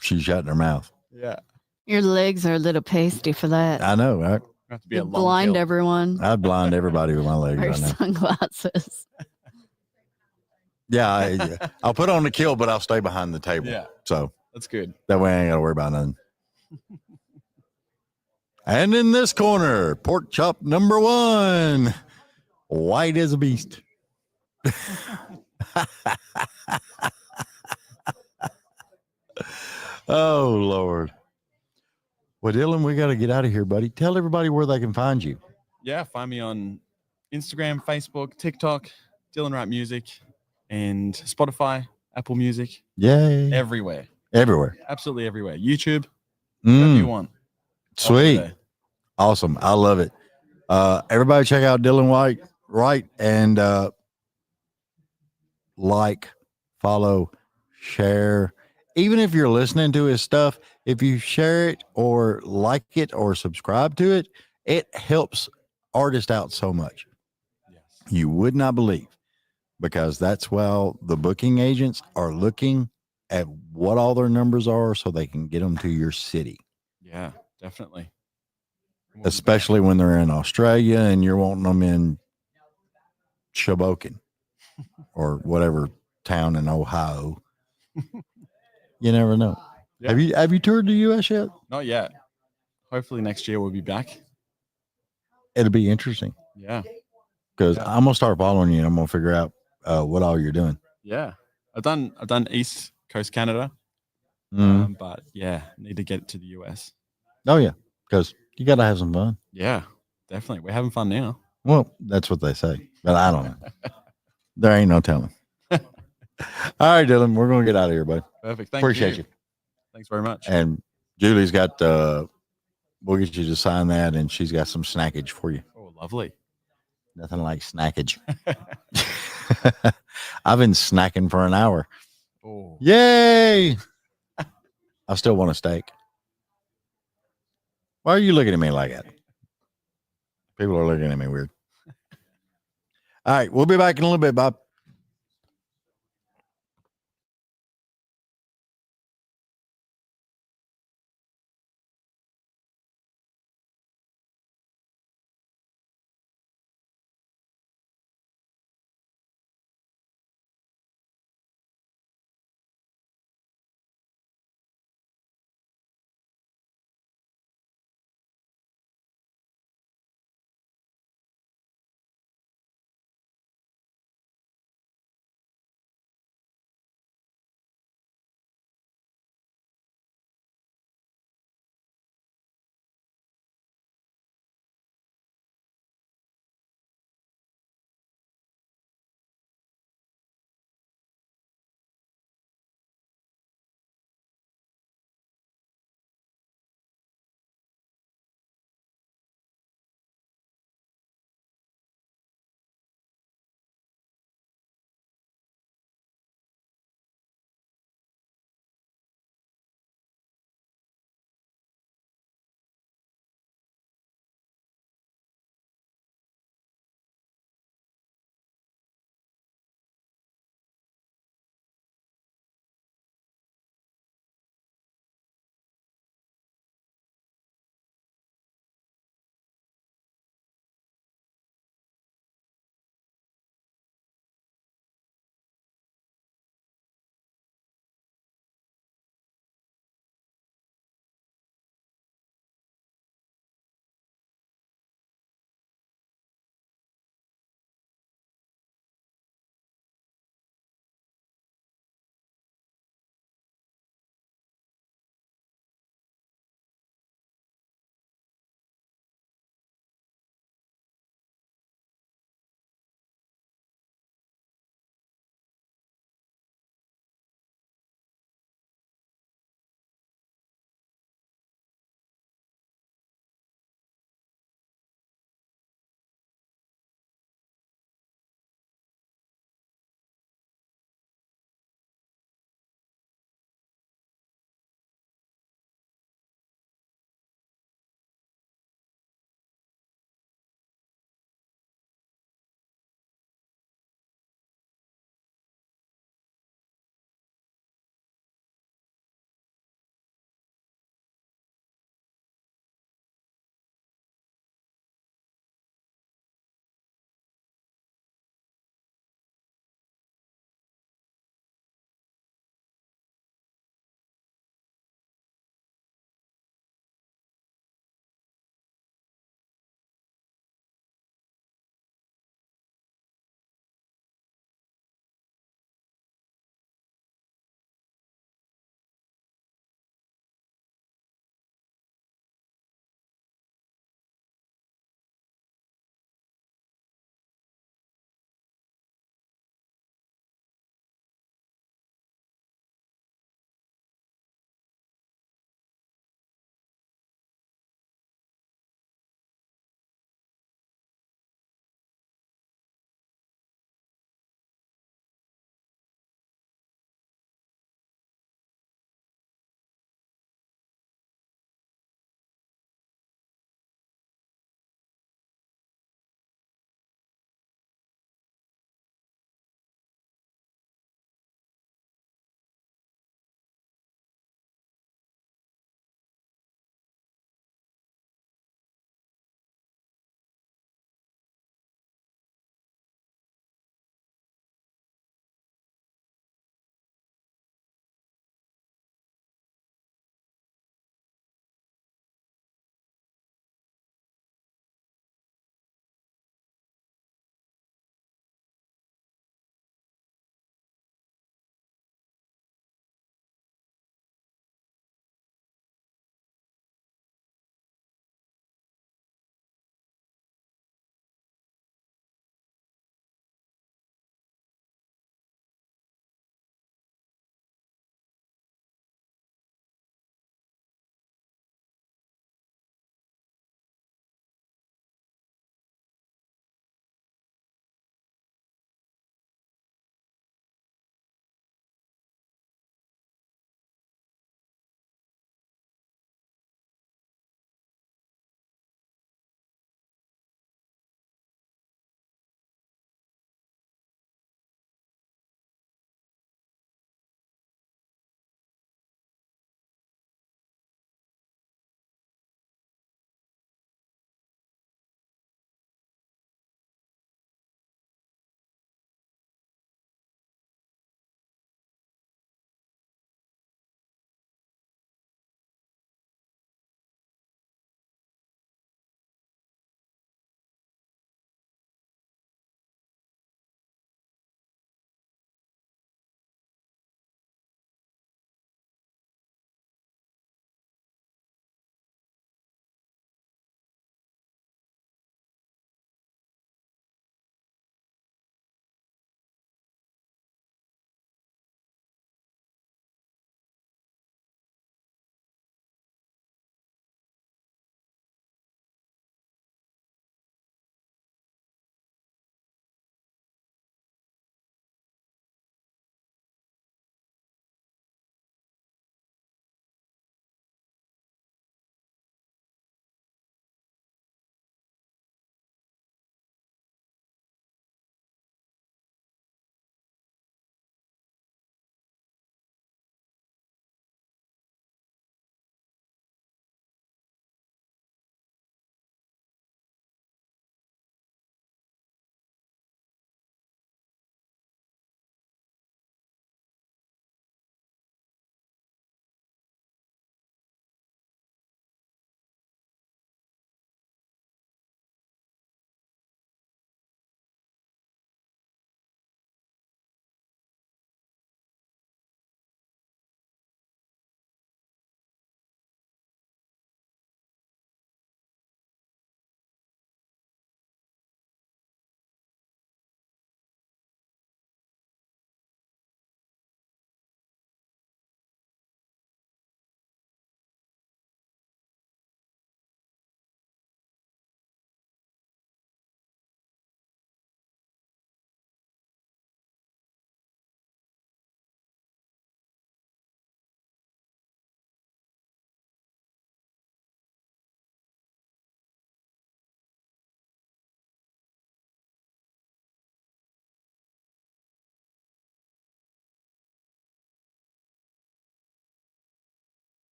she's shutting her mouth. Yeah. Your legs are a little pasty for that. I know, right? Have to be You blind everyone. I'd blind everybody with my legs Wear right now. sunglasses. Yeah, I'll put on the kilt, but I'll stay behind the table. Yeah. So that's good. That way I ain't got to worry about nothing. And in this corner, pork chop number 1, white as a beast. Oh, Lord. Well, Dylan, we got to get out of here, buddy. Tell everybody where they can find you. Yeah, find me on Instagram, Facebook, TikTok, Dylan Wright Music, and Spotify, Apple Music. Yay. Everywhere. Absolutely everywhere. YouTube, whatever you want. Sweet. Awesome. I love it. Everybody check out Dylan Wright and like, follow, share. Even if you're listening to his stuff, if you share it or like it or subscribe to it, it helps artists out so much. Yes. You would not believe, because that's why the booking agents are looking at what all their numbers are so they can get them to your city. Yeah, definitely. Especially when they're in Australia and you're wanting them in Shoboken or whatever town in Ohio. You never know. Yeah. Have you toured the U.S. yet? Not yet. Hopefully next year we'll be back. It'll be interesting. Yeah. Because I'm gonna start following you and I'm gonna figure out what all you're doing. Yeah. I've done East Coast Canada. But yeah, need to get to the US. Oh yeah, because you gotta have some fun. Yeah, definitely. We're having fun now. Well, that's what they say, but I don't know. There ain't no telling. All right, Dylan, we're gonna get out of here, bud. Perfect. Appreciate you. Thanks very much. And Julie's got we'll get you to sign that, and she's got some snackage for you. Oh, lovely. Nothing like snackage. I've been snacking for an hour. Oh. Yay! I still want a steak. Why are you looking at me like that? People are looking at me weird. All right, we'll be back in a little bit, Bob.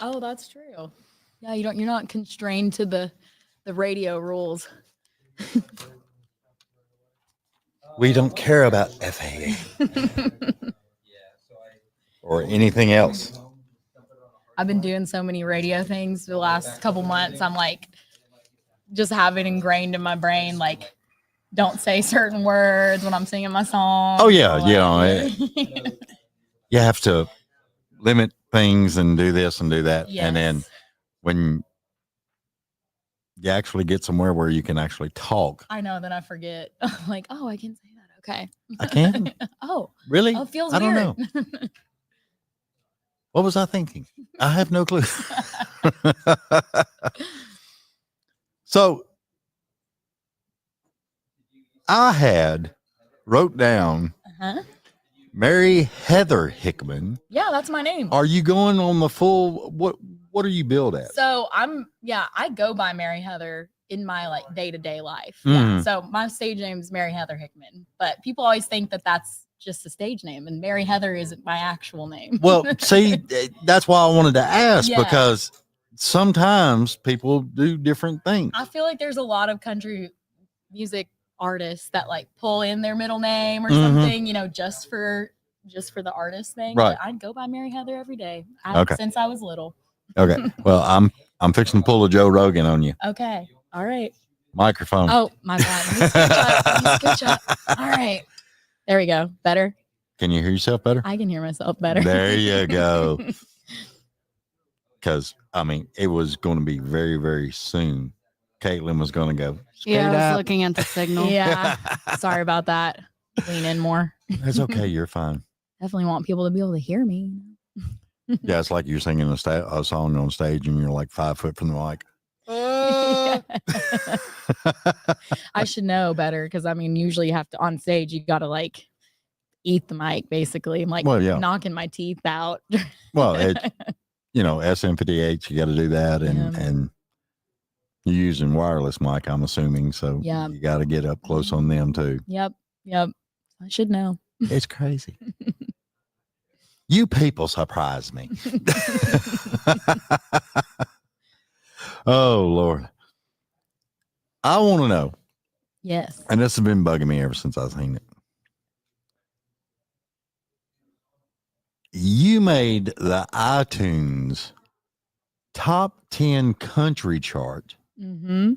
next. Oh, that's true. Yeah, you're not constrained to the radio rules. We don't care about FAA or anything else. I've been doing so many radio things the last couple months. I'm like, just have it ingrained in my brain, like, don't say certain words when I'm singing my song. Oh yeah, you have to limit things and do this and do that, Yes. and then when you actually get somewhere where you can actually talk. I know, then I forget. I'm like, oh, I can say that. Okay. I can. Oh, Really? Oh, it feels I don't weird. know. What was I thinking? I have no clue. So I wrote down Mary Heather Hickman. Yeah, that's my name. Are you going on the full? What are you billed at? So I go by Mary Heather in my like day-to-day life. Mhm. Yeah. So my stage name is Mary Heather Hickman, but people always think that that's just a stage name, and Mary Heather isn't my actual name. Well, see, that's why I wanted to ask, Yeah. because sometimes people do different things. I feel like there's a lot of country music artists that like pull in their middle name or Mhm. something, just for the artist thing. Right. But I'd go by Mary Heather every day Okay. since I was little. Okay. Well, I'm fixing to pull a Joe Rogan on you. Okay. All right. Microphone. Oh my God. Let me scooch up. All right. There we go. Better. Can you hear yourself better? I can hear myself better. There you go. Because it was going to be very, very soon. Caitlin was going to go. Yeah, I "Straight was up." looking at the signal. Yeah. Sorry about that. Lean in more. That's okay. You're fine. Definitely want people to be able to hear me. Yeah, it's like you're singing a song on stage and you're like 5 foot from the mic. I should know better because usually you have to on stage, you got to like eat the mic basically. I'm like Well, yeah. knocking my teeth out. Well, SM58, you got to do that, and you're using wireless mic, I'm assuming. So Yeah. you got to get up close on them too. Yep. I should know. It's crazy. You people surprise me. Oh, Lord. I want to know. Yes. And this has been bugging me ever since I've seen it. You made the iTunes top 10 country chart. Mm-hmm.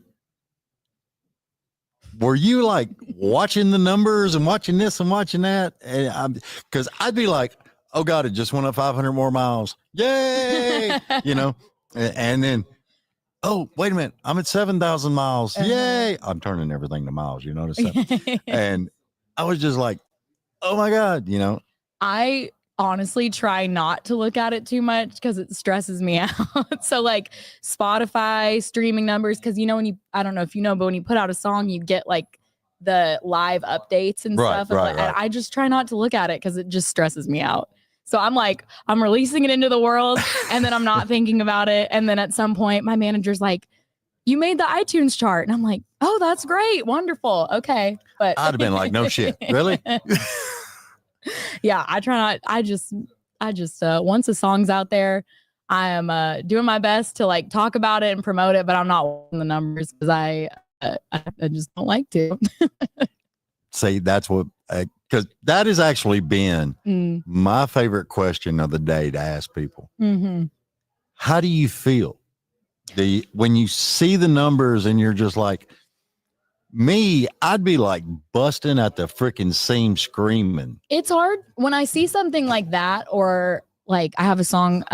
Were you like watching the numbers and watching this and watching that? And because I'd be like, oh God, it just went up 500 more miles. Yay. And then, oh, wait a minute. I'm at 7,000 miles. Yay. I'm turning everything to miles. You notice that? And I was just like, oh my God, I honestly try not to look at it too much because it stresses me out. So like Spotify streaming numbers, because I don't know if you know, but when you put out a song, you get like the live updates and stuff. And I just try not to look at it because it just stresses me out. So I'm like, I'm releasing it into the world and then I'm not thinking about it. And then at some point my manager's like, you made the iTunes chart. And I'm like, oh, that's great. Wonderful. Okay. But I'd have been like, no shit. Really? Yeah, I try not. I just once a song's out there, I am doing my best to like talk about it and promote it, but I'm not watching the numbers because I just don't like to. See, that's what, because that has actually been my favorite question of the day to ask people. Mm-hmm. How do you feel when you see the numbers and you're just like, me, I'd be like busting at the freaking seam screaming. It's hard when I see something like that, or like I have a song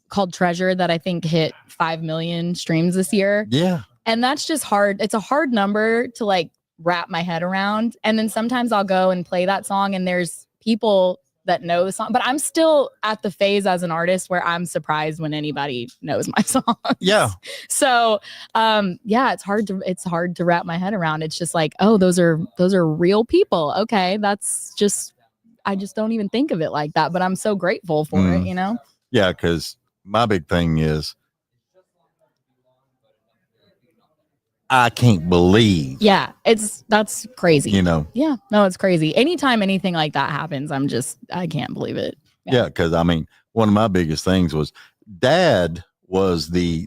called Treasure that I think hit 5 million streams this year. Yeah. And that's just hard. It's a hard number to like wrap my head around. And then sometimes I'll go and play that song and there's people that know the song, but I'm still at the phase as an artist where I'm surprised when anybody knows my song. Yeah. So, it's hard to wrap my head around. It's just like, oh, those are real people. Okay. I just don't even think of it like that, but I'm so grateful for it, Yeah. Cause my big thing is, I can't believe. Yeah, that's crazy. Yeah, no, it's crazy. Anytime anything like that happens, I can't believe it. Yeah, because one of my biggest things was Dad was the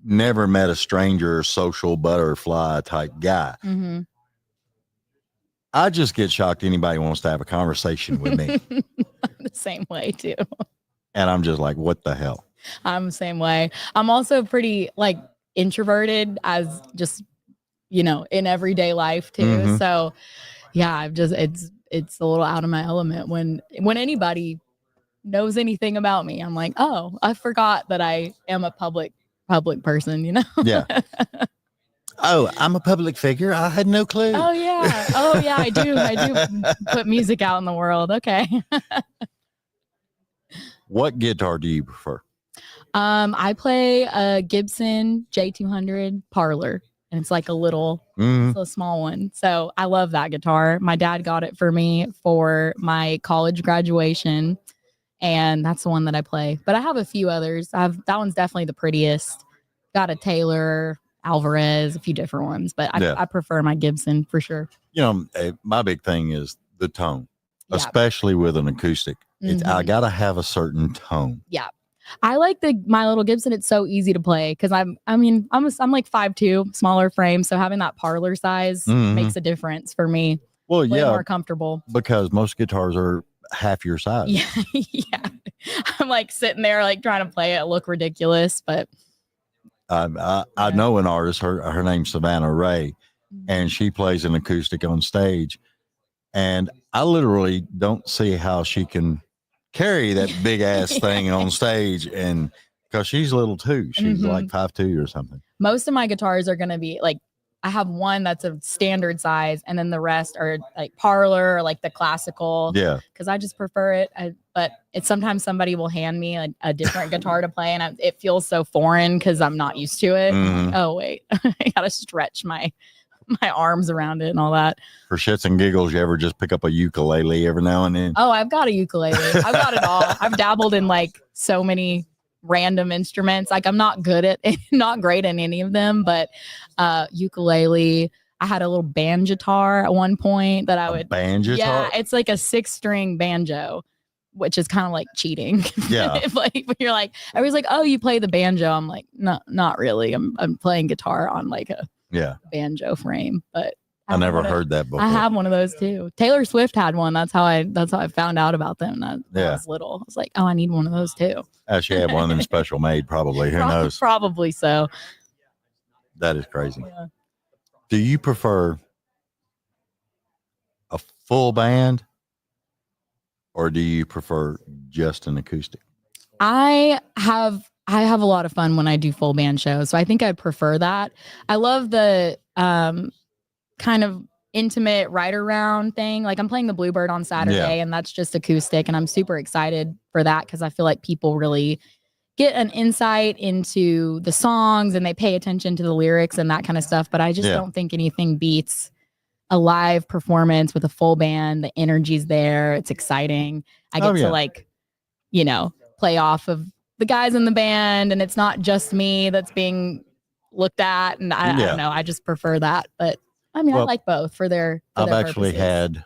never met a stranger, social butterfly type guy. Mm-hmm. I just get shocked anybody wants to have a conversation with me. The same way too. And I'm just like, what the hell? I'm the same way. I'm also pretty like introverted as just, in everyday life too. Mm-hmm. So yeah, it's a little out of my element when anybody knows anything about me. I'm like, oh, I forgot that I am a public person, Yeah. Oh, I'm a public figure. I had no clue. Oh yeah. I do put music out in the world. Okay. What guitar do you prefer? I play a Gibson J200 Parlor, and it's like a little, it's a small one. So I love that guitar. My dad got it for me for my college graduation, and that's the one that I play. But I have a few others. That one's definitely the prettiest. Got a Tayler, Alvarez, a few different ones, but I prefer my Gibson for sure. My big thing is the tone, especially with an acoustic. I gotta have a certain tone. Yeah. I like my little Gibson. It's so easy to play because I'm like 5'2", smaller frame. So having that parlor size makes a difference for me. Well, yeah, more comfortable because most guitars are half your size. Yeah, yeah. I'm like sitting there like trying to play it, look ridiculous, but I know an artist. Her name's Savannah Ray, and she plays an acoustic on stage. And I literally don't see how she can carry that big ass thing on stage, and because she's little too. She's like 5'2" or something. Most of my guitars are gonna be like, I have one that's a standard size, and then the rest are like parlor or like the classical. Yeah, because I just prefer it. But it's sometimes somebody will hand me a different guitar to play, and it feels so foreign because I'm not used to it. Like, oh wait, I gotta stretch my arms around it and all that. For shits and giggles, you ever just pick up a ukulele every now and then? Oh, I've got a ukulele. I've got it all. I've dabbled in like so many random instruments. Like I'm not great at any of them, but ukulele. I had a little banjo-tar at one point that I would banjo-tar? Yeah, it's like a 6-string banjo, which is kind of like cheating. Yeah. Like when you're like, everybody's like, oh, you play the banjo. I'm like, no, not really. I'm playing guitar on like a banjo frame, but I never heard that before. I have one of those too. Taylor Swift had one. That's how I found out about them. When I was little. I was like, oh, I need one of those too. She had one of them special made, probably. Who knows? Probably so. That is crazy. Yeah. Do you prefer a full band or do you prefer just an acoustic? I have a lot of fun when I do full band shows. So I think I prefer that. I love the kind of intimate ride around thing. Like I'm playing the Bluebird on Saturday and that's just acoustic. And I'm super excited for that because I feel like people really get an insight into the songs and they pay attention to the lyrics and that kind of stuff. But I just don't think anything beats a live performance with a full band. The energy's there. It's exciting. I get to like, play off of the guys in the band and it's not just me that's being looked at. And I don't know. I just prefer that. But I mean, I like both for their I've their actually purposes. had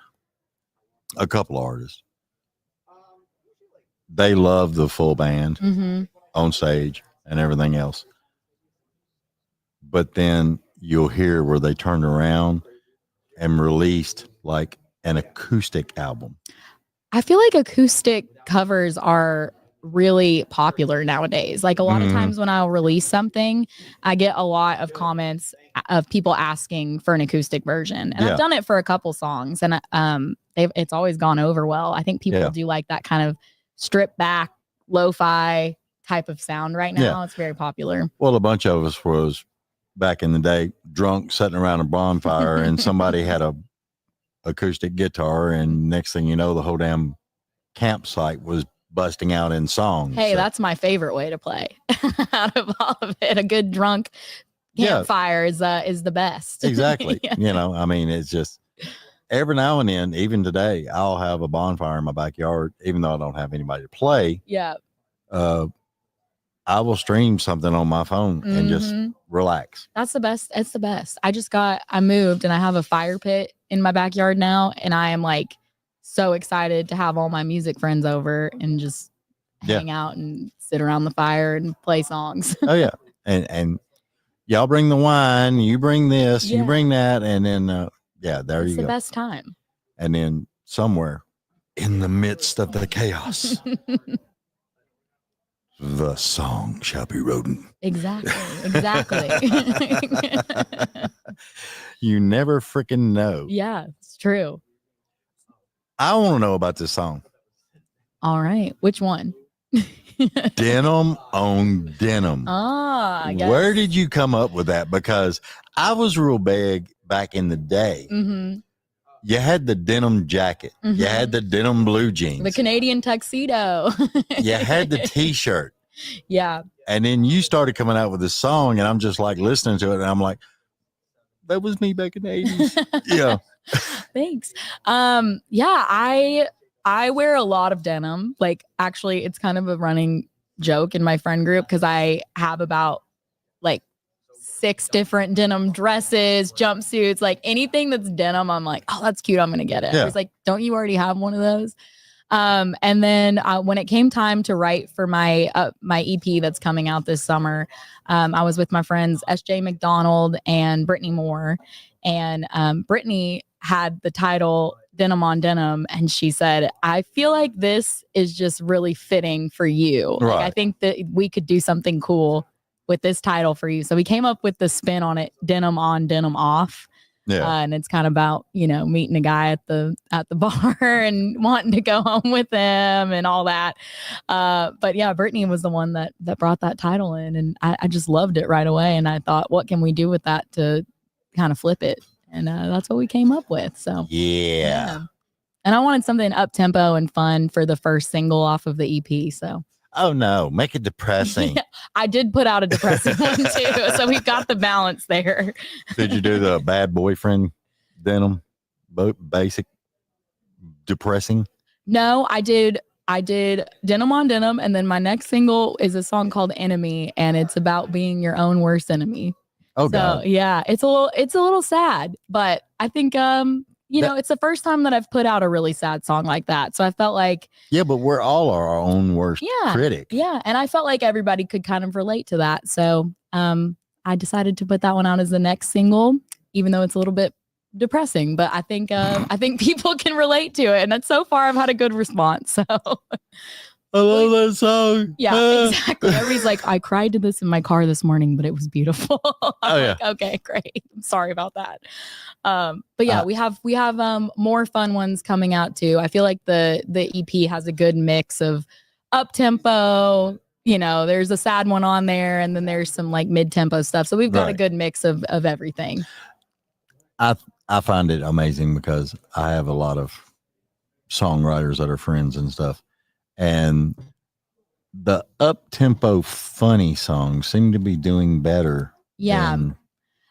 a couple artists. They love the full band on stage and everything else. But then you'll hear where they turned around and released like an acoustic album. I feel like acoustic covers are really popular nowadays. Like a lot of times when I'll release something, I get a lot of comments of people asking for an acoustic version. And I've done it for a couple songs and it's always gone over well. I think people do like that kind of stripped back lo-fi type of sound right now. It's very popular. Well, a bunch of us was back in the day drunk sitting around a bonfire and somebody had a acoustic guitar and next thing you know the whole damn campsite was busting out in songs. Hey, that's my favorite way to play out of all of it. A good drunk campfire is the best. Exactly. I mean, it's just every now and then, even today, I'll have a bonfire in my backyard, even though I don't have anybody to play. Yeah. I will stream something on my phone and just relax. That's the best. It's the best. I moved and I have a fire pit in my backyard now. And I am like so excited to have all my music friends over and just hang out and sit around the fire and play songs. Oh yeah. And y'all bring the wine, you bring this, you bring that, and then there it's you the go. best time. And then somewhere in the midst of the chaos, the song shall be written. Exactly. You never freaking know. Yeah, it's true. I want to know about this song. All right. Which one? Denim on Denim. Ah, yes. Where did you come up with that? Because I was real big back in the day. Mm-hmm. You had the denim jacket. Mm-hmm. You had the denim blue jeans. The Canadian tuxedo. You had the t-shirt. Yeah. And then you started coming out with this song, and I'm just like listening to it, and I'm like, that was me back in the 80s. Yeah. Thanks. I wear a lot of denim. Like, actually, it's kind of a running joke in my friend group because I have about like 6 different denim dresses, jumpsuits, like anything that's denim. I'm like, oh, that's cute. I'm going to get it. Yeah. I was like, don't you already have one of those? And then when it came time to write for my EP that's coming out this summer, I was with my friends SJ McDonald and Brittany Moore, and Brittany had the title Denim on Denim, and she said, I feel like this is just really fitting for you. Right. Like, I think that we could do something cool with this title for you. So we came up with the spin on it, Denim on Denim off. Yeah. And it's kind of about, meeting a guy at the bar and wanting to go home with him and all that. But yeah, Brittany was the one that brought that title in, and I just loved it right away. And I thought, what can we do with that to kind of flip it? And that's what we came up with. So yeah. And I wanted something up tempo and fun for the first single off of the EP. So oh no, make it depressing. yeah, I did put out a depressing one too. So we got the balance there. Did you do the bad boyfriend denim? Basic depressing? No, I did Denim on Denim, and then my next single is a song called Enemy, and it's about being your own worst enemy. Oh, God. Yeah, it's a little sad, but I think it's the first time that I've put out a really sad song like that. So I felt like, yeah, but we're all our own worst critic. Yeah, and I felt like everybody could kind of relate to that. So I decided to put that one out as the next single, even though it's a little bit depressing. But I think people can relate to it, and so far I've had a good response. So. I love that song. Yeah, exactly. Everybody's like, I cried to this in my car this morning, but it was beautiful. Like, okay, great. I'm sorry about that. But yeah, we have more fun ones coming out too. I feel like the EP has a good mix of up tempo. There's a sad one on there, and then there's some like mid tempo stuff. So we've got a good mix of everything. I find it amazing because I have a lot of songwriters that are friends and stuff. And the up-tempo funny songs seem to be doing better. Yeah.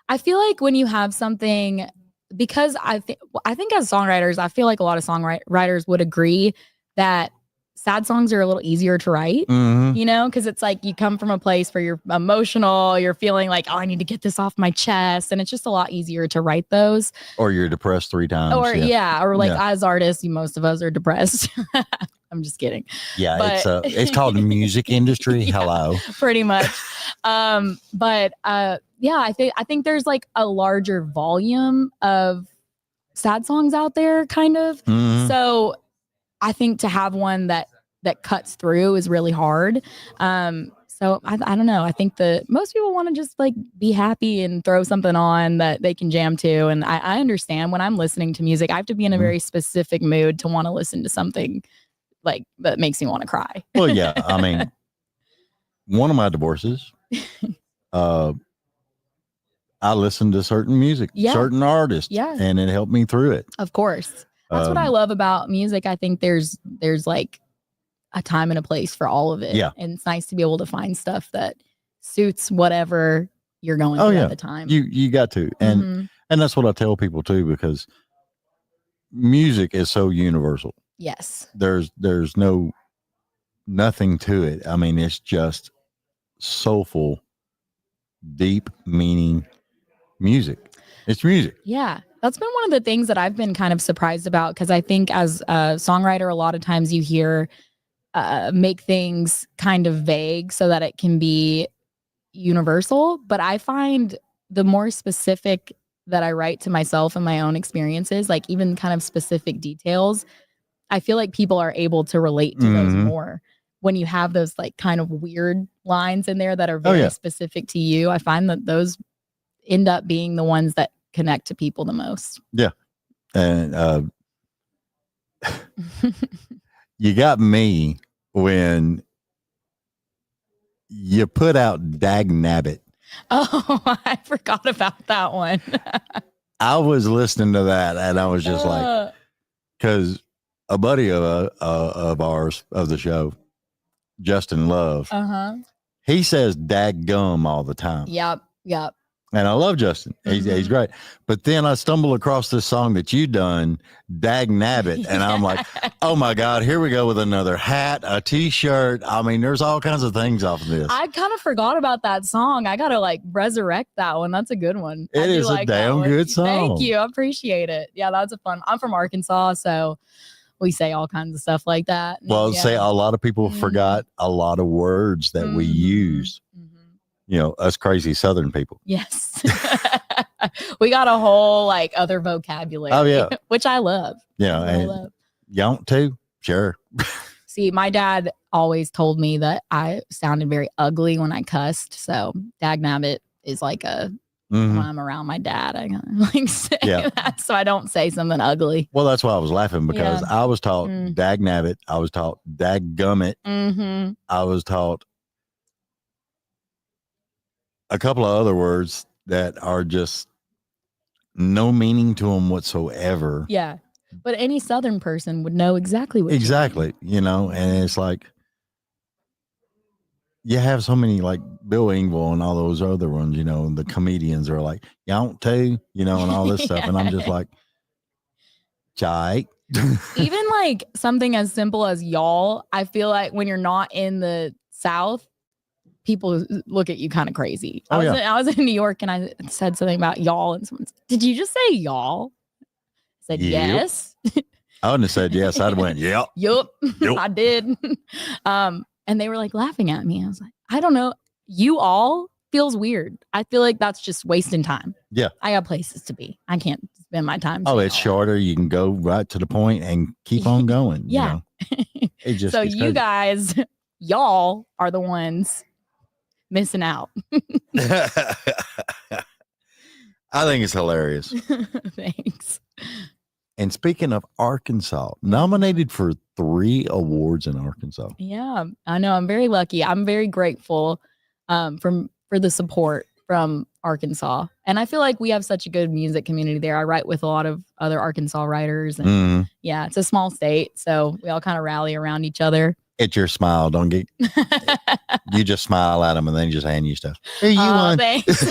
I feel like when you have something, because I think as songwriters, I feel like a lot of songwriters would agree that sad songs are a little easier to write, because it's like you come from a place where you're emotional, you're feeling like, oh, I need to get this off my chest. And it's just a lot easier to write those. Or you're depressed 3 times. Or as artists, most of us are depressed. I'm just kidding. Yeah, but it's called the music industry. Yeah, hello. Pretty much. I think there's like a larger volume of sad songs out there, kind of. Mm-hmm. So I think to have one that cuts through is really hard. So I don't know. I think that most people want to just like be happy and throw something on that they can jam to. And I understand when I'm listening to music, I have to be in a very specific mood to want to listen to something like that makes me want to cry. Well, yeah. I mean, one of my divorces, I listened to certain music, certain artists, and it helped me through it. Of course. That's what I love about music. I think there's like a time and a place for all of it. Yeah. And it's nice to be able to find stuff that suits whatever you're going through at the time. You got to. And that's what I tell people too, because music is so universal. Yes. There's nothing to it. I mean, it's just soulful, deep meaning music. It's music. Yeah. That's been one of the things that I've been kind of surprised about, because I think as a songwriter, a lot of times you hear make things kind of vague so that it can be universal. But I find the more specific that I write to myself and my own experiences, like even kind of specific details, I feel like people are able to relate to those more when you have those like kind of weird lines in there that are very specific to you. I find that those end up being the ones that connect to people the most. Yeah. And you got me when you put out Dag Nabbit. Oh, I forgot about that one. I was listening to that and I was just like, because a buddy of ours of the show, Justin Love, he says dag gum all the time. Yep. And I love Justin. He's great. But then I stumble across this song that you done, Dag Nabbit. And I'm like, oh my God, here we go with another hat, a t-shirt. I mean, there's all kinds of things off of this. I kind of forgot about that song. I got to like resurrect that one. That's a good one. It is a damn good song. Thank you. I appreciate it. Yeah, that's a fun. I'm from Arkansas, so we say all kinds of stuff like that. Well, say a lot of people forgot a lot of words that we use. You know, us crazy Southern people. Yes. We got a whole like other vocabulary. Oh, yeah. Which I love. Yeah. And you want to? Sure. See, my dad always told me that I sounded very ugly when I cussed. So Dagnabbit is like a, when I'm around my dad, I like say that so I don't say something ugly. Well, that's why I was laughing because I was taught Dagnabbit. I was taught Daggummit. I was taught a couple of other words that are just no meaning to them whatsoever. Yeah. But any Southern person would know exactly what you know, and it's like you have so many like Bill Engvall and all those other ones, you know, and the comedians are like, you want to, you know, and all this stuff. And I'm just like, chai. Even like something as simple as y'all, I feel like when you're not in the South, people look at you kind of crazy. I was in New York and I said something about y'all and someone said, did you just say y'all? I said, yes. I wouldn't have said yes. I'd have went, yep. Yup. I did. And they were like laughing at me. I was like, I don't know. You all feels weird. I feel like that's just wasting time. Yeah. I got places to be. I can't spend my time. Oh, it's shorter. You can go right to the point and keep on going. Yeah. You know? It just so you guys, y'all are the ones missing out. I think it's hilarious. Thanks. And speaking of Arkansas, nominated for 3 awards in Arkansas. Yeah, I know. I'm very lucky. I'm very grateful for the support from Arkansas. And I feel like we have such a good music community there. I write with a lot of other Arkansas writers. And yeah, it's a small state. So we all kind of rally around each other. It's your smile. Don't get, you just smile at them and then just hand you stuff. Here you won. Thanks.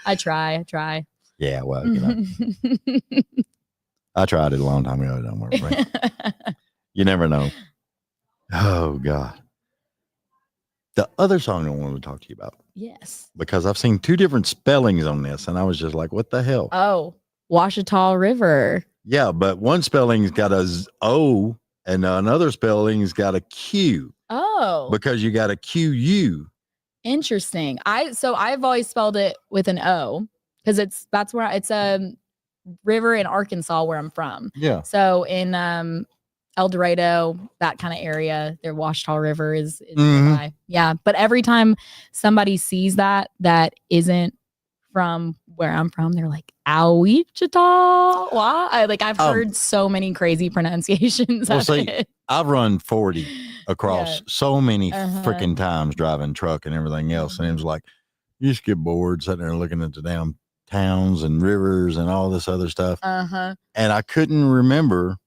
I try. Yeah, well, you know, I tried it a long time ago. Don't worry. Right? You never know. Oh, God. The other song I wanted to talk to you about. Yes. Because I've seen 2 different spellings on this, and I was just like, what the hell? Oh, Washita River. Yeah, but one spelling's got a O, and another spelling's got a Q. Oh. Because you got a QU. Interesting. I've always spelled it with an O. Because it's a river in Arkansas where I'm from. Yeah. So in El Dorado, that kind of area, their Washita River is nearby. Yeah. But every time somebody sees that isn't from where I'm from, they're like, Wichita. Why? I've heard so many crazy pronunciations of it. I've run 40 across so many freaking times driving truck and everything else. And it was like, you just get bored sitting there looking at the damn towns and rivers and all this other stuff. And I couldn't remember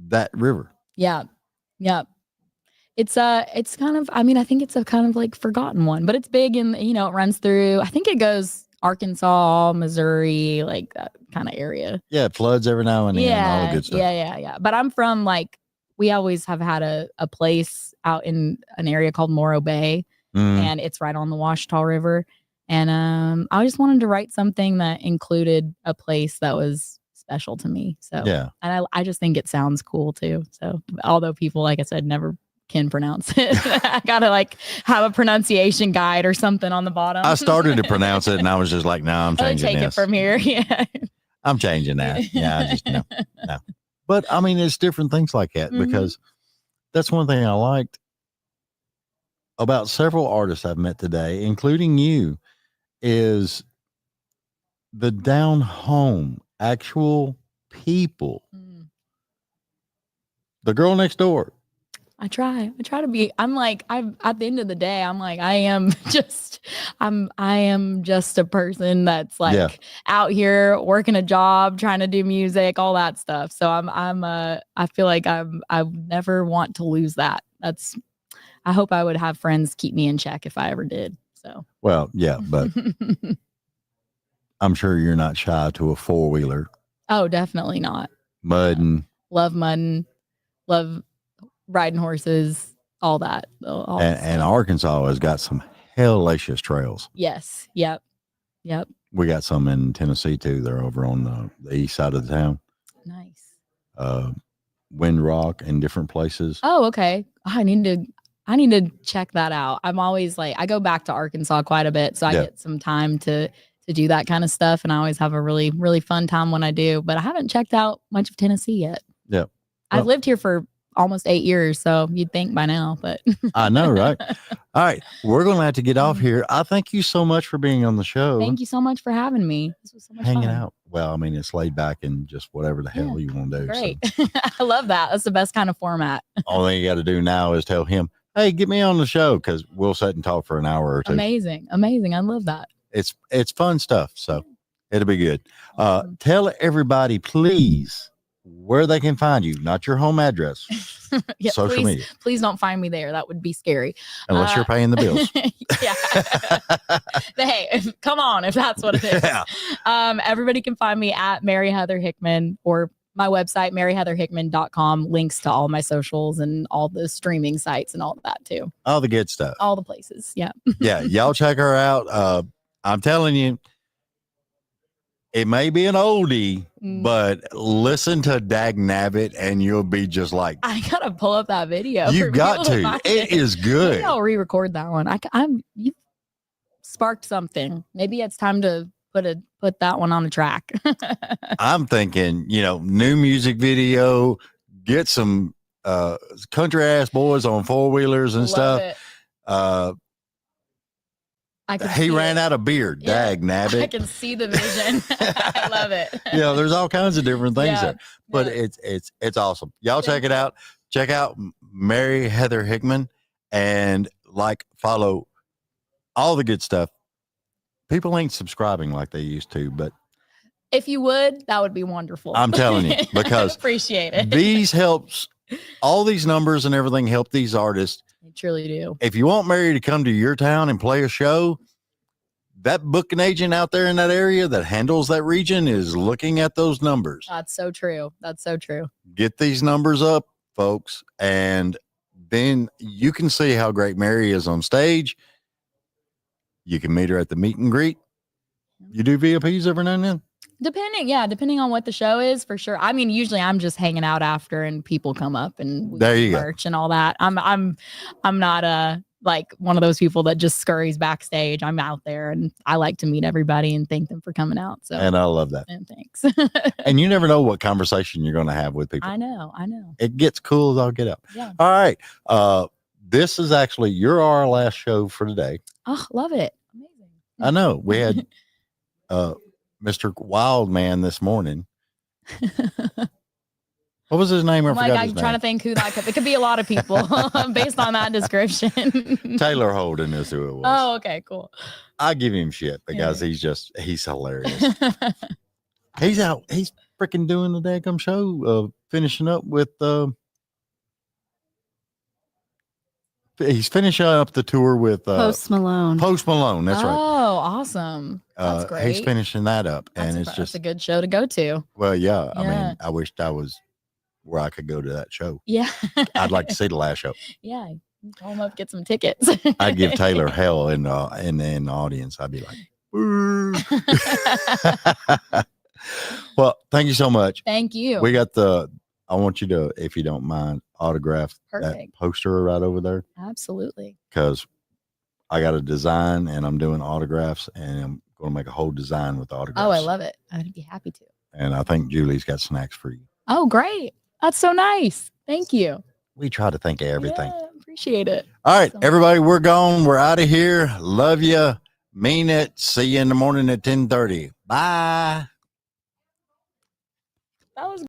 that river. Yeah. It's kind of, I think it's a kind of like forgotten one, but it's big and it runs through, I think it goes Arkansas, Missouri, like that kind of area. Yeah, it floods every now and then. Yeah, all the good stuff. Yeah. But I'm from we always have had a place out in an area called Morro Bay. And it's right on the Washita River. And I just wanted to write something that included a place that was special to me. So yeah. And I just think it sounds cool too. So although people, like I said, never can pronounce it, I gotta like have a pronunciation guide or something on the bottom. I started to pronounce it and I was just like, no, I'm changing take this. it from here. Yeah. I'm changing that. Yeah, I just no. But I mean, it's different things like that because that's one thing I liked about several artists I've met today, including you, is the down home, actual people. The girl next door. I try to be, I'm like, at the end of the day, I'm like, I am just a person that's like out here working a job, trying to do music, all that stuff. So I feel like I never want to lose that. I hope I would have friends keep me in check if I ever did. So, well, yeah, but I'm sure you're not shy to a 4-wheeler. Oh, definitely not. Mudding. Love mudding. Love riding horses, all that. And Arkansas has got some hellacious trails. Yes. Yep. We got some in Tennessee too. They're over on the east side of the town. Nice. Wind Rock and different places. Oh, okay. I need to check that out. I'm always like, I go back to Arkansas quite a bit, so I get some time to do that kind of stuff, and I always have a really, really fun time when I do. But I haven't checked out much of Tennessee yet. Yeah, I've lived here for almost 8 years, so you'd think by now, but I know, right? All right, we're gonna have to get off here. I thank you so much for being on the show. Thank you so much for having me. This was so much hanging fun. out. Well, I mean, it's laid back and just whatever the hell you want to do. Great. So. I love that. That's the best kind of format. All thing you got to do now is tell him, hey, get me on the show, because we'll sit and talk for an hour or two. Amazing. I love that. It's fun stuff, so it'll be good. Tell everybody, please, where they can find you, not your home address. Yeah, social media. Please don't find me there. That would be scary. Unless you're paying the bills. Yeah. Hey, come on, if that's what it is. Yeah. Everybody can find me at Mary Heather Hickman, or my website, maryheatherhickman.com. Links to all my socials and all the streaming sites and all of that too. All the good stuff. All the places. Yeah. Yeah. Y'all check her out. I'm telling you, it may be an oldie, but listen to Dag Nabbit and you'll be just like, I gotta pull up that video. You got to. It is good. Maybe I'll re-record that one. You sparked something. Maybe it's time to put that one on the track. I'm thinking, new music video, get some country ass boys on 4-wheelers and stuff. He ran out of beer. Dag Nabbit. I can see the vision. I love it. There's all kinds of different things there, but it's awesome. Y'all check it out. Check out Mary Heather Hickman and follow all the good stuff. People ain't subscribing like they used to, but if you would, that would be wonderful. I'm telling you, because appreciate it. These helps, all these numbers and everything help these artists. They truly do. If you want Mary to come to your town and play a show, that booking agent out there in that area that handles that region is looking at those numbers. That's so true. Get these numbers up, folks, and then you can see how great Mary is on stage. You can meet her at the meet and greet. You do VIPs every now and then? Depending on what the show is, for sure. I mean, usually I'm just hanging out after and people come up and there you merch and all that. I'm not like one of those people that just scurries backstage. I'm out there and I like to meet everybody and thank them for coming out. So, and I love that. And thanks. And you never know what conversation you're going to have with people. I know. It gets cool as all get up. Yeah. All right. This is actually our last show for today. Oh, love it. Amazing. I know. We had Mr. Wildman this morning. What was his name? I'm trying to think who that could. It could be a lot of people based on that description. Taylor Holden is who it was. Oh, okay, cool. I give him shit because he's hilarious. He's freaking doing the daggum show, finishing up with he's finishing up the tour with Post Malone. That's right. Oh, awesome. That's great. He's finishing that up, and it's just a good show to go to. Well, yeah. I mean, I wished I was where I could go to that show. Yeah. I'd like to see the last show. Yeah. Call him up, get some tickets. I'd give Taylor hell in the audience. I'd be like, Well, thank you so much. Thank you. We got I want you to, if you don't mind, autograph that poster right over there. Absolutely. Because I got a design and I'm doing autographs and I'm going to make a whole design with autographs. Oh, I love it. I'd be happy to. And I think Julie's got snacks for you. Oh, great. That's so nice. Thank you. We try to think of everything. Yeah, appreciate it. All right, everybody, we're gone. We're out of here. Love you. Mean it. See you in the morning at 10:30. Bye. That was